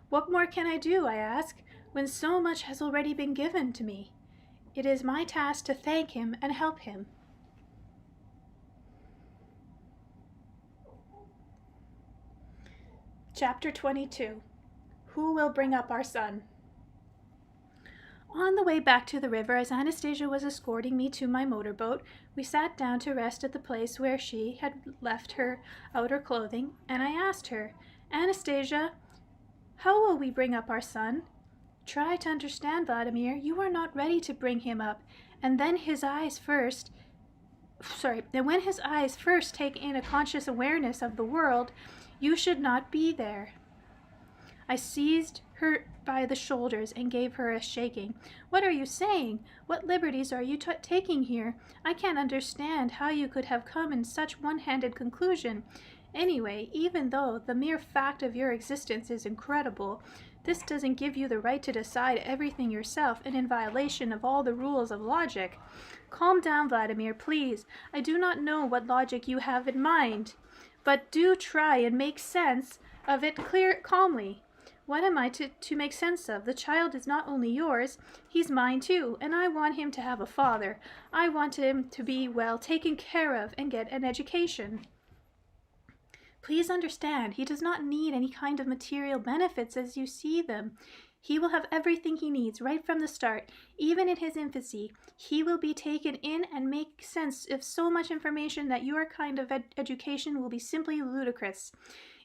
What more can I do, I ask, when so much has already been given to me? It is my task to thank him and help him. Chapter 22. Who will bring up our son? On the way back to the river, as Anastasia was escorting me to my motorboat, we sat down to rest at the place where she had left her outer clothing, and I asked her, Anastasia, how will we bring up our son? Try to understand, Vladimir. You are not ready to bring him up, and when his eyes first take in a conscious awareness of the world, you should not be there. I seized her by the shoulders and gave her a shaking. What are you saying? What liberties are you taking here? I can't understand how you could have come in such one-handed conclusion. Anyway, even though the mere fact of your existence is incredible, this doesn't give you the right to decide everything yourself and in violation of all the rules of logic. Calm down, Vladimir, please. I do not know what logic you have in mind, but do try and make sense of it calmly. What am I to make sense of? The child is not only yours, he's mine too, and I want him to have a father. I want him to be well taken care of and get an education. Please understand, he does not need any kind of material benefits as you see them. He will have everything he needs right from the start. Even in his infancy, he will be taken in and make sense of so much information that your kind of education will be simply ludicrous.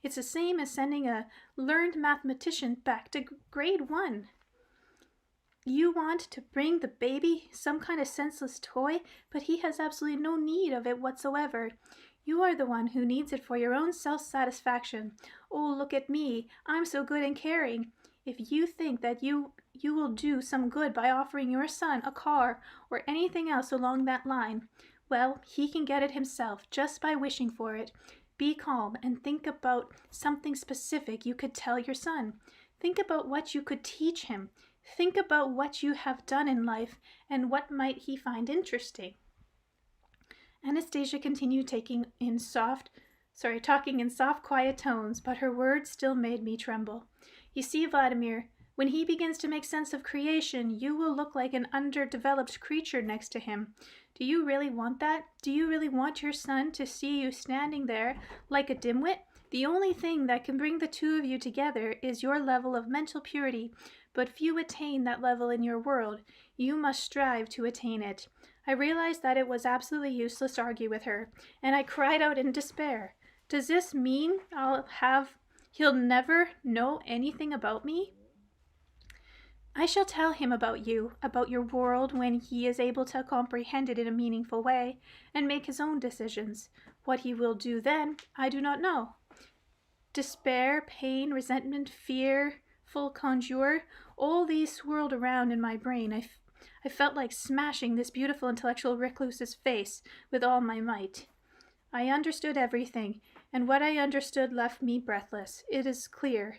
It's the same as sending a learned mathematician back to grade 1. You want to bring the baby some kind of senseless toy, but he has absolutely no need of it whatsoever. You are the one who needs it for your own self-satisfaction. Oh, look at me. I'm so good and caring. If you think that you will do some good by offering your son a car or anything else along that line, well, he can get it himself just by wishing for it. Be calm and think about something specific you could tell your son. Think about what you could teach him. Think about what you have done in life and what might he find interesting. Anastasia continued talking in soft, quiet tones, but her words still made me tremble. You see, Vladimir, when he begins to make sense of creation, you will look like an underdeveloped creature next to him. Do you really want that? Do you really want your son to see you standing there like a dimwit? The only thing that can bring the two of you together is your level of mental purity, but few attain that level in your world. You must strive to attain it. I realized that it was absolutely useless to argue with her, and I cried out in despair. Does this mean he'll never know anything about me? I shall tell him about you, about your world, when he is able to comprehend it in a meaningful way and make his own decisions. What he will do then, I do not know. Despair, pain, resentment, fear, full conjure, all these swirled around in my brain. I felt like smashing this beautiful intellectual recluse's face with all my might. I understood everything, and what I understood left me breathless. It is clear.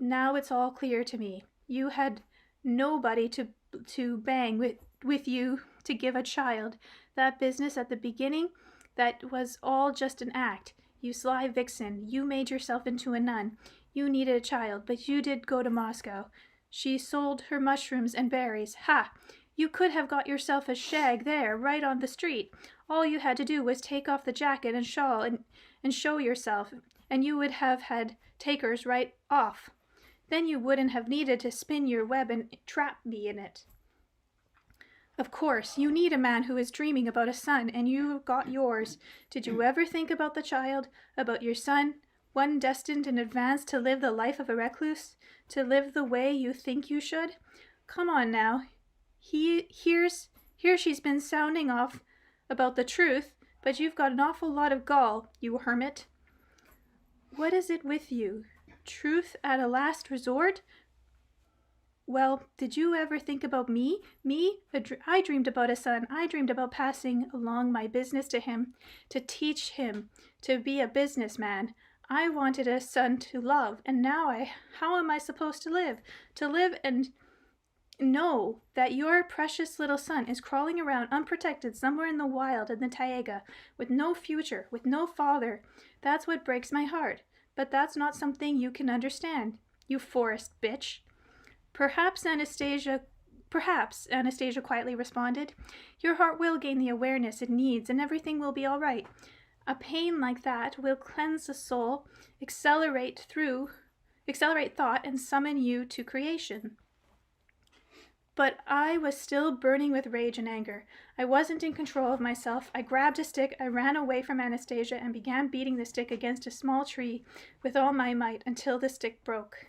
Now it's all clear to me. You had nobody to bang with you to give a child. That business at the beginning, that was all just an act. You sly vixen, you made yourself into a nun. You needed a child, but you did go to Moscow. She sold her mushrooms and berries. Ha! You could have got yourself a shag there, right on the street. All you had to do was take off the jacket and shawl and show yourself, and you would have had takers right off. Then you wouldn't have needed to spin your web and trap me in it. Of course, you need a man who is dreaming about a son, and you got yours. Did you ever think about the child, about your son, one destined in advance to live the life of a recluse, to live the way you think you should? Come on now. Here she's been sounding off about the truth, but you've got an awful lot of gall, you hermit. What is it with you? Truth at a last resort? Well, did you ever think about me? Me? I dreamed about a son. I dreamed about passing along my business to him, to teach him to be a businessman. I wanted a son to love, and now how am I supposed to live? To live and know that your precious little son is crawling around unprotected somewhere in the wild in the taiga, with no future, with no father. That's what breaks my heart. But that's not something you can understand, you forest bitch. Perhaps, Anastasia quietly responded. Your heart will gain the awareness it needs, and everything will be all right. A pain like that will cleanse the soul, accelerate thought, and summon you to creation. But I was still burning with rage and anger. I wasn't in control of myself. I grabbed a stick, I ran away from Anastasia, and began beating the stick against a small tree with all my might until the stick broke.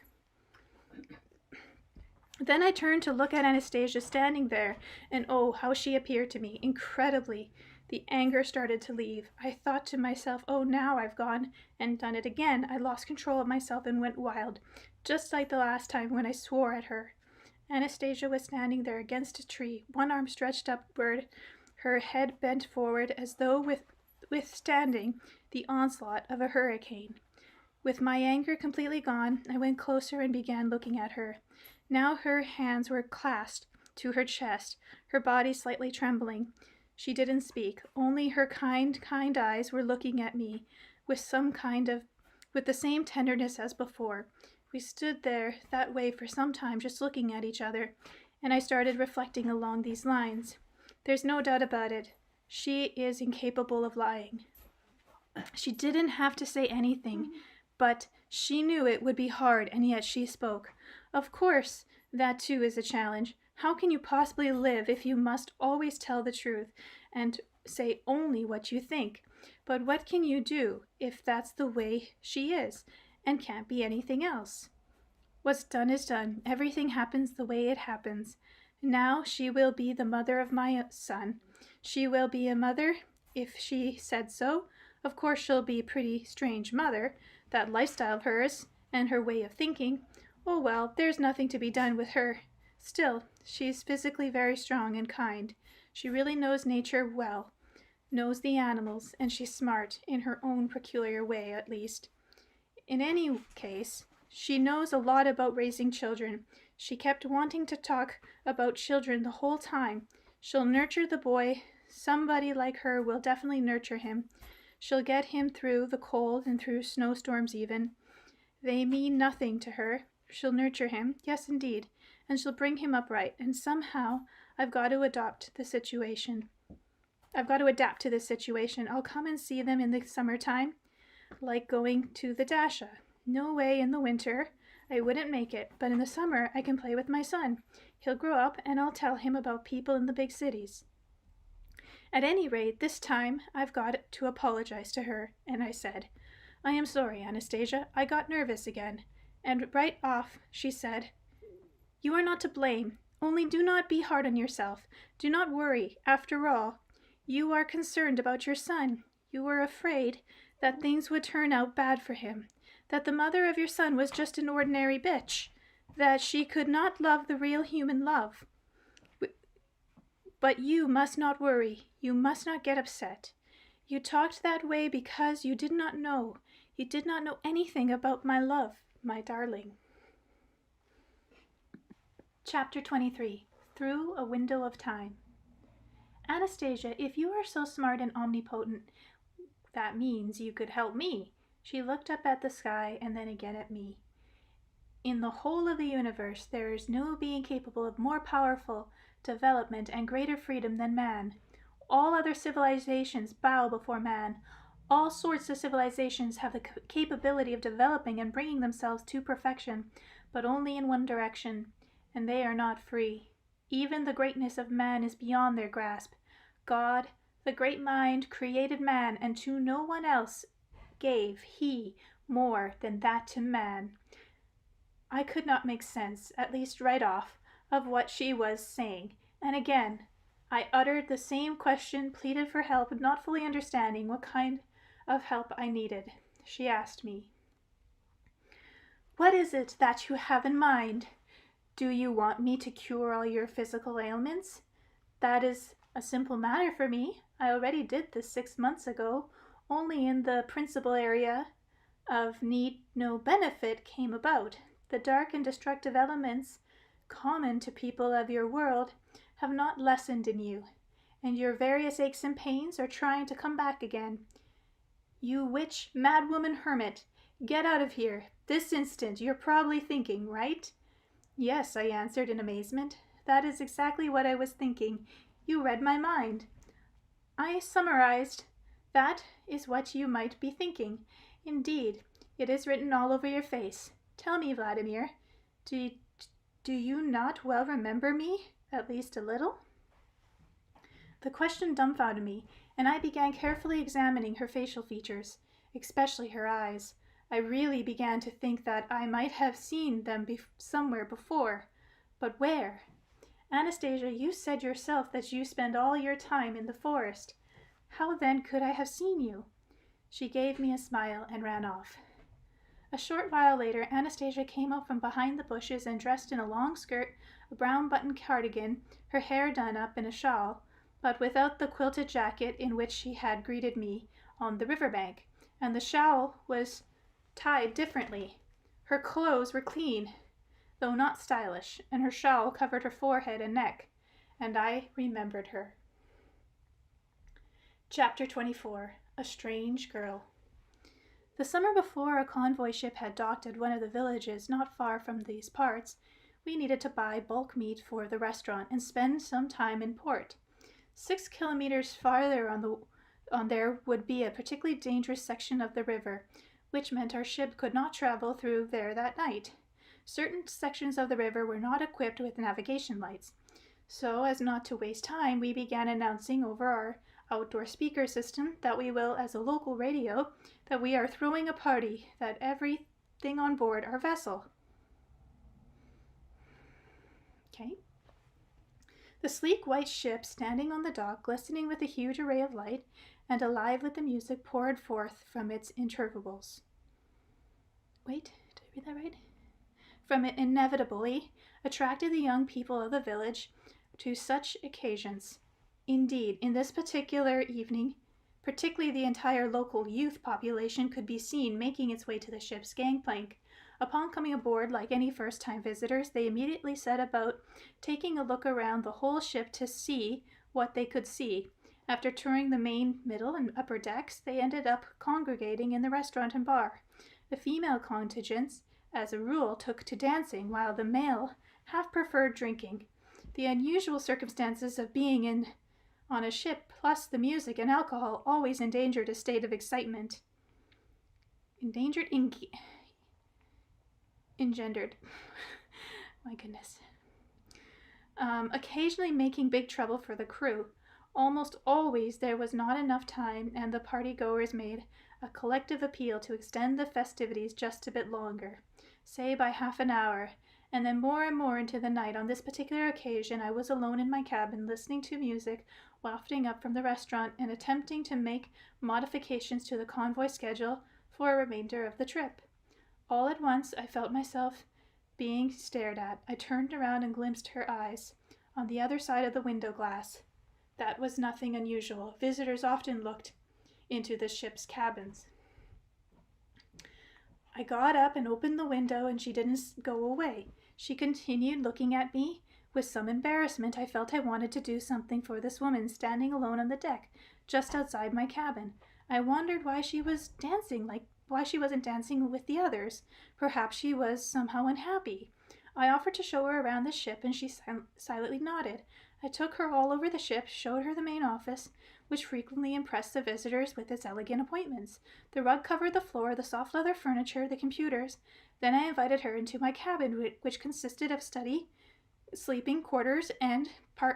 Then I turned to look at Anastasia standing there, and oh, how she appeared to me, incredibly. The anger started to leave. I thought to myself, oh, now I've gone and done it again. I lost control of myself and went wild, just like the last time when I swore at her. Anastasia was standing there against a tree, one arm stretched upward, her head bent forward as though withstanding the onslaught of a hurricane. With my anger completely gone, I went closer and began looking at her. Now her hands were clasped to her chest, her body slightly trembling. She didn't speak, only her kind eyes were looking at me with the same tenderness as before. We stood there that way for some time, just looking at each other, and I started reflecting along these lines. There's no doubt about it. She is incapable of lying. She didn't have to say anything, but she knew it would be hard, and yet she spoke. Of course, that too is a challenge. How can you possibly live if you must always tell the truth and say only what you think? But what can you do if that's the way she is, and can't be anything else? What's done is done. Everything happens the way it happens. Now she will be the mother of my son. She will be a mother if she said so. Of course she'll be a pretty strange mother, that lifestyle of hers and her way of thinking. Oh well, there's nothing to be done with her. Still, she's physically very strong and kind. She really knows nature well, knows the animals, and she's smart, in her own peculiar way at least. In any case, she knows a lot about raising children. She kept wanting to talk about children the whole time. She'll nurture the boy. Somebody like her will definitely nurture him. She'll get him through the cold and through snowstorms even. They mean nothing to her. She'll nurture him, yes indeed, and she'll bring him up right, and somehow I've got to adapt to this situation. I'll come and see them in the summertime, like going to the Dasha. No way in the winter. I wouldn't make it, but in the summer I can play with my son. He'll grow up, and I'll tell him about people in the big cities. At any rate, this time I've got to apologize to her, and I said, I am sorry, Anastasia. I got nervous again. And right off, she said, You are not to blame. Only do not be hard on yourself. Do not worry. After all, you are concerned about your son. You were afraid that things would turn out bad for him, that the mother of your son was just an ordinary bitch, that she could not love the real human love. But you must not worry. You must not get upset. You talked that way because you did not know. You did not know anything about my love, my darling. Chapter 23. Through a Window of Time. Anastasia, if you are so smart and omnipotent, that means you could help me. She looked up at the sky and then again at me. In the whole of the universe, there is no being capable of more powerful development and greater freedom than man. All other civilizations bow before man. All sorts of civilizations have the capability of developing and bringing themselves to perfection, but only in one direction, and they are not free. Even the greatness of man is beyond their grasp. God, the great mind, created man, and to no one else gave he more than that to man. I could not make sense, at least right off, of what she was saying, and again I uttered the same question, pleaded for help, not fully understanding what kind of help I needed. She asked me, What is it that you have in mind? Do you want me to cure all your physical ailments? That is a simple matter for me. I already did this 6 months ago. Only in the principal area of need no benefit came about. The dark and destructive elements common to people of your world have not lessened in you, and your various aches and pains are trying to come back again. You witch, madwoman, hermit, get out of here, this instant, you're probably thinking, right? Yes, I answered in amazement. That is exactly what I was thinking. You read my mind. I summarized. That is what you might be thinking. Indeed, it is written all over your face. Tell me, Vladimir, do you not well remember me, at least a little? The question dumbfounded me, and I began carefully examining her facial features, especially her eyes. I really began to think that I might have seen them somewhere before. But where? Anastasia, you said yourself that you spend all your time in the forest. How then could I have seen you? She gave me a smile and ran off. A short while later, Anastasia came up from behind the bushes and dressed in a long skirt, a brown button cardigan, her hair done up in a shawl, but without the quilted jacket in which she had greeted me on the riverbank, and the shawl was tied differently. Her clothes were clean, though not stylish, and her shawl covered her forehead and neck, and I remembered her. Chapter 24. A Strange Girl. The summer before a convoy ship had docked at one of the villages not far from these parts, we needed to buy bulk meat for the restaurant and spend some time in port. 6 kilometers farther on there would be a particularly dangerous section of the river, which meant our ship could not travel through there that night. Certain sections of the river were not equipped with navigation lights. So, as not to waste time, we began announcing over our outdoor speaker system that we will, as a local radio, that we are throwing a party, that everything on board our vessel. Okay. The sleek white ship standing on the dock, glistening with a huge array of light, and alive with the music poured forth from its intervals. Wait, did I read that right? From it inevitably attracted the young people of the village to such occasions. Indeed, in this particular evening, particularly the entire local youth population could be seen making its way to the ship's gangplank. Upon coming aboard, like any first-time visitors, they immediately set about taking a look around the whole ship to see what they could see. After touring the main, middle, and upper decks, they ended up congregating in the restaurant and bar. The female contingents, as a rule, took to dancing, while the male half preferred drinking. The unusual circumstances of being on a ship, plus the music and alcohol, always endangered a state of excitement. Engendered. My goodness. Occasionally making big trouble for the crew. Almost always there was not enough time, and the party-goers made a collective appeal to extend the festivities just a bit longer, say by half an hour, and then more and more into the night. On this particular occasion, I was alone in my cabin, listening to music wafting up from the restaurant and attempting to make modifications to the convoy schedule for a remainder of the trip. All at once, I felt myself being stared at. I turned around and glimpsed her eyes on the other side of the window glass. That was nothing unusual. Visitors often looked into the ship's cabins. I got up and opened the window, and she didn't go away. She continued looking at me. With some embarrassment, I felt I wanted to do something for this woman standing alone on the deck, just outside my cabin. I wondered why she was dancing, why she wasn't dancing with the others. Perhaps she was somehow unhappy. I offered to show her around the ship, and she silently nodded. I took her all over the ship, showed her the main office, which frequently impressed the visitors with its elegant appointments. The rug covered the floor, the soft leather furniture, the computers. Then I invited her into my cabin, which consisted of study, sleeping quarters, and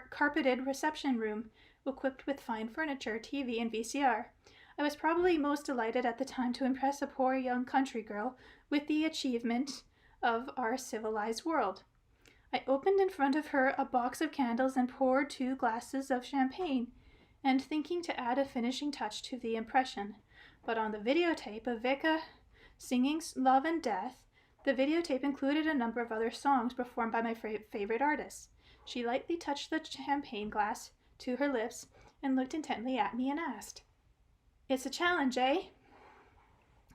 carpeted reception room, equipped with fine furniture, TV, and VCR. I was probably most delighted at the time to impress a poor young country girl with the achievement of our civilized world. I opened in front of her a box of candles and poured 2 glasses of champagne, and thinking to add a finishing touch to the impression. But on the videotape of Vika singing Love and Death, The videotape included a number of other songs performed by my favorite artists. She lightly touched the champagne glass to her lips and looked intently at me and asked, "It's a challenge, eh?"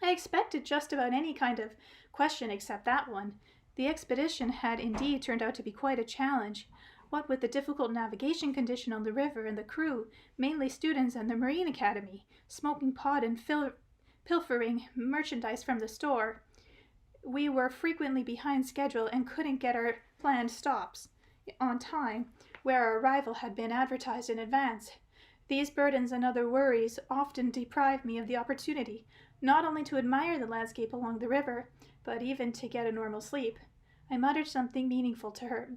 I expected just about any kind of question except that one. The expedition had indeed turned out to be quite a challenge. What with the difficult navigation condition on the river and the crew, mainly students and the Marine Academy, smoking pot and pilfering merchandise from the store, we were frequently behind schedule and couldn't get our planned stops on time, where our arrival had been advertised in advance. These burdens and other worries often deprived me of the opportunity not only to admire the landscape along the river, but even to get a normal sleep. I muttered something meaningful to her.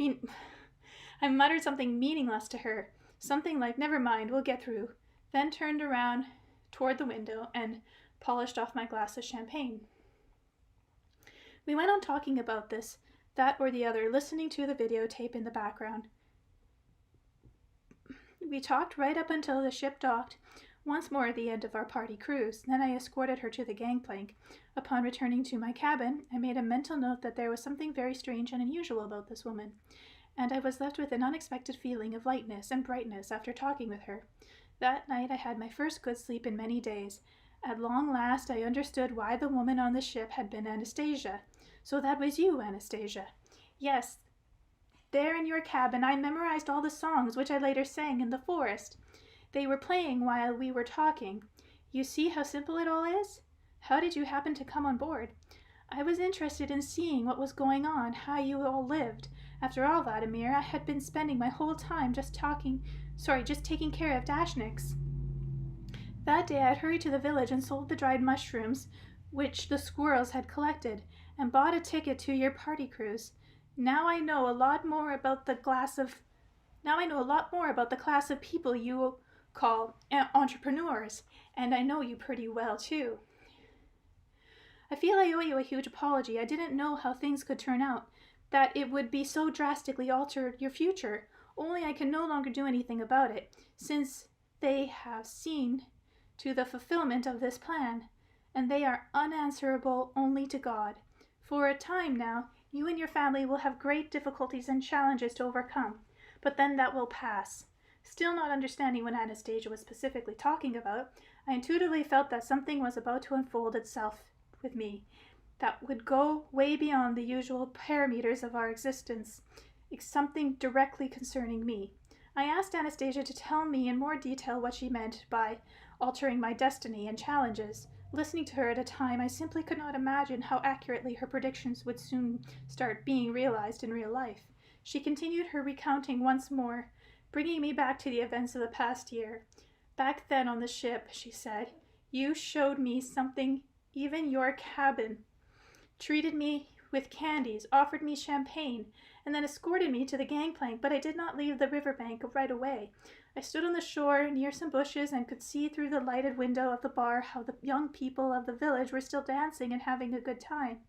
I muttered something meaningless to her, something like, "Never mind, we'll get through," then turned around toward the window and polished off my glass of champagne. We went on talking about this, that or the other, listening to the videotape in the background. We talked right up until the ship docked, once more at the end of our party cruise. Then I escorted her to the gangplank. Upon returning to my cabin, I made a mental note that there was something very strange and unusual about this woman, and I was left with an unexpected feeling of lightness and brightness after talking with her. That night I had my first good sleep in many days. At long last I understood why the woman on the ship had been Anastasia. "So that was you, Anastasia." "Yes. There in your cabin I memorized all the songs which I later sang in the forest. They were playing while we were talking. You see how simple it all is? How did you happen to come on board?" "I was interested in seeing what was going on, how you all lived. After all, Vladimir, I had been spending my whole time just taking care of Dashniks. That day I hurried to the village and sold the dried mushrooms which the squirrels had collected, and bought a ticket to your party cruise. Now I know a lot more about the class of people you call entrepreneurs, and I know you pretty well too. I feel I owe you a huge apology. I didn't know how things could turn out, that it would be so drastically alter your future. Only I can no longer do anything about it, since they have seen to the fulfillment of this plan, and they are unanswerable only to God. For a time now, you and your family will have great difficulties and challenges to overcome, but then that will pass." Still not understanding what Anastasia was specifically talking about, I intuitively felt that something was about to unfold itself with me that would go way beyond the usual parameters of our existence, something directly concerning me. I asked Anastasia to tell me in more detail what she meant by altering my destiny and challenges. Listening to her at a time, I simply could not imagine how accurately her predictions would soon start being realized in real life. She continued her recounting once more, bringing me back to the events of the past year. "Back then on the ship," she said, "you showed me something, even your cabin, treated me with candies, offered me champagne, and then escorted me to the gangplank, but I did not leave the riverbank right away. I stood on the shore near some bushes and could see through the lighted window of the bar how the young people of the village were still dancing and having a good time.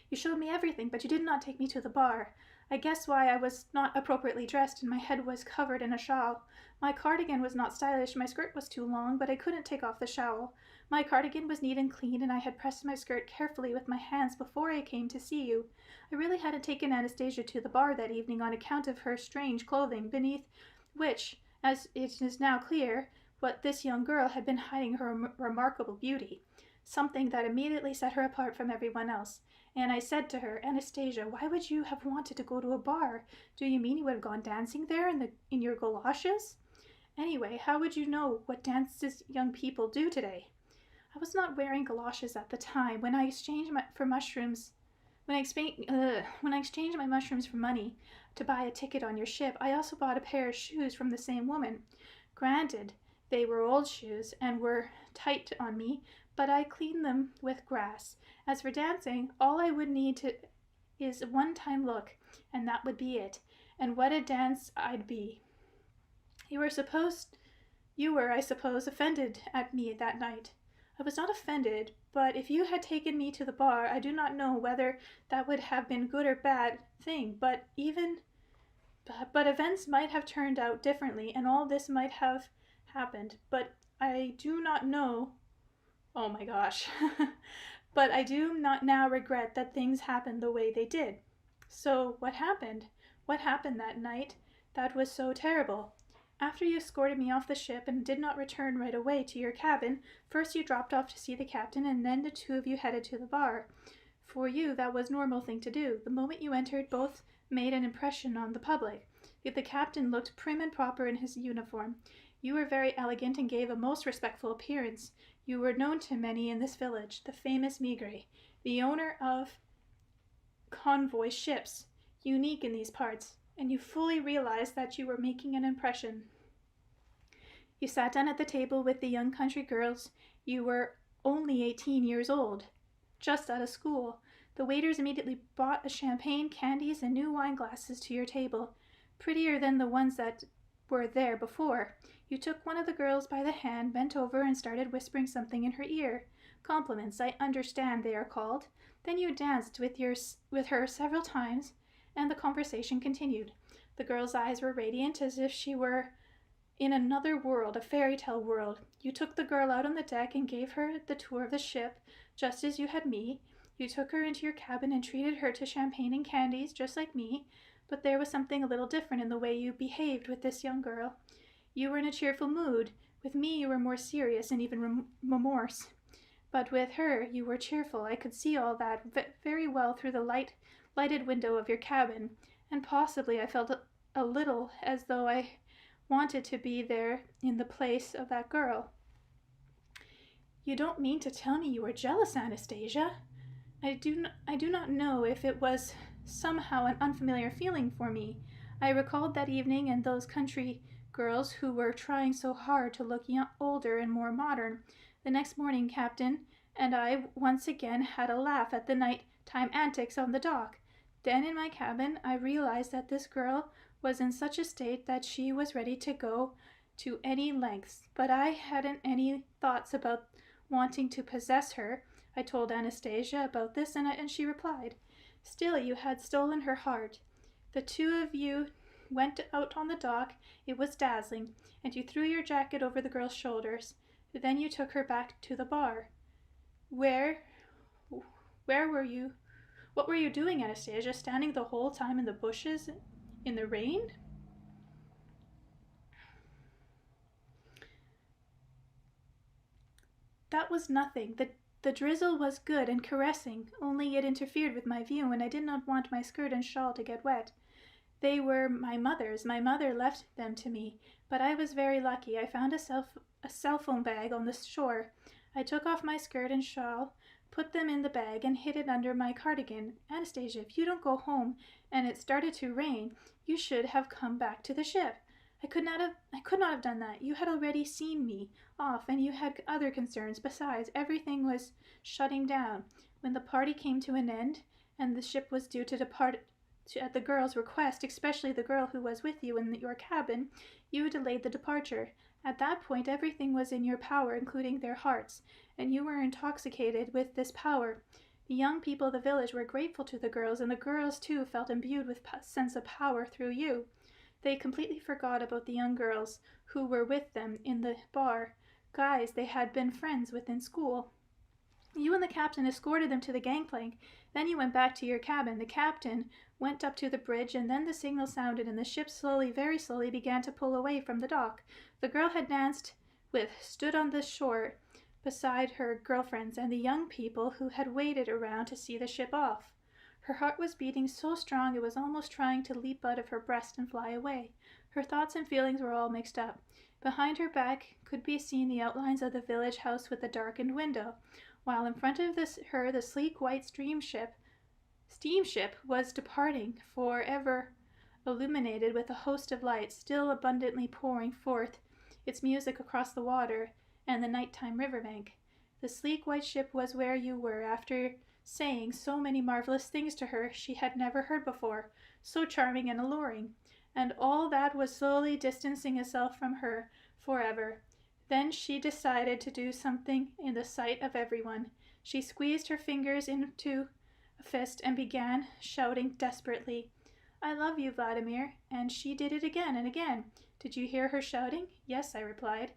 You showed me everything, but you did not take me to the bar. I guess why I was not appropriately dressed and my head was covered in a shawl. My cardigan was not stylish, my skirt was too long, but I couldn't take off the shawl. My cardigan was neat and clean, and I had pressed my skirt carefully with my hands before I came to see you. I really hadn't taken Anastasia to the bar that evening on account of her strange clothing, beneath which, as it is now clear, what this young girl had been hiding her remarkable beauty, something that immediately set her apart from everyone else. And I said to her, 'Anastasia, why would you have wanted to go to a bar? Do you mean you would have gone dancing there in your galoshes? Anyway, how would you know what dances young people do today?' I was not wearing galoshes at the time. When I exchanged my mushrooms for money to buy a ticket on your ship, I also bought a pair of shoes from the same woman. Granted, they were old shoes and were tight on me, but I cleaned them with grass. As for dancing, all I would need is a one-time look, and that would be it. And what a dance I'd be. You were, I suppose, offended at me that night." "I was not offended, but if you had taken me to the bar, I do not know whether that would have been good or bad thing, but events might have turned out differently, and all this might have happened, but I do not know." Oh my gosh. But I do not now regret that things happened the way they did. So, what happened? What happened that night that was so terrible? After you escorted me off the ship and did not return right away to your cabin, first you dropped off to see the captain, and then the two of you headed to the bar. For you, that was a normal thing to do. The moment you entered, both made an impression on the public. The captain looked prim and proper in his uniform. You were very elegant and gave a most respectful appearance. You were known to many in this village, the famous Megre, the owner of convoy ships, unique in these parts, and you fully realized that you were making an impression. You sat down at the table with the young country girls. You were only 18 years old, just out of school. The waiters immediately brought a champagne, candies, and new wine glasses to your table, prettier than the ones that were there before. You took one of the girls by the hand, bent over, and started whispering something in her ear. Compliments, I understand they are called. Then you danced with her several times, and the conversation continued. The girl's eyes were radiant, as if she were in another world, a fairy tale world. You took the girl out on the deck and gave her the tour of the ship, just as you had me. You took her into your cabin and treated her to champagne and candies, just like me, but there was something a little different in the way you behaved with this young girl. You were in a cheerful mood. With me you were more serious and even remorse. But with her you were cheerful. I could see all that very well through the lighted window of your cabin, and possibly I felt a little as though I wanted to be there in the place of that girl. You don't mean to tell me you were jealous, Anastasia? I do not know if it was somehow an unfamiliar feeling for me. I recalled that evening and those country girls who were trying so hard to look older and more modern. The next morning, Captain and I once again had a laugh at the night-time antics on the dock. Then in my cabin I realized that this girl was in such a state that she was ready to go to any lengths, but I hadn't any thoughts about wanting to possess her. I told Anastasia about this, and she replied, "Still, you had stolen her heart." The two of you went out on the dock. It was dazzling, and you threw your jacket over the girl's shoulders. Then you took her back to the bar. Where were you? What were you doing, Anastasia? Standing the whole time in the bushes in the rain? That was nothing. The drizzle was good and caressing, only it interfered with my view, and I did not want my skirt and shawl to get wet. They were my mother's. My mother left them to me, but I was very lucky. I found a cell phone bag on the shore. I took off my skirt and shawl, put them in the bag, and hid it under my cardigan. Anastasia, if you don't go home and it started to rain, you should have come back to the ship. I could not have done that. You had already seen me off, and you had other concerns. Besides, everything was shutting down. When the party came to an end, and the ship was due to depart at the girl's request, especially the girl who was with you in your cabin, you delayed the departure. At that point, everything was in your power, including their hearts, and you were intoxicated with this power. The young people of the village were grateful to the girls, and the girls, too, felt imbued with a sense of power through you. They completely forgot about the young girls who were with them in the bar, guys they had been friends with in school. You and the captain escorted them to the gangplank. Then you went back to your cabin. The captain went up to the bridge, and then the signal sounded, and the ship slowly, very slowly, began to pull away from the dock. The girl had danced with stood on the shore beside her girlfriends and the young people who had waited around to see the ship off. Her heart was beating so strong it was almost trying to leap out of her breast and fly away. Her thoughts and feelings were all mixed up. Behind her back could be seen the outlines of the village house with the darkened window, while in front of her the sleek white steamship was departing, forever illuminated with a host of lights, still abundantly pouring forth its music across the water and the nighttime riverbank. The sleek white ship was where you were, after saying so many marvelous things to her she had never heard before, so charming and alluring, and all that was slowly distancing itself from her forever. Then she decided to do something in the sight of everyone. She squeezed her fingers into a fist and began shouting desperately, "I love you, Vladimir," and she did it again and again. Did you hear her shouting? Yes, I replied.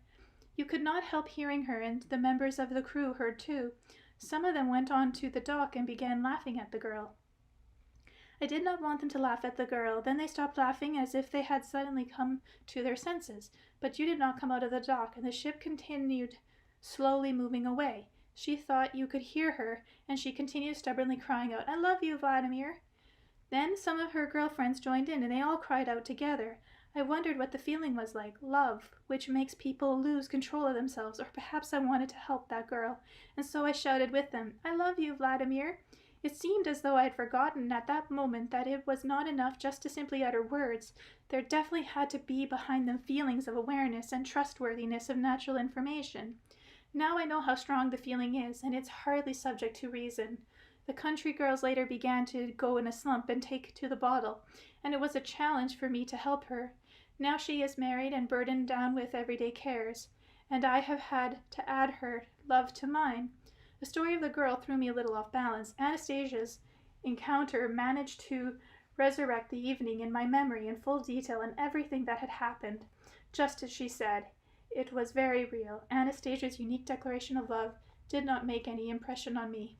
You could not help hearing her, and the members of the crew heard too. Some of them went on to the dock and began laughing at the girl. I did not want them to laugh at the girl. Then they stopped laughing as if they had suddenly come to their senses. But you did not come out of the dock, and the ship continued slowly moving away. She thought you could hear her, and she continued stubbornly crying out, "I love you, Vladimir." Then some of her girlfriends joined in, and they all cried out together. I wondered what the feeling was like, love, which makes people lose control of themselves, or perhaps I wanted to help that girl, and so I shouted with them, "I love you, Vladimir." It seemed as though I had forgotten at that moment that it was not enough just to simply utter words. There definitely had to be behind them feelings of awareness and trustworthiness of natural information. Now I know how strong the feeling is, and it's hardly subject to reason. The country girls later began to go in a slump and take to the bottle, and it was a challenge for me to help her. Now she is married and burdened down with everyday cares, and I have had to add her love to mine. The story of the girl threw me a little off balance. Anastasia's encounter managed to resurrect the evening in my memory in full detail and everything that had happened. Just as she said, it was very real. Anastasia's unique declaration of love did not make any impression on me.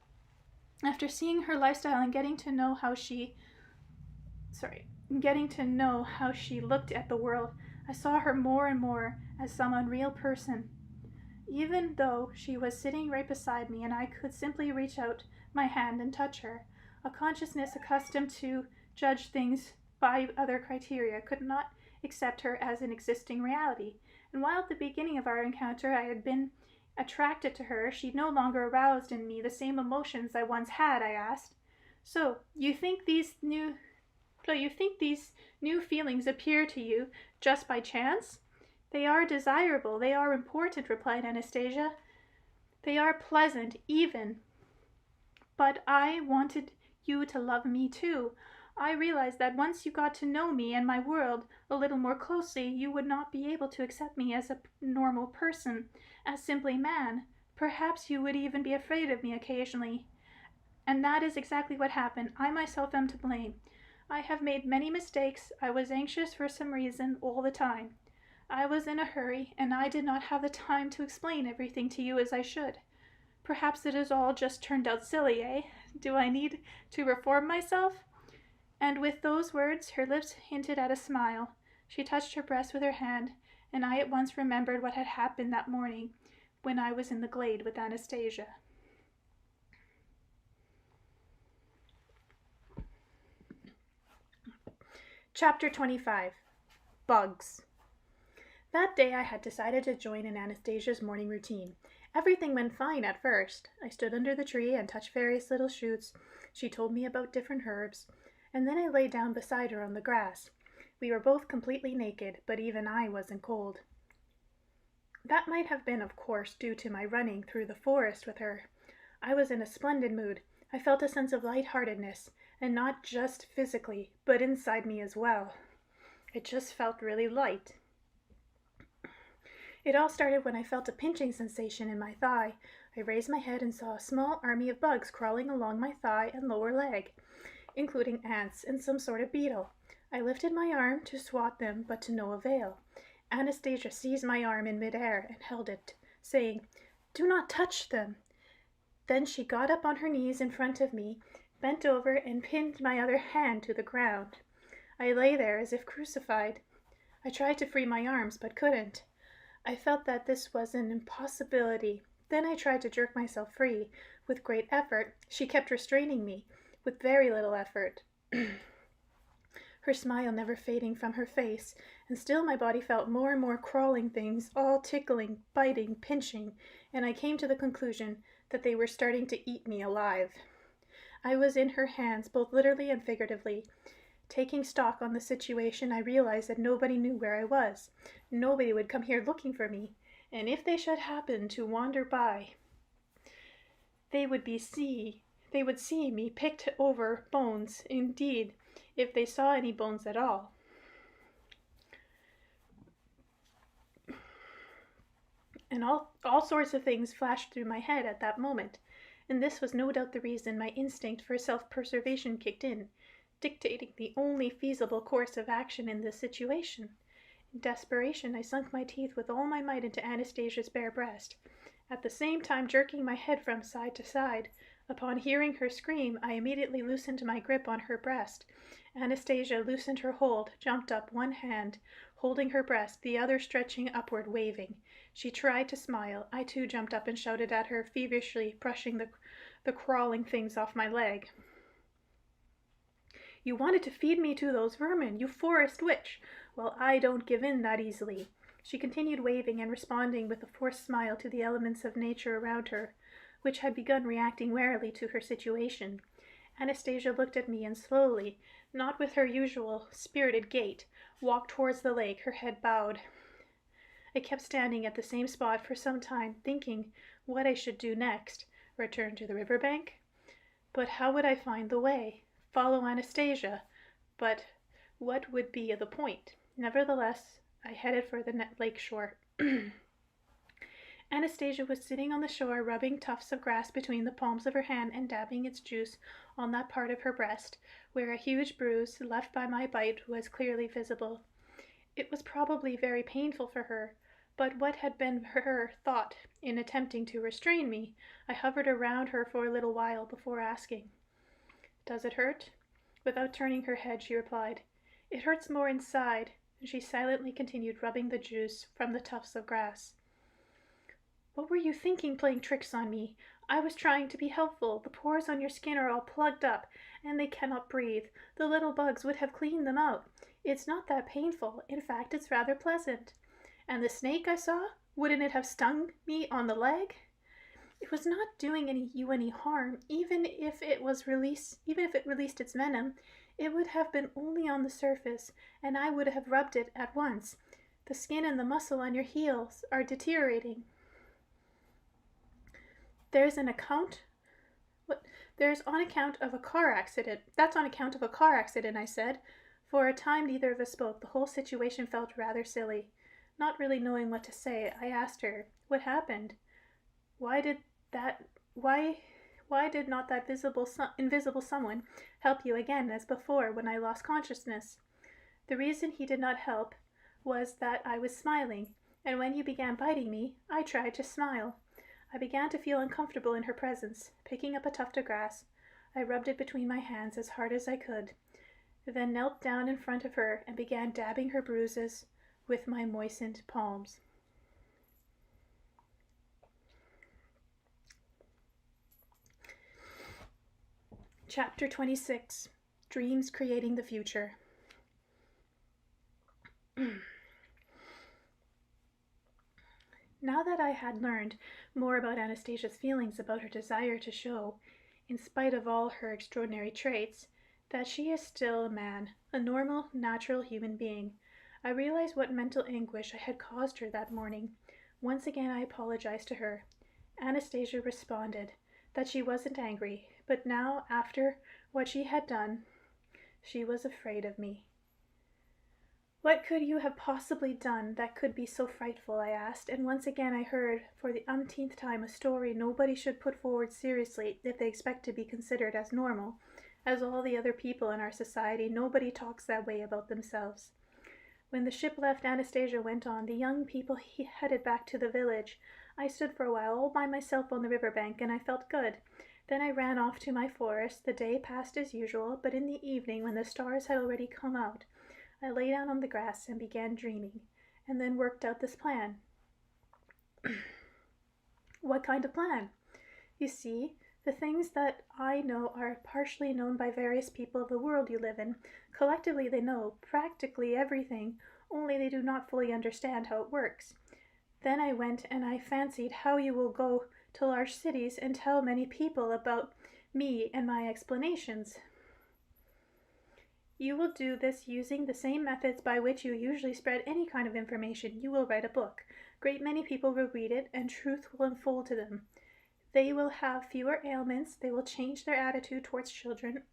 After seeing her lifestyle and getting to know how she looked at the world, I saw her more and more as some unreal person. Even though she was sitting right beside me and I could simply reach out my hand and touch her, a consciousness accustomed to judge things by other criteria could not accept her as an existing reality. And while at the beginning of our encounter I had been attracted to her, she no longer aroused in me the same emotions I once had. I asked, "So, you think these new feelings appear to you just by chance?" "They are desirable, they are important," replied Anastasia. "They are pleasant, even. But I wanted you to love me too. I realized that once you got to know me and my world a little more closely, you would not be able to accept me as a normal person, as simply man. Perhaps you would even be afraid of me occasionally. And that is exactly what happened. I myself am to blame. I have made many mistakes. I was anxious for some reason all the time. I was in a hurry, and I did not have the time to explain everything to you as I should. Perhaps it has all just turned out silly, eh? Do I need to reform myself?" And with those words, her lips hinted at a smile. She touched her breast with her hand, and I at once remembered what had happened that morning when I was in the glade with Anastasia. Chapter 25. Bugs. That day I had decided to join in Anastasia's morning routine. Everything went fine at first. I stood under the tree and touched various little shoots. She told me about different herbs, and then I lay down beside her on the grass. We were both completely naked, but even I wasn't cold. That might have been, of course, due to my running through the forest with her. I was in a splendid mood. I felt a sense of lightheartedness, and not just physically, but inside me as well. It just felt really light. It all started when I felt a pinching sensation in my thigh. I raised my head and saw a small army of bugs crawling along my thigh and lower leg, including ants and some sort of beetle. I lifted my arm to swat them, but to no avail. Anastasia seized my arm in midair and held it, saying, "Do not touch them." Then she got up on her knees in front of me, bent over, and pinned my other hand to the ground. I lay there as if crucified. I tried to free my arms, but couldn't. I felt that this was an impossibility. Then I tried to jerk myself free. With great effort, she kept restraining me, with very little effort. Her smile never fading from her face, and still my body felt more and more crawling things, all tickling, biting, pinching, and I came to the conclusion that they were starting to eat me alive. I was in her hands, both literally and figuratively. Taking stock on the situation, I realized that nobody knew where I was. Nobody would come here looking for me, and if they should happen to wander by, they would see me picked over bones, indeed, if they saw any bones at all. And all sorts of things flashed through my head at that moment, and this was no doubt the reason my instinct for self-preservation kicked in, dictating the only feasible course of action in this situation. In desperation, I sunk my teeth with all my might into Anastasia's bare breast. at the same time jerking my head from side to side. Upon hearing her scream, I immediately loosened my grip on her breast. Anastasia loosened her hold, jumped up, one hand holding her breast, the other stretching upward, waving. She tried to smile. I too jumped up and shouted at her, feverishly brushing the crawling things off my leg. You wanted to feed me to those vermin, you forest witch! Well, I don't give in that easily. She continued waving and responding with a forced smile to the elements of nature around her, which had begun reacting warily to her situation. Anastasia looked at me and slowly, not with her usual spirited gait, walked towards the lake, her head bowed. I kept standing at the same spot for some time, thinking what I should do next. Return to the river bank? But how would I find the way? Follow Anastasia? But what would be the point? Nevertheless, I headed for the lake shore. Anastasia was sitting on the shore, rubbing tufts of grass between the palms of her hand and dabbing its juice on that part of her breast where a huge bruise left by my bite was clearly visible. It was probably very painful for her, but what had been her thought in attempting to restrain me? I hovered around her for a little while before asking, "Does it hurt?" Without turning her head, she replied, "It hurts more inside," and she silently continued rubbing the juice from the tufts of grass. "What were you thinking, playing tricks on me? I was trying to be helpful. The pores on your skin are all plugged up, and they cannot breathe. The little bugs would have cleaned them out. It's not that painful. In fact, it's rather pleasant. And the snake I saw, wouldn't it have stung me on the leg? It was not doing you any harm. Even if it released its venom, it would have been only on the surface, and I would have rubbed it at once. The skin and the muscle on your heels are deteriorating." There's on account of a car accident. That's on account of a car accident, I said. For a time neither of us spoke. The whole situation felt rather silly. Not really knowing what to say, I asked her, "What happened? Why did not that invisible someone help you again as before when I lost consciousness?" "The reason he did not help was that I was smiling, and when you began biting me, I tried to smile." I began to feel uncomfortable in her presence. Picking up a tuft of grass, I rubbed it between my hands as hard as I could, then knelt down in front of her and began dabbing her bruises with my moistened palms. Chapter 26. Dreams Creating the Future. Now that I had learned more about Anastasia's feelings about her desire to show, in spite of all her extraordinary traits, that she is still a man, a normal, natural human being, I realized what mental anguish I had caused her that morning. Once again I apologized to her. Anastasia responded that she wasn't angry, but now, after what she had done, she was afraid of me. "What could you have possibly done that could be so frightful?" I asked, and once again I heard, for the umpteenth time, a story nobody should put forward seriously if they expect to be considered as normal. As all the other people in our society, nobody talks that way about themselves. When the ship left, Anastasia went on. The young people headed back to the village. I stood for a while all by myself on the river bank, and I felt good. Then I ran off to my forest. The day passed as usual, but in the evening, when the stars had already come out, I lay down on the grass and began dreaming, and then worked out this plan. What kind of plan? You see, the things that I know are partially known by various people of the world you live in. Collectively they know practically everything, only they do not fully understand how it works. Then I went and I fancied how you will go to large cities and tell many people about me and my explanations. You will do this using the same methods by which you usually spread any kind of information. You will write a book. Great many people will read it, and truth will unfold to them. They will have fewer ailments, they will change their attitude towards children,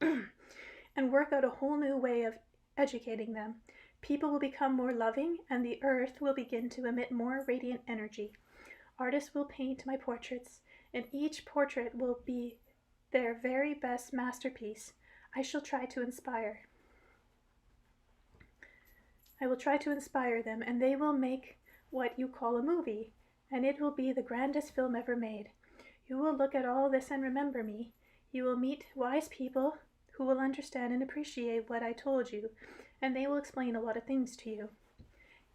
and work out a whole new way of educating them. People will become more loving, and the earth will begin to emit more radiant energy. Artists will paint my portraits, and each portrait will be their very best masterpiece. I will try to inspire them, and they will make what you call a movie. and it will be the grandest film ever made. You will look at all this and remember me. You will meet wise people who will understand and appreciate what I told you, and they will explain a lot of things to you.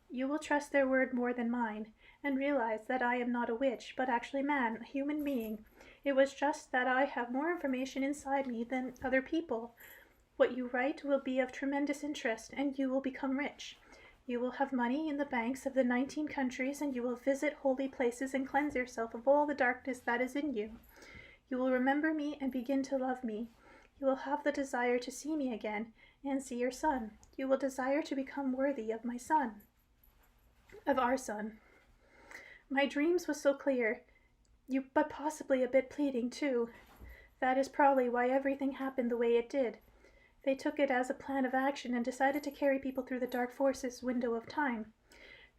You will trust their word more than mine, and realize that I am not a witch, but actually man, a human being. It was just that I have more information inside me than other people. What you write will be of tremendous interest, and you will become rich. You will have money in the banks of the 19 countries, and you will visit holy places and cleanse yourself of all the darkness that is in you. You will remember me and begin to love me. You will have the desire to see me again and see your son. You will desire to become worthy of my son, of our son. My dreams was so clear, but possibly a bit pleading too. That is probably why everything happened the way it did. They took it as a plan of action and decided to carry people through the dark forces window of time.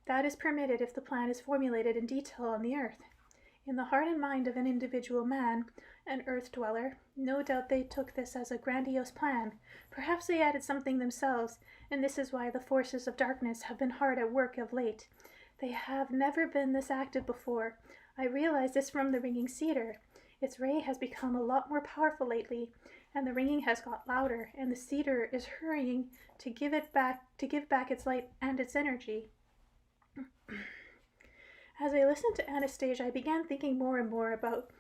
That is permitted if the plan is formulated in detail on the earth. In the heart and mind of an individual man, an earth dweller, no doubt they took this as a grandiose plan. Perhaps they added something themselves, and this is why the forces of darkness have been hard at work of late. They have never been this active before. I realize this from the ringing cedar. Its ray has become a lot more powerful lately, and the ringing has got louder, and the cedar is hurrying to give back its light and its energy. As I listened to Anastasia, I began thinking more and more about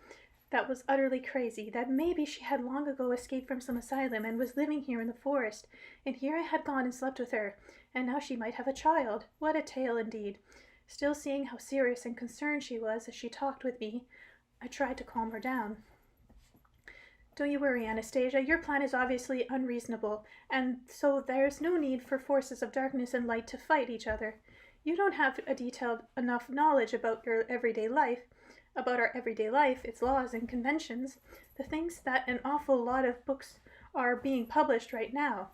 that was utterly crazy, that maybe she had long ago escaped from some asylum and was living here in the forest, and here I had gone and slept with her, and now she might have a child. What a tale indeed. Still seeing how serious and concerned she was as she talked with me, I tried to calm her down. Don't you worry, Anastasia. Your plan is obviously unreasonable, and so there's no need for forces of darkness and light to fight each other. You don't have a detailed enough knowledge about our everyday life, its laws and conventions, the things that an awful lot of books are being published right now.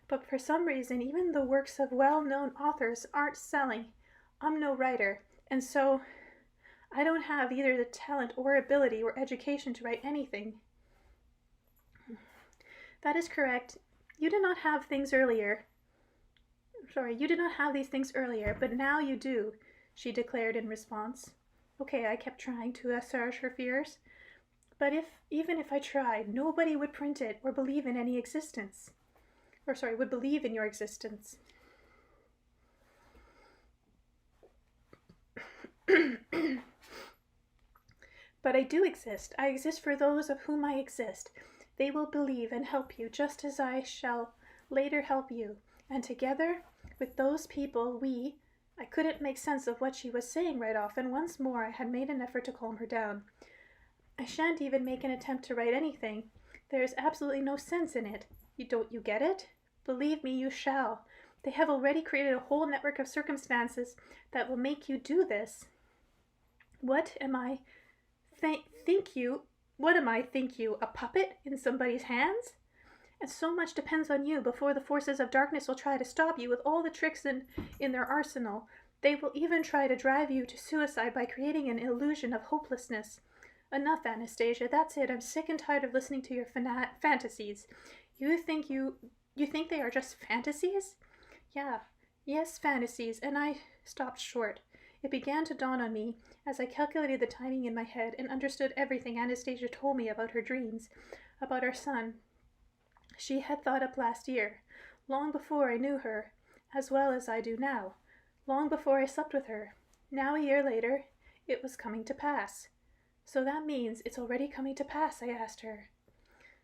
But for some reason, even the works of well-known authors aren't selling. I'm no writer, and so I don't have either the talent or ability or education to write anything. That is correct. You did not have things earlier. You did not have these things earlier, but now you do, she declared in response. Okay, I kept trying to assuage her fears. But even if I tried, nobody would print it or believe in any existence. Would believe in your existence. But I do exist. I exist for those of whom I exist. They will believe and help you, just as I shall later help you. And together with those people, I couldn't make sense of what she was saying right off, and once more I had made an effort to calm her down. I shan't even make an attempt to write anything. There is absolutely no sense in it. Don't you get it? Believe me, you shall. They have already created a whole network of circumstances that will make you do this. What am I, think you, a puppet in somebody's hands? And so much depends on you before the forces of darkness will try to stop you with all the tricks in their arsenal. They will even try to drive you to suicide by creating an illusion of hopelessness. Enough, Anastasia. That's it. I'm sick and tired of listening to your fantasies. You think they are just fantasies? Yeah. Yes, fantasies. And I stopped short. It began to dawn on me as I calculated the timing in my head and understood everything Anastasia told me about her dreams, about our son. She had thought up last year, long before I knew her, as well as I do now, long before I slept with her. Now, a year later, it was coming to pass. So that means it's already coming to pass, I asked her.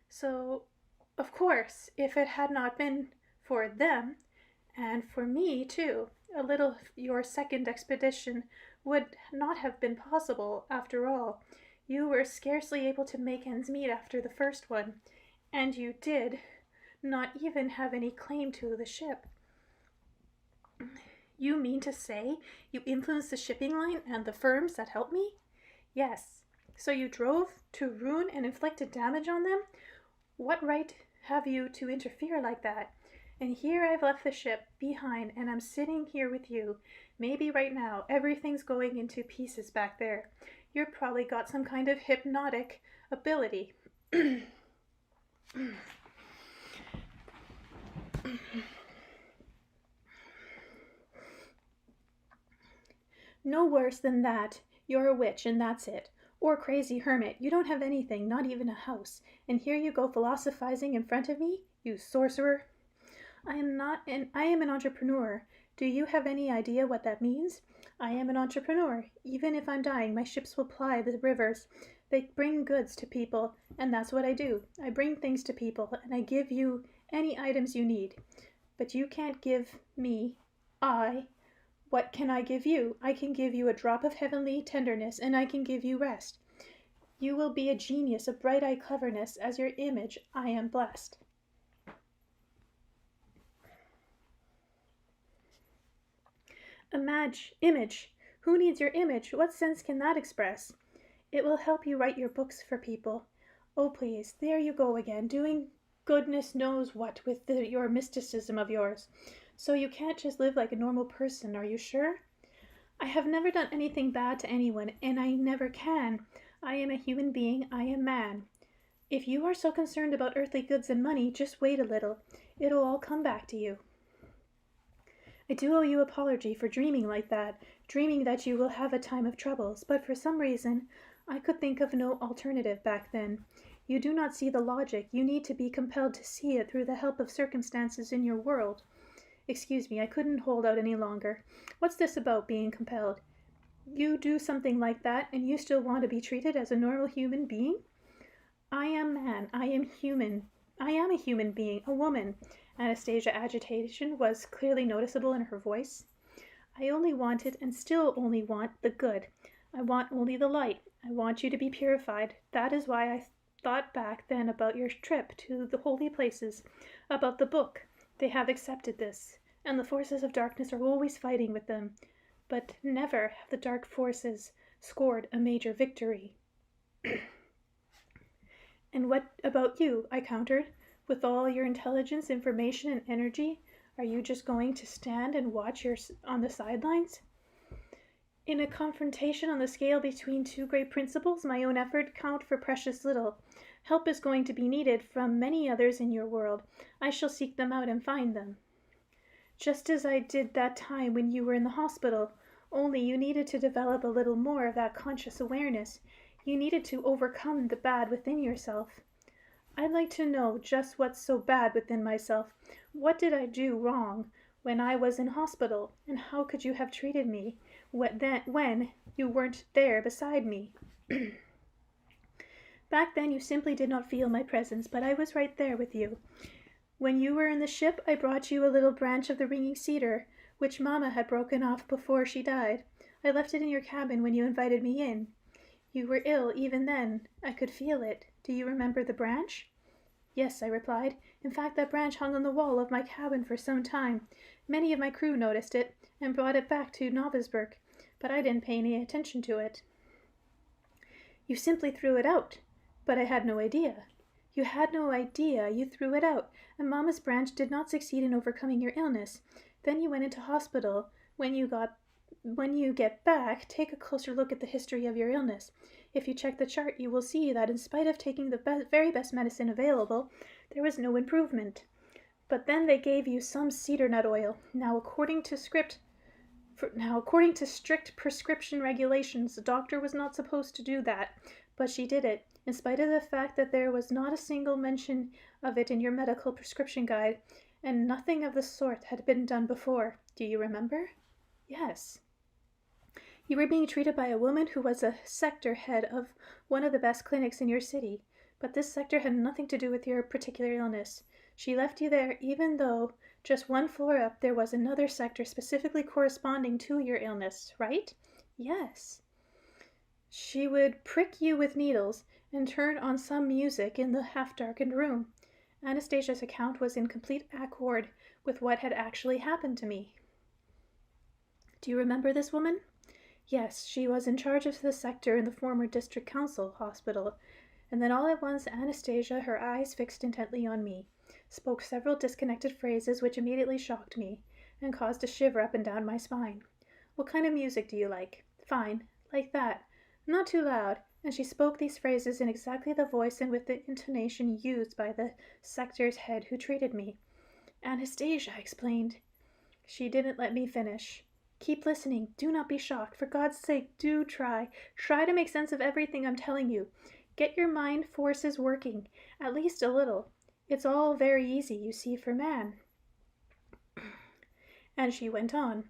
So, of course, if it had not been for them, and for me, too, your second expedition would not have been possible, after all. You were scarcely able to make ends meet after the first one, and you did not even have any claim to the ship. You mean to say you influenced the shipping line and the firms that helped me? Yes. So you drove to ruin and inflicted damage on them? What right have you to interfere like that? And here I've left the ship behind, and I'm sitting here with you. Maybe right now everything's going into pieces back there. You've probably got some kind of hypnotic ability. No worse than that. You're a witch, and that's it. Or crazy hermit. You don't have anything, not even a house. And here you go philosophizing in front of me, you sorcerer. I am an entrepreneur. Do you have any idea what that means? I am an entrepreneur. Even if I'm dying, my ships will ply the rivers. They bring goods to people, and that's what I do. I bring things to people, and I give you any items you need. But you can't give me. What can I give you? I can give you a drop of heavenly tenderness, and I can give you rest. You will be a genius of bright-eyed cleverness. As your image, I am blessed. Image. Who needs your image? What sense can that express? It will help you write your books for people. Oh, please, there you go again, doing goodness knows what with your mysticism of yours. So you can't just live like a normal person, are you sure? I have never done anything bad to anyone, and I never can. I am a human being. I am man. If you are so concerned about earthly goods and money, just wait a little. It'll all come back to you. I do owe you an apology for dreaming like that, dreaming that you will have a time of troubles, but for some reason I could think of no alternative back then. You do not see the logic. You need to be compelled to see it through the help of circumstances in your world. Excuse me, I couldn't hold out any longer. What's this about being compelled? You do something like that, and you still want to be treated as a normal human being? I am man. I am human. I am a human being, a woman. Anastasia's agitation was clearly noticeable in her voice. I only wanted, and still only want, the good. I want only the light. I want you to be purified. That is why I thought back then about your trip to the holy places, about the book. They have accepted this, and the forces of darkness are always fighting with them. But never have the dark forces scored a major victory. And what about you? I countered. With all your intelligence, information, and energy, are you just going to stand and watch on the sidelines? In a confrontation on the scale between two great principles, my own effort count for precious little. Help is going to be needed from many others in your world. I shall seek them out and find them. Just as I did that time when you were in the hospital, only you needed to develop a little more of that conscious awareness. You needed to overcome the bad within yourself. I'd like to know just what's so bad within myself. What did I do wrong when I was in hospital, and how could you have treated me when you weren't there beside me? Back then you simply did not feel my presence, but I was right there with you. When you were in the ship, I brought you a little branch of the ringing cedar, which Mama had broken off before she died. I left it in your cabin when you invited me in. You were ill even then. I could feel it. Do you remember the branch? Yes, I replied. In fact, that branch hung on the wall of my cabin for some time. Many of my crew noticed it and brought it back to Novasburg, but I didn't pay any attention to it. You simply threw it out. But I had no idea. You had no idea. You threw it out, and Mama's branch did not succeed in overcoming your illness. Then you went into hospital. When you get back, take a closer look at the history of your illness. If you check the chart, you will see that in spite of taking the very best medicine available, there was no improvement. But then they gave you some cedar nut oil. Now, according to strict prescription regulations, the doctor was not supposed to do that, but she did it, in spite of the fact that there was not a single mention of it in your medical prescription guide, and nothing of the sort had been done before. Do you remember? Yes. You were being treated by a woman who was a sector head of one of the best clinics in your city, but this sector had nothing to do with your particular illness. She left you there even though just one floor up there was another sector specifically corresponding to your illness, right? Yes. She would prick you with needles and turn on some music in the half-darkened room. Anastasia's account was in complete accord with what had actually happened to me. Do you remember this woman? Yes, she was in charge of the sector in the former district council hospital, and then all at once Anastasia, her eyes fixed intently on me, spoke several disconnected phrases which immediately shocked me and caused a shiver up and down my spine. What kind of music do you like? Fine, like that. Not too loud. And she spoke these phrases in exactly the voice and with the intonation used by the sector's head who treated me. Anastasia, I explained. She didn't let me finish. Keep listening. Do not be shocked. For God's sake, do try. Try to make sense of everything I'm telling you. Get your mind forces working, at least a little. It's all very easy, you see, for man." And she went on.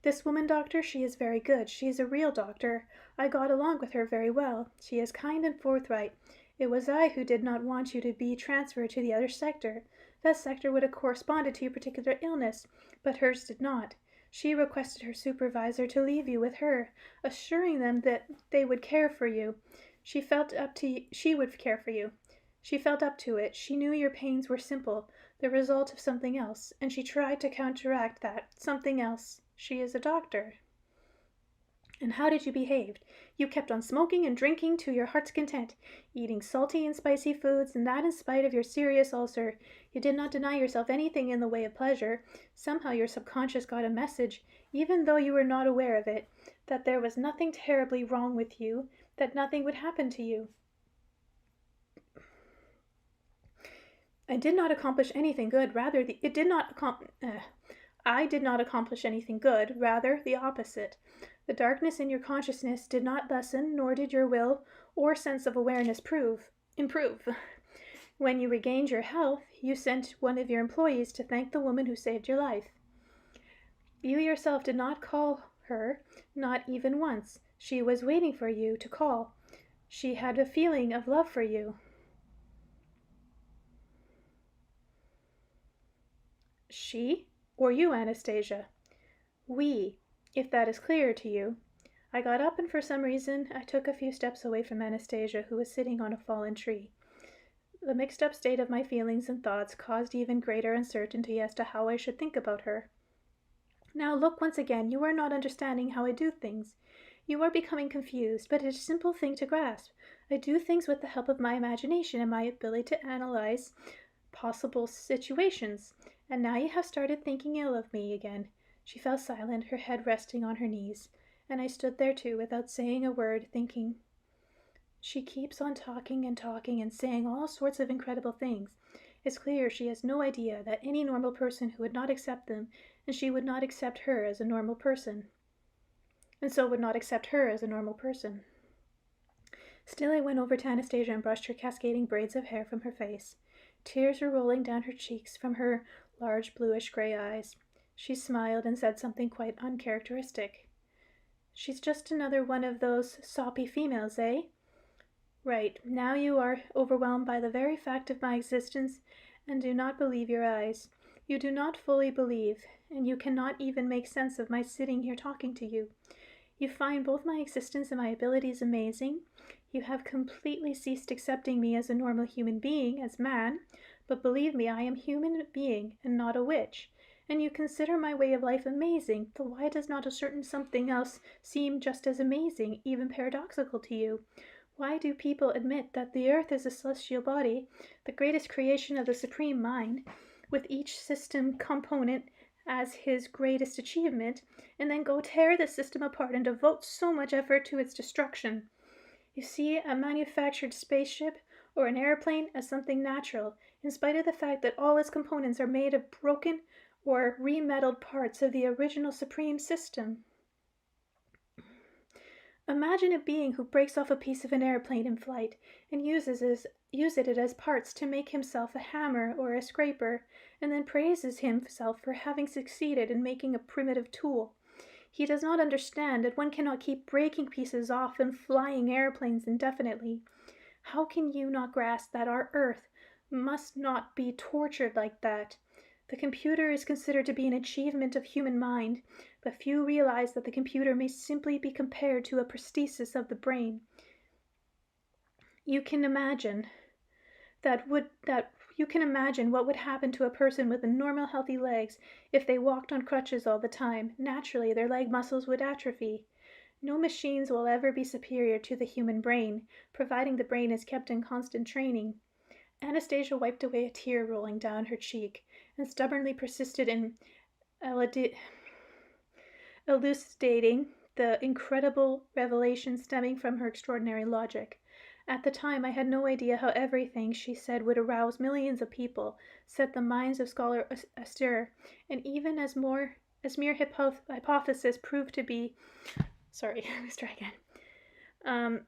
"This woman, doctor, she is very good. She is a real doctor. I got along with her very well. She is kind and forthright. It was I who did not want you to be transferred to the other sector. That sector would have corresponded to your particular illness, but hers did not. She requested her supervisor to leave you with her, assuring them that they would care for you. She would care for you. She felt up to it. She knew your pains were simple, the result of something else, and she tried to counteract that something else. She is a doctor." "And how did you behave? You kept on smoking and drinking to your heart's content, eating salty and spicy foods, and that in spite of your serious ulcer. You did not deny yourself anything in the way of pleasure. Somehow your subconscious got a message, even though you were not aware of it, that there was nothing terribly wrong with you, that nothing would happen to you." "I did not accomplish anything good. Rather, I did not accomplish anything good. Rather, the opposite. The darkness in your consciousness did not lessen, nor did your will or sense of awareness improve. When you regained your health, you sent one of your employees to thank the woman who saved your life. You yourself did not call her, not even once. She was waiting for you to call. She had a feeling of love for you." "She? Or you, Anastasia?" "We, if that is clear to you." I got up, and for some reason I took a few steps away from Anastasia, who was sitting on a fallen tree. The mixed-up state of my feelings and thoughts caused even greater uncertainty as to how I should think about her. "Now look, once again, you are not understanding how I do things. You are becoming confused, but it is a simple thing to grasp. I do things with the help of my imagination and my ability to analyze possible situations. And now you have started thinking ill of me again." She fell silent, her head resting on her knees, and I stood there too, without saying a word, thinking, "She keeps on talking and saying all sorts of incredible things. It's clear she has no idea that any normal person who would not accept them, and she would not accept her as a normal person, and so would not accept her as a normal person." Still, I went over to Anastasia and brushed her cascading braids of hair from her face. Tears were rolling down her cheeks from her large bluish-gray eyes. She smiled and said something quite uncharacteristic. "She's just another one of those soppy females, eh? Right, now you are overwhelmed by the very fact of my existence and do not believe your eyes. You do not fully believe, and you cannot even make sense of my sitting here talking to you. You find both my existence and my abilities amazing. You have completely ceased accepting me as a normal human being, as man, but believe me, I am a human being and not a witch. And you consider my way of life amazing, though why does not a certain something else seem just as amazing, even paradoxical to you? Why do people admit that the earth is a celestial body, the greatest creation of the Supreme Mind, with each system component as his greatest achievement, and then go tear the system apart and devote so much effort to its destruction? You see a manufactured spaceship or an airplane as something natural, in spite of the fact that all its components are made of broken or remeddled parts of the original supreme system. Imagine a being who breaks off a piece of an airplane in flight and uses it as parts to make himself a hammer or a scraper, and then praises himself for having succeeded in making a primitive tool. He does not understand that one cannot keep breaking pieces off and flying airplanes indefinitely. How can you not grasp that our Earth must not be tortured like that? The computer is considered to be an achievement of human mind, but few realize that the computer may simply be compared to a prosthesis of the brain. You can imagine what would happen to a person with normal healthy legs if they walked on crutches all the time. Naturally, their leg muscles would atrophy. No machines will ever be superior to the human brain, providing the brain is kept in constant training. Anastasia wiped away a tear rolling down her cheek, and stubbornly persisted in elucidating the incredible revelation stemming from her extraordinary logic. At the time, I had no idea how everything she said would arouse millions of people, set the minds of scholars astir, and even as mere hypothesis proved to be... Sorry, let's try again.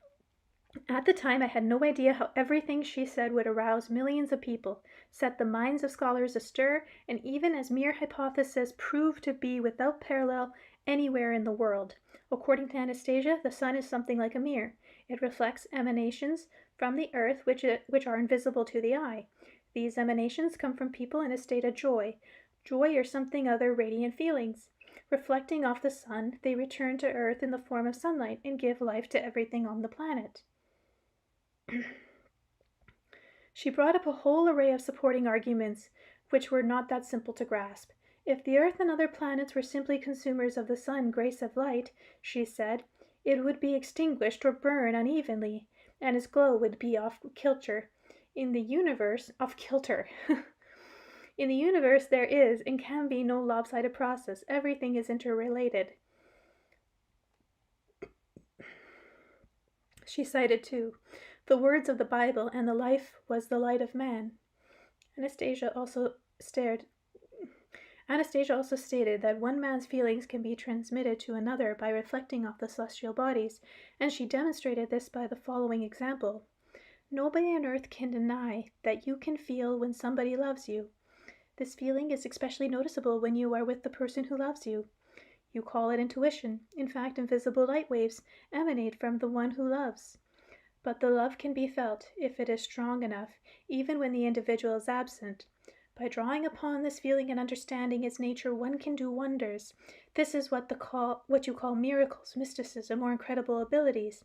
At the time, I had no idea how everything she said would arouse millions of people, set the minds of scholars astir, and even as mere hypothesis proved to be without parallel anywhere in the world. According to Anastasia, the sun is something like a mirror. It reflects emanations from the earth which are invisible to the eye. These emanations come from people in a state of joy or something other radiant feelings. Reflecting off the sun, they return to earth in the form of sunlight and give life to everything on the planet. She brought up a whole array of supporting arguments, which were not that simple to grasp. If the earth and other planets were simply consumers of the sun grace of light, she said, it would be extinguished or burn unevenly, and its glow would be off kilter. In the universe, In the universe there is and can be no lopsided process. Everything is interrelated. She cited, too, the words of the Bible, and the life was the light of man. Anastasia also stated that one man's feelings can be transmitted to another by reflecting off the celestial bodies, and she demonstrated this by the following example. Nobody on earth can deny that you can feel when somebody loves you. This feeling is especially noticeable when you are with the person who loves you. You call it intuition. In fact, invisible light waves emanate from the one who loves. But the love can be felt, if it is strong enough, even when the individual is absent. By drawing upon this feeling and understanding its nature, one can do wonders. This is what you call miracles, mysticism, or incredible abilities.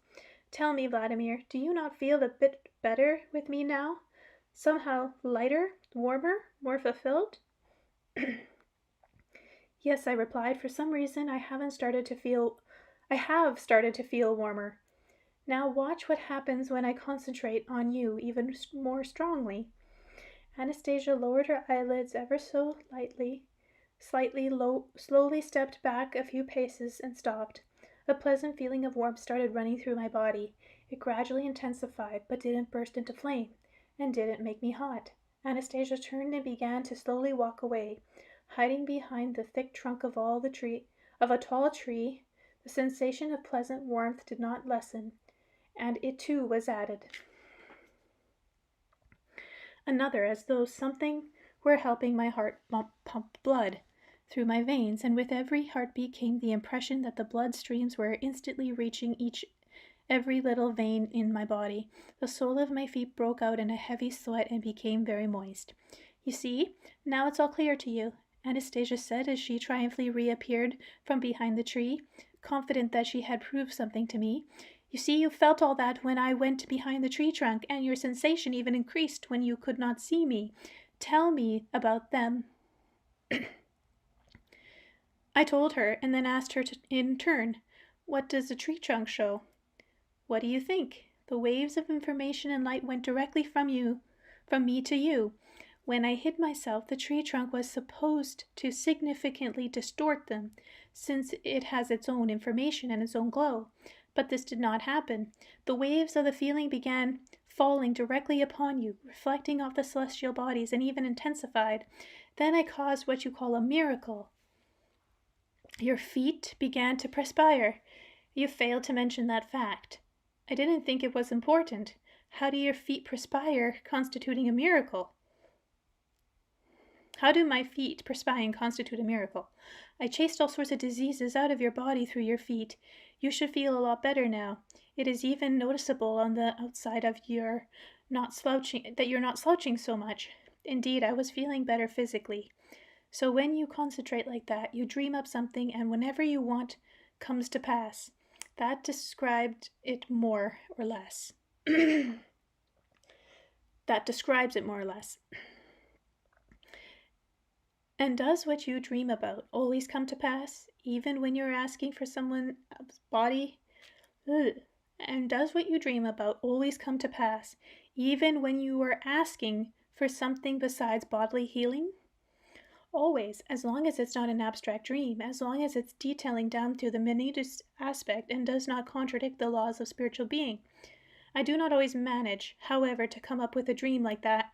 Tell me, Vladimir, do you not feel a bit better with me now? Somehow lighter, warmer, more fulfilled? Yes, I replied. For some reason, I have started to feel warmer. Now watch what happens when I concentrate on you even more strongly. Anastasia lowered her eyelids ever so slowly stepped back a few paces and stopped. A pleasant feeling of warmth started running through my body. It gradually intensified, but didn't burst into flame, and didn't make me hot. Anastasia turned and began to slowly walk away, hiding behind the thick trunk of a tall tree. The sensation of pleasant warmth did not lessen, and it too was added. Another, as though something were helping my heart pump blood through my veins, and with every heartbeat came the impression that the blood streams were instantly reaching every little vein in my body. The sole of my feet broke out in a heavy sweat and became very moist. You see, now it's all clear to you, Anastasia said as she triumphantly reappeared from behind the tree, confident that she had proved something to me. You see, you felt all that when I went behind the tree trunk, and your sensation even increased when you could not see me. Tell me about them. I told her, and then asked her in turn, what does the tree trunk show? What do you think? The waves of information and light went directly from me to you. When I hid myself, the tree trunk was supposed to significantly distort them, since it has its own information and its own glow. But this did not happen. The waves of the feeling began falling directly upon you, reflecting off the celestial bodies, and even intensified. Then I caused what you call a miracle. Your feet began to perspire. You failed to mention that fact. I didn't think it was important. How do your feet perspire, constituting a miracle? How do my feet perspire constitute a miracle? I chased all sorts of diseases out of your body through your feet. You should feel a lot better now. It is even noticeable on the outside of that you're not slouching so much. Indeed, I was feeling better physically. So when you concentrate like that, you dream up something, and whenever you want comes to pass. That described it more or less. That describes it more or less. And does what you dream about always come to pass, even when you're asking for someone's body? And does what you dream about always come to pass, even when you are asking for something besides bodily healing? Always, as long as it's not an abstract dream, as long as it's detailing down to the minutest aspect and does not contradict the laws of spiritual being. I do not always manage, however, to come up with a dream like that,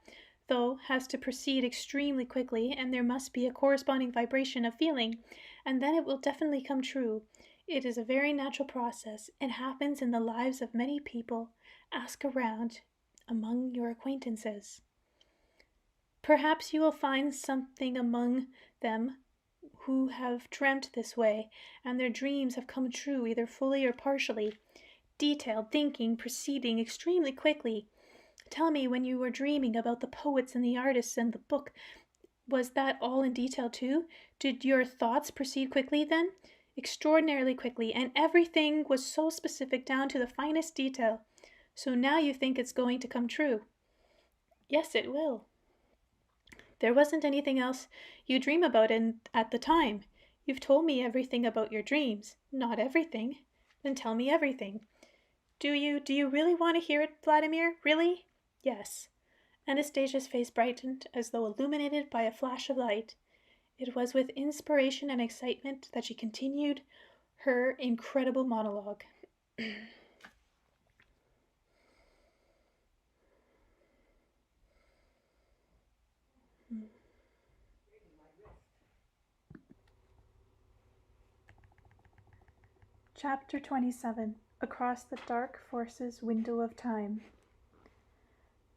though has to proceed extremely quickly, and there must be a corresponding vibration of feeling, and then it will definitely come true. It is a very natural process. It happens in the lives of many people. Ask around among your acquaintances. Perhaps you will find something among them who have dreamt this way, and their dreams have come true either fully or partially. Detailed thinking proceeding extremely quickly. Tell me, when you were dreaming about the poets and the artists and the book, was that all in detail too? Did your thoughts proceed quickly then? Extraordinarily quickly, and everything was so specific down to the finest detail. So now you think it's going to come true. Yes, it will. There wasn't anything else you dream about at the time. You've told me everything about your dreams. Not everything. Then tell me everything. Do you really want to hear it, Vladimir? Really? Yes. Anastasia's face brightened as though illuminated by a flash of light. It was with inspiration and excitement that she continued her incredible monologue. Chapter 27. Across the Dark Forces Window of Time.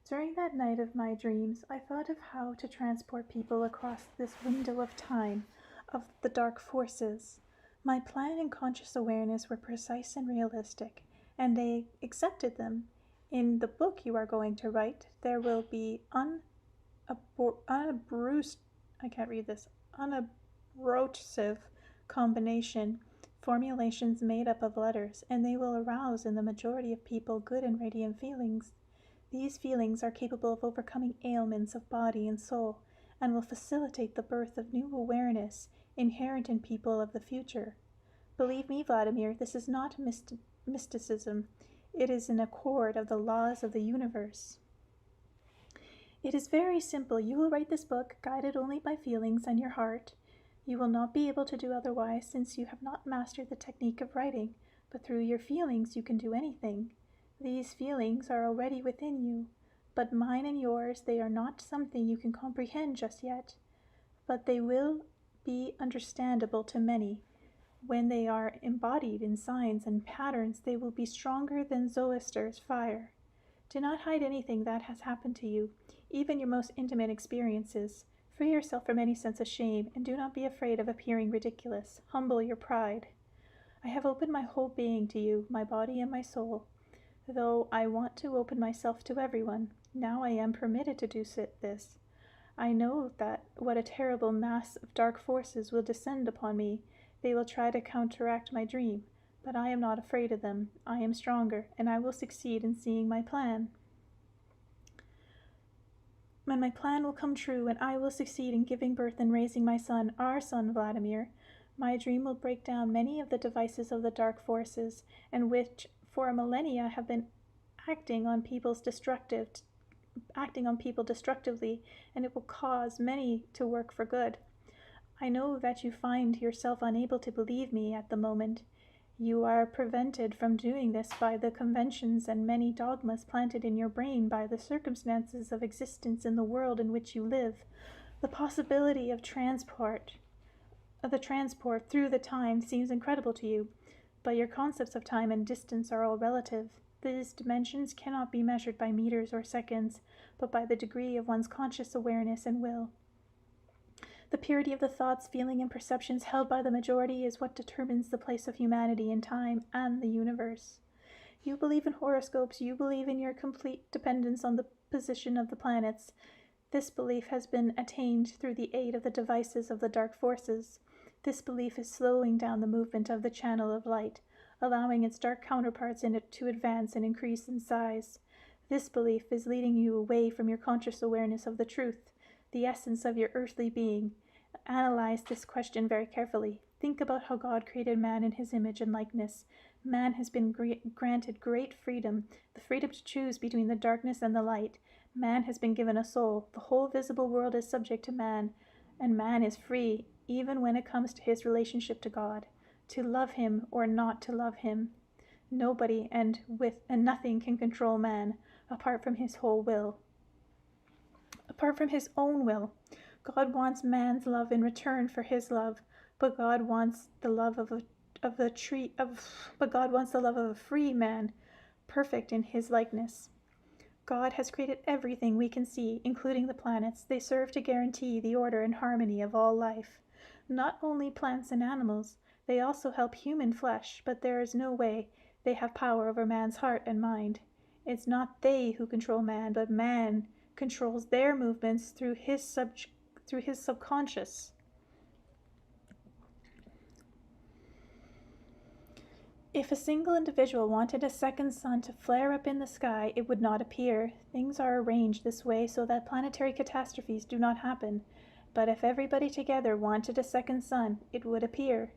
During that night of my dreams, I thought of how to transport people across this window of time of the dark forces. My plan and conscious awareness were precise and realistic, and I accepted them. In the book you are going to write, there will be unabrasive combination formulations made up of letters, and they will arouse in the majority of people good and radiant feelings. These feelings are capable of overcoming ailments of body and soul, and will facilitate the birth of new awareness inherent in people of the future. Believe me, Vladimir, this is not mysticism. It is in accord of the laws of the universe. It is very simple. You will write this book, guided only by feelings and your heart. You will not be able to do otherwise, since you have not mastered the technique of writing, but through your feelings you can do anything. These feelings are already within you, but mine and yours, they are not something you can comprehend just yet, but they will be understandable to many. When they are embodied in signs and patterns, they will be stronger than Zoroaster's fire. Do not hide anything that has happened to you, even your most intimate experiences. Free yourself from any sense of shame, and do not be afraid of appearing ridiculous. Humble your pride. I have opened my whole being to you, my body and my soul. Though I want to open myself to everyone, now I am permitted to do this. I know that what a terrible mass of dark forces will descend upon me. They will try to counteract my dream, but I am not afraid of them. I am stronger, and I will succeed in seeing my plan. When my plan will come true, and I will succeed in giving birth and raising my son, our son Vladimir, my dream will break down many of the devices of the dark forces, and which for millennia have been acting on people destructively, and it will cause many to work for good. I know that you find yourself unable to believe me at the moment. You are prevented from doing this by the conventions and many dogmas planted in your brain by the circumstances of existence in the world in which you live. The possibility of the transport through the time seems incredible to you, but your concepts of time and distance are all relative. These dimensions cannot be measured by meters or seconds, but by the degree of one's conscious awareness and will. The purity of the thoughts, feeling, and perceptions held by the majority is what determines the place of humanity in time and the universe. You believe in horoscopes. You believe in your complete dependence on the position of the planets. This belief has been attained through the aid of the devices of the dark forces. This belief is slowing down the movement of the channel of light, allowing its dark counterparts in it to advance and increase in size. This belief is leading you away from your conscious awareness of the truth, the essence of your earthly being. Analyze this question very carefully. Think about how God created man in his image and likeness. Man has been granted great freedom, the freedom to choose between the darkness and the light. Man has been given a soul. The whole visible world is subject to man, and man is free, even when it comes to his relationship to God, to love him or not to love him. Nobody and nothing can control man apart from his whole will. Apart from his own will. God wants man's love in return for his love, but God wants the love of a free man, perfect in his likeness. God has created everything we can see, including the planets. They serve to guarantee the order and harmony of all life. Not only plants and animals, they also help human flesh, but there is no way they have power over man's heart and mind. It's not they who control man, but man controls their movements through his subconscious. If a single individual wanted a second sun to flare up in the sky, it would not appear. Things are arranged this way so that planetary catastrophes do not happen. But if everybody together wanted a second sun, it would appear.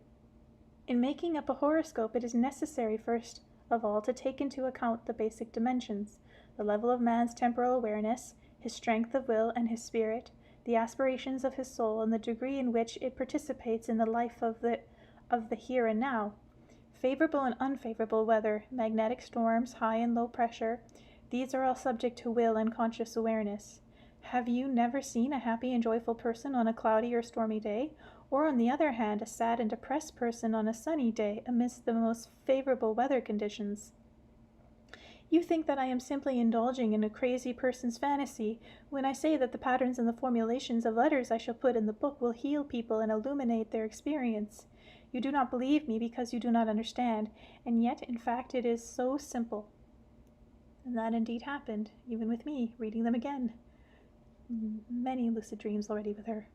In making up a horoscope, it is necessary first of all to take into account the basic dimensions, the level of man's temporal awareness, his strength of will and his spirit, the aspirations of his soul, and the degree in which it participates in the life of the here and now. Favorable and unfavorable weather, magnetic storms, high and low pressure, these are all subject to will and conscious awareness. Have you never seen a happy and joyful person on a cloudy or stormy day, or on the other hand, a sad and depressed person on a sunny day amidst the most favorable weather conditions? You think that I am simply indulging in a crazy person's fantasy when I say that the patterns and the formulations of letters I shall put in the book will heal people and illuminate their experience. You do not believe me because you do not understand, and yet, in fact, it is so simple. And that indeed happened, even with me, reading them again. Many lucid dreams already with her.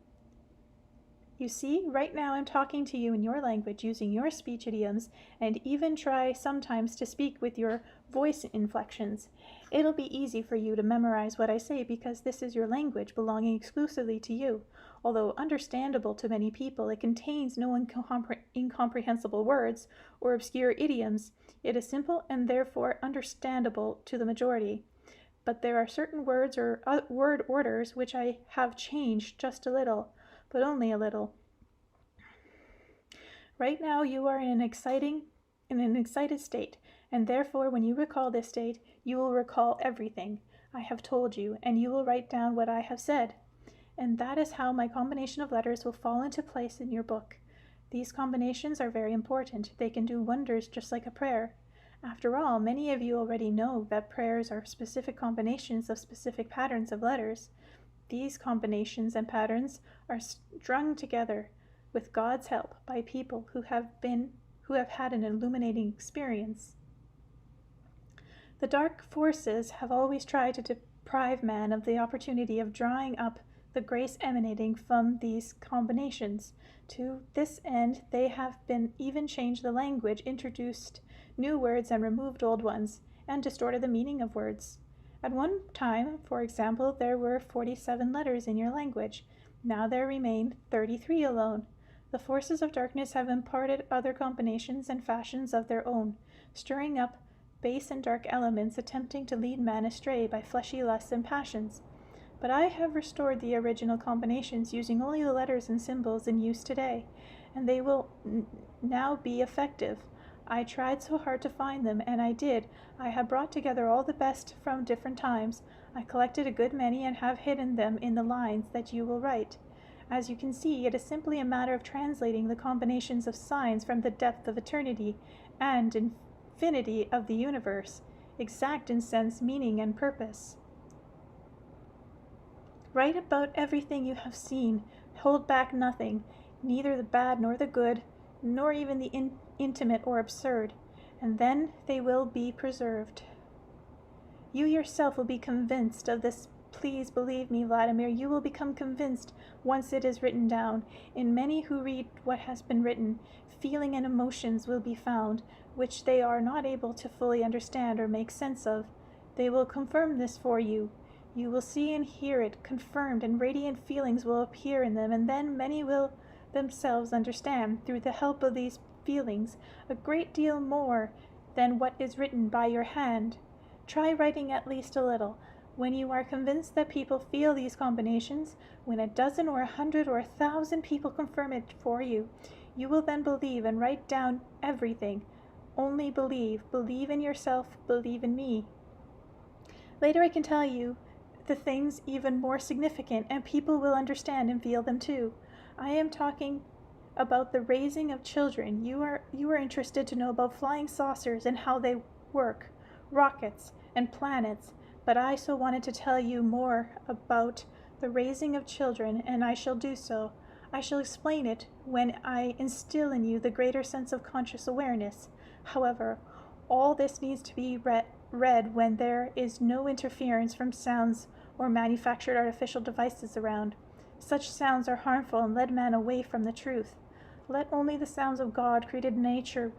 You see, right now I'm talking to you in your language, using your speech idioms, and even try sometimes to speak with your voice inflections. It'll be easy for you to memorize what I say because this is your language, belonging exclusively to you. Although understandable to many people, it contains no incomprehensible words or obscure idioms. It is simple and therefore understandable to the majority. But there are certain words or word orders which I have changed just a little, but only a little. Right now you are in an excited state, and therefore when you recall this state, you will recall everything I have told you, and you will write down what I have said. And that is how my combination of letters will fall into place in your book. These combinations are very important. They can do wonders just like a prayer. After all, many of you already know that prayers are specific combinations of specific patterns of letters. These combinations and patterns are strung together with God's help by people who have had an illuminating experience. The dark forces have always tried to deprive man of the opportunity of drawing up the grace emanating from these combinations. To this end, they have been even changed the language, introduced new words and removed old ones, and distorted the meaning of words. At one time, for example, there were 47 letters in your language. Now there remain 33 alone. The forces of darkness have imparted other combinations and fashions of their own, stirring up base and dark elements, attempting to lead man astray by fleshy lusts and passions. But I have restored the original combinations using only the letters and symbols in use today, and they will now be effective. I tried so hard to find them, and I did. I have brought together all the best from different times. I collected a good many and have hidden them in the lines that you will write. As you can see, it is simply a matter of translating the combinations of signs from the depth of eternity and infinity of the universe, exact in sense, meaning, and purpose. Write about everything you have seen. Hold back nothing, neither the bad nor the good, nor even the intimate or absurd, and then they will be preserved. You yourself will be convinced of this. Please believe me, Vladimir, you will become convinced once it is written down. In many who read what has been written, feeling and emotions will be found, which they are not able to fully understand or make sense of. They will confirm this for you. You will see and hear it confirmed, and radiant feelings will appear in them, and then many will themselves understand, through the help of these feelings, a great deal more than what is written by your hand. Try writing at least a little. When you are convinced that people feel these combinations, when a dozen or 100 or 1,000 people confirm it for you, you will then believe and write down everything. Only believe. Believe in yourself. Believe in me. Later I can tell you the things even more significant, and people will understand and feel them too. I am talking about the raising of children. You are interested to know about flying saucers and how they work, rockets and planets, but I so wanted to tell you more about the raising of children, and I shall do so. I shall explain it when I instill in you the greater sense of conscious awareness. However, all this needs to be read when there is no interference from sounds or manufactured artificial devices around. Such sounds are harmful and lead man away from the truth. Let only the sounds of God created nature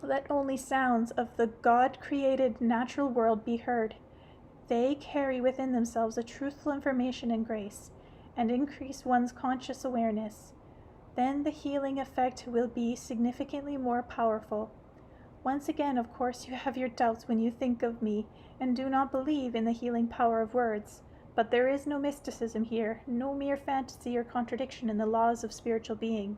Let only sounds of the God-created natural world be heard. They carry within themselves a truthful information and grace, and increase one's conscious awareness. Then the healing effect will be significantly more powerful. Once again, of course, you have your doubts when you think of me, and do not believe in the healing power of words. But there is no mysticism here, no mere fantasy or contradiction in the laws of spiritual being.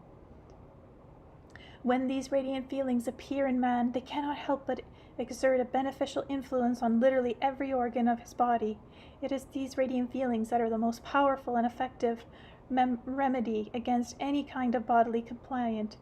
When these radiant feelings appear in man, they cannot help but exert a beneficial influence on literally every organ of his body. It is these radiant feelings that are the most powerful and effective remedy against any kind of bodily complaint.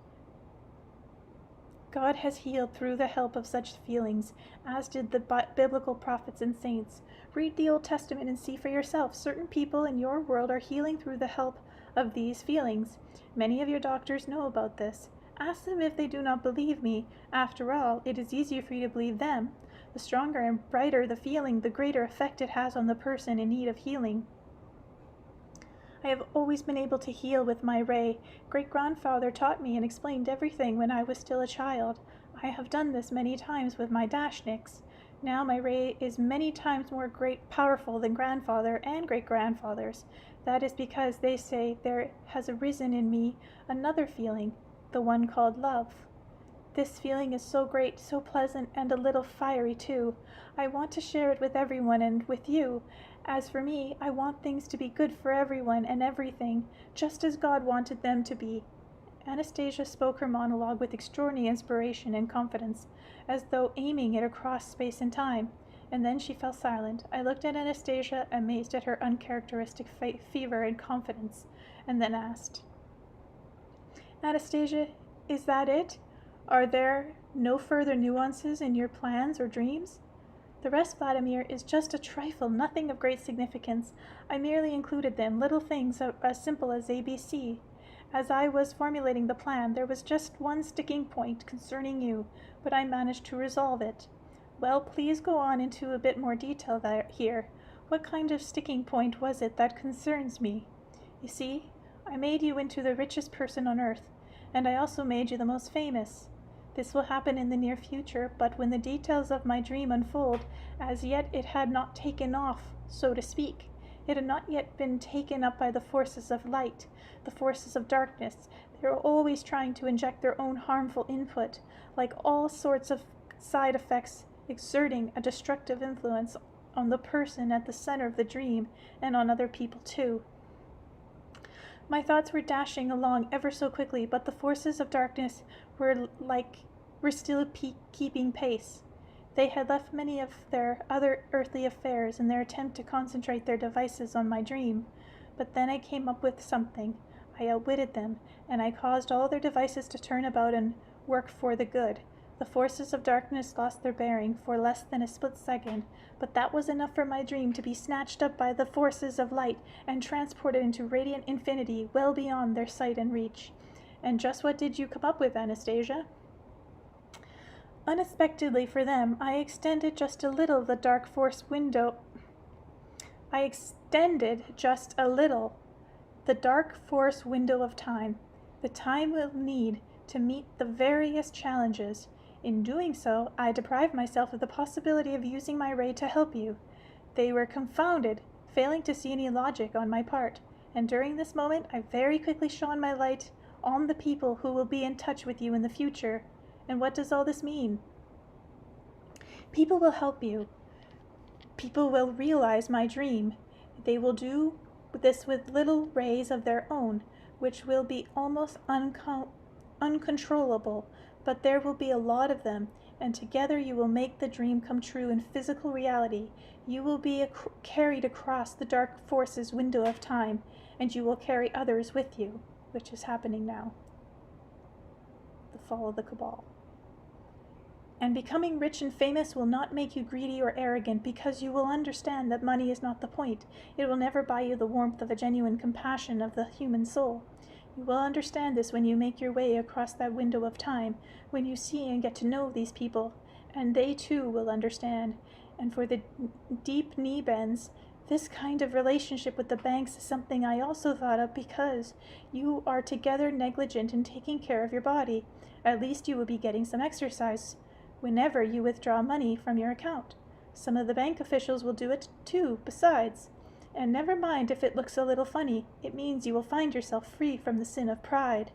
God has healed through the help of such feelings, as did the biblical prophets and saints. Read the Old Testament and see for yourself. Certain people in your world are healing through the help of these feelings. Many of your doctors know about this. Ask them if they do not believe me. After all, it is easier for you to believe them. The stronger and brighter the feeling, the greater effect it has on the person in need of healing. I have always been able to heal with my ray. Great-grandfather taught me and explained everything when I was still a child. I have done this many times with my dashniks. Now my ray is many times more powerful than grandfather and great-grandfather's. That is because they say there has arisen in me another feeling, the one called love. This feeling is so great, so pleasant, and a little fiery too. I want to share it with everyone and with you. As for me, I want things to be good for everyone and everything, just as God wanted them to be. Anastasia spoke her monologue with extraordinary inspiration and confidence, as though aiming it across space and time, and then she fell silent. I looked at Anastasia, amazed at her uncharacteristic fever and confidence, and then asked, Anastasia, is that it? Are there no further nuances in your plans or dreams? The rest, Vladimir, is just a trifle, nothing of great significance. I merely included them, little things as simple as ABC. As I was formulating the plan, there was just one sticking point concerning you, but I managed to resolve it. Well, please go on into a bit more detail here. What kind of sticking point was it that concerns me? You see, I made you into the richest person on earth, and I also made you the most famous. This will happen in the near future, but when the details of my dream unfold, as yet it had not taken off, so to speak. It had not yet been taken up by the forces of light, the forces of darkness. They are always trying to inject their own harmful input, like all sorts of side effects, exerting a destructive influence on the person at the center of the dream and on other people too. My thoughts were dashing along ever so quickly, but the forces of darkness were still keeping pace. They had left many of their other earthly affairs in their attempt to concentrate their devices on my dream. But then I came up with something. I outwitted them, and I caused all their devices to turn about and work for the good. The forces of darkness lost their bearing for less than a split second, but that was enough for my dream to be snatched up by the forces of light and transported into radiant infinity well beyond their sight and reach. And just what did you come up with, Anastasia? Unexpectedly for them, I extended just a little the dark force window. I extended just a little the dark force window of time, the time we'll need to meet the various challenges. In doing so, I deprived myself of the possibility of using my ray to help you. They were confounded, failing to see any logic on my part, and during this moment I very quickly shone my light on the people who will be in touch with you in the future. And what does all this mean? People will help you. People will realize my dream. They will do this with little rays of their own, which will be almost uncontrollable, but there will be a lot of them, and together you will make the dream come true in physical reality. You will be carried across the dark forces window of time, and you will carry others with you, which is happening now. The fall of the cabal. And becoming rich and famous will not make you greedy or arrogant, because you will understand that money is not the point. It will never buy you the warmth of a genuine compassion of the human soul. You will understand this when you make your way across that window of time, when you see and get to know these people, and they too will understand. And for the deep knee bends, this kind of relationship with the banks is something I also thought of, because you are together negligent in taking care of your body. At least you will be getting some exercise whenever you withdraw money from your account. Some of the bank officials will do it too, besides. And never mind if it looks a little funny. It means you will find yourself free from the sin of pride.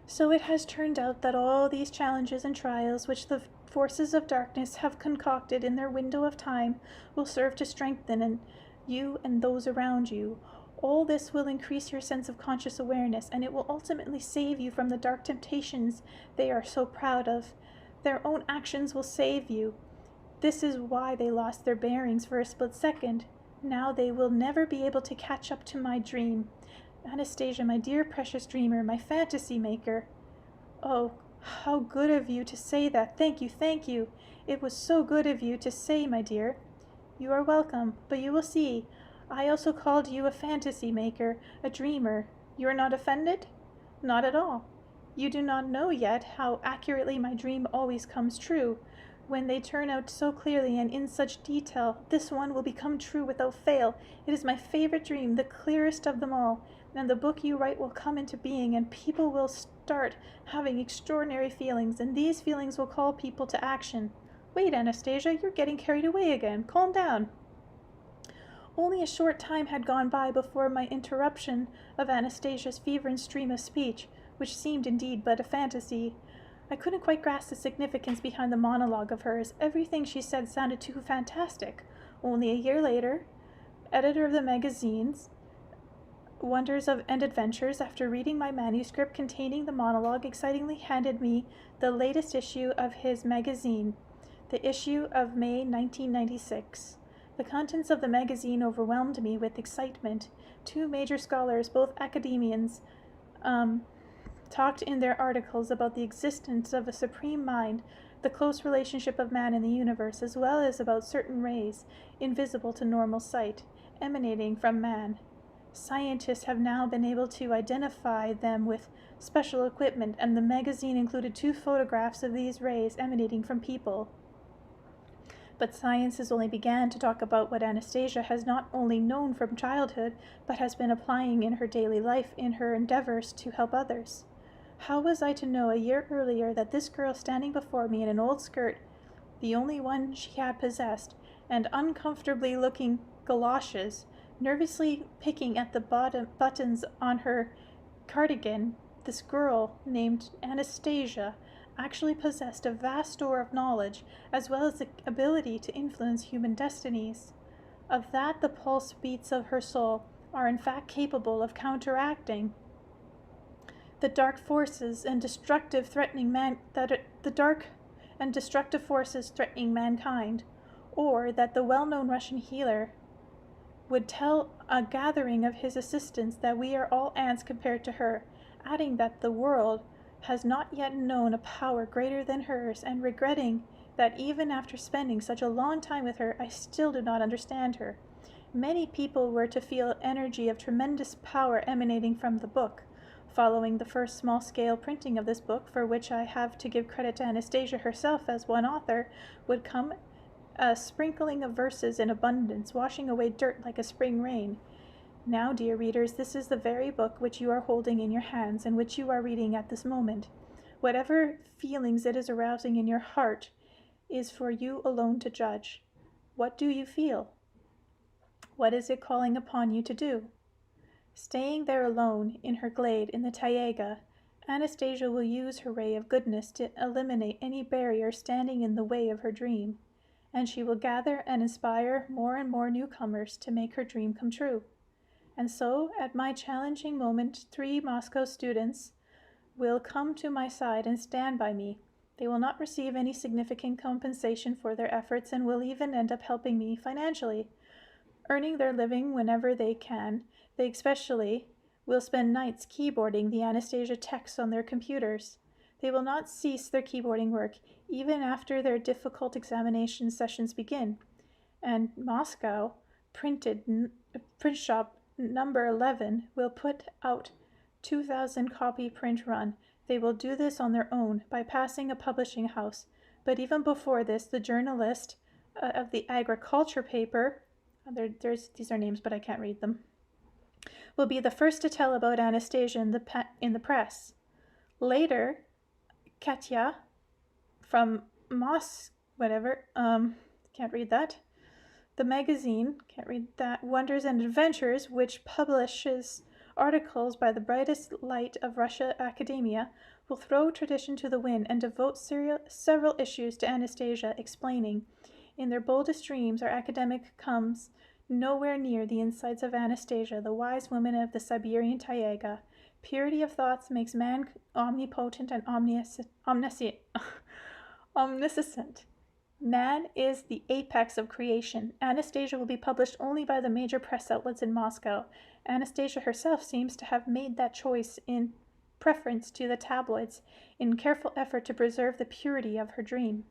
So it has turned out that all these challenges and trials which the forces of darkness have concocted in their window of time will serve to strengthen you and those around you. All this will increase your sense of conscious awareness, and it will ultimately save you from the dark temptations they are so proud of. Their own actions will save you. This is why they lost their bearings for a split second. Now they will never be able to catch up to my dream. Anastasia, my dear precious dreamer, my fantasy maker. Oh, how good of you to say that. Thank you, thank you. It was so good of you to say, my dear. You are welcome, but you will see. I also called you a fantasy maker, a dreamer. You are not offended? Not at all. You do not know yet how accurately my dream always comes true. When they turn out so clearly and in such detail, this one will become true without fail. It is my favorite dream, the clearest of them all, and the book you write will come into being, and people will start having extraordinary feelings, and these feelings will call people to action. Wait, Anastasia, you're getting carried away again. Calm down. Only a short time had gone by before my interruption of Anastasia's fever and stream of speech, which seemed indeed but a fantasy. I couldn't quite grasp the significance behind the monologue of hers. Everything she said sounded too fantastic. Only a year later, editor of the magazine's Wonders and Adventures, after reading my manuscript containing the monologue, excitingly handed me the latest issue of his magazine, the issue of May 1996. The contents of the magazine overwhelmed me with excitement. Two major scholars, both academians, talked in their articles about the existence of a supreme mind, the close relationship of man in the universe, as well as about certain rays, invisible to normal sight, emanating from man. Scientists have now been able to identify them with special equipment, and the magazine included 2 photographs of these rays emanating from people. But science has only began to talk about what Anastasia has not only known from childhood, but has been applying in her daily life in her endeavors to help others. How was I to know a year earlier that this girl standing before me in an old skirt, the only one she had possessed, and uncomfortably looking galoshes, nervously picking at the buttons on her cardigan, this girl named Anastasia, actually possessed a vast store of knowledge, as well as the ability to influence human destinies. Of that the pulse beats of her soul are in fact capable of counteracting the dark forces and destructive forces threatening mankind, or that the well-known Russian healer would tell a gathering of his assistants that we are all ants compared to her, adding that the world has not yet known a power greater than hers, and regretting that even after spending such a long time with her, I still do not understand her. Many people were to feel energy of tremendous power emanating from the book. Following the first small-scale printing of this book, for which I have to give credit to Anastasia herself as one author, would come a sprinkling of verses in abundance, washing away dirt like a spring rain. Now, dear readers, this is the very book which you are holding in your hands and which you are reading at this moment. Whatever feelings it is arousing in your heart is for you alone to judge. What do you feel? What is it calling upon you to do? Staying there alone in her glade in the taiga, Anastasia will use her ray of goodness to eliminate any barrier standing in the way of her dream, and she will gather and inspire more and more newcomers to make her dream come true. And so, at my challenging moment, 3 Moscow students will come to my side and stand by me. They will not receive any significant compensation for their efforts and will even end up helping me financially. Earning their living whenever they can, they especially will spend nights keyboarding the Anastasia texts on their computers. They will not cease their keyboarding work even after their difficult examination sessions begin. And Moscow print shop number 11 will put out 2,000 copy print run. They will do this on their own by passing a publishing house. But even before this, the journalist of the agriculture paper, these are names but I can't read them, will be the first to tell about Anastasia in the press. Later, Katya from can't read that. The magazine, can't read that, Wonders and Adventures, which publishes articles by the brightest light of Russia academia, will throw tradition to the wind and devote several issues to Anastasia, explaining, in their boldest dreams, our academic comes nowhere near the insights of Anastasia, the wise woman of the Siberian taiga. Purity of thoughts makes man omnipotent and omniscient. Man is the apex of creation. Anastasia will be published only by the major press outlets in Moscow. Anastasia herself seems to have made that choice in preference to the tabloids, in careful effort to preserve the purity of her dream.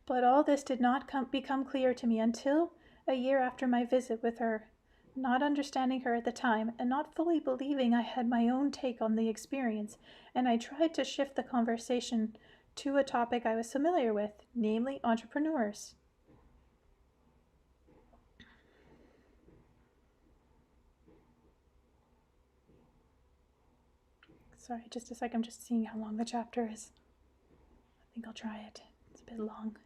But all this did not become clear to me until a year after my visit with her. Not understanding her at the time, and not fully believing I had my own take on the experience, and I tried to shift the conversation to a topic I was familiar with, namely entrepreneurs. Sorry, just a sec, I'm just seeing how long the chapter is. I think I'll try it. It's a bit long,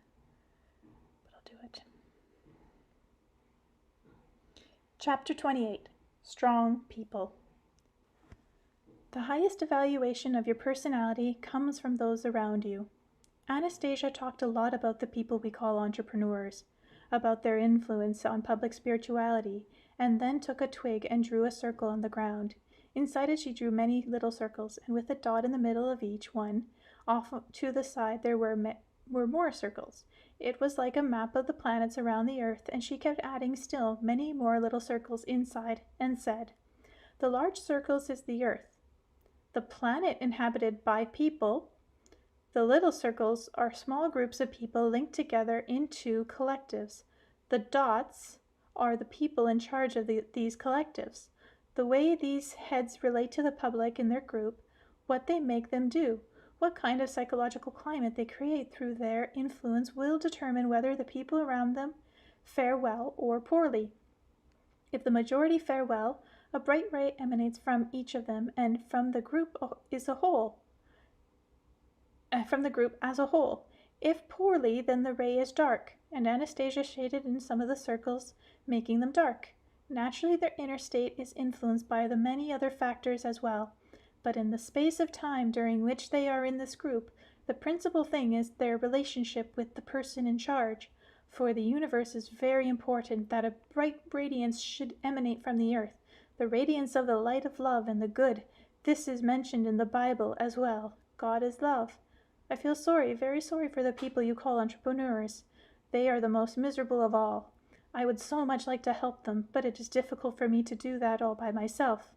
but I'll do it. Chapter 28, Strong People. The highest evaluation of your personality comes from those around you. Anastasia talked a lot about the people we call entrepreneurs, about their influence on public spirituality, and then took a twig and drew a circle on the ground. Inside it she drew many little circles, and with a dot in the middle of each one, off to the side there were more circles. It was like a map of the planets around the earth, and she kept adding still many more little circles inside, and said, "The large circles is the earth, the planet inhabited by people. The little circles are small groups of people linked together into collectives. The dots are the people in charge of these collectives. The way these heads relate to the public in their group, what they make them do, what kind of psychological climate they create through their influence will determine whether the people around them fare well or poorly. If the majority fare well, a bright ray emanates from each of them and from the group as a whole. If poorly, then the ray is dark, and Anastasia shaded in some of the circles, making them dark. Naturally, their inner state is influenced by the many other factors as well, but in the space of time during which they are in this group, the principal thing is their relationship with the person in charge. For the universe is very important that a bright radiance should emanate from the earth, the radiance of the light of love and the good. This is mentioned in the Bible as well. God is love. I feel sorry, very sorry for the people you call entrepreneurs. They are the most miserable of all. I would so much like to help them, but it is difficult for me to do that all by myself."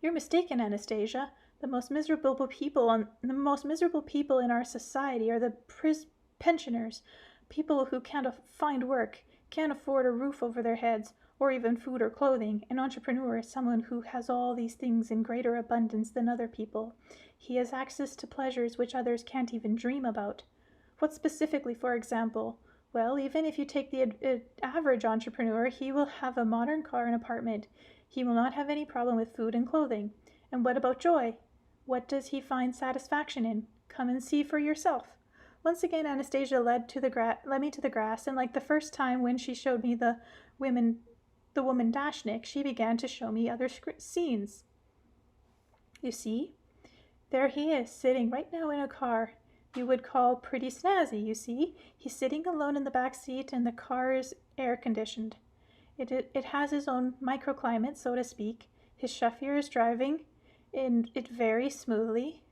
"You're mistaken, Anastasia. The most miserable people in our society are the pensioners, people who can't find work, can't afford a roof over their heads, or even food or clothing. An entrepreneur is someone who has all these things in greater abundance than other people. He has access to pleasures which others can't even dream about." "What specifically, for example?" "Well, even if you take the average entrepreneur, he will have a modern car and apartment. He will not have any problem with food and clothing. And what about joy? What does he find satisfaction in? Come and see for yourself." Once again Anastasia led me to the grass, and like the first time when she showed me the woman Dashnik, she began to show me other scenes. "You see, there he is, sitting right now in a car you would call pretty snazzy, you see. He's sitting alone in the back seat, and the car is air-conditioned. It has his own microclimate, so to speak. His chauffeur is driving it very smoothly.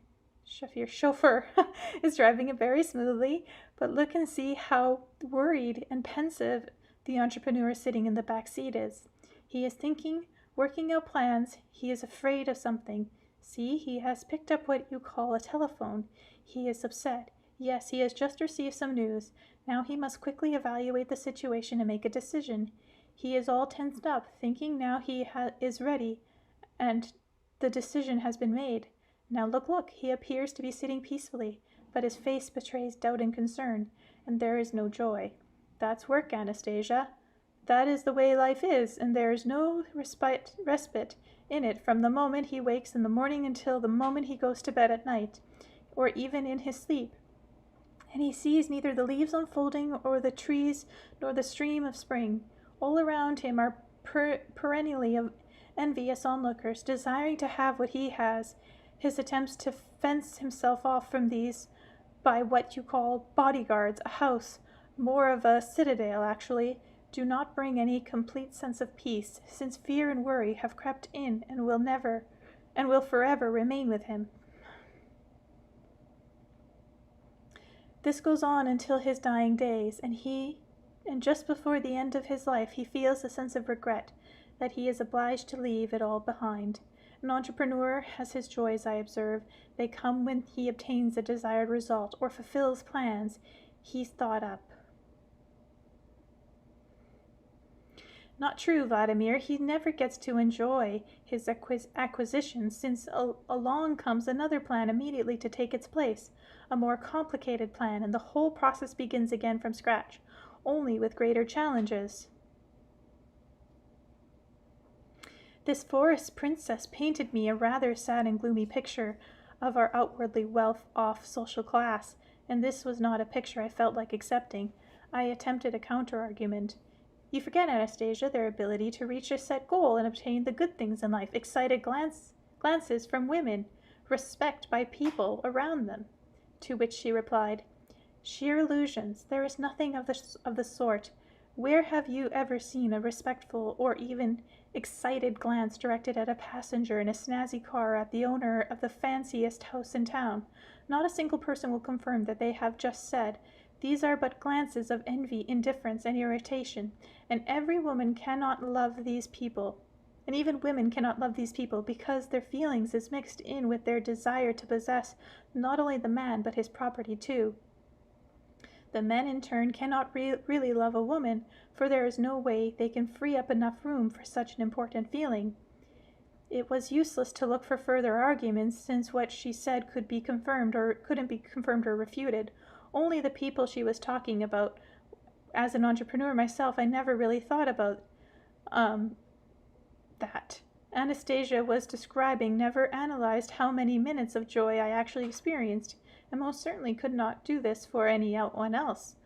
Chauffeur is driving it very smoothly, but look and see how worried and pensive the entrepreneur sitting in the back seat is. He is thinking, working out plans. He is afraid of something. See, he has picked up what you call a telephone. He is upset. Yes, he has just received some news. Now he must quickly evaluate the situation and make a decision. He is all tensed up, thinking now he is ready, and the decision has been made. Now look, he appears to be sitting peacefully, but his face betrays doubt and concern, and there is no joy. That's work, Anastasia. That is the way life is, and there is no respite in it from the moment he wakes in the morning until the moment he goes to bed at night, or even in his sleep. And he sees neither the leaves unfolding or the trees nor the stream of spring. All around him are perennially envious onlookers, desiring to have what he has. His attempts to fence himself off from these by what you call bodyguards, a house, more of a citadel actually, do not bring any complete sense of peace, since fear and worry have crept in and will forever remain with him. This goes on until his dying days, and just before the end of his life he feels a sense of regret that he is obliged to leave it all behind. An entrepreneur has his joys, I observe. They come when he obtains a desired result or fulfills plans he's thought up. Not true, Vladimir. He never gets to enjoy his acquisitions, since along comes another plan immediately to take its place, a more complicated plan, and the whole process begins again from scratch, only with greater challenges. This forest princess painted me a rather sad and gloomy picture of our outwardly well-off social class, and this was not a picture I felt like accepting. I attempted a counter-argument. You forget, Anastasia, their ability to reach a set goal and obtain the good things in life, excited glances from women, respect by people around them. To which she replied, sheer illusions. There is nothing of the sort. Where have you ever seen a respectful or even excited glance directed at a passenger in a snazzy car, at the owner of the fanciest house in town? Not a single person will confirm that they have just said. These are but glances of envy, indifference, and irritation, and every woman cannot love these people, and even women cannot love these people, because their feelings is mixed in with their desire to possess not only the man, but his property too. The men, in turn, cannot really love a woman, for there is no way they can free up enough room for such an important feeling. It was useless to look for further arguments, since what she said couldn't be confirmed or refuted. Only the people she was talking about. As an entrepreneur myself, I never really thought about that. Anastasia was describing never analyzed how many minutes of joy I actually experienced, and most certainly could not do this for anyone else.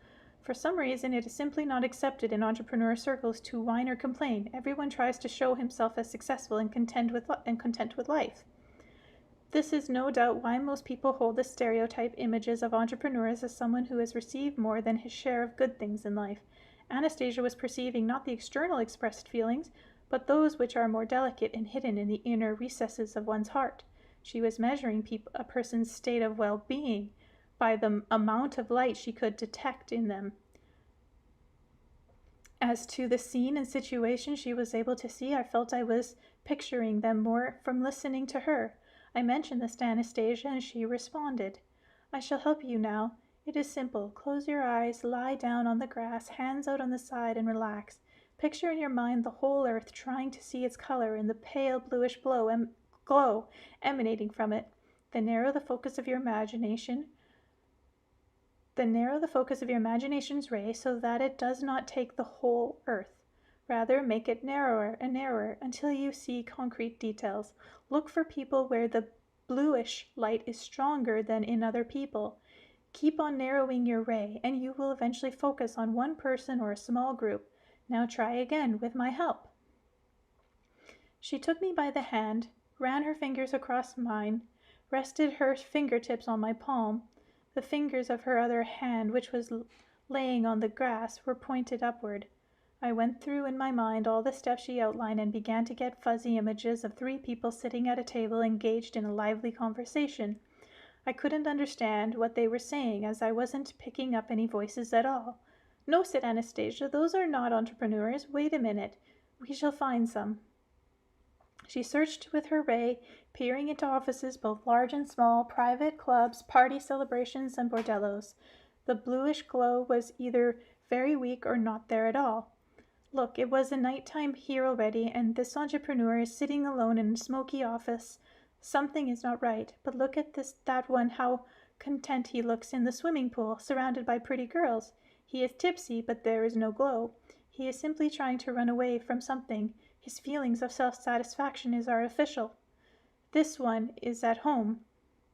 For some reason, it is simply not accepted in entrepreneur circles to whine or complain. Everyone tries to show himself as successful and content with life. This is no doubt why most people hold the stereotype images of entrepreneurs as someone who has received more than his share of good things in life. Anastasia was perceiving not the external expressed feelings, but those which are more delicate and hidden in the inner recesses of one's heart. She was measuring a person's state of well-being by the amount of light she could detect in them. As to the scene and situation she was able to see, I felt I was picturing them more from listening to her. I mentioned this to Anastasia, and she responded, I shall help you now. It is simple. Close your eyes, lie down on the grass, hands out on the side, and relax. Picture in your mind the whole earth, trying to see its color and the pale bluish glow emanating from it. Then narrow the focus of your imagination's ray so that it does not take the whole earth. Rather, make it narrower and narrower until you see concrete details. Look for people where the bluish light is stronger than in other people. Keep on narrowing your ray, and you will eventually focus on one person or a small group. Now try again with my help. She took me by the hand, ran her fingers across mine, rested her fingertips on my palm. The fingers of her other hand, which was laying on the grass, were pointed upward. I went through in my mind all the steps she outlined and began to get fuzzy images of 3 people sitting at a table engaged in a lively conversation. I couldn't understand what they were saying, as I wasn't picking up any voices at all. No, said Anastasia, those are not entrepreneurs. Wait a minute. We shall find some. She searched with her ray, peering into offices both large and small, private clubs, party celebrations, and bordellos. The bluish glow was either very weak or not there at all. Look, it was a nighttime here already, and this entrepreneur is sitting alone in a smoky office. Something is not right, but look at that one, how content he looks in the swimming pool, surrounded by pretty girls. He is tipsy, but there is no glow. He is simply trying to run away from something. His feelings of self-satisfaction is artificial. This one is at home.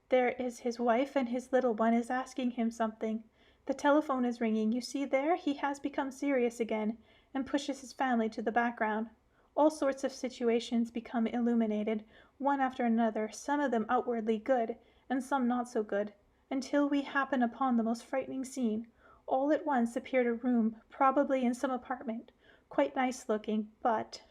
There is his wife, and his little one is asking him something. The telephone is ringing. You see there? He has become serious again, and pushes his family to the background. All sorts of situations become illuminated, one after another, some of them outwardly good, and some not so good, until we happen upon the most frightening scene. All at once appeared a room, probably in some apartment, quite nice looking, but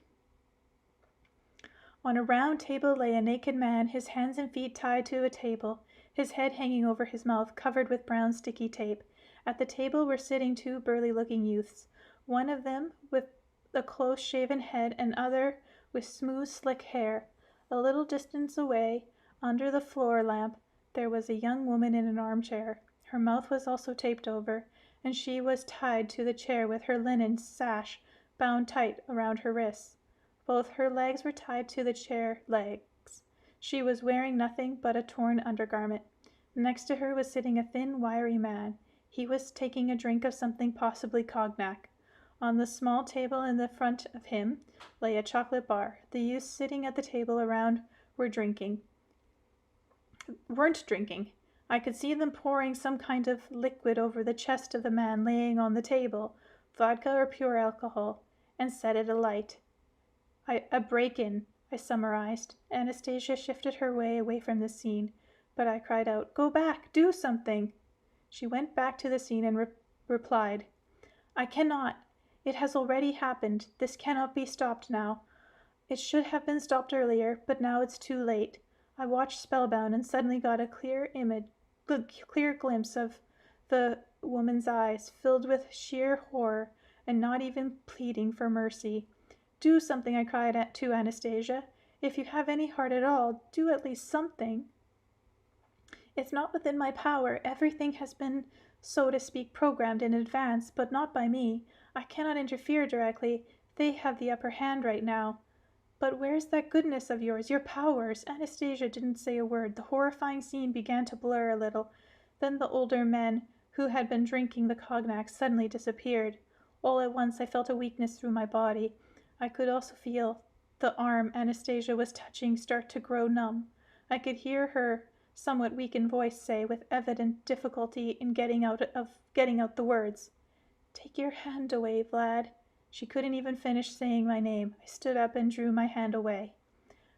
on a round table lay a naked man, his hands and feet tied to a table, his head hanging over his mouth, covered with brown sticky tape. At the table were sitting two burly-looking youths, one of them with a close-shaven head and other with smooth, slick hair. A little distance away, under the floor lamp, there was a young woman in an armchair. Her mouth was also taped over, and she was tied to the chair with her linen sash bound tight around her wrists. Both her legs were tied to the chair legs. She was wearing nothing but a torn undergarment. Next to her was sitting a thin, wiry man. He was taking a drink of something, possibly cognac. On the small table in the front of him lay a chocolate bar. The youths sitting at the table around weren't drinking. I could see them pouring some kind of liquid over the chest of the man laying on the table, vodka or pure alcohol, and set it alight. A break-in, I summarized. Anastasia shifted her way away from the scene, but I cried out, "Go back! Do something!" She went back to the scene and replied, "I cannot. It has already happened. This cannot be stopped now. It should have been stopped earlier, but now it's too late." I watched spellbound and suddenly got a clear glimpse of the woman's eyes, filled with sheer horror and not even pleading for mercy. "Do something," I cried to Anastasia. "If you have any heart at all, do at least something." "It's not within my power. Everything has been, so to speak, programmed in advance, but not by me. I cannot interfere directly. They have the upper hand right now." "But where's that goodness of yours, your powers?" Anastasia didn't say a word. The horrifying scene began to blur a little. Then the older men, who had been drinking the cognac, suddenly disappeared. All at once I felt a weakness through my body. I could also feel the arm Anastasia was touching start to grow numb. I could hear her somewhat weakened voice say, with evident difficulty in getting out the words, "Take your hand away, Vlad." She couldn't even finish saying my name. I stood up and drew my hand away.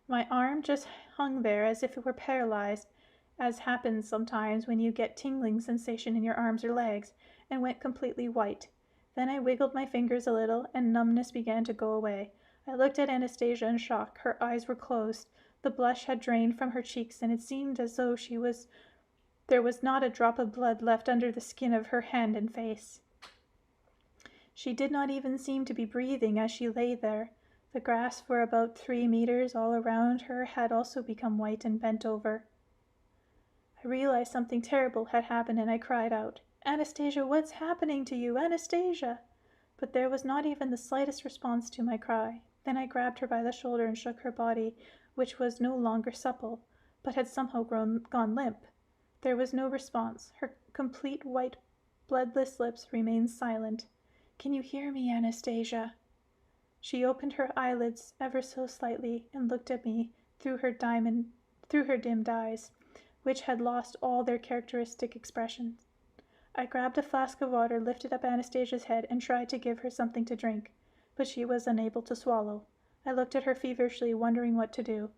My arm just hung there as if it were paralyzed, as happens sometimes when you get tingling sensation in your arms or legs, and went completely white. Then I wiggled my fingers a little, and numbness began to go away. I looked at Anastasia in shock. Her eyes were closed. The blush had drained from her cheeks, and it seemed as though there was not a drop of blood left under the skin of her hand and face. She did not even seem to be breathing as she lay there. The grass for about 3 meters all around her had also become white and bent over. I realized something terrible had happened, and I cried out, "Anastasia, what's happening to you? Anastasia!" But there was not even the slightest response to my cry. Then I grabbed her by the shoulder and shook her body, which was no longer supple, but had somehow gone limp. There was no response. Her complete white, bloodless lips remained silent. "Can you hear me, Anastasia?" She opened her eyelids ever so slightly and looked at me through her dimmed eyes, which had lost all their characteristic expression. I grabbed a flask of water, lifted up Anastasia's head, and tried to give her something to drink, but she was unable to swallow. I looked at her feverishly, wondering what to do.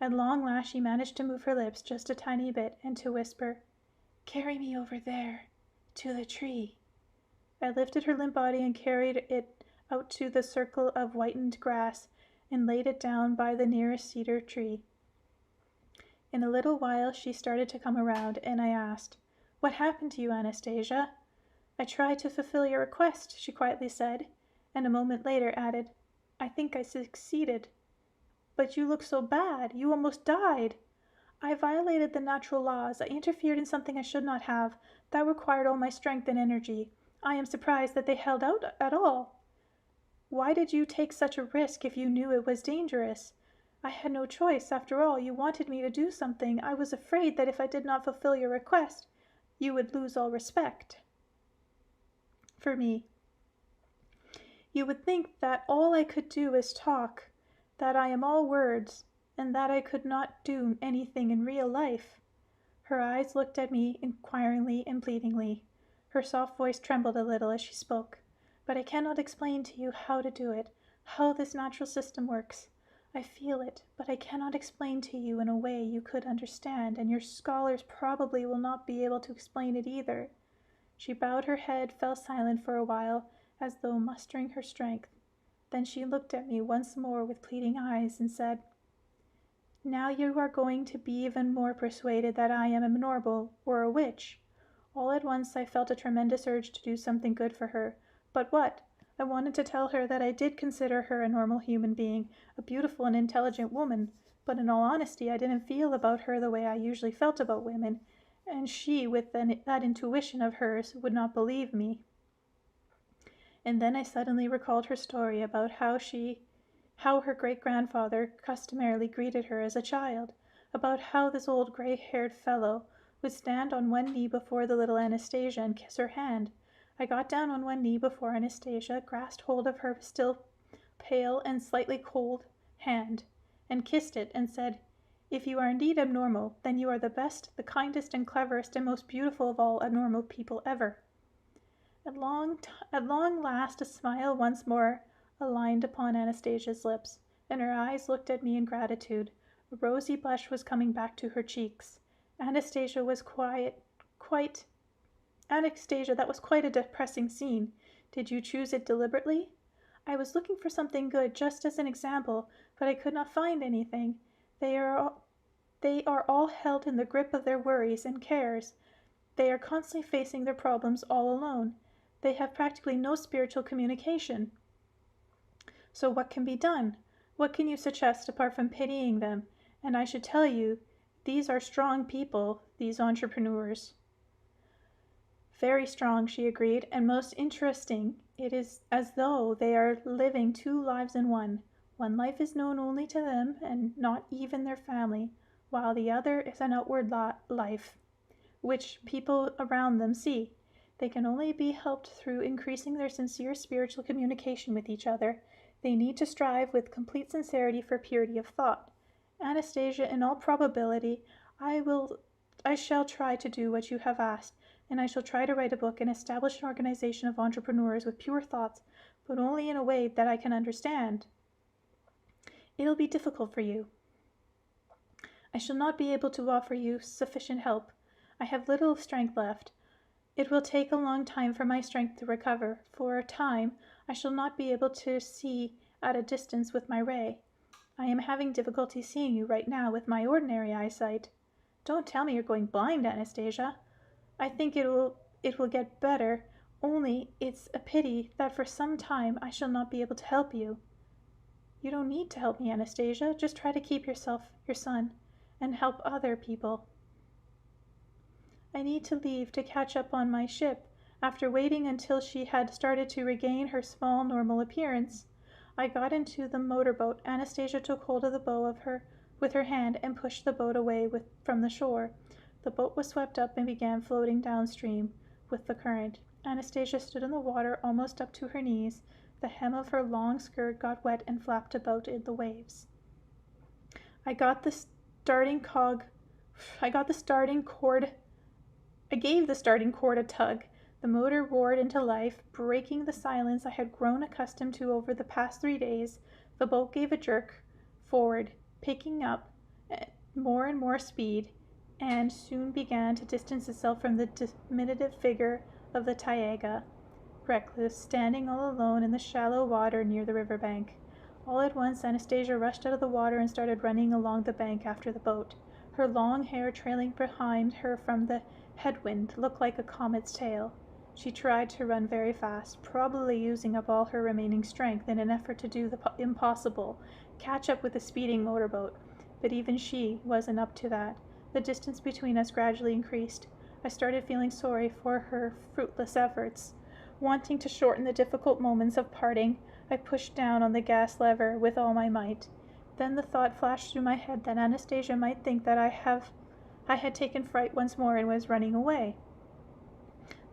At long last she managed to move her lips just a tiny bit and to whisper, "Carry me over there, to the tree." I lifted her limp body and carried it out to the circle of whitened grass and laid it down by the nearest cedar tree. In a little while she started to come around, and I asked, "What happened to you, Anastasia?" I tried to fulfill your request, she quietly said, and a moment later added, I think I succeeded. But you look so bad. You almost died. I violated the natural laws. I interfered in something I should not have. That required all my strength and energy. I am surprised that they held out at all. Why did you take such a risk if you knew it was dangerous? I had no choice. After all, you wanted me to do something. I was afraid that if I did not fulfill your request, you would lose all respect for me. You would think that all I could do is talk, that I am all words, and that I could not do anything in real life. Her eyes looked at me inquiringly and pleadingly. Her soft voice trembled a little as she spoke. But I cannot explain to you how to do it, how this natural system works. I feel it, but I cannot explain to you in a way you could understand, and your scholars probably will not be able to explain it either. She bowed her head, fell silent for a while, as though mustering her strength. Then she looked at me once more with pleading eyes and said, Now you are going to be even more persuaded that I am abnormal or a witch. All at once I felt a tremendous urge to do something good for her. But what? I wanted to tell her that I did consider her a normal human being, a beautiful and intelligent woman, but in all honesty I didn't feel about her the way I usually felt about women, and she, with that intuition of hers, would not believe me. And then I suddenly recalled her story about how her great-grandfather customarily greeted her as a child, about how this old gray-haired fellow would stand on one knee before the little Anastasia and kiss her hand. I got down on one knee before Anastasia, grasped hold of her still pale and slightly cold hand, and kissed it, and said, If you are indeed abnormal, then you are the best, the kindest and cleverest and most beautiful of all abnormal people ever. At long last a smile once more aligned upon Anastasia's lips, and her eyes looked at me in gratitude. A rosy blush was coming back to her cheeks. Anastasia, that was quite a depressing scene. Did you choose it deliberately? I was looking for something good, just as an example, but I could not find anything. They are all held in the grip of their worries and cares. They are constantly facing their problems all alone. They have practically no spiritual communication. So what can be done? What can you suggest apart from pitying them? And I should tell you, these are strong people, these entrepreneurs. Very strong, she agreed, and most interesting. It is as though they are living two lives in one. One life is known only to them, and not even their family, while the other is an outward life, which people around them see. They can only be helped through increasing their sincere spiritual communication with each other. They need to strive with complete sincerity for purity of thought. Anastasia, in all probability, I shall try to do what you have asked, and I shall try to write a book and establish an organization of entrepreneurs with pure thoughts, but only in a way that I can understand. It'll be difficult for you. I shall not be able to offer you sufficient help. I have little strength left. It will take a long time for my strength to recover. For a time, I shall not be able to see at a distance with my ray. I am having difficulty seeing you right now with my ordinary eyesight. Don't tell me you're going blind, Anastasia. I think it will get better, only it's a pity that for some time I shall not be able to help you. You don't need to help me, Anastasia. Just try to keep yourself, your son, and help other people. I need to leave to catch up on my ship. After waiting until she had started to regain her small, normal appearance, I got into the motorboat. Anastasia took hold of the bow with her hand and pushed the boat away from the shore. The boat was swept up and began floating downstream with the current. Anastasia stood in the water almost up to her knees. The hem of her long skirt got wet and flapped about in the waves. I gave the starting cord a tug. The motor roared into life, breaking the silence I had grown accustomed to over the past 3 days. The boat gave a jerk forward, picking up more and more speed, and soon began to distance itself from the diminutive figure of the Taiga, recluse, standing all alone in the shallow water near the riverbank. All at once Anastasia rushed out of the water and started running along the bank after the boat. Her long hair trailing behind her from the headwind looked like a comet's tail. She tried to run very fast, probably using up all her remaining strength in an effort to do the impossible, catch up with the speeding motorboat. But even she wasn't up to that. The distance between us gradually increased. I started feeling sorry for her fruitless efforts. Wanting to shorten the difficult moments of parting, I pushed down on the gas lever with all my might. Then the thought flashed through my head that Anastasia might think that I had taken fright once more and was running away.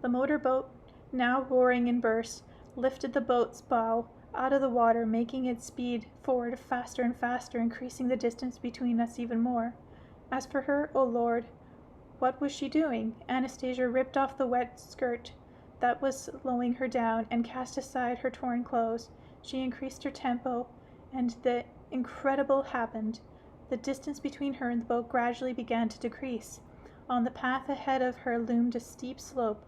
The motorboat, now roaring in bursts, lifted the boat's bow out of the water, making it speed forward faster and faster, increasing the distance between us even more. As for her, oh Lord, what was she doing? Anastasia ripped off the wet skirt that was slowing her down and cast aside her torn clothes. She increased her tempo, and the incredible happened. The distance between her and the boat gradually began to decrease. On the path ahead of her loomed a steep slope,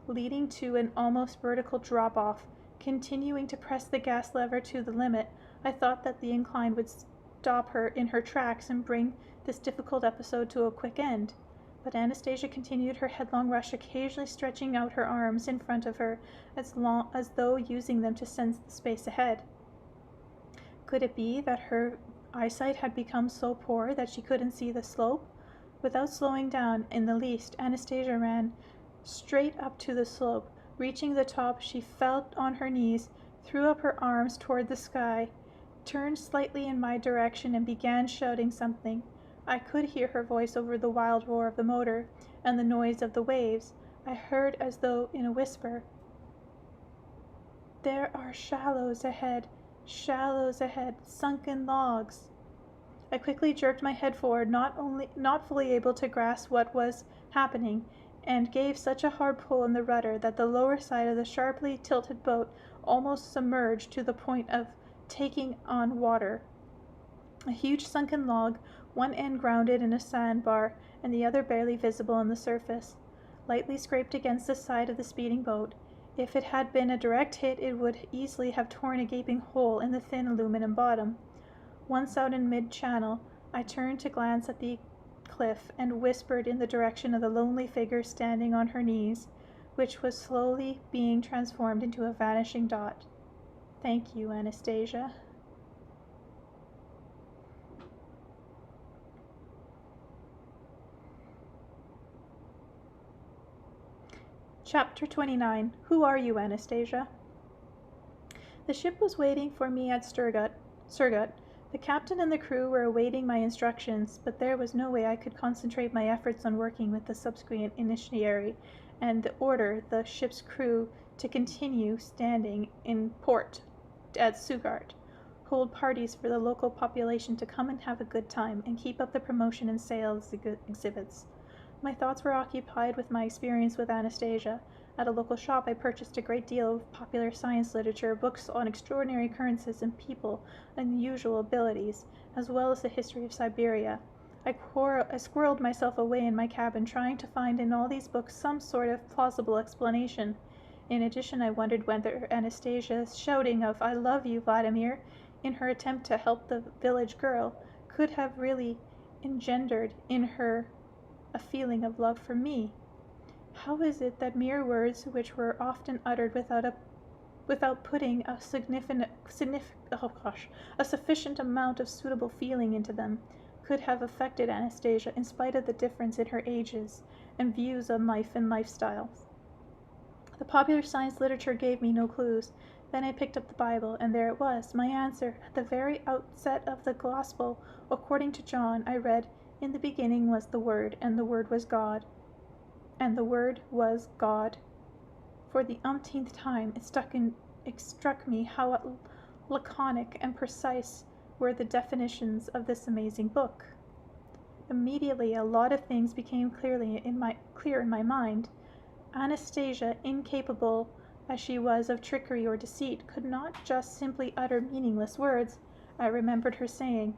leading to an almost vertical drop-off. Continuing to press the gas lever to the limit, I thought that the incline would stop her in her tracks and bring this difficult episode to a quick end. But Anastasia continued her headlong rush, occasionally stretching out her arms in front of her as though using them to sense the space ahead. Could it be that her eyesight had become so poor that she couldn't see the slope? Without slowing down in the least, Anastasia ran straight up to the slope. Reaching the top, she fell on her knees, threw up her arms toward the sky, turned slightly in my direction, and began shouting something. I could hear her voice over the wild roar of the motor and the noise of the waves. I heard as though in a whisper, "There are shallows ahead, sunken logs." I quickly jerked my head forward, not fully able to grasp what was happening, and gave such a hard pull on the rudder that the lower side of the sharply tilted boat almost submerged to the point of taking on water. A huge sunken log, one end grounded in a sandbar and the other barely visible on the surface, lightly scraped against the side of the speeding boat. If it had been a direct hit, it would easily have torn a gaping hole in the thin aluminum bottom. Once out in mid-channel, I turned to glance at the cliff and whispered in the direction of the lonely figure standing on her knees, which was slowly being transformed into a vanishing dot. "Thank you, Anastasia." Chapter 29. Who are you, Anastasia? The ship was waiting for me at Surgut. The captain and the crew were awaiting my instructions, but there was no way I could concentrate my efforts on working with the subsequent initiatory and order the ship's crew to continue standing in port at Sugart, hold parties for the local population to come and have a good time, and keep up the promotion and sales exhibits. My thoughts were occupied with my experience with Anastasia. At a local shop, I purchased a great deal of popular science literature, books on extraordinary occurrences and people, unusual abilities, as well as the history of Siberia. I squirreled myself away in my cabin, trying to find in all these books some sort of plausible explanation. In addition, I wondered whether Anastasia's shouting of "I love you, Vladimir," in her attempt to help the village girl, could have really engendered in her a feeling of love for me. How is it that mere words, which were often uttered without putting a sufficient amount of suitable feeling into them, could have affected Anastasia in spite of the difference in her ages and views on life and lifestyle? The popular science literature gave me no clues. Then I picked up the Bible, and there it was, my answer. At the very outset of the Gospel, according to John, I read, "In the beginning was the Word, and the Word was God. And the Word was God." For the umpteenth time, it struck me how laconic and precise were the definitions of this amazing book. Immediately, a lot of things became clear in my mind. Anastasia, incapable as she was of trickery or deceit, could not just simply utter meaningless words. I remembered her saying.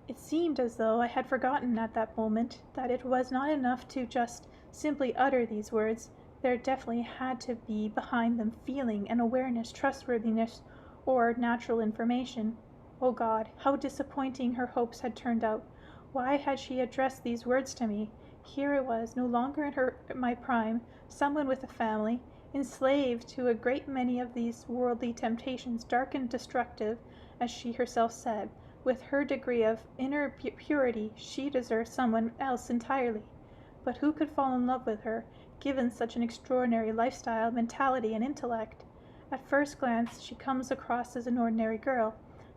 It seemed as though I had forgotten at that moment that it was not enough to just simply utter these words. There definitely had to be behind them feeling and awareness, trustworthiness, or natural information. Oh God, how disappointing her hopes had turned out. Why had she addressed these words to me? Here I was, no longer in my prime, someone with a family, enslaved to a great many of these worldly temptations, dark and destructive, as she herself said. With her degree of inner purity, she deserved someone else entirely. But who could fall in love with her, given such an extraordinary lifestyle, mentality, and intellect? At first glance she comes across as an ordinary girl,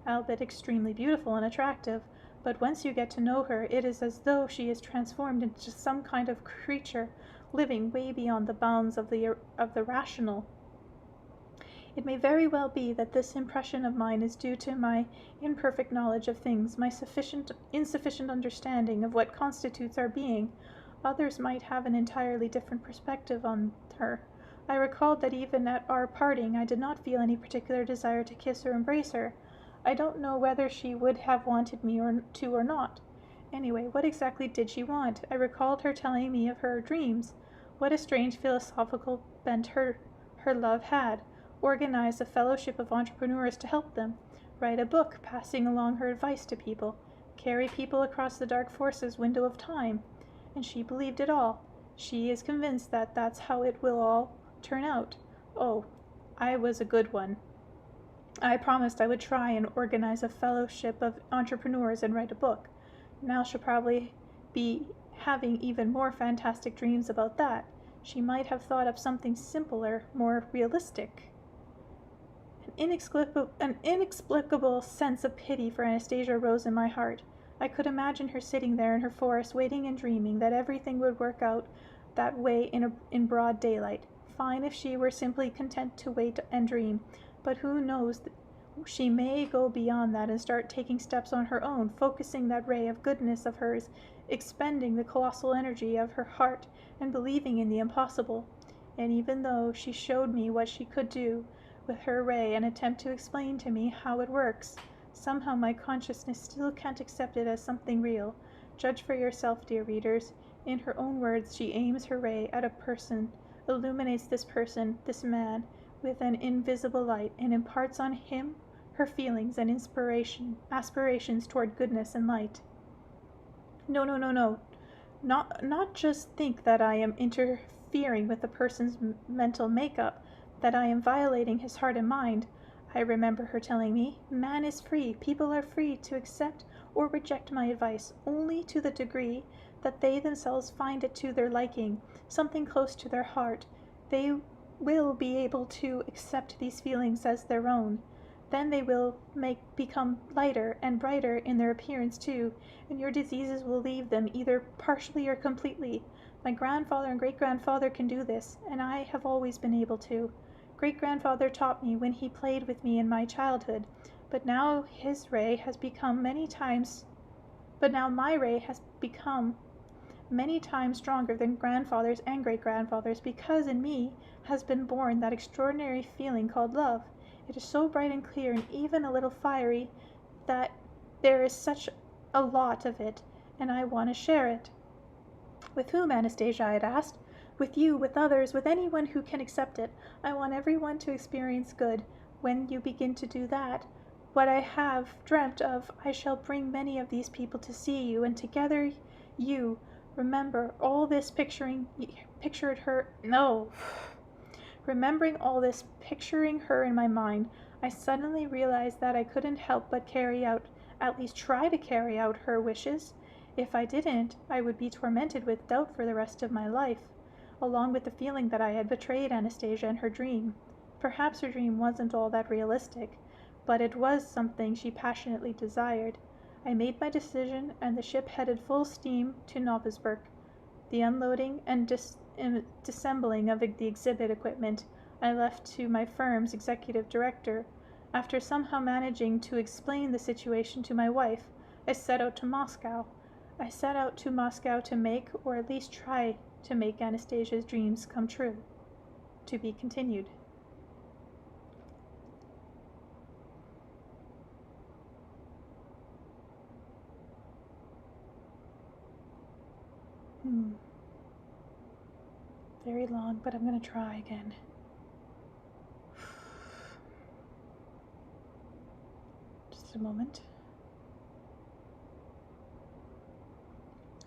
albeit extremely beautiful and attractive, but once you get to know her, it is as though she is transformed into some kind of creature, living way beyond the bounds of the rational. It may very well be that this impression of mine is due to my imperfect knowledge of things, my insufficient understanding of what constitutes our being. Others might have an entirely different perspective on her. I recalled that even at our parting I did not feel any particular desire to kiss or embrace her. I don't know whether she would have wanted me or not. Anyway, what exactly did she want? I recalled her telling me of her dreams. What a strange philosophical bent her love had. Organize a fellowship of entrepreneurs to help them. Write a book, passing along her advice to people. Carry people across the dark forces window of time. And she believed it all. She is convinced that that's how it will all turn out. Oh, I was a good one. I promised I would try and organize a fellowship of entrepreneurs and write a book. Now she'll probably be having even more fantastic dreams about that. She might have thought up something simpler, more realistic. An inexplicable sense of pity for Anastasia rose in my heart. I could imagine her sitting there in her forest, waiting and dreaming that everything would work out that way in broad daylight. Fine if she were simply content to wait and dream, but who knows, she may go beyond that and start taking steps on her own, focusing that ray of goodness of hers, expending the colossal energy of her heart, and believing in the impossible. And even though she showed me what she could do with her ray and attempt to explain to me how it works, somehow my consciousness still can't accept it as something real. Judge for yourself, dear readers. In her own words, she aims her ray at a person, illuminates this person, this man, with an invisible light, and imparts on him her feelings and aspirations toward goodness and light. No. Not just think that I am interfering with a person's mental makeup, that I am violating his heart and mind. I remember her telling me, man is free, people are free to accept or reject my advice, only to the degree that they themselves find it to their liking, something close to their heart. They will be able to accept these feelings as their own. Then they will become lighter and brighter in their appearance too, and your diseases will leave them either partially or completely. My grandfather and great-grandfather can do this, and I have always been able to. Great-grandfather taught me when he played with me in my childhood, but now my ray has become many times stronger than grandfather's and great-grandfather's, because in me has been born that extraordinary feeling called love. It is so bright and clear and even a little fiery that there is such a lot of it, and I want to share it. With whom, Anastasia? I had asked. With you, with others, with anyone who can accept it. I want everyone to experience good. When you begin to do that, what I have dreamt of, I shall bring many of these people to see you, and together you remembering all this, picturing her in my mind, I suddenly realized that I couldn't help but at least try to carry out her wishes. If I didn't, I would be tormented with doubt for the rest of my life, along with the feeling that I had betrayed Anastasia and her dream. Perhaps her dream wasn't all that realistic, but it was something she passionately desired. I made my decision, and the ship headed full steam to Novosibirsk. The unloading and disassembling of the exhibit equipment I left to my firm's executive director. After somehow managing to explain the situation to my wife, I set out to Moscow. To make, or at least try to make, Anastasia's dreams come true. To be continued. Very long, but I'm going to try again. Just a moment.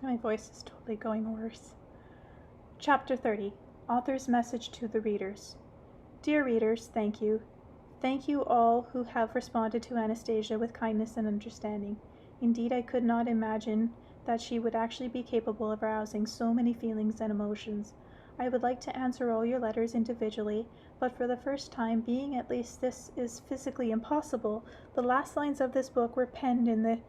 My voice is totally going worse. Chapter 30. Author's Message to the Readers. Dear readers, thank you. Thank you all who have responded to Anastasia with kindness and understanding. Indeed, I could not imagine that she would actually be capable of arousing so many feelings and emotions. I would like to answer all your letters individually, but for the first time, being at least this is physically impossible, the last lines of this book were penned in the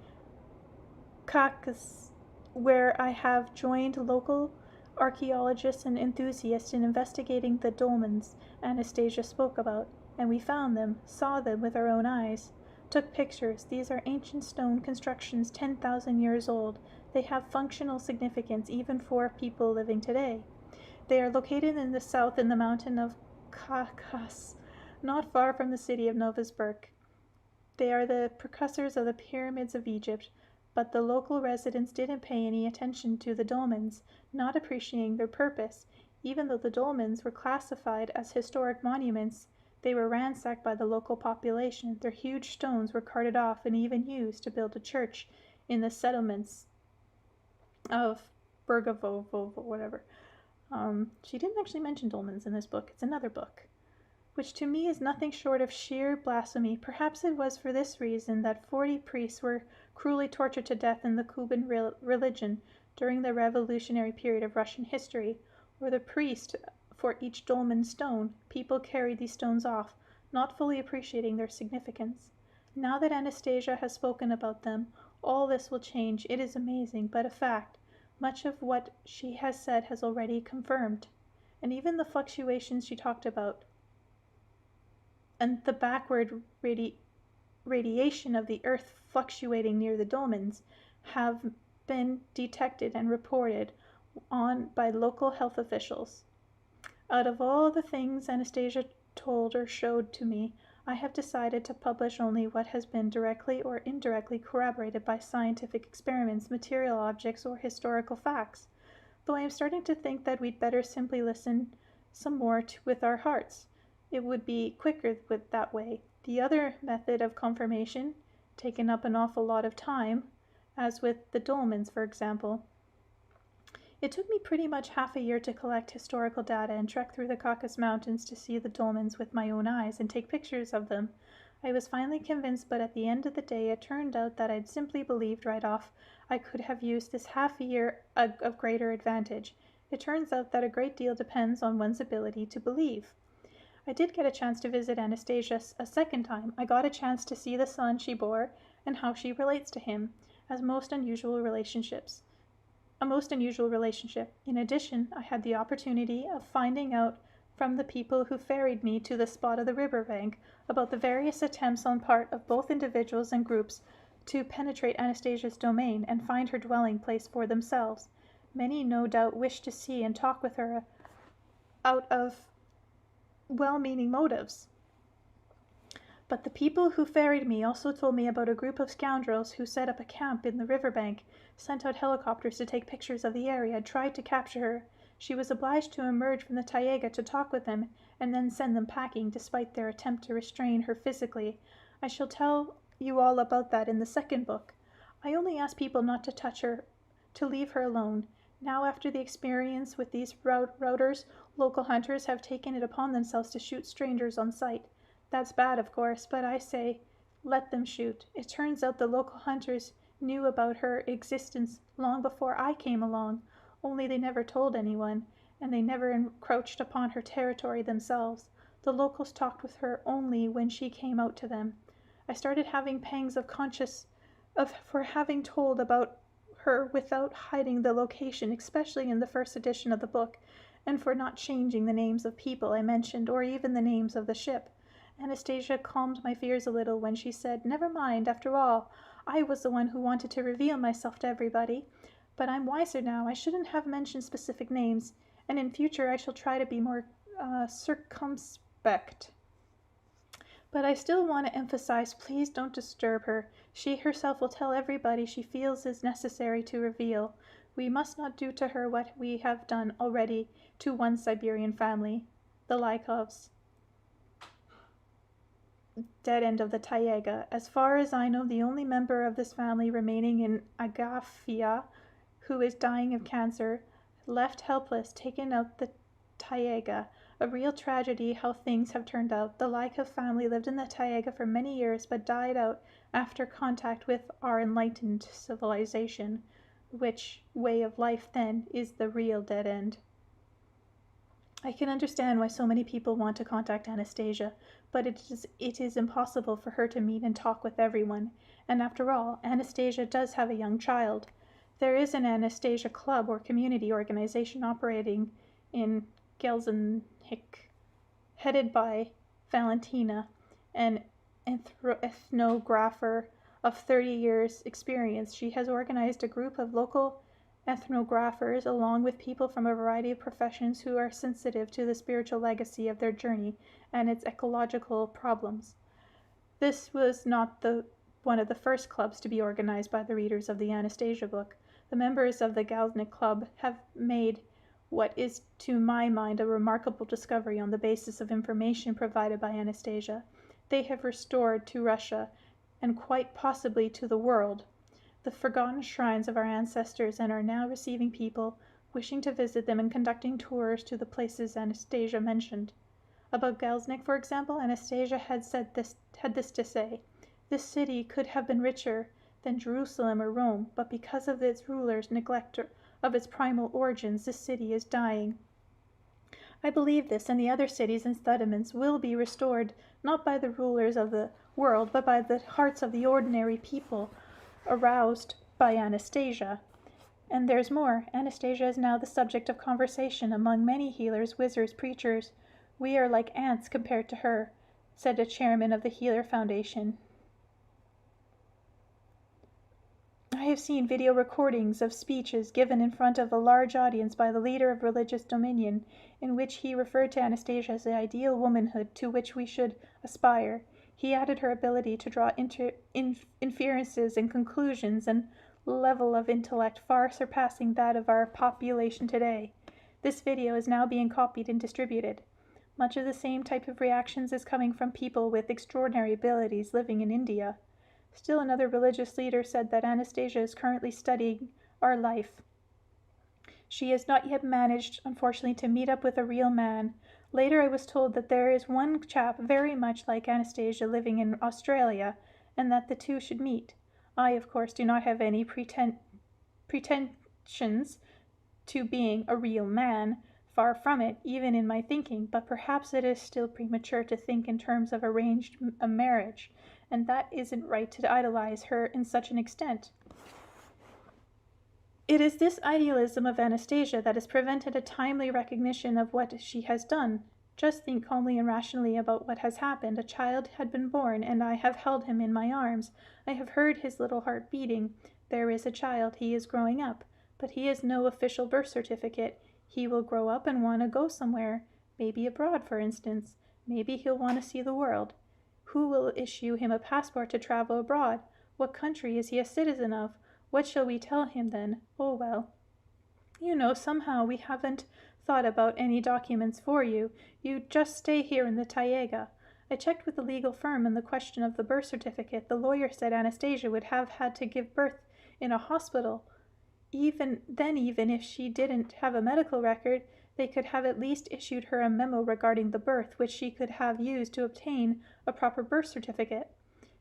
Caucasus, where I have joined local archaeologists and enthusiasts in investigating the dolmens Anastasia spoke about, and we found them, saw them with our own eyes, took pictures. These are ancient stone constructions 10,000 years old. They have functional significance even for people living today. They are located in the south in the mountain of Caucasus, not far from the city of Novosibirsk. They are the precursors of the pyramids of Egypt, but the local residents didn't pay any attention to the dolmens, not appreciating their purpose. Even though the dolmens were classified as historic monuments, they were ransacked by the local population. Their huge stones were carted off and even used to build a church in the settlements of Bergavovo, whatever. She didn't actually mention dolmens in this book. It's another book, which to me is nothing short of sheer blasphemy. Perhaps it was for this reason that 40 priests were cruelly tortured to death in the Kuban religion during the revolutionary period of Russian history, or the priest for each dolmen stone. People carried these stones off, not fully appreciating their significance. Now that Anastasia has spoken about them, all this will change. It is amazing, but a fact. Much of what she has said has already confirmed, and even the fluctuations she talked about and the backward radiation of the earth fluctuating near the dolmens have been detected and reported on by local health officials. Out of all the things Anastasia told or showed to me, I have decided to publish only what has been directly or indirectly corroborated by scientific experiments, material objects, or historical facts, though I am starting to think that we'd better simply listen some more with our hearts. It would be quicker that way. The other method of confirmation, taken up an awful lot of time, as with the dolmens, for example. It took me pretty much half a year to collect historical data and trek through the Caucasus Mountains to see the dolmens with my own eyes and take pictures of them. I was finally convinced, but at the end of the day it turned out that I'd simply believed right off I could have used this half a year of greater advantage. It turns out that a great deal depends on one's ability to believe. I did get a chance to visit Anastasia a second time. I got a chance to see the son she bore and how she relates to him, as a most unusual relationship. In addition, I had the opportunity of finding out from the people who ferried me to the spot of the riverbank about the various attempts on part of both individuals and groups to penetrate Anastasia's domain and find her dwelling place for themselves. Many no doubt wished to see and talk with her out of well-meaning motives. But the people who ferried me also told me about a group of scoundrels who set up a camp in the riverbank, sent out helicopters to take pictures of the area, tried to capture her. She was obliged to emerge from the taiga to talk with them, and then send them packing, despite their attempt to restrain her physically. I shall tell you all about that in the second book. I only ask people not to touch her, to leave her alone. Now, after the experience with these routers, local hunters have taken it upon themselves to shoot strangers on sight. That's bad, of course, but I say, let them shoot. It turns out the local hunters knew about her existence long before I came along, only they never told anyone, and they never encroached upon her territory themselves. The locals talked with her only when she came out to them. I started having pangs of conscience for having told about her without hiding the location, especially in the first edition of the book, and for not changing the names of people I mentioned, or even the names of the ship. Anastasia calmed my fears a little when she said, "Never mind, after all, I was the one who wanted to reveal myself to everybody. But I'm wiser now. I shouldn't have mentioned specific names, and in future I shall try to be more circumspect. But I still want to emphasize, please don't disturb her. She herself will tell everybody she feels is necessary to reveal. We must not do to her what we have done already to one Siberian family, the Lykovs. Dead end of the taiga. As far as I know, the only member of this family remaining in Agafia who is dying of cancer, left helpless, taken out the taiga. A real tragedy how things have turned out. The Laika family lived in the taiga for many years but died out after contact with our enlightened civilization, which way of life then is the real dead end. I can understand why so many people want to contact Anastasia, but it is impossible for her to meet and talk with everyone. And after all, Anastasia does have a young child. There is an Anastasia Club or community organization operating in Gelsenhik, headed by Valentina, an ethnographer of 30 years' experience. She has organized a group of local ethnographers along with people from a variety of professions who are sensitive to the spiritual legacy of their journey and its ecological problems. This was not one of the first clubs to be organized by the readers of the Anastasia book. The members of the Galsnik Club have made what is to my mind a remarkable discovery on the basis of information provided by Anastasia. They have restored to Russia, and quite possibly to the world, the forgotten shrines of our ancestors, and are now receiving people wishing to visit them and conducting tours to the places Anastasia mentioned. About Galsnik, for example, Anastasia had this to say: "This city could have been richer than Jerusalem or Rome, but because of its rulers' neglect of its primal origins, this city is dying." I believe this, and the other cities and settlements will be restored, not by the rulers of the world, but by the hearts of the ordinary people aroused by Anastasia. And there's more. Anastasia is now the subject of conversation among many healers, wizards, preachers. "We are like ants compared to her," said a chairman of the Healer Foundation. I have seen video recordings of speeches given in front of a large audience by the leader of religious dominion, in which he referred to Anastasia as the ideal womanhood to which we should aspire. He added her ability to draw inferences and conclusions and level of intellect far surpassing that of our population today. This video is now being copied and distributed. Much of the same type of reactions is coming from people with extraordinary abilities living in India. Still another religious leader said that Anastasia is currently studying our life. She has not yet managed, unfortunately, to meet up with a real man. Later I was told that there is one chap very much like Anastasia living in Australia, and that the two should meet. I, of course, do not have any pretensions to being a real man, far from it, even in my thinking, but perhaps it is still premature to think in terms of arranged marriage, and that isn't right to idolize her in such an extent. It is this idealism of Anastasia that has prevented a timely recognition of what she has done. Just think calmly and rationally about what has happened. A child had been born, and I have held him in my arms. I have heard his little heart beating. There is a child. He is growing up. But he has no official birth certificate. He will grow up and want to go somewhere. Maybe abroad, for instance. Maybe he'll want to see the world. Who will issue him a passport to travel abroad? What country is he a citizen of? What shall we tell him then? Oh, well. Somehow we haven't thought about any documents for you. You just stay here in the taiga. I checked with the legal firm on the question of the birth certificate. The lawyer said Anastasia would have had to give birth in a hospital. Even if she didn't have a medical record, they could have at least issued her a memo regarding the birth, which she could have used to obtain a proper birth certificate.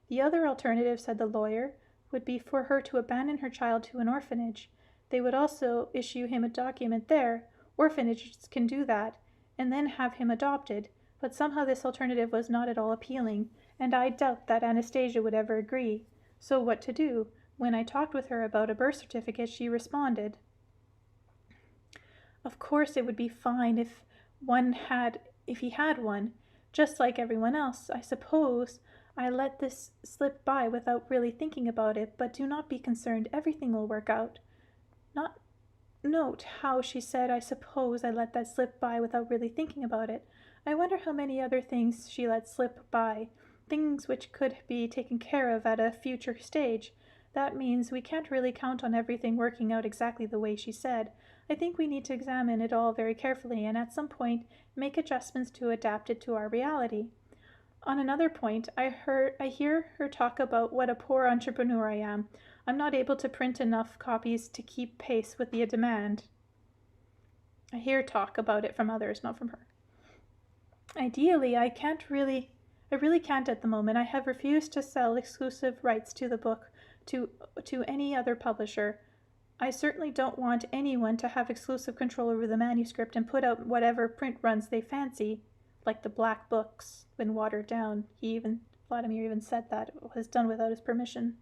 The other alternative, said the lawyer, would be for her to abandon her child to an orphanage. They would also issue him a document there. Orphanages can do that, and then have him adopted. But somehow this alternative was not at all appealing, and I doubt that Anastasia would ever agree. So what to do? When I talked with her about a birth certificate, she responded, "Of course it would be fine if he had one, just like everyone else. I suppose I let this slip by without really thinking about it, but do not be concerned. Everything will work out." Note how she said, "I suppose I let that slip by without really thinking about it." I wonder how many other things she let slip by, things which could be taken care of at a future stage. That means we can't really count on everything working out exactly the way she said. I think we need to examine it all very carefully and at some point make adjustments to adapt it to our reality. On another point, I hear her talk about what a poor entrepreneur I am. I'm not able to print enough copies to keep pace with the demand. I hear talk about it from others, not from her. Ideally, I really can't at the moment. I have refused to sell exclusive rights to the book to any other publisher. I certainly don't want anyone to have exclusive control over the manuscript and put out whatever print runs they fancy, like the black books when watered down. Vladimir even said that it was done without his permission.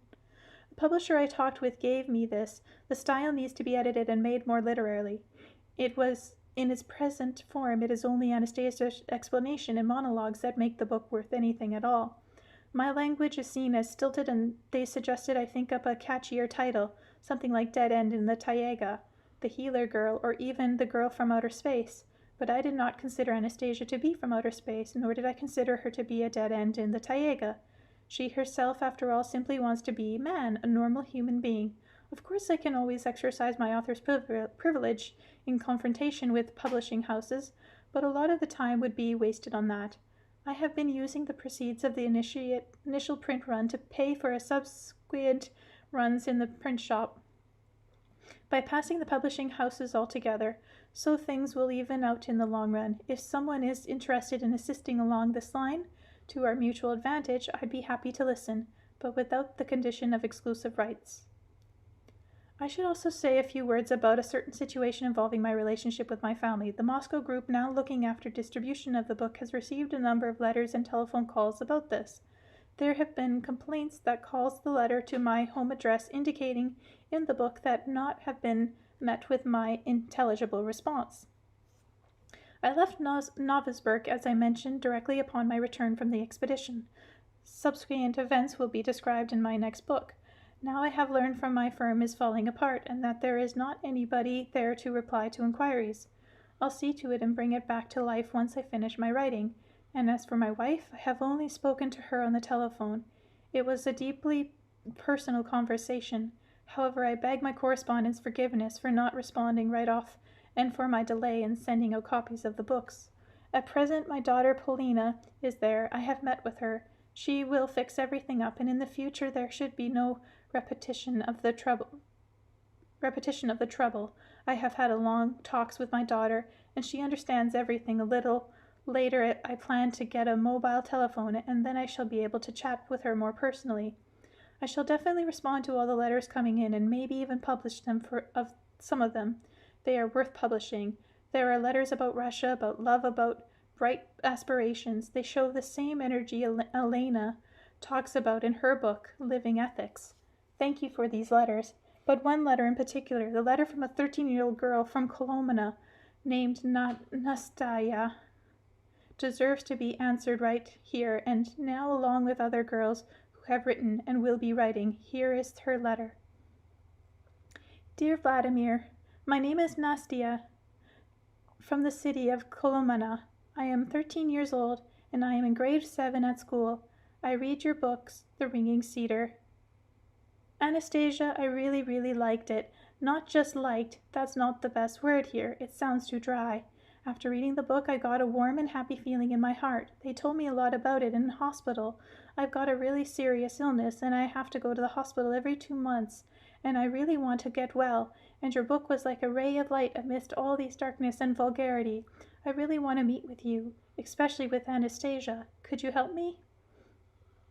The publisher I talked with gave me this. The style needs to be edited and made more literary. It was in its present form, it is only Anastasia's explanation and monologues that make the book worth anything at all. My language is seen as stilted, and they suggested I think up a catchier title, something like Dead End in the Taiga, The Healer Girl, or even The Girl from Outer Space. But I did not consider Anastasia to be from outer space, nor did I consider her to be a dead end in the Taiga. She herself, after all, simply wants to be man, a normal human being. Of course, I can always exercise my author's privilege in confrontation with publishing houses, but a lot of the time would be wasted on that. I have been using the proceeds of the initial print run to pay for a subsequent runs in the print shop, bypassing the publishing houses altogether, so things will even out in the long run. If someone is interested in assisting along this line, to our mutual advantage, I'd be happy to listen, but without the condition of exclusive rights. I should also say a few words about a certain situation involving my relationship with my family. The Moscow group now looking after distribution of the book has received a number of letters and telephone calls about this. There have been complaints that calls the letter to my home address indicating in the book that not have been met with my intelligible response. I left Novosibirsk, as I mentioned, directly upon my return from the expedition. Subsequent events will be described in my next book. Now I have learned from my firm is falling apart, and that there is not anybody there to reply to inquiries. I'll see to it and bring it back to life once I finish my writing. And as for my wife, I have only spoken to her on the telephone. It was a deeply personal conversation. However, I beg my correspondent's forgiveness for not responding right off, and for my delay in sending out copies of the books. At present, my daughter Polina is there. I have met with her. She will fix everything up, and in the future there should be no repetition of the trouble. I have had long talks with my daughter, and she understands everything a little. Later, I plan to get a mobile telephone, and then I shall be able to chat with her more personally. I shall definitely respond to all the letters coming in, and maybe even publish them of some of them. They are worth publishing. There are letters about Russia, about love, about bright aspirations. They show the same energy Elena talks about in her book, Living Ethics. Thank you for these letters. But one letter in particular, the letter from a 13-year-old girl from Kolomna named Nastasia, deserves to be answered right here and now, along with other girls who have written and will be writing. Here is her letter. Dear Vladimir, my name is Nastia, from the city of Kolomna. I am 13 years old, and I am in grade 7 at school. I read your books, The Ringing Cedar. Anastasia, I really, really liked it. Not just liked, that's not the best word here. It sounds too dry. After reading the book, I got a warm and happy feeling in my heart. They told me a lot about it in the hospital. I've got a really serious illness, and I have to go to the hospital every 2 months, and I really want to get well, and your book was like a ray of light amidst all these darkness and vulgarity. I really want to meet with you, especially with Anastasia. Could you help me?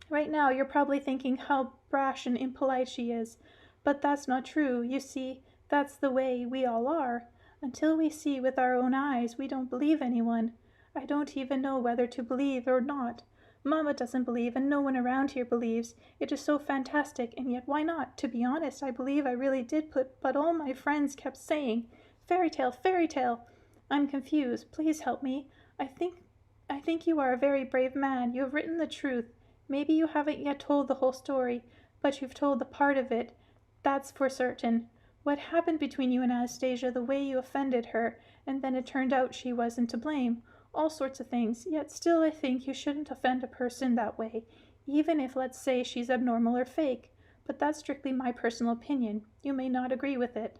Right now, you're probably thinking how brash and impolite she is, but that's not true. You see, that's the way we all are. Until we see with our own eyes, we don't believe anyone. I don't even know whether to believe or not. Mama doesn't believe, and no one around here believes. It is so fantastic, and yet why not? To be honest, I believe I really did but all my friends kept saying, fairy tale, fairy tale. I'm confused. Please help me. I think you are a very brave man. You have written the truth. Maybe you haven't yet told the whole story, but you've told the part of it. That's for certain. What happened between you and Anastasia, the way you offended her, and then it turned out she wasn't to blame. All sorts of things. Yet still I think you shouldn't offend a person that way, even if, let's say, she's abnormal or fake. But that's strictly my personal opinion. You may not agree with it.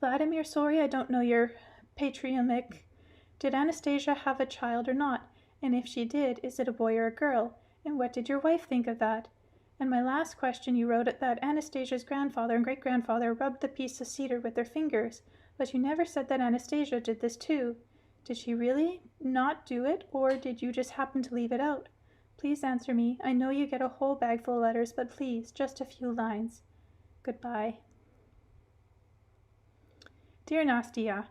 Vladimir, sorry I don't know your patronymic. Did Anastasia have a child or not? And if she did, is it a boy or a girl? And what did your wife think of that? And my last question, you wrote that Anastasia's grandfather and great-grandfather rubbed the piece of cedar with their fingers, but you never said that Anastasia did this too. Did she really not do it, or did you just happen to leave it out? Please answer me. I know you get a whole bag full of letters, but please, just a few lines. Goodbye. Dear Nastia,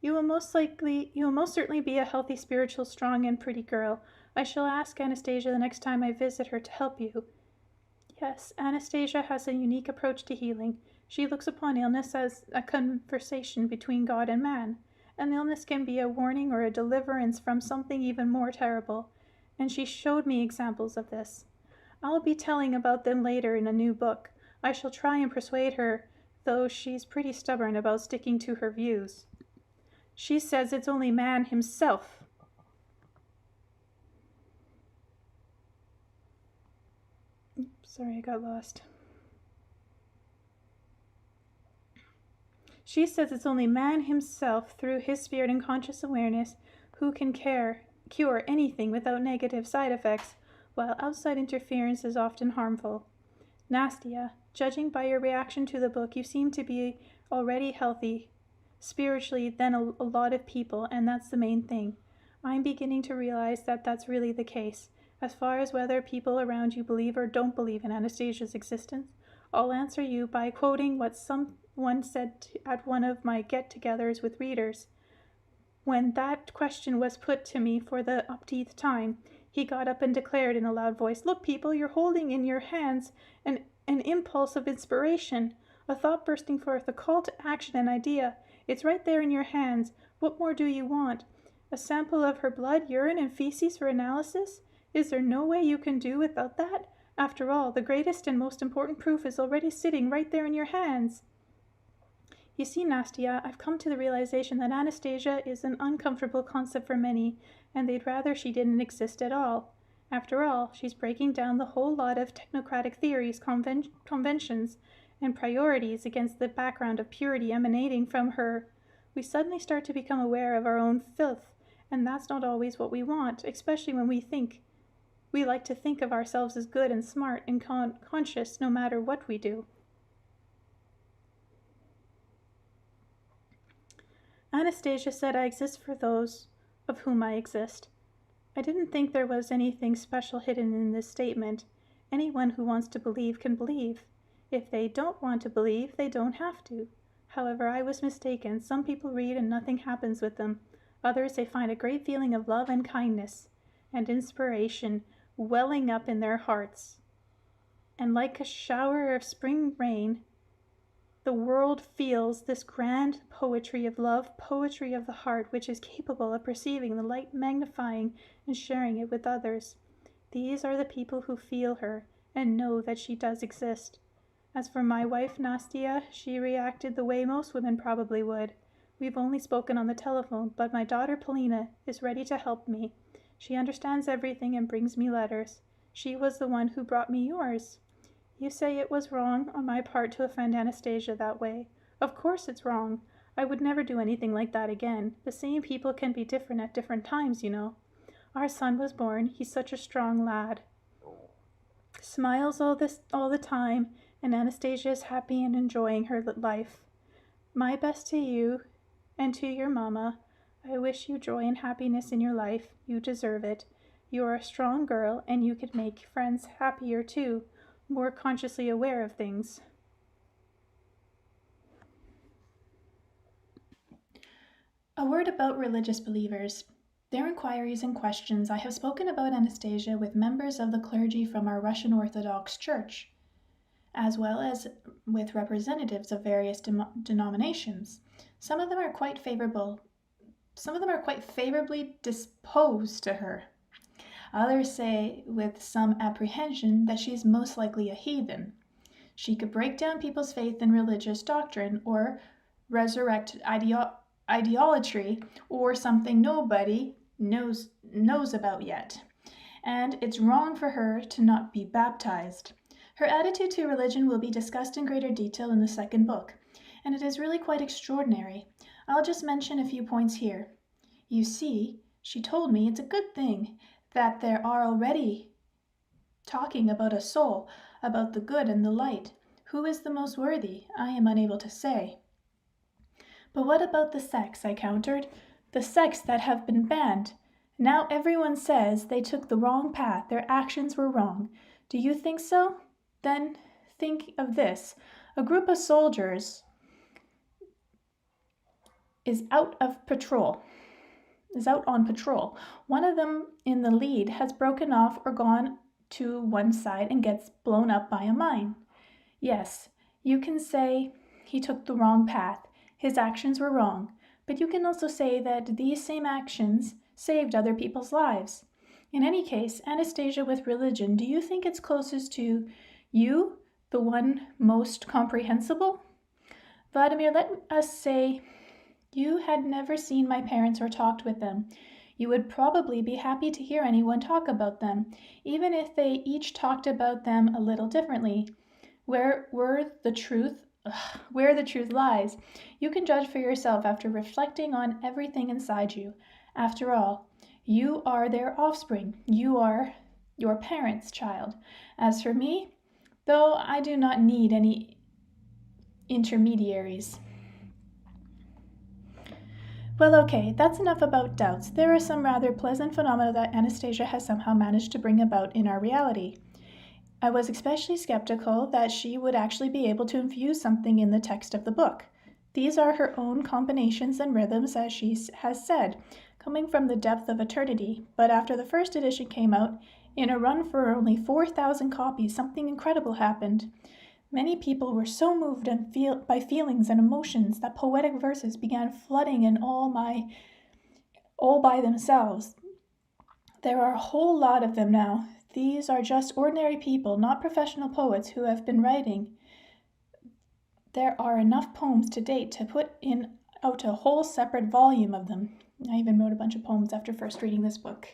you will most certainly be a healthy, spiritual, strong, and pretty girl. I shall ask Anastasia the next time I visit her to help you. Yes, Anastasia has a unique approach to healing. She looks upon illness as a conversation between God and man. An illness can be a warning or a deliverance from something even more terrible, and she showed me examples of this. I'll be telling about them later in a new book. I shall try and persuade her, though she's pretty stubborn about sticking to her views. She says it's only man himself. Sorry, I got lost. She says it's only man himself, through his spirit and conscious awareness, who can cure anything without negative side effects, while outside interference is often harmful. Nastia, judging by your reaction to the book, you seem to be already healthy spiritually than a lot of people, and that's the main thing. I'm beginning to realize that that's really the case. As far as whether people around you believe or don't believe in Anastasia's existence, I'll answer you by quoting what someone said at one of my get-togethers with readers. When that question was put to me for the upteenth time, he got up and declared in a loud voice, "Look, people, you're holding in your hands an impulse of inspiration, a thought bursting forth, a call to action, an idea. It's right there in your hands. What more do you want? A sample of her blood, urine, and feces for analysis? Is there no way you can do without that? After all, the greatest and most important proof is already sitting right there in your hands." You see, Nastia, I've come to the realization that Anastasia is an uncomfortable concept for many, and they'd rather she didn't exist at all. After all, she's breaking down the whole lot of technocratic theories, conventions, and priorities against the background of purity emanating from her. We suddenly start to become aware of our own filth, and that's not always what we want, especially when we like to think of ourselves as good and smart and conscious no matter what we do. Anastasia said I exist for those of whom I exist. I didn't think there was anything special hidden in this statement. Anyone who wants to believe can believe. If they don't want to believe, they don't have to. However, I was mistaken. Some people read and nothing happens with them. Others, they find a great feeling of love and kindness and inspiration welling up in their hearts. And like a shower of spring rain, the world feels this grand poetry of love, poetry of the heart, which is capable of perceiving the light, magnifying, and sharing it with others. These are the people who feel her and know that she does exist. As for my wife, Nastia, she reacted the way most women probably would. We've only spoken on the telephone, but my daughter Polina is ready to help me. She understands everything and brings me letters. She was the one who brought me yours. You say it was wrong on my part to offend Anastasia that way. Of course it's wrong. I would never do anything like that again. The same people can be different at different times, you know. Our son was born. He's such a strong lad. Smiles all the time, and Anastasia is happy and enjoying her life. My best to you and to your mama. I wish you joy and happiness in your life. You deserve it. You are a strong girl, and you could make friends happier too, more consciously aware of things. A word about religious believers. Their inquiries and questions. I have spoken about Anastasia with members of the clergy from our Russian Orthodox Church, as well as with representatives of various denominations. Some of them are quite favorably disposed to her. Others say with some apprehension that she's most likely a heathen. She could break down people's faith in religious doctrine or resurrect idolatry or something nobody knows about yet. And it's wrong for her to not be baptized. Her attitude to religion will be discussed in greater detail in the second book, and it is really quite extraordinary. I'll just mention a few points here. You see, she told me it's a good thing that there are already talking about a soul, about the good and the light. Who is the most worthy? I am unable to say. But what about the sects? I countered. The sects that have been banned. Now everyone says they took the wrong path, their actions were wrong. Do you think so? Then think of this. A group of soldiers is out on patrol. One of them in the lead has broken off or gone to one side and gets blown up by a mine. Yes, you can say he took the wrong path. His actions were wrong. But you can also say that these same actions saved other people's lives. In any case, Anastasia with religion, do you think it's closest to you, the one most comprehensible? Vladimir, let us say you had never seen my parents or talked with them. You would probably be happy to hear anyone talk about them, even if they each talked about them a little differently. Where the truth lies, you can judge for yourself after reflecting on everything inside you. After all, you are their offspring. You are your parents' child. As for me, though, I do not need any intermediaries. Well, okay, that's enough about doubts. There are some rather pleasant phenomena that Anastasia has somehow managed to bring about in our reality. I was especially skeptical that she would actually be able to infuse something in the text of the book. These are her own combinations and rhythms, as she has said, coming from the depth of eternity. But after the first edition came out, in a run for only 4,000 copies, something incredible happened. Many people were so moved by feelings and emotions that poetic verses began flooding in all by themselves. There are a whole lot of them now. These are just ordinary people, not professional poets, who have been writing. There are enough poems to date to put out a whole separate volume of them. I even wrote a bunch of poems after first reading this book.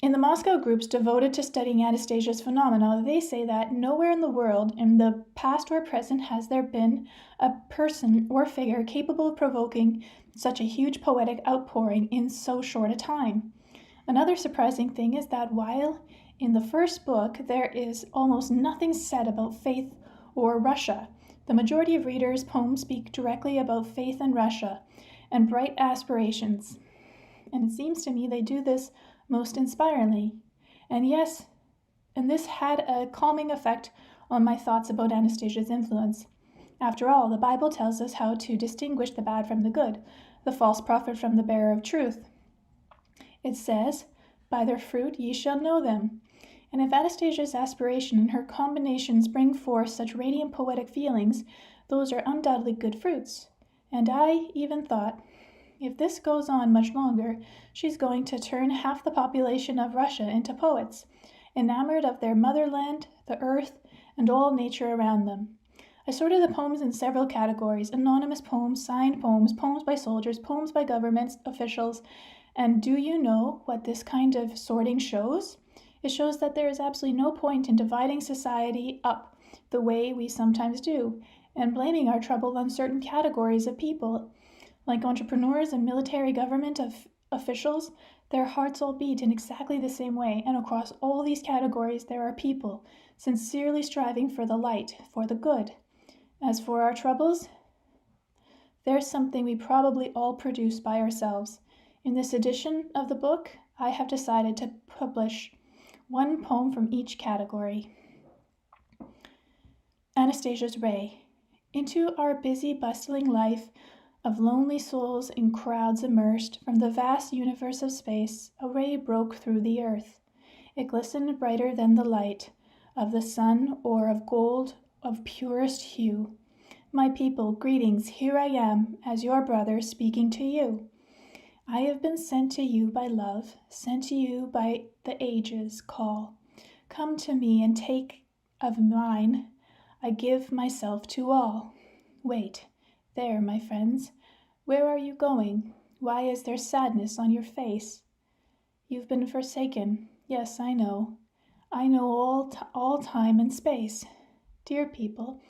In the Moscow groups devoted to studying Anastasia's phenomena, they say that nowhere in the world, in the past or present, has there been a person or figure capable of provoking such a huge poetic outpouring in so short a time. Another surprising thing is that while in the first book there is almost nothing said about faith or Russia, the majority of readers' poems speak directly about faith and Russia and bright aspirations. And it seems to me they do this most inspiringly. And this had a calming effect on my thoughts about Anastasia's influence. After all, the Bible tells us how to distinguish the bad from the good, the false prophet from the bearer of truth. It says, "By their fruit ye shall know them." And if Anastasia's aspiration and her combinations bring forth such radiant poetic feelings, those are undoubtedly good fruits. And I even thought, if this goes on much longer, she's going to turn half the population of Russia into poets, enamored of their motherland, the earth, and all nature around them. I sorted the poems in several categories: anonymous poems, signed poems, poems by soldiers, poems by government officials. And do you know what this kind of sorting shows? It shows that there is absolutely no point in dividing society up the way we sometimes do, and blaming our trouble on certain categories of people. Like entrepreneurs and military government officials, their hearts all beat in exactly the same way, and across all these categories there are people sincerely striving for the light, for the good. As for our troubles, there's something we probably all produce by ourselves. In this edition of the book, I have decided to publish one poem from each category. Anastasia's Ray. Into our busy, bustling life of lonely souls in crowds immersed, from the vast universe of space, a ray broke through the earth. It glistened brighter than the light of the sun, or of gold of purest hue. My people, greetings, here I am, as your brother, speaking to you. I have been sent to you by love, sent to you by the ages' call. Come to me and take of mine, I give myself to all. Wait, there, my friends, where are you going? Why is there sadness on your face? You've been forsaken, yes, I know all time and space. Dear people,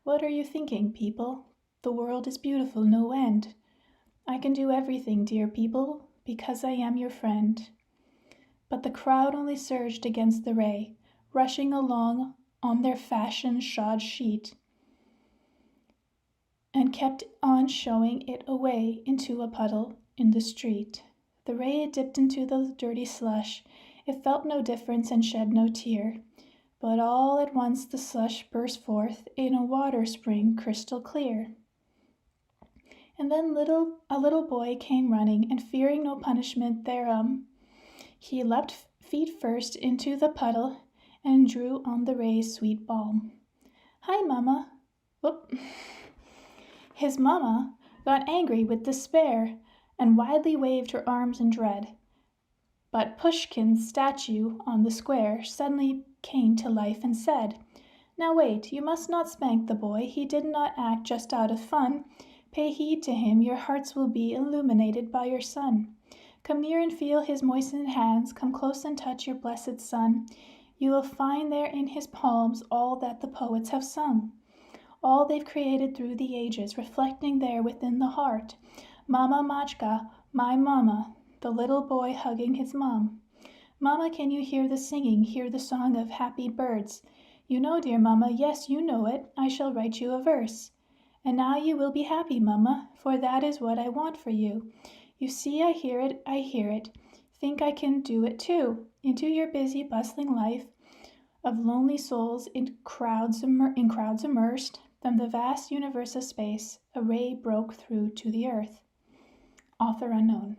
what are you thinking, people? The world is beautiful, no end. I can do everything, dear people, because I am your friend. But the crowd only surged against the ray, rushing along on their fashion-shod sheet, and kept on showing it away into a puddle in the street. The ray dipped into the dirty slush. It felt no difference and shed no tear. But all at once the slush burst forth in a water spring crystal clear. And then a little boy came running, and fearing no punishment thereum, he leapt feet first into the puddle and drew on the ray's sweet balm. "Hi, mamma." Whoop. His mamma got angry with despair and wildly waved her arms in dread. But Pushkin's statue on the square suddenly came to life and said, "Now wait, you must not spank the boy. He did not act just out of fun. Pay heed to him, your hearts will be illuminated by your sun. Come near and feel his moistened hands, come close and touch your blessed son. You will find there in his palms all that the poets have sung, all they've created through the ages, reflecting there within the heart. Mama Machka, my mama," the little boy hugging his mom. "Mama, can you hear the singing, hear the song of happy birds? You know, dear mama, yes, you know it, I shall write you a verse. And now you will be happy, mama, for that is what I want for you. You see, I hear it, think I can do it too. Into your busy, bustling life of lonely souls in crowds immersed, from the vast universe of space, a ray broke through to the earth." Author unknown.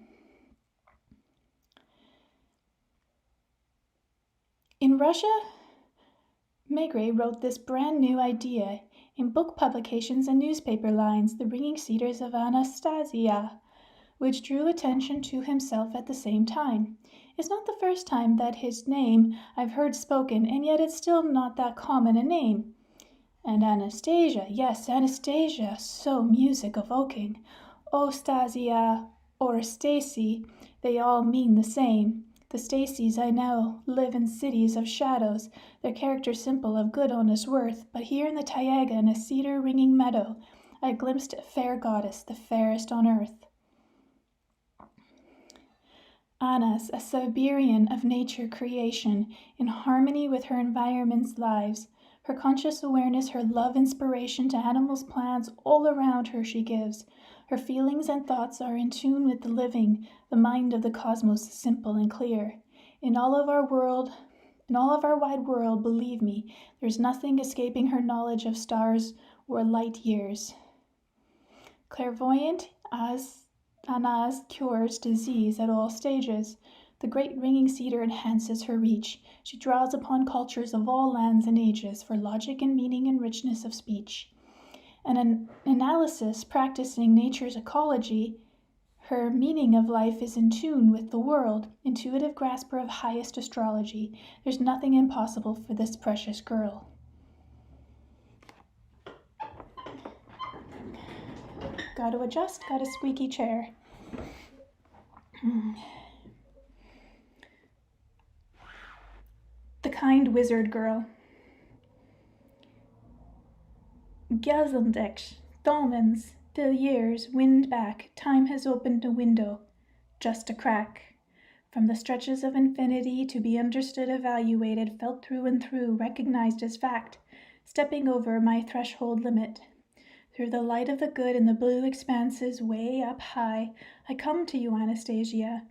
In Russia, Megre wrote this brand new idea in book publications and newspaper lines, the ringing Cedars of Anastasia, which drew attention to himself at the same time. It's not the first time that his name I've heard spoken, and yet it's still not that common a name. And Anastasia, yes, Anastasia, so music-evoking. Ostasia or Stacy, they all mean the same. The Stacys I know live in cities of shadows, their characters simple of good honest worth, but here in the Taiga in a cedar-ringing meadow, I glimpsed a fair goddess, the fairest on earth. Anas, a Siberian of nature creation, in harmony with her environment's lives, her conscious awareness, her love inspiration to animals, plants, all around her she gives. Her feelings and thoughts are in tune with the living, the mind of the cosmos is simple and clear. In all of our wide world, believe me, there's nothing escaping her knowledge of stars or light years. Clairvoyant as Anas cures disease at all stages. The great ringing cedar enhances her reach. She draws upon cultures of all lands and ages for logic and meaning and richness of speech. An analysis practicing nature's ecology, her meaning of life is in tune with the world, intuitive grasper of highest astrology. There's nothing impossible for this precious girl. Got to adjust, got a squeaky chair. The Kind Wizard Girl. Gazeldex, Tholmans, the years, wind back, time has opened a window, just a crack. From the stretches of infinity to be understood, evaluated, felt through and through, recognized as fact, stepping over my threshold limit. Through the light of the good in the blue expanses way up high, I come to you, Anastasia,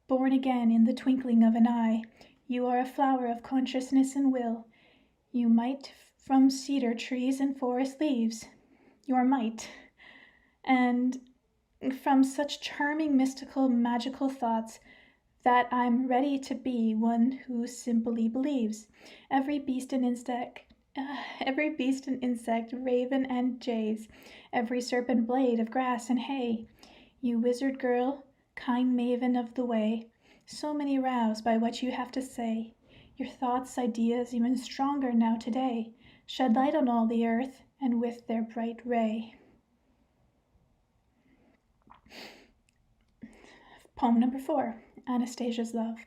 born again in the twinkling of an eye. You are a flower of consciousness and will. You might from cedar trees and forest leaves. Your might. And from such charming, mystical, magical thoughts that I'm ready to be one who simply believes. Every beast and insect, raven and jays, every serpent blade of grass and hay. You wizard girl, kind maven of the way, so many roused by what you have to say. Your thoughts, ideas, even stronger now today, shed light on all the earth, and with their bright ray. Poem number 4, Anastasia's Love.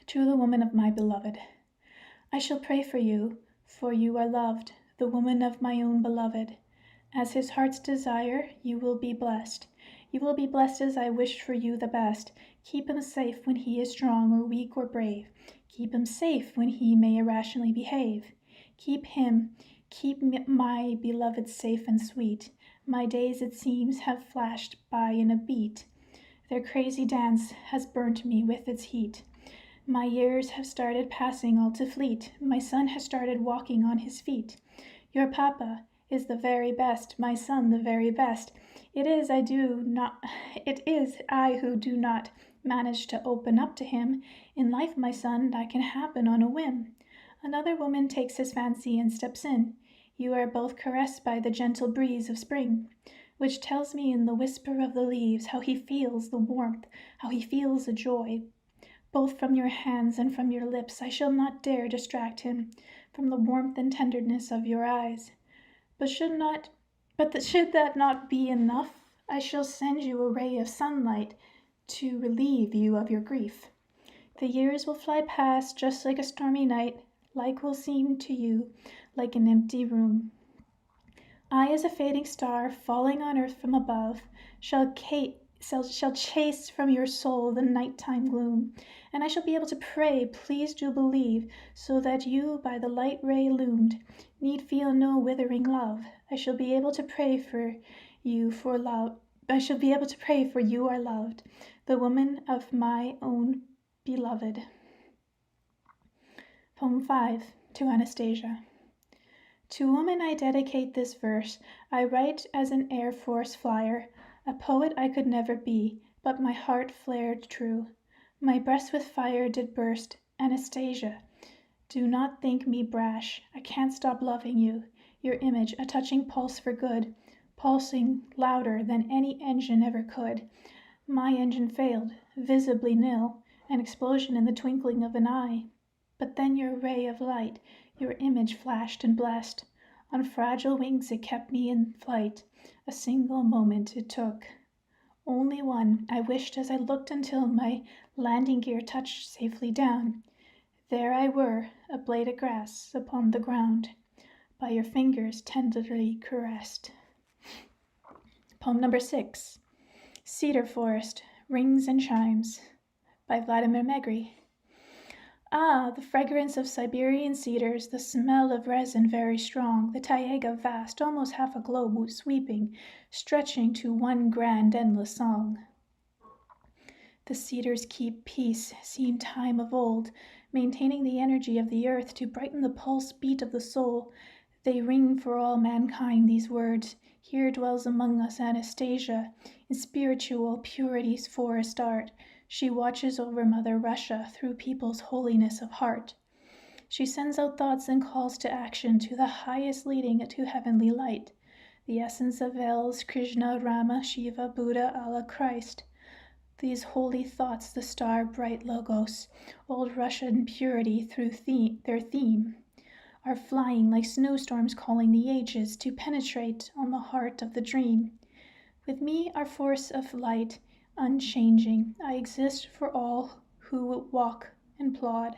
To the woman of my beloved. I shall pray for you are loved, the woman of my own beloved. As his heart's desire, you will be blessed. You will be blessed as I wish for you the best. Keep him safe when he is strong or weak or brave. Keep him safe when he may irrationally behave. Keep my beloved safe and sweet. My days, it seems, have flashed by in a beat. Their crazy dance has burnt me with its heat. My years have started passing all too fleet. My son has started walking on his feet. Your papa is the very best, my son the very best. It is I who do not manage to open up to him. In life, my son, that can happen on a whim. Another woman takes his fancy and steps in. You are both caressed by the gentle breeze of spring, which tells me in the whisper of the leaves how he feels the warmth, how he feels the joy. Both from your hands and from your lips I shall not dare distract him from the warmth and tenderness of your eyes. But should that not be enough, I shall send you a ray of sunlight to relieve you of your grief. The years will fly past just like a stormy night. Life will seem to you like an empty room. I, as a fading star falling on earth from above, shall chase from your soul the nighttime gloom, and I shall be able to pray, please do believe, so that you, by the light ray illumed, need feel no withering love. I shall be able to pray for you for love. I shall be able to pray for you are loved, the woman of my own beloved. Poem 5, to Anastasia. To woman I dedicate this verse. I write as an Air Force flyer. A poet I could never be, but my heart flared true. My breast with fire did burst. Anastasia, do not think me brash. I can't stop loving you. Your image, a touching pulse for good, pulsing louder than any engine ever could. My engine failed, visibly nil, an explosion in the twinkling of an eye. But then your ray of light, your image flashed and blessed. On fragile wings it kept me in flight. A single moment it took. Only one, I wished as I looked until my landing gear touched safely down. There I were, a blade of grass upon the ground, by your fingers tenderly caressed. Poem number 6, Cedar Forest, Rings and Chimes, by Vladimir Megre. Ah, the fragrance of Siberian cedars, the smell of resin very strong, the taiga vast, almost half a globe sweeping, stretching to one grand endless song. The cedars keep peace, seem time of old, maintaining the energy of the earth to brighten the pulse beat of the soul. They ring for all mankind these words. Here dwells among us Anastasia, in spiritual purity's forest art. She watches over Mother Russia through people's holiness of heart. She sends out thoughts and calls to action to the highest leading to heavenly light. The essence of Els, Krishna, Rama, Shiva, Buddha, Allah, Christ. These holy thoughts, the star bright logos, old Russian purity through their theme, are flying like snowstorms calling the ages to penetrate on the heart of the dream. With me are force of light, unchanging. I exist for all who walk and plod.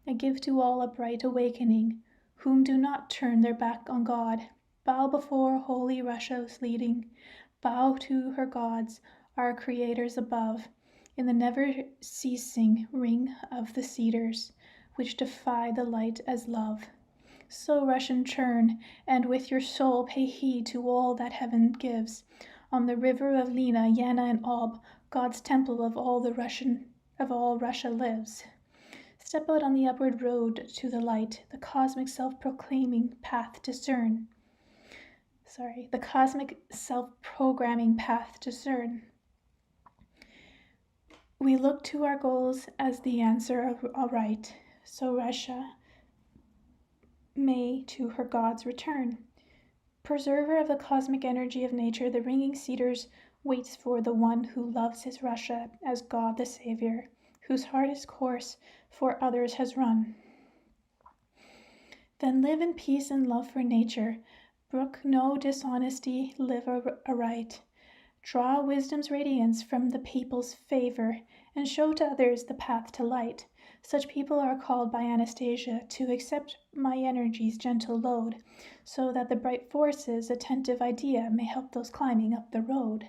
I give to all a bright awakening, whom do not turn their back on God. Bow before holy Russia's leading. Bow to her gods, our creators above, in the never-ceasing ring of the cedars, which defy the light as love. So Russian turn, and with your soul pay heed to all that heaven gives. On the river of Lena, Yana, and Ob, God's temple of all Russia lives. Step out on the upward road to the light, the cosmic self-proclaiming path discern. The cosmic self-programming path discern. We look to our goals as the answer aright, so Russia may to her gods return. Preserver of the cosmic energy of nature, the ringing cedars waits for the one who loves his Russia as God the Savior, whose hardest course for others has run. Then live in peace and love for nature, brook no dishonesty, live aright. Draw wisdom's radiance from the people's favor, and show to others the path to light. Such people are called by Anastasia to accept my energy's gentle load, so that the bright force's attentive idea may help those climbing up the road.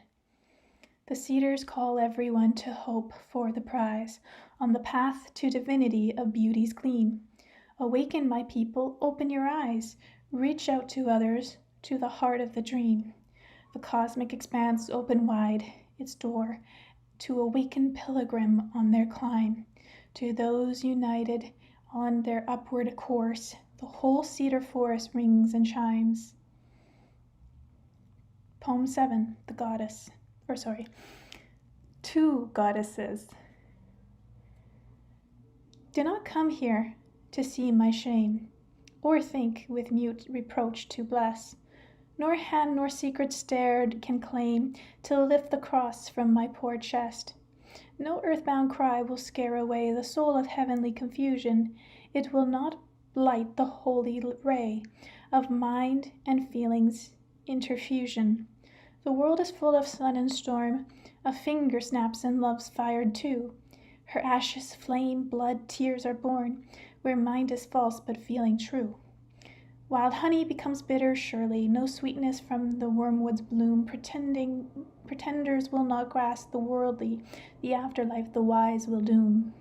The cedars call everyone to hope for the prize, on the path to divinity of beauty's gleam. Awaken, my people, open your eyes, reach out to others, to the heart of the dream. The cosmic expanse open wide its door to awaken pilgrim on their climb. To those united on their upward course, the whole cedar forest rings and chimes. Poem 7, The Goddess. Two Goddesses. Do not come here to see my shame, or think with mute reproach to bless. Nor hand nor secret stared can claim to lift the cross from my poor chest. No earthbound cry will scare away the soul of heavenly confusion. It will not blight the holy ray of mind and feelings interfusion. The world is full of sun and storm, a finger snaps and love's fired too. Her ashes, flame, blood, tears are born, where mind is false but feeling true. Wild honey becomes bitter surely, no sweetness from the wormwood's bloom. Pretenders will not grasp the worldly, the afterlife the wise will doom.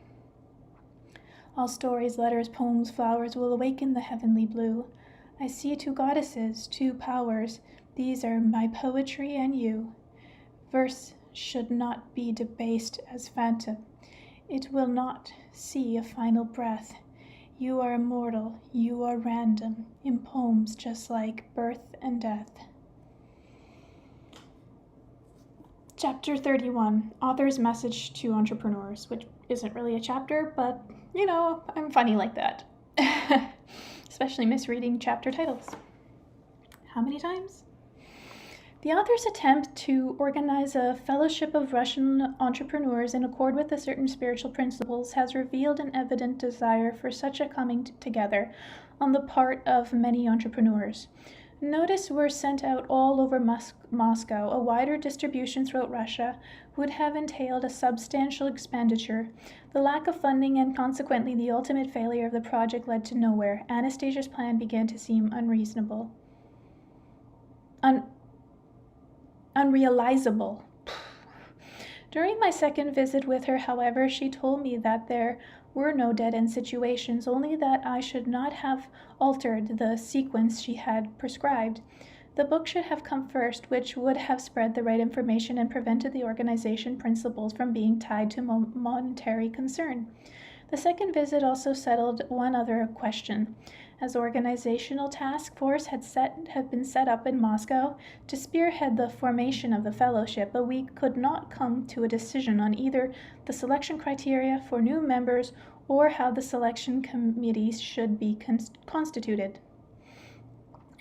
All stories, letters, poems, flowers will awaken the heavenly blue. I see two goddesses, two powers, these are my poetry and you. Verse should not be debased as phantom. It will not see a final breath. You are immortal, you are random, in poems just like birth and death. Chapter 31, Author's Message to Entrepreneurs, which isn't really a chapter, but, I'm funny like that. Especially misreading chapter titles. How many times? The author's attempt to organize a fellowship of Russian entrepreneurs in accord with a certain spiritual principles has revealed an evident desire for such a coming together on the part of many entrepreneurs. Notice were sent out all over Moscow. A wider distribution throughout Russia would have entailed a substantial expenditure. The lack of funding and consequently the ultimate failure of the project led to nowhere. Anastasia's plan began to seem unreasonable. Unrealizable. During my second visit with her, however, she told me that there were no dead-end situations, only that I should not have altered the sequence she had prescribed. The book should have come first, which would have spread the right information and prevented the organization principles from being tied to monetary concern. The second visit also settled one other question. As organizational task force had been set up in Moscow to spearhead the formation of the fellowship, but we could not come to a decision on either the selection criteria for new members or how the selection committees should be constituted.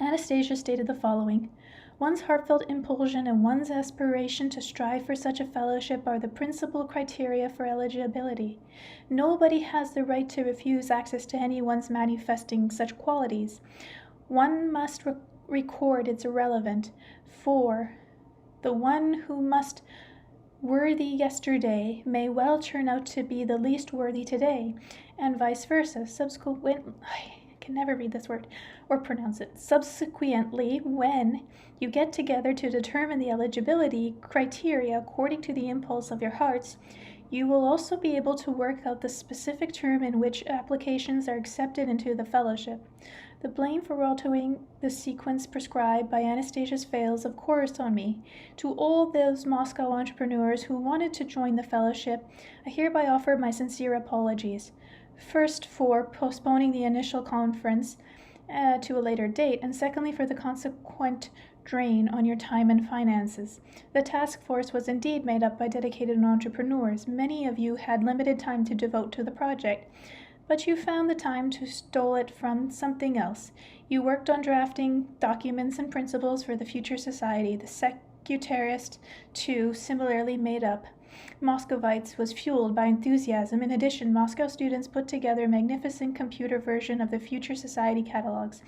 Anastasia stated the following: one's heartfelt impulsion and one's aspiration to strive for such a fellowship are the principal criteria for eligibility. Nobody has the right to refuse access to anyone's manifesting such qualities. One must record it's irrelevant, for the one who must worthy yesterday may well turn out to be the least worthy today, and vice versa. Subsequently, when you get together to determine the eligibility criteria according to the impulse of your hearts, you will also be able to work out the specific term in which applications are accepted into the fellowship. The blame for altering the sequence prescribed by Anastasia's fails, of course, on me. To all those Moscow entrepreneurs who wanted to join the fellowship, I hereby offer my sincere apologies. First, for postponing the initial conference to a later date, and secondly, for the consequent drain on your time and finances. The task force was indeed made up by dedicated entrepreneurs. Many of you had limited time to devote to the project, but you found the time to stole it from something else. You worked on drafting documents and principles for the future society. The Secretariat, too, similarly made up Moscovites, was fueled by enthusiasm. In addition, Moscow students put together a magnificent computer version of the future society catalogs.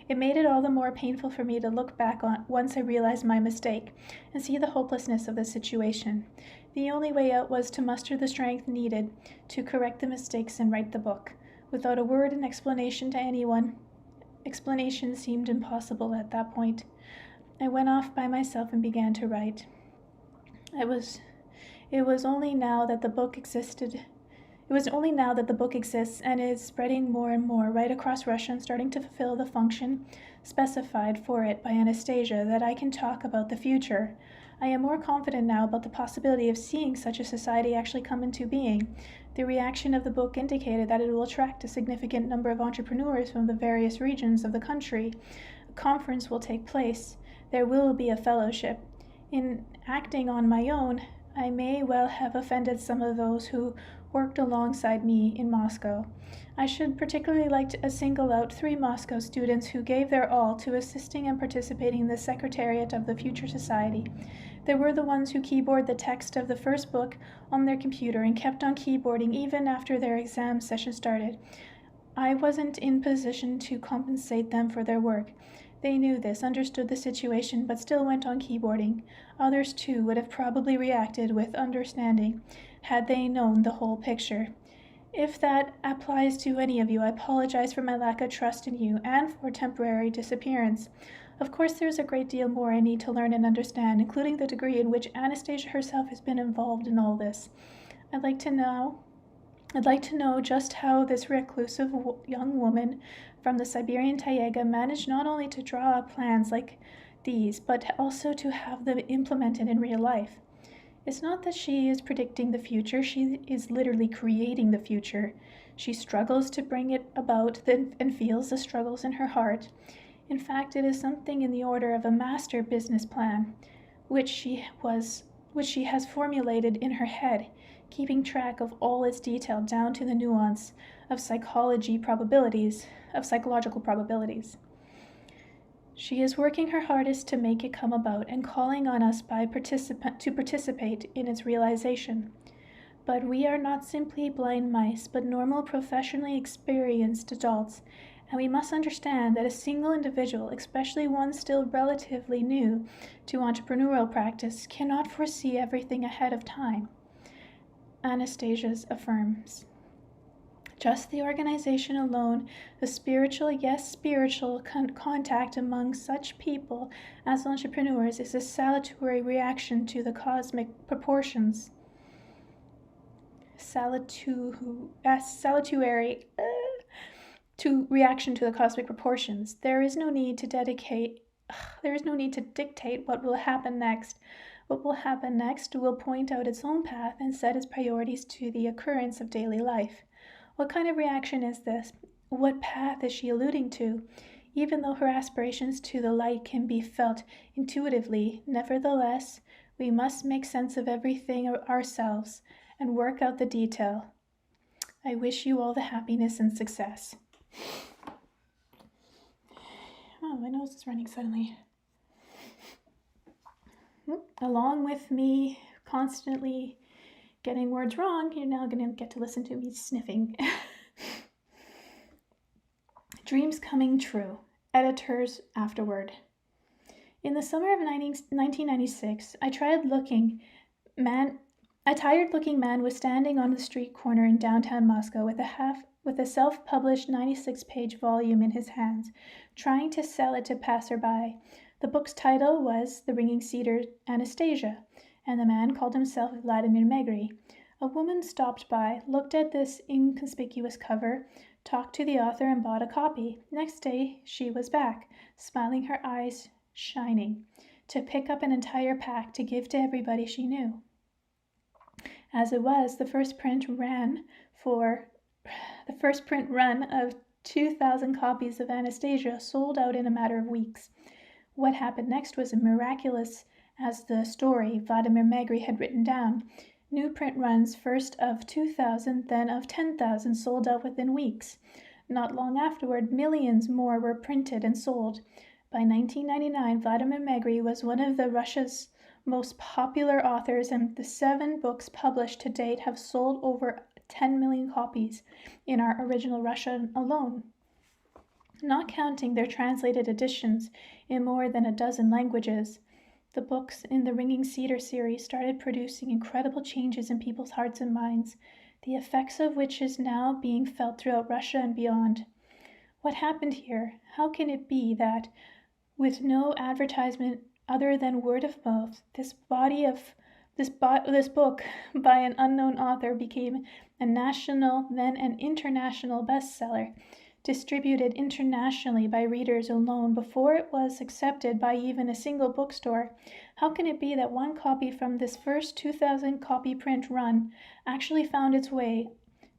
It made it all the more painful for me to look back on once I realized my mistake and see the hopelessness of the situation. The only way out was to muster the strength needed to correct the mistakes and write the book. Without a word and explanation to anyone, explanation seemed impossible at that point. I went off by myself and began to write. It was it was only now that the book existed. It was only now that the book exists and is spreading more and more right across Russia and starting to fulfill the function specified for it by Anastasia that I can talk about the future. I am more confident now about the possibility of seeing such a society actually come into being. The reaction of the book indicated that it will attract a significant number of entrepreneurs from the various regions of the country. A conference will take place. There will be a fellowship. In acting on my own, I may well have offended some of those who worked alongside me in Moscow. I should particularly like to single out 3 Moscow students who gave their all to assisting and participating in the Secretariat of the Future Society. They were the ones who keyboarded the text of the first book on their computer and kept on keyboarding even after their exam session started. I wasn't in position to compensate them for their work. They knew this, understood the situation, but still went on keyboarding. Others, too, would have probably reacted with understanding had they known the whole picture. If that applies to any of you, I apologize for my lack of trust in you and for temporary disappearance. Of course, there is a great deal more I need to learn and understand, including the degree in which Anastasia herself has been involved in all this. I'd like to know just how this reclusive young woman from the Siberian taiga managed not only to draw up plans like these, but also to have them implemented in real life. It's not that she is predicting the future, she is literally creating the future. She struggles to bring it about and feels the struggles in her heart. In fact, it is something in the order of a master business plan, which she has formulated in her head, keeping track of all its detail down to the nuance of psychological probabilities. She is working her hardest to make it come about and calling on us to participate in its realization. But we are not simply blind mice, but normal, professionally experienced adults, and we must understand that a single individual, especially one still relatively new to entrepreneurial practice, cannot foresee everything ahead of time. Anastasia affirms. Just the organization alone, the spiritual contact among such people as entrepreneurs is a salutary reaction to the cosmic proportions. Reaction to the cosmic proportions. There is no need to dictate what will happen next. What will happen next will point out its own path and set its priorities to the occurrence of daily life. What kind of reaction is this? What path is she alluding to? Even though her aspirations to the light can be felt intuitively, nevertheless, we must make sense of everything ourselves and work out the detail. I wish you all the happiness and success. Oh, my nose is running suddenly. Along with me constantly getting words wrong, you're now going to get to listen to me sniffing. Dreams coming true. Editors afterward. In the summer of 1996, a tired-looking man was standing on the street corner in downtown Moscow with a self-published 96-page volume in his hands, trying to sell it to passerby. The book's title was The Ringing Cedars, Anastasia, and the man called himself Vladimir Megre. A woman stopped by, looked at this inconspicuous cover, talked to the author, and bought a copy. Next day she was back, smiling, her eyes shining, to pick up an entire pack to give to everybody she knew. As it was, the first print run of 2,000 copies of Anastasia sold out in a matter of weeks. What happened next was miraculous as the story Vladimir Megre had written down. New print runs, first of 2,000, then of 10,000, sold out within weeks. Not long afterward, millions more were printed and sold. By 1999, Vladimir Megre was one of Russia's most popular authors, and the 7 books published to date have sold over 10 million copies in our original Russian alone, not counting their translated editions in more than a dozen languages. The books in the Ringing Cedar series started producing incredible changes in people's hearts and minds, the effects of which is now being felt throughout Russia and beyond. What happened here? How can it be that, with no advertisement other than word of mouth, this body of This book by an unknown author became a national, then an international bestseller, distributed internationally by readers alone before it was accepted by even a single bookstore. How can it be that one copy from this first 2,000 copy print run actually found its way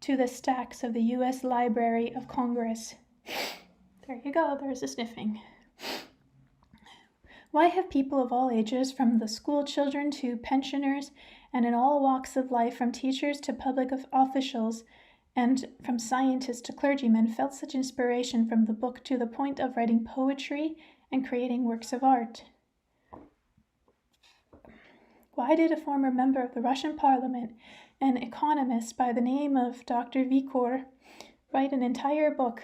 to the stacks of the U.S. Library of Congress? There you go, there's the sniffing. Why have people of all ages, from the school children to pensioners, and in all walks of life, from teachers to public officials, and from scientists to clergymen, felt such inspiration from the book to the point of writing poetry and creating works of art? Why did a former member of the Russian parliament, an economist by the name of Dr. Vikor, write an entire book,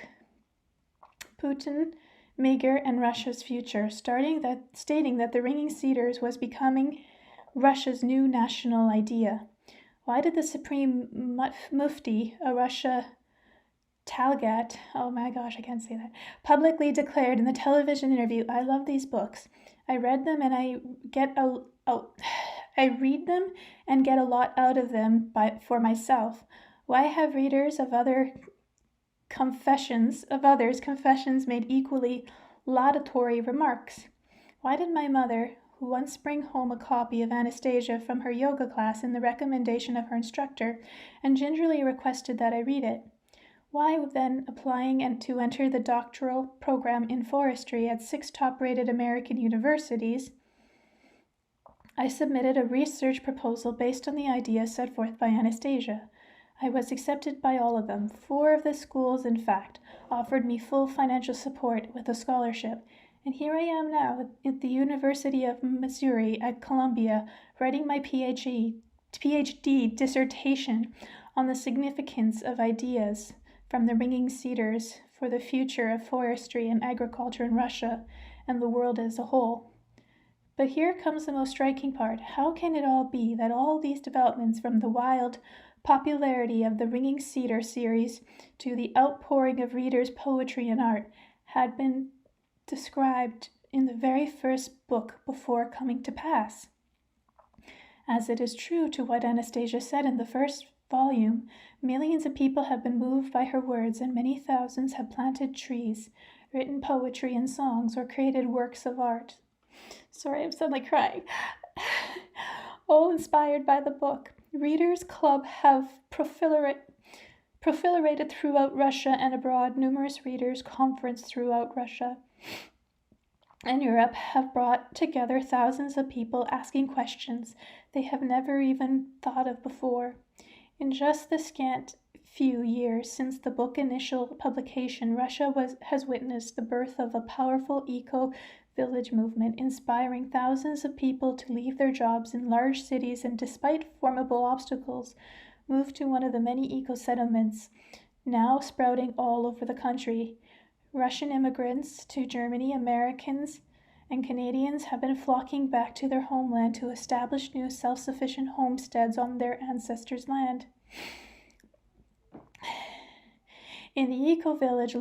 Putin, Megre, and Russia's Future, stating that the ringing Cedars was becoming Russia's new national idea? Why did the Supreme Mufti of Russia, Talgat, oh my gosh, I can't say that, publicly declared in the television interview, "I love these books. I read them and I read them and get a lot out of them for myself." Why have readers of others' confessions made equally laudatory remarks? Why did my mother, who once bring home a copy of Anastasia from her yoga class in the recommendation of her instructor, and gingerly requested that I read it? Why, then, applying to enter the doctoral program in forestry at 6 top-rated American universities, I submitted a research proposal based on the ideas set forth by Anastasia. I was accepted by all of them. 4 of the schools, in fact, offered me full financial support with a scholarship. And here I am now at the University of Missouri at Columbia, writing my PhD dissertation on the significance of ideas from the ringing cedars for the future of forestry and agriculture in Russia and the world as a whole. But here comes the most striking part. How can it all be that all these developments, from the wild popularity of the Ringing Cedar series to the outpouring of readers' poetry and art, had been described in the very first book before coming to pass? As it is true to what Anastasia said in the first volume, millions of people have been moved by her words, and many thousands have planted trees, written poetry and songs, or created works of art. Sorry, I'm suddenly crying. All inspired by the book. Readers' Club have proliferated throughout Russia and abroad. Numerous readers' conferences throughout Russia and Europe have brought together thousands of people asking questions they have never even thought of before. In just the scant few years since the book's initial publication, Russia has witnessed the birth of a powerful eco-village movement, inspiring thousands of people to leave their jobs in large cities and, despite formidable obstacles, move to one of the many eco-settlements now sprouting all over the country. Russian immigrants to Germany, Americans, and Canadians have been flocking back to their homeland to establish new self-sufficient homesteads on their ancestors' land. In the eco-village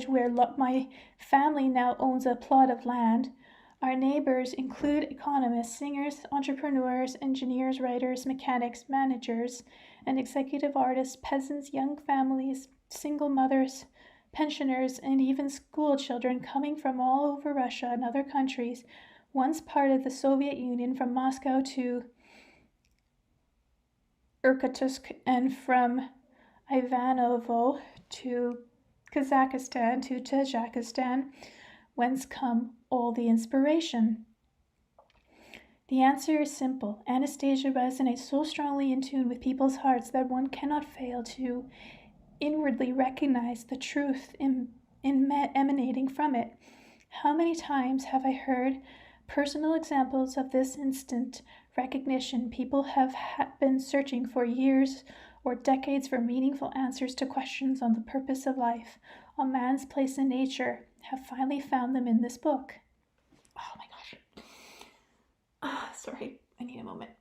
where my family now owns a plot of land, our neighbors include economists, singers, entrepreneurs, engineers, writers, mechanics, managers, and executive artists, peasants, young families, single mothers, pensioners, and even school children coming from all over Russia and other countries, once part of the Soviet Union, from Moscow to Irkutsk, and from Ivanovo to Kazakhstan to Tajikistan, whence come all the inspiration. The answer is simple. Anastasia resonates so strongly in tune with people's hearts that one cannot fail to inwardly recognize the truth emanating from it. How many times have I heard personal examples of this instant recognition? People have been searching for years or decades for meaningful answers to questions on the purpose of life, on man's place in nature, have finally found them in this book. Oh my gosh. Sorry, I need a moment.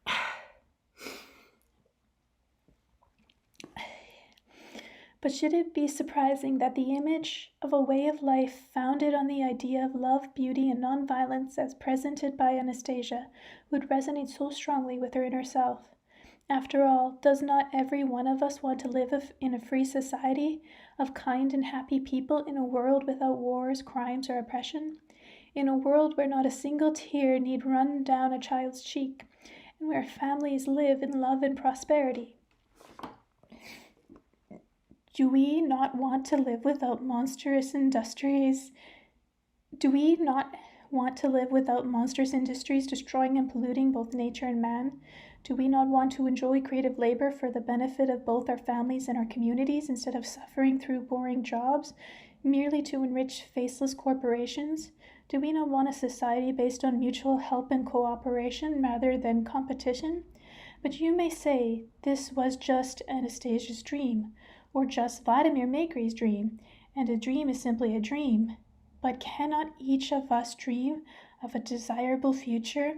But should it be surprising that the image of a way of life founded on the idea of love, beauty, and nonviolence as presented by Anastasia would resonate so strongly with her inner self? After all, does not every one of us want to live in a free society of kind and happy people in a world without wars, crimes, or oppression? In a world where not a single tear need run down a child's cheek, and where families live in love and prosperity? Do we not want to live without monstrous industries? Do we not want to live without monstrous industries destroying and polluting both nature and man? Do we not want to enjoy creative labor for the benefit of both our families and our communities instead of suffering through boring jobs merely to enrich faceless corporations? Do we not want a society based on mutual help and cooperation rather than competition? But you may say this was just Anastasia's dream, or just Vladimir Megre's dream, and a dream is simply a dream. But cannot each of us dream of a desirable future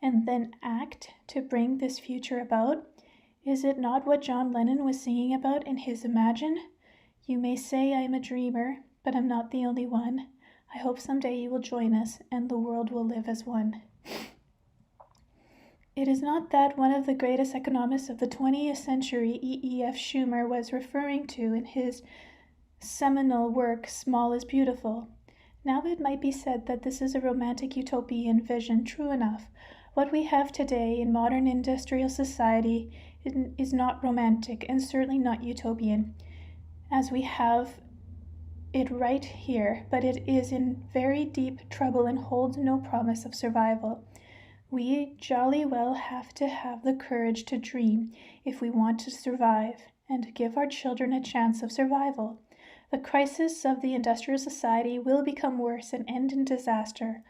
and then act to bring this future about? Is it not what John Lennon was singing about in his Imagine? You may say I am a dreamer, but I'm not the only one. I hope someday you will join us and the world will live as one. It is not that one of the greatest economists of the 20th century, E.E.F. Schumer, was referring to in his seminal work, Small is Beautiful. Now it might be said that this is a romantic utopian vision. True enough. What we have today in modern industrial society is not romantic and certainly not utopian, as we have it right here, but it is in very deep trouble and holds no promise of survival. We jolly well have to have the courage to dream if we want to survive and to give our children a chance of survival. The crisis of the industrial society will become worse and end in disaster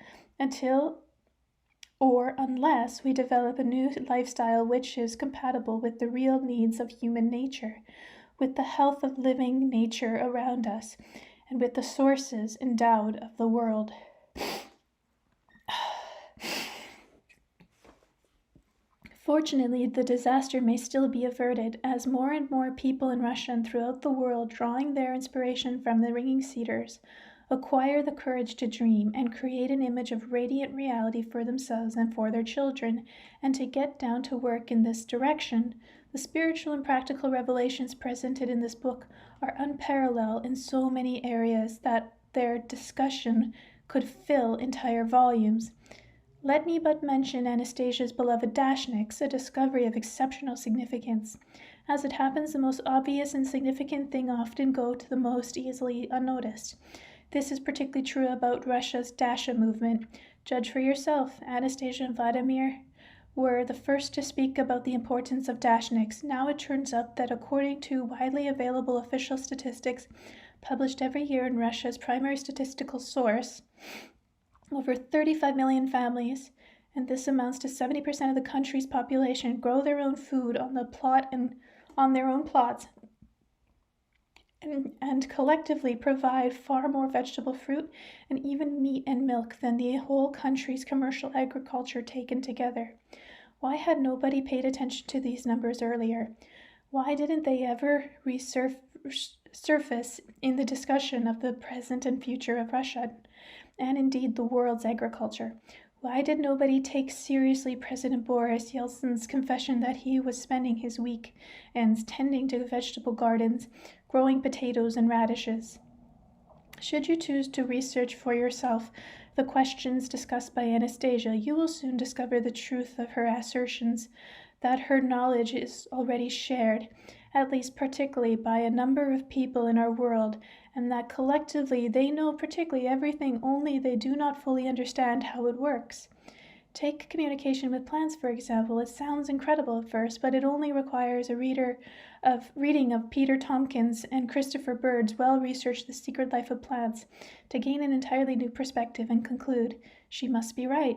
unless we develop a new lifestyle which is compatible with the real needs of human nature, with the health of living nature around us, and with the sources endowed of the world. Fortunately, the disaster may still be averted, as more and more people in Russia and throughout the world, drawing their inspiration from the ringing cedars, acquire the courage to dream and create an image of radiant reality for themselves and for their children, and to get down to work in this direction. The spiritual and practical revelations presented in this book are unparalleled in so many areas that their discussion could fill entire volumes. Let me but mention Anastasia's beloved dashniks, a discovery of exceptional significance. As it happens, the most obvious and significant thing often go to the most easily unnoticed. This is particularly true about Russia's Dasha movement. Judge for yourself. Anastasia and Vladimir were the first to speak about the importance of dashniks. Now it turns out that according to widely available official statistics published every year in Russia's primary statistical source, over 35 million families, and this amounts to 70% of the country's population, grow their own food on their own plots and collectively provide far more vegetable, fruit, and even meat and milk than the whole country's commercial agriculture taken together. Why had nobody paid attention to these numbers earlier? Why didn't they ever surface in the discussion of the present and future of Russia, and indeed the world's agriculture? Why did nobody take seriously President Boris Yeltsin's confession that he was spending his weekends tending to vegetable gardens, growing potatoes and radishes? Should you choose to research for yourself the questions discussed by Anastasia, you will soon discover the truth of her assertions that her knowledge is already shared, at least particularly by a number of people in our world, and that collectively they know particularly everything, only they do not fully understand how it works. Take communication with plants, for example. It sounds incredible at first, but it only requires a reading of Peter Tompkins and Christopher Bird's well-researched The Secret Life of Plants to gain an entirely new perspective and conclude, she must be right.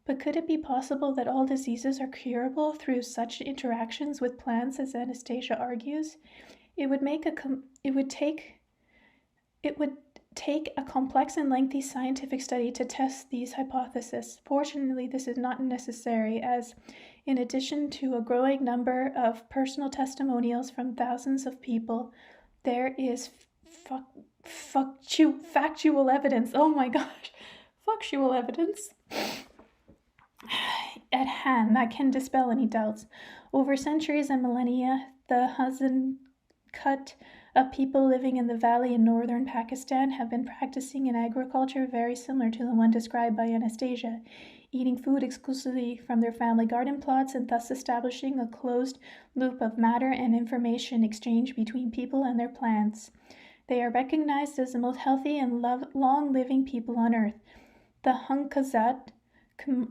But could it be possible that all diseases are curable through such interactions with plants as Anastasia argues? It would take a complex and lengthy scientific study to test these hypotheses. Fortunately, this is not necessary, as in addition to a growing number of personal testimonials from thousands of people, There is factual evidence. Oh my gosh. Factual evidence at hand that can dispel any doubts. Over centuries and millennia, the Hazankut of people living in the valley in northern Pakistan have been practicing an agriculture very similar to the one described by Anastasia, eating food exclusively from their family garden plots and thus establishing a closed loop of matter and information exchange between people and their plants. They are recognized as the most healthy and long-living people on earth. The Hankazat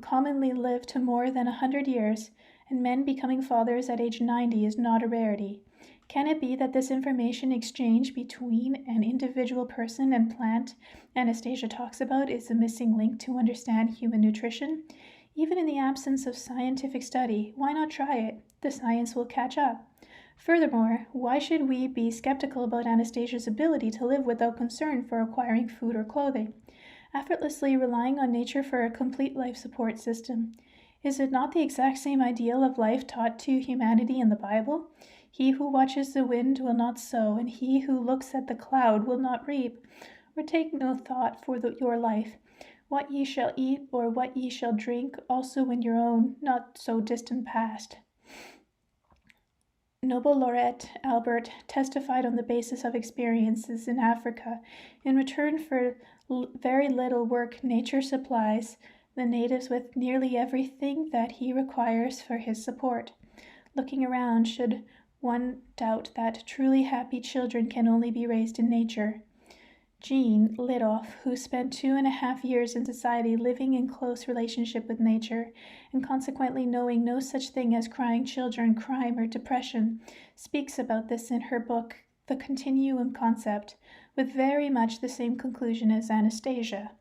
commonly live to more than 100 years, and men becoming fathers at age 90 is not a rarity. Can it be that this information exchange between an individual person and plant Anastasia talks about is the missing link to understand human nutrition? Even in the absence of scientific study, why not try it? The science will catch up. Furthermore, why should we be skeptical about Anastasia's ability to live without concern for acquiring food or clothing, effortlessly relying on nature for a complete life support system? Is it not the exact same ideal of life taught to humanity in the Bible? He who watches the wind will not sow, and he who looks at the cloud will not reap. Or take no thought for your life, what ye shall eat, or what ye shall drink, also in your own not so distant past. Nobel laureate Albert testified on the basis of experiences in Africa. In return for very little work, nature supplies the natives with nearly everything that he requires for his support. Looking around, should one doubt that truly happy children can only be raised in nature? Jean Lidoff, who spent 2.5 years in society living in close relationship with nature, and consequently knowing no such thing as crying children, crime, or depression, speaks about this in her book, The Continuum Concept, with very much the same conclusion as Anastasia.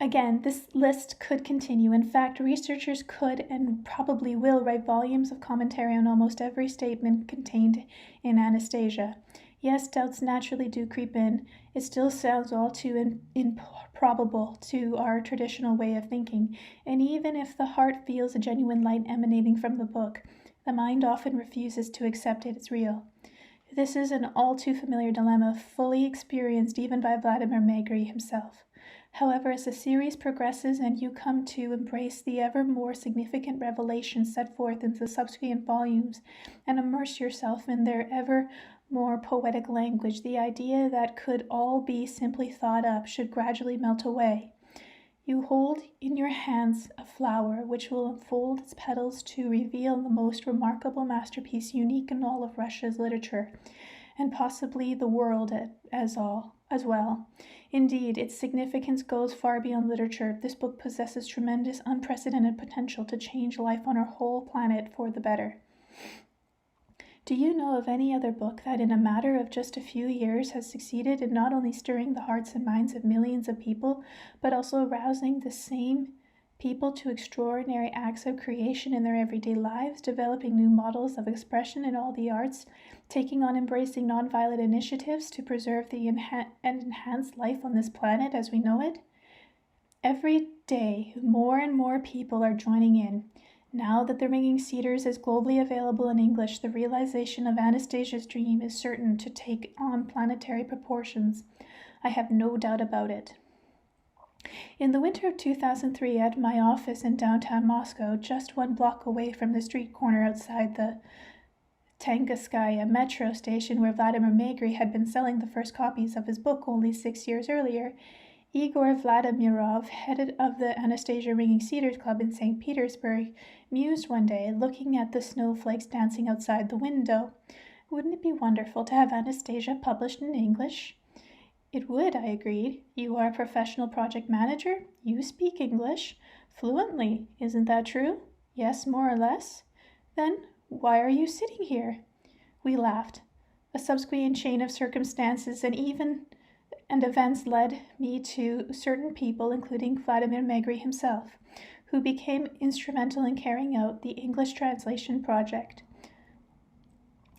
Again, this list could continue. In fact, researchers could and probably will write volumes of commentary on almost every statement contained in Anastasia. Yes, doubts naturally do creep in. It still sounds all too improbable to our traditional way of thinking, and even if the heart feels a genuine light emanating from the book, the mind often refuses to accept it as real. This is an all too familiar dilemma, fully experienced even by Vladimir Megre himself. However, as the series progresses and you come to embrace the ever more significant revelations set forth in the subsequent volumes and immerse yourself in their ever more poetic language, the idea that could all be simply thought up should gradually melt away. You hold in your hands a flower which will unfold its petals to reveal the most remarkable masterpiece unique in all of Russia's literature, and possibly the world as well. Indeed, its significance goes far beyond literature. This book possesses tremendous, unprecedented potential to change life on our whole planet for the better. Do you know of any other book that in a matter of just a few years has succeeded in not only stirring the hearts and minds of millions of people, but also arousing the same people to extraordinary acts of creation in their everyday lives, developing new models of expression in all the arts, taking on embracing nonviolent initiatives to preserve and enhance life on this planet as we know it? Every day, more and more people are joining in. Now that The Ringing Cedars is globally available in English, the realization of Anastasia's dream is certain to take on planetary proportions. I have no doubt about it. In the winter of 2003, at my office in downtown Moscow, just 1 block away from the street corner outside the Tangaskaya metro station where Vladimir Megre had been selling the first copies of his book only 6 years earlier, Igor Vladimirov, head of the Anastasia Ringing Cedars Club in St. Petersburg, mused one day, looking at the snowflakes dancing outside the window. Wouldn't it be wonderful to have Anastasia published in English? It would, I agreed. You are a professional project manager. You speak English fluently. Isn't that true? Yes, more or less. Then why are you sitting here? We laughed. A subsequent chain of circumstances and events led me to certain people, including Vladimir Megre himself, who became instrumental in carrying out the English translation project.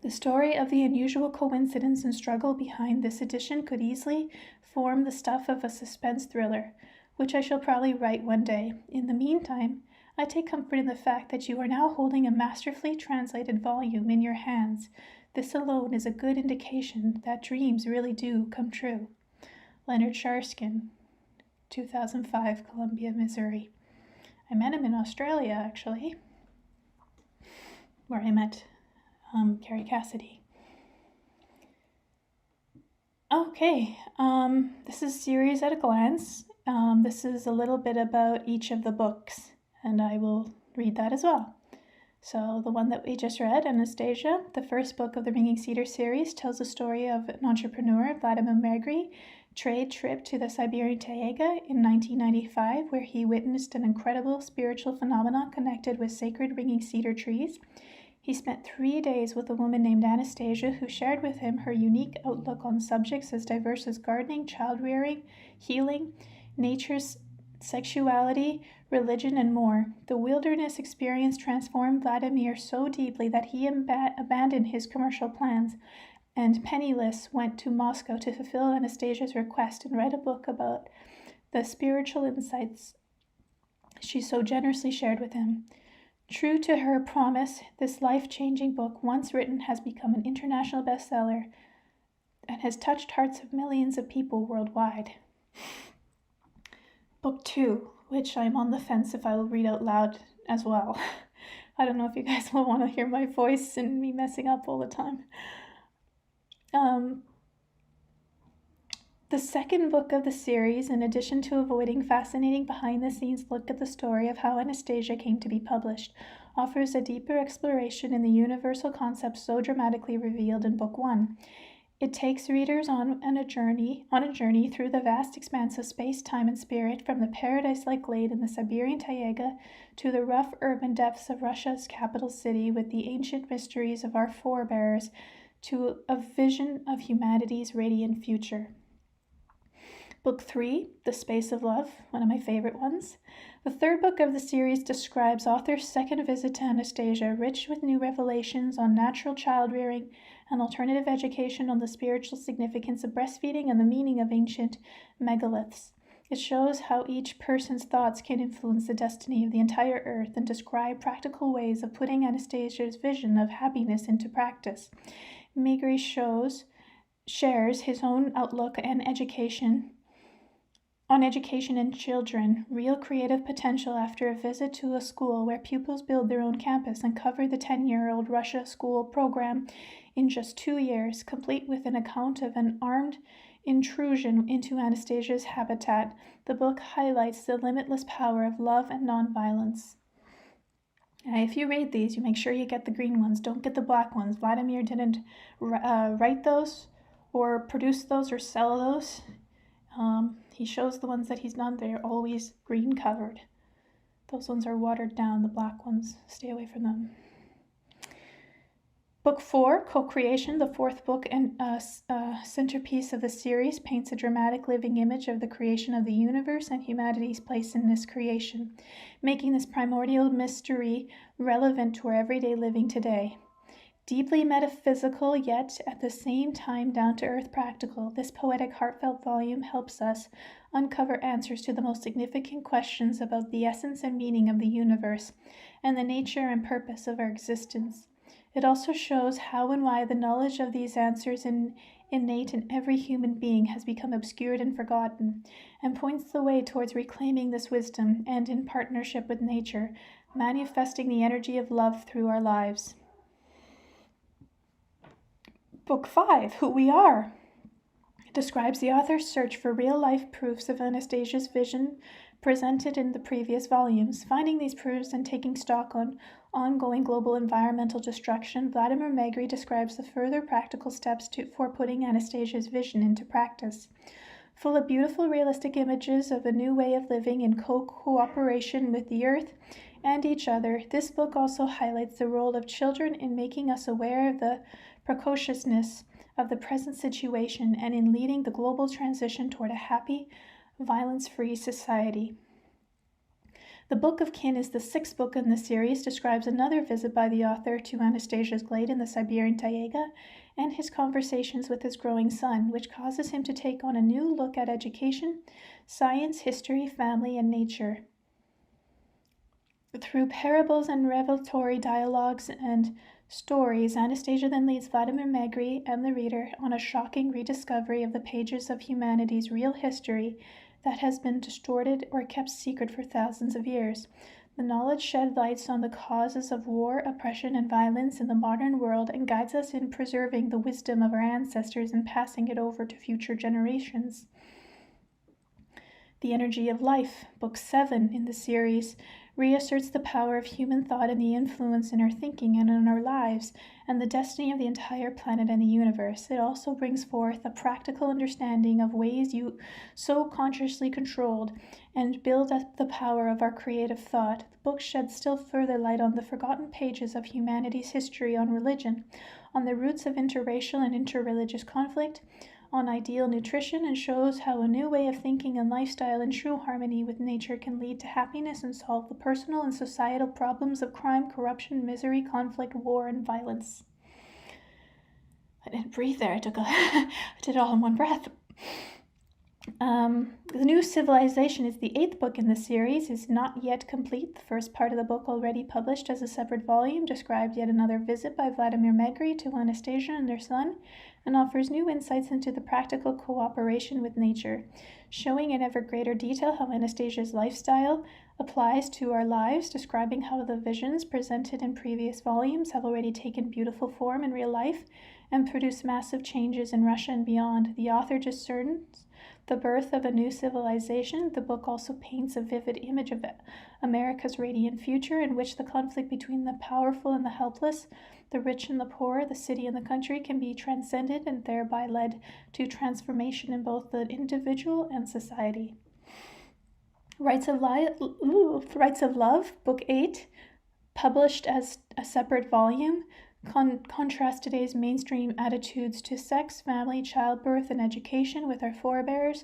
The story of the unusual coincidence and struggle behind this edition could easily form the stuff of a suspense thriller, which I shall probably write one day. In the meantime, I take comfort in the fact that you are now holding a masterfully translated volume in your hands. This alone is a good indication that dreams really do come true. Leonard Sharskin, 2005, Columbia, Missouri. I met him in Australia, actually, where I met Carrie Cassidy. Okay, this is Series at a Glance. This is a little bit about each of the books, and I will read that as well. So the one that we just read, Anastasia, the first book of the Ringing Cedar series, tells the story of an entrepreneur, Vladimir Megre, trade trip to the Siberian taiga in 1995, where he witnessed an incredible spiritual phenomenon connected with sacred ringing cedar trees. He spent 3 days with a woman named Anastasia, who shared with him her unique outlook on subjects as diverse as gardening, child-rearing, healing, nature's sexuality, religion, and more. The wilderness experience transformed Vladimir so deeply that he abandoned his commercial plans and, penniless, went to Moscow to fulfill Anastasia's request and write a book about the spiritual insights she so generously shared with him. True to her promise, this life-changing book, once written, has become an international bestseller and has touched hearts of millions of people worldwide. Book 2, which I'm on the fence if I will read out loud as well. I don't know if you guys will want to hear my voice and me messing up all the time. The second book of the series, in addition to avoiding fascinating behind-the-scenes look at the story of how Anastasia came to be published, offers a deeper exploration in the universal concepts so dramatically revealed in Book 1. It takes readers on a journey through the vast expanse of space, time, and spirit, from the paradise-like glade in the Siberian taiga to the rough urban depths of Russia's capital city, with the ancient mysteries of our forebears to a vision of humanity's radiant future. Book 3, The Space of Love, one of my favorite ones. The third book of the series describes author's second visit to Anastasia, rich with new revelations on natural child-rearing and alternative education, on the spiritual significance of breastfeeding and the meaning of ancient megaliths. It shows how each person's thoughts can influence the destiny of the entire earth and describe practical ways of putting Anastasia's vision of happiness into practice. Megre shares his own outlook on education and children, real creative potential, after a visit to a school where pupils build their own campus and cover the 10-year-old Russia school program in just 2 years, complete with an account of an armed intrusion into Anastasia's habitat. The book highlights the limitless power of love and nonviolence. If you read these, you make sure you get the green ones. Don't get the black ones. Vladimir didn't write those or produce those or sell those. He shows the ones that he's done, they're always green covered. Those ones are watered down, the black ones, stay away from them. Book 4, Co-Creation, the fourth book and centerpiece of the series, paints a dramatic living image of the creation of the universe and humanity's place in this creation, making this primordial mystery relevant to our everyday living today. Deeply metaphysical, yet at the same time down-to-earth practical, this poetic, heartfelt volume helps us uncover answers to the most significant questions about the essence and meaning of the universe and the nature and purpose of our existence. It also shows how and why the knowledge of these answers innate in every human being has become obscured and forgotten, and points the way towards reclaiming this wisdom and, in partnership with nature, manifesting the energy of love through our lives. Book 5, Who We Are, describes the author's search for real-life proofs of Anastasia's vision presented in the previous volumes. Finding these proofs and taking stock on ongoing global environmental destruction, Vladimir Megre describes the further practical steps for putting Anastasia's vision into practice. Full of beautiful, realistic images of a new way of living in cooperation with the earth and each other, this book also highlights the role of children in making us aware of the precociousness of the present situation and in leading the global transition toward a happy, violence-free society. The Book of Kin is the sixth book in the series, describes another visit by the author to Anastasia's glade in the Siberian taiga and his conversations with his growing son, which causes him to take on a new look at education, science, history, family, and nature. Through parables and revelatory dialogues and stories, Anastasia then leads Vladimir Megre and the reader on a shocking rediscovery of the pages of humanity's real history that has been distorted or kept secret for thousands of years. The knowledge sheds light on the causes of war, oppression, and violence in the modern world and guides us in preserving the wisdom of our ancestors and passing it over to future generations. The Energy of Life, Book 7 in the series, reasserts the power of human thought and the influence in our thinking and in our lives, and the destiny of the entire planet and the universe. It also brings forth a practical understanding of ways you so consciously controlled and build up the power of our creative thought. The book sheds still further light on the forgotten pages of humanity's history on religion, on the roots of interracial and interreligious conflict, on ideal nutrition, and shows how a new way of thinking and lifestyle in true harmony with nature can lead to happiness and solve the personal and societal problems of crime, corruption, misery, conflict, war, and violence. I didn't breathe there. I did it all in one breath. The New Civilization is the 8th book in the series, is not yet complete. The first part of the book, already published as a separate volume, describes yet another visit by Vladimir Megre to Anastasia and their son, and offers new insights into the practical cooperation with nature, showing in ever greater detail how Anastasia's lifestyle applies to our lives, describing how the visions presented in previous volumes have already taken beautiful form in real life and produced massive changes in Russia and beyond. The author discerns the birth of a new civilization. The book also paints a vivid image of America's radiant future, in which the conflict between the powerful and the helpless, the rich and the poor, the city and the country can be transcended and thereby led to transformation in both the individual and society. Rights of Love, Book 8, published as a separate volume, contrast today's mainstream attitudes to sex, family, childbirth, and education with our forebears'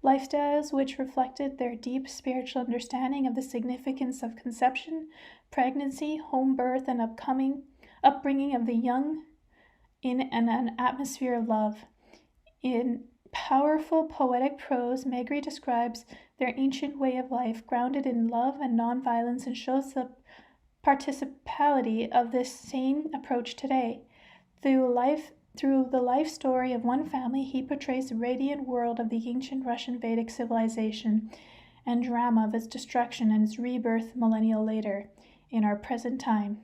lifestyles, which reflected their deep spiritual understanding of the significance of conception, pregnancy, home birth, and upbringing of the young in an atmosphere of love. In powerful poetic prose, Megre describes their ancient way of life, grounded in love and nonviolence, and shows the participality of this same approach today. Through the life story of one family, he portrays the radiant world of the ancient Russian Vedic civilization and drama of its destruction and its rebirth millennia later in our present time.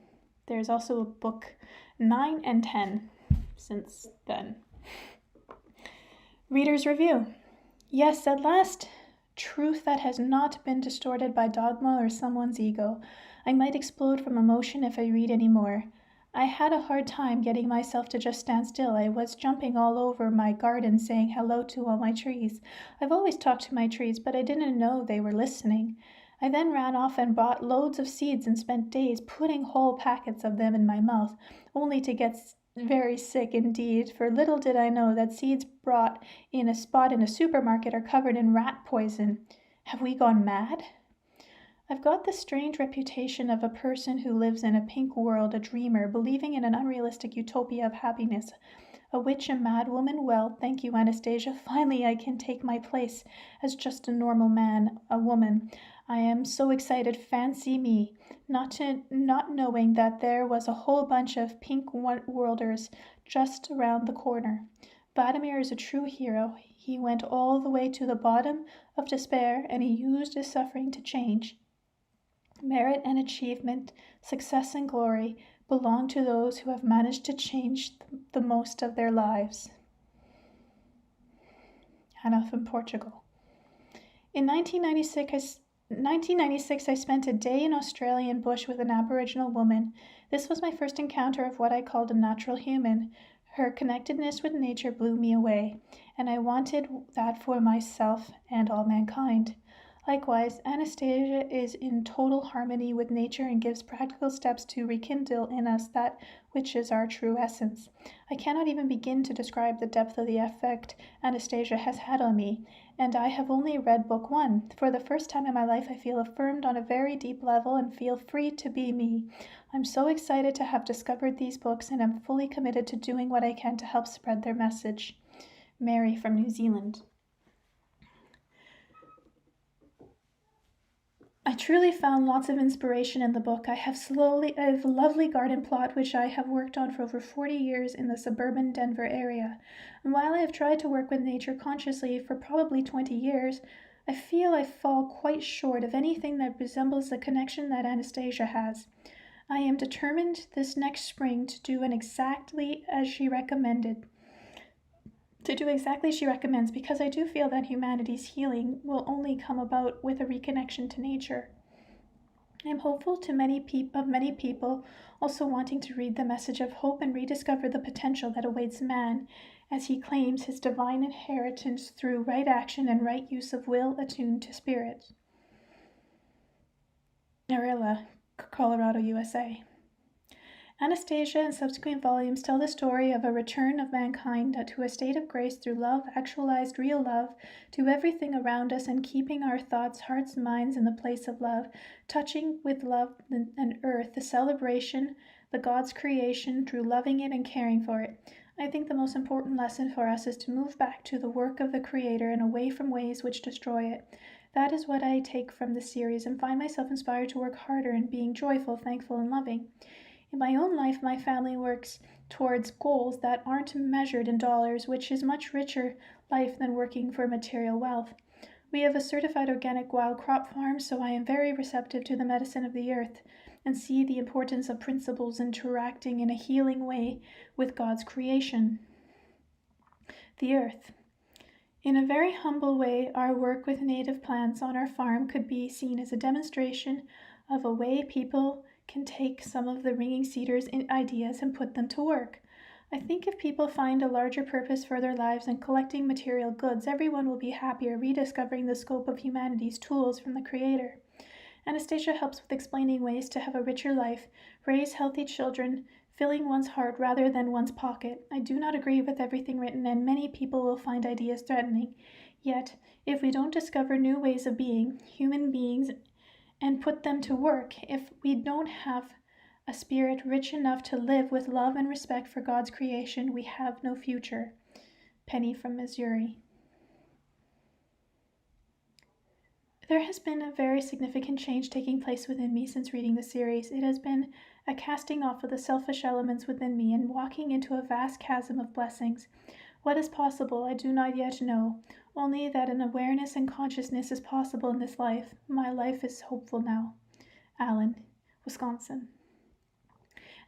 There's also a book 9 and 10 since then. Reader's Review. Yes, at last, truth that has not been distorted by dogma or someone's ego. I might explode from emotion if I read any more. I had a hard time getting myself to just stand still. I was jumping all over my garden saying hello to all my trees. I've always talked to my trees, but I didn't know they were listening. I then ran off and bought loads of seeds and spent days putting whole packets of them in my mouth, only to get very sick indeed, for little did I know that seeds bought in a supermarket are covered in rat poison. Have we gone mad? I've got the strange reputation of a person who lives in a pink world, a dreamer, believing in an unrealistic utopia of happiness. A witch, a mad woman? Well, thank you, Anastasia. Finally, I can take my place as just a normal man, a woman. I am so excited, fancy me, not knowing that there was a whole bunch of pink worlders just around the corner. Vladimir is a true hero. He went all the way to the bottom of despair, and he used his suffering to change. Merit and achievement, success and glory belong to those who have managed to change the most of their lives. Hannah from Portugal. In 1996, I spent a day in Australian bush with an Aboriginal woman. This was my first encounter of what I called a natural human. Her connectedness with nature blew me away, and I wanted that for myself and all mankind. Likewise, Anastasia is in total harmony with nature and gives practical steps to rekindle in us that which is our true essence. I cannot even begin to describe the depth of the effect Anastasia has had on me, and I have only read book 1. For the first time in my life, I feel affirmed on a very deep level and feel free to be me. I'm so excited to have discovered these books, and am fully committed to doing what I can to help spread their message. Mary from New Zealand. I truly found lots of inspiration in the book. I have a lovely garden plot which I have worked on for over 40 years in the suburban Denver area. And while I have tried to work with nature consciously for probably 20 years, I feel I fall quite short of anything that resembles the connection that Anastasia has. I am determined this next spring to do exactly as she recommended. To do exactly as she recommends, because I do feel that humanity's healing will only come about with a reconnection to nature. I am hopeful of many people also wanting to read the message of hope and rediscover the potential that awaits man as he claims his divine inheritance through right action and right use of will attuned to spirit. Arilla, Colorado, USA. Anastasia and subsequent volumes tell the story of a return of mankind to a state of grace through love, actualized real love, to everything around us and keeping our thoughts, hearts, minds in the place of love, touching with love and earth, the celebration, the God's creation, through loving it and caring for it. I think the most important lesson for us is to move back to the work of the Creator and away from ways which destroy it. That is what I take from this series and find myself inspired to work harder in being joyful, thankful, and loving. In my own life, my family works towards goals that aren't measured in dollars, which is much richer life than working for material wealth. We have a certified organic wild crop farm, so I am very receptive to the medicine of the earth and see the importance of principles interacting in a healing way with God's creation. The earth. In a very humble way, our work with native plants on our farm could be seen as a demonstration of a way people can take some of the ringing cedars ideas and put them to work. I think if people find a larger purpose for their lives than collecting material goods, everyone will be happier rediscovering the scope of humanity's tools from the Creator. Anastasia helps with explaining ways to have a richer life, raise healthy children, filling one's heart rather than one's pocket. I do not agree with everything written, and many people will find ideas threatening. Yet, if we don't discover new ways of being human beings and put them to work, if we don't have a spirit rich enough to live with love and respect for God's creation, we have no future. Penny from Missouri. There has been a very significant change taking place within me since reading the series. It has been a casting off of the selfish elements within me and walking into a vast chasm of blessings. What is possible, I do not yet know, only that an awareness and consciousness is possible in this life. My life is hopeful now. Allen, Wisconsin.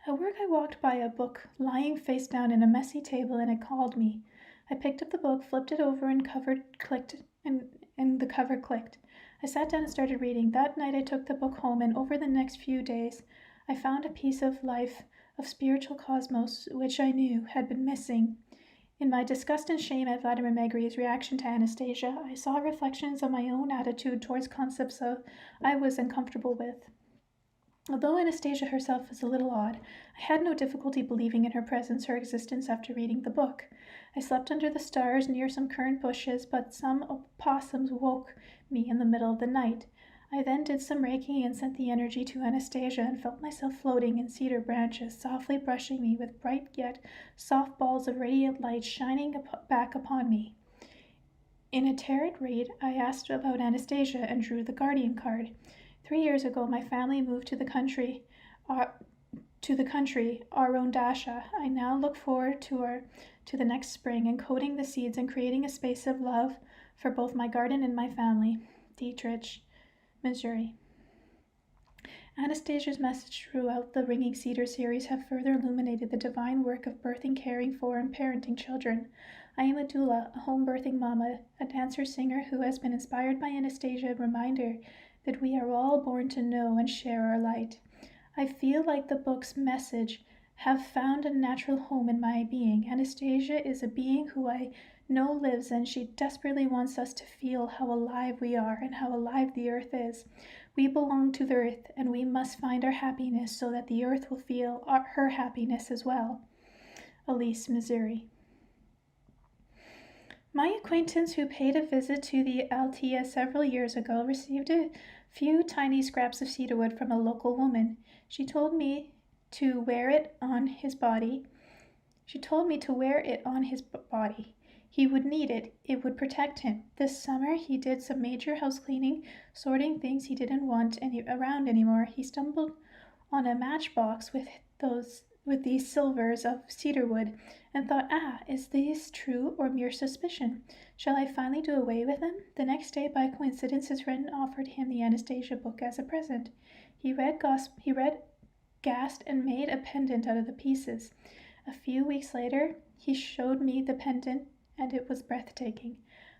At work I walked by a book lying face down in a messy table and it called me. I picked up the book, flipped it over and the cover clicked. I sat down and started reading. That night I took the book home, and over the next few days I found a piece of life, of spiritual cosmos, which I knew had been missing. In my disgust and shame at Vladimir Megre's reaction to Anastasia, I saw reflections of my own attitude towards concepts I was uncomfortable with. Although Anastasia herself was a little odd, I had no difficulty believing in her presence or existence after reading the book. I slept under the stars near some currant bushes, but some opossums woke me in the middle of the night. I then did some Reiki and sent the energy to Anastasia and felt myself floating in cedar branches, softly brushing me with bright yet soft balls of radiant light shining back upon me. In a tarot read, I asked about Anastasia and drew the guardian card. 3 years ago, my family moved to the country, Arundasha. I now look forward to the next spring, encoding the seeds and creating a space of love for both my garden and my family. Dietrich, Missouri. Anastasia's message throughout the Ringing Cedar series have further illuminated the divine work of birthing, caring for, and parenting children. I am a doula, a home birthing mama, a dancer-singer who has been inspired by Anastasia, a reminder that we are all born to know and share our light. I feel like the book's message have found a natural home in my being. Anastasia is a being who I know lives, and she desperately wants us to feel how alive we are and how alive the earth is. We belong to the earth, and we must find our happiness so that the earth will feel her happiness as well. Elise, Missouri. My acquaintance who paid a visit to the Altea several years ago received a few tiny scraps of cedarwood from a local woman. She told me to wear it on his body. He would need it. It would protect him. This summer he did some major house cleaning, sorting things he didn't want around anymore. He stumbled on a matchbox with these silvers of cedar wood, and thought, is this true or mere suspicion? Shall I finally do away with them? The next day, by coincidence, his friend offered him the Anastasia book as a present. He read, gasped, and made a pendant out of the pieces. A few weeks later, he showed me the pendant, and it was breathtaking.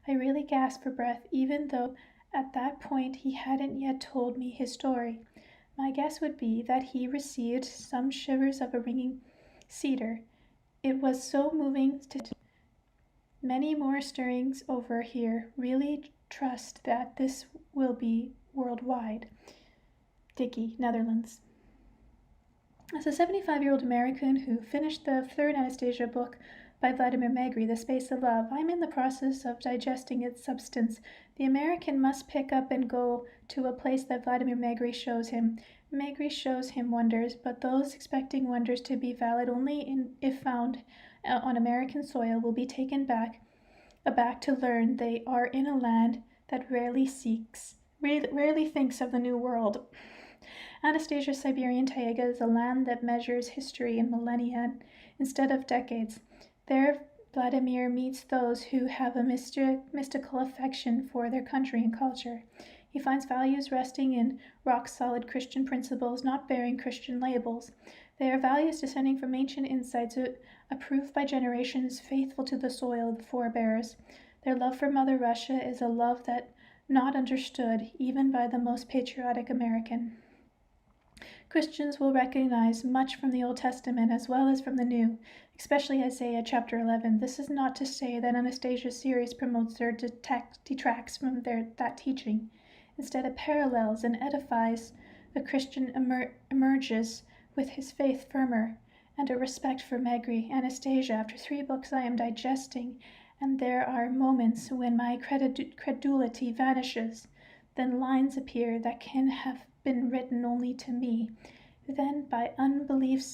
I really gasped for breath, even though at that point he hadn't yet told me his story. My guess would be that he received some shivers of a ringing cedar. It was so moving to many more stirrings over here. Really trust that this will be worldwide. Dickey, Netherlands. As a 75-year-old American who finished the third Anastasia book by Vladimir Megre, The Space of Love, I'm in the process of digesting its substance. The American must pick up and go to a place that Vladimir Megre shows him. Megre shows him wonders, but those expecting wonders to be valid only if found on American soil will be taken aback to learn they are in a land that rarely thinks of the New World. Anastasia's Siberian taiga is a land that measures history in millennia instead of decades. There, Vladimir meets those who have a mystical affection for their country and culture. He finds values resting in rock-solid Christian principles, not bearing Christian labels. They are values descending from ancient insights approved by generations faithful to the soil of the forebears. Their love for Mother Russia is a love that not understood even by the most patriotic American. Christians will recognize much from the Old Testament as well as from the New, especially Isaiah chapter 11. This is not to say that Anastasia's series promotes or detracts from that teaching. Instead, it parallels and edifies. The Christian emerges with his faith firmer and a respect for Megre. Anastasia, after 3 books I am digesting, and there are moments when my credulity vanishes. Then lines appear that can have been written only to me. Then my unbelief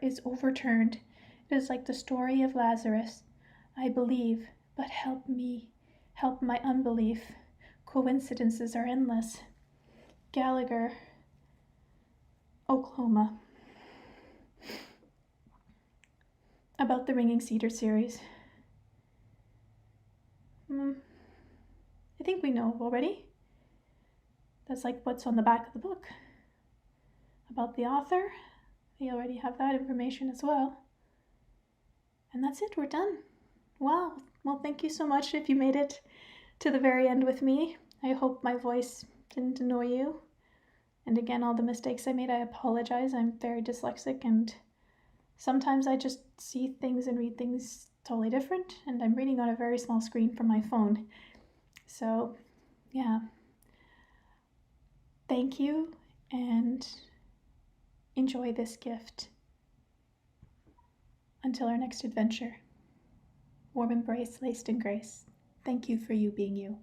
is overturned. It is like the story of Lazarus. I believe, but help my unbelief. Coincidences are endless. Gallagher, Oklahoma. About the Ringing Cedar series. I think we know already. That's like what's on the back of the book. About the author, we already have that information as well. And that's it, we're done. Wow, well, thank you so much if you made it to the very end with me. I hope my voice didn't annoy you. And again, all the mistakes I made, I apologize. I'm very dyslexic, and sometimes I just see things and read things totally different, and I'm reading on a very small screen from my phone. So, yeah. Thank you, and enjoy this gift. Until our next adventure. Warm embrace, laced in grace. Thank you for you being you.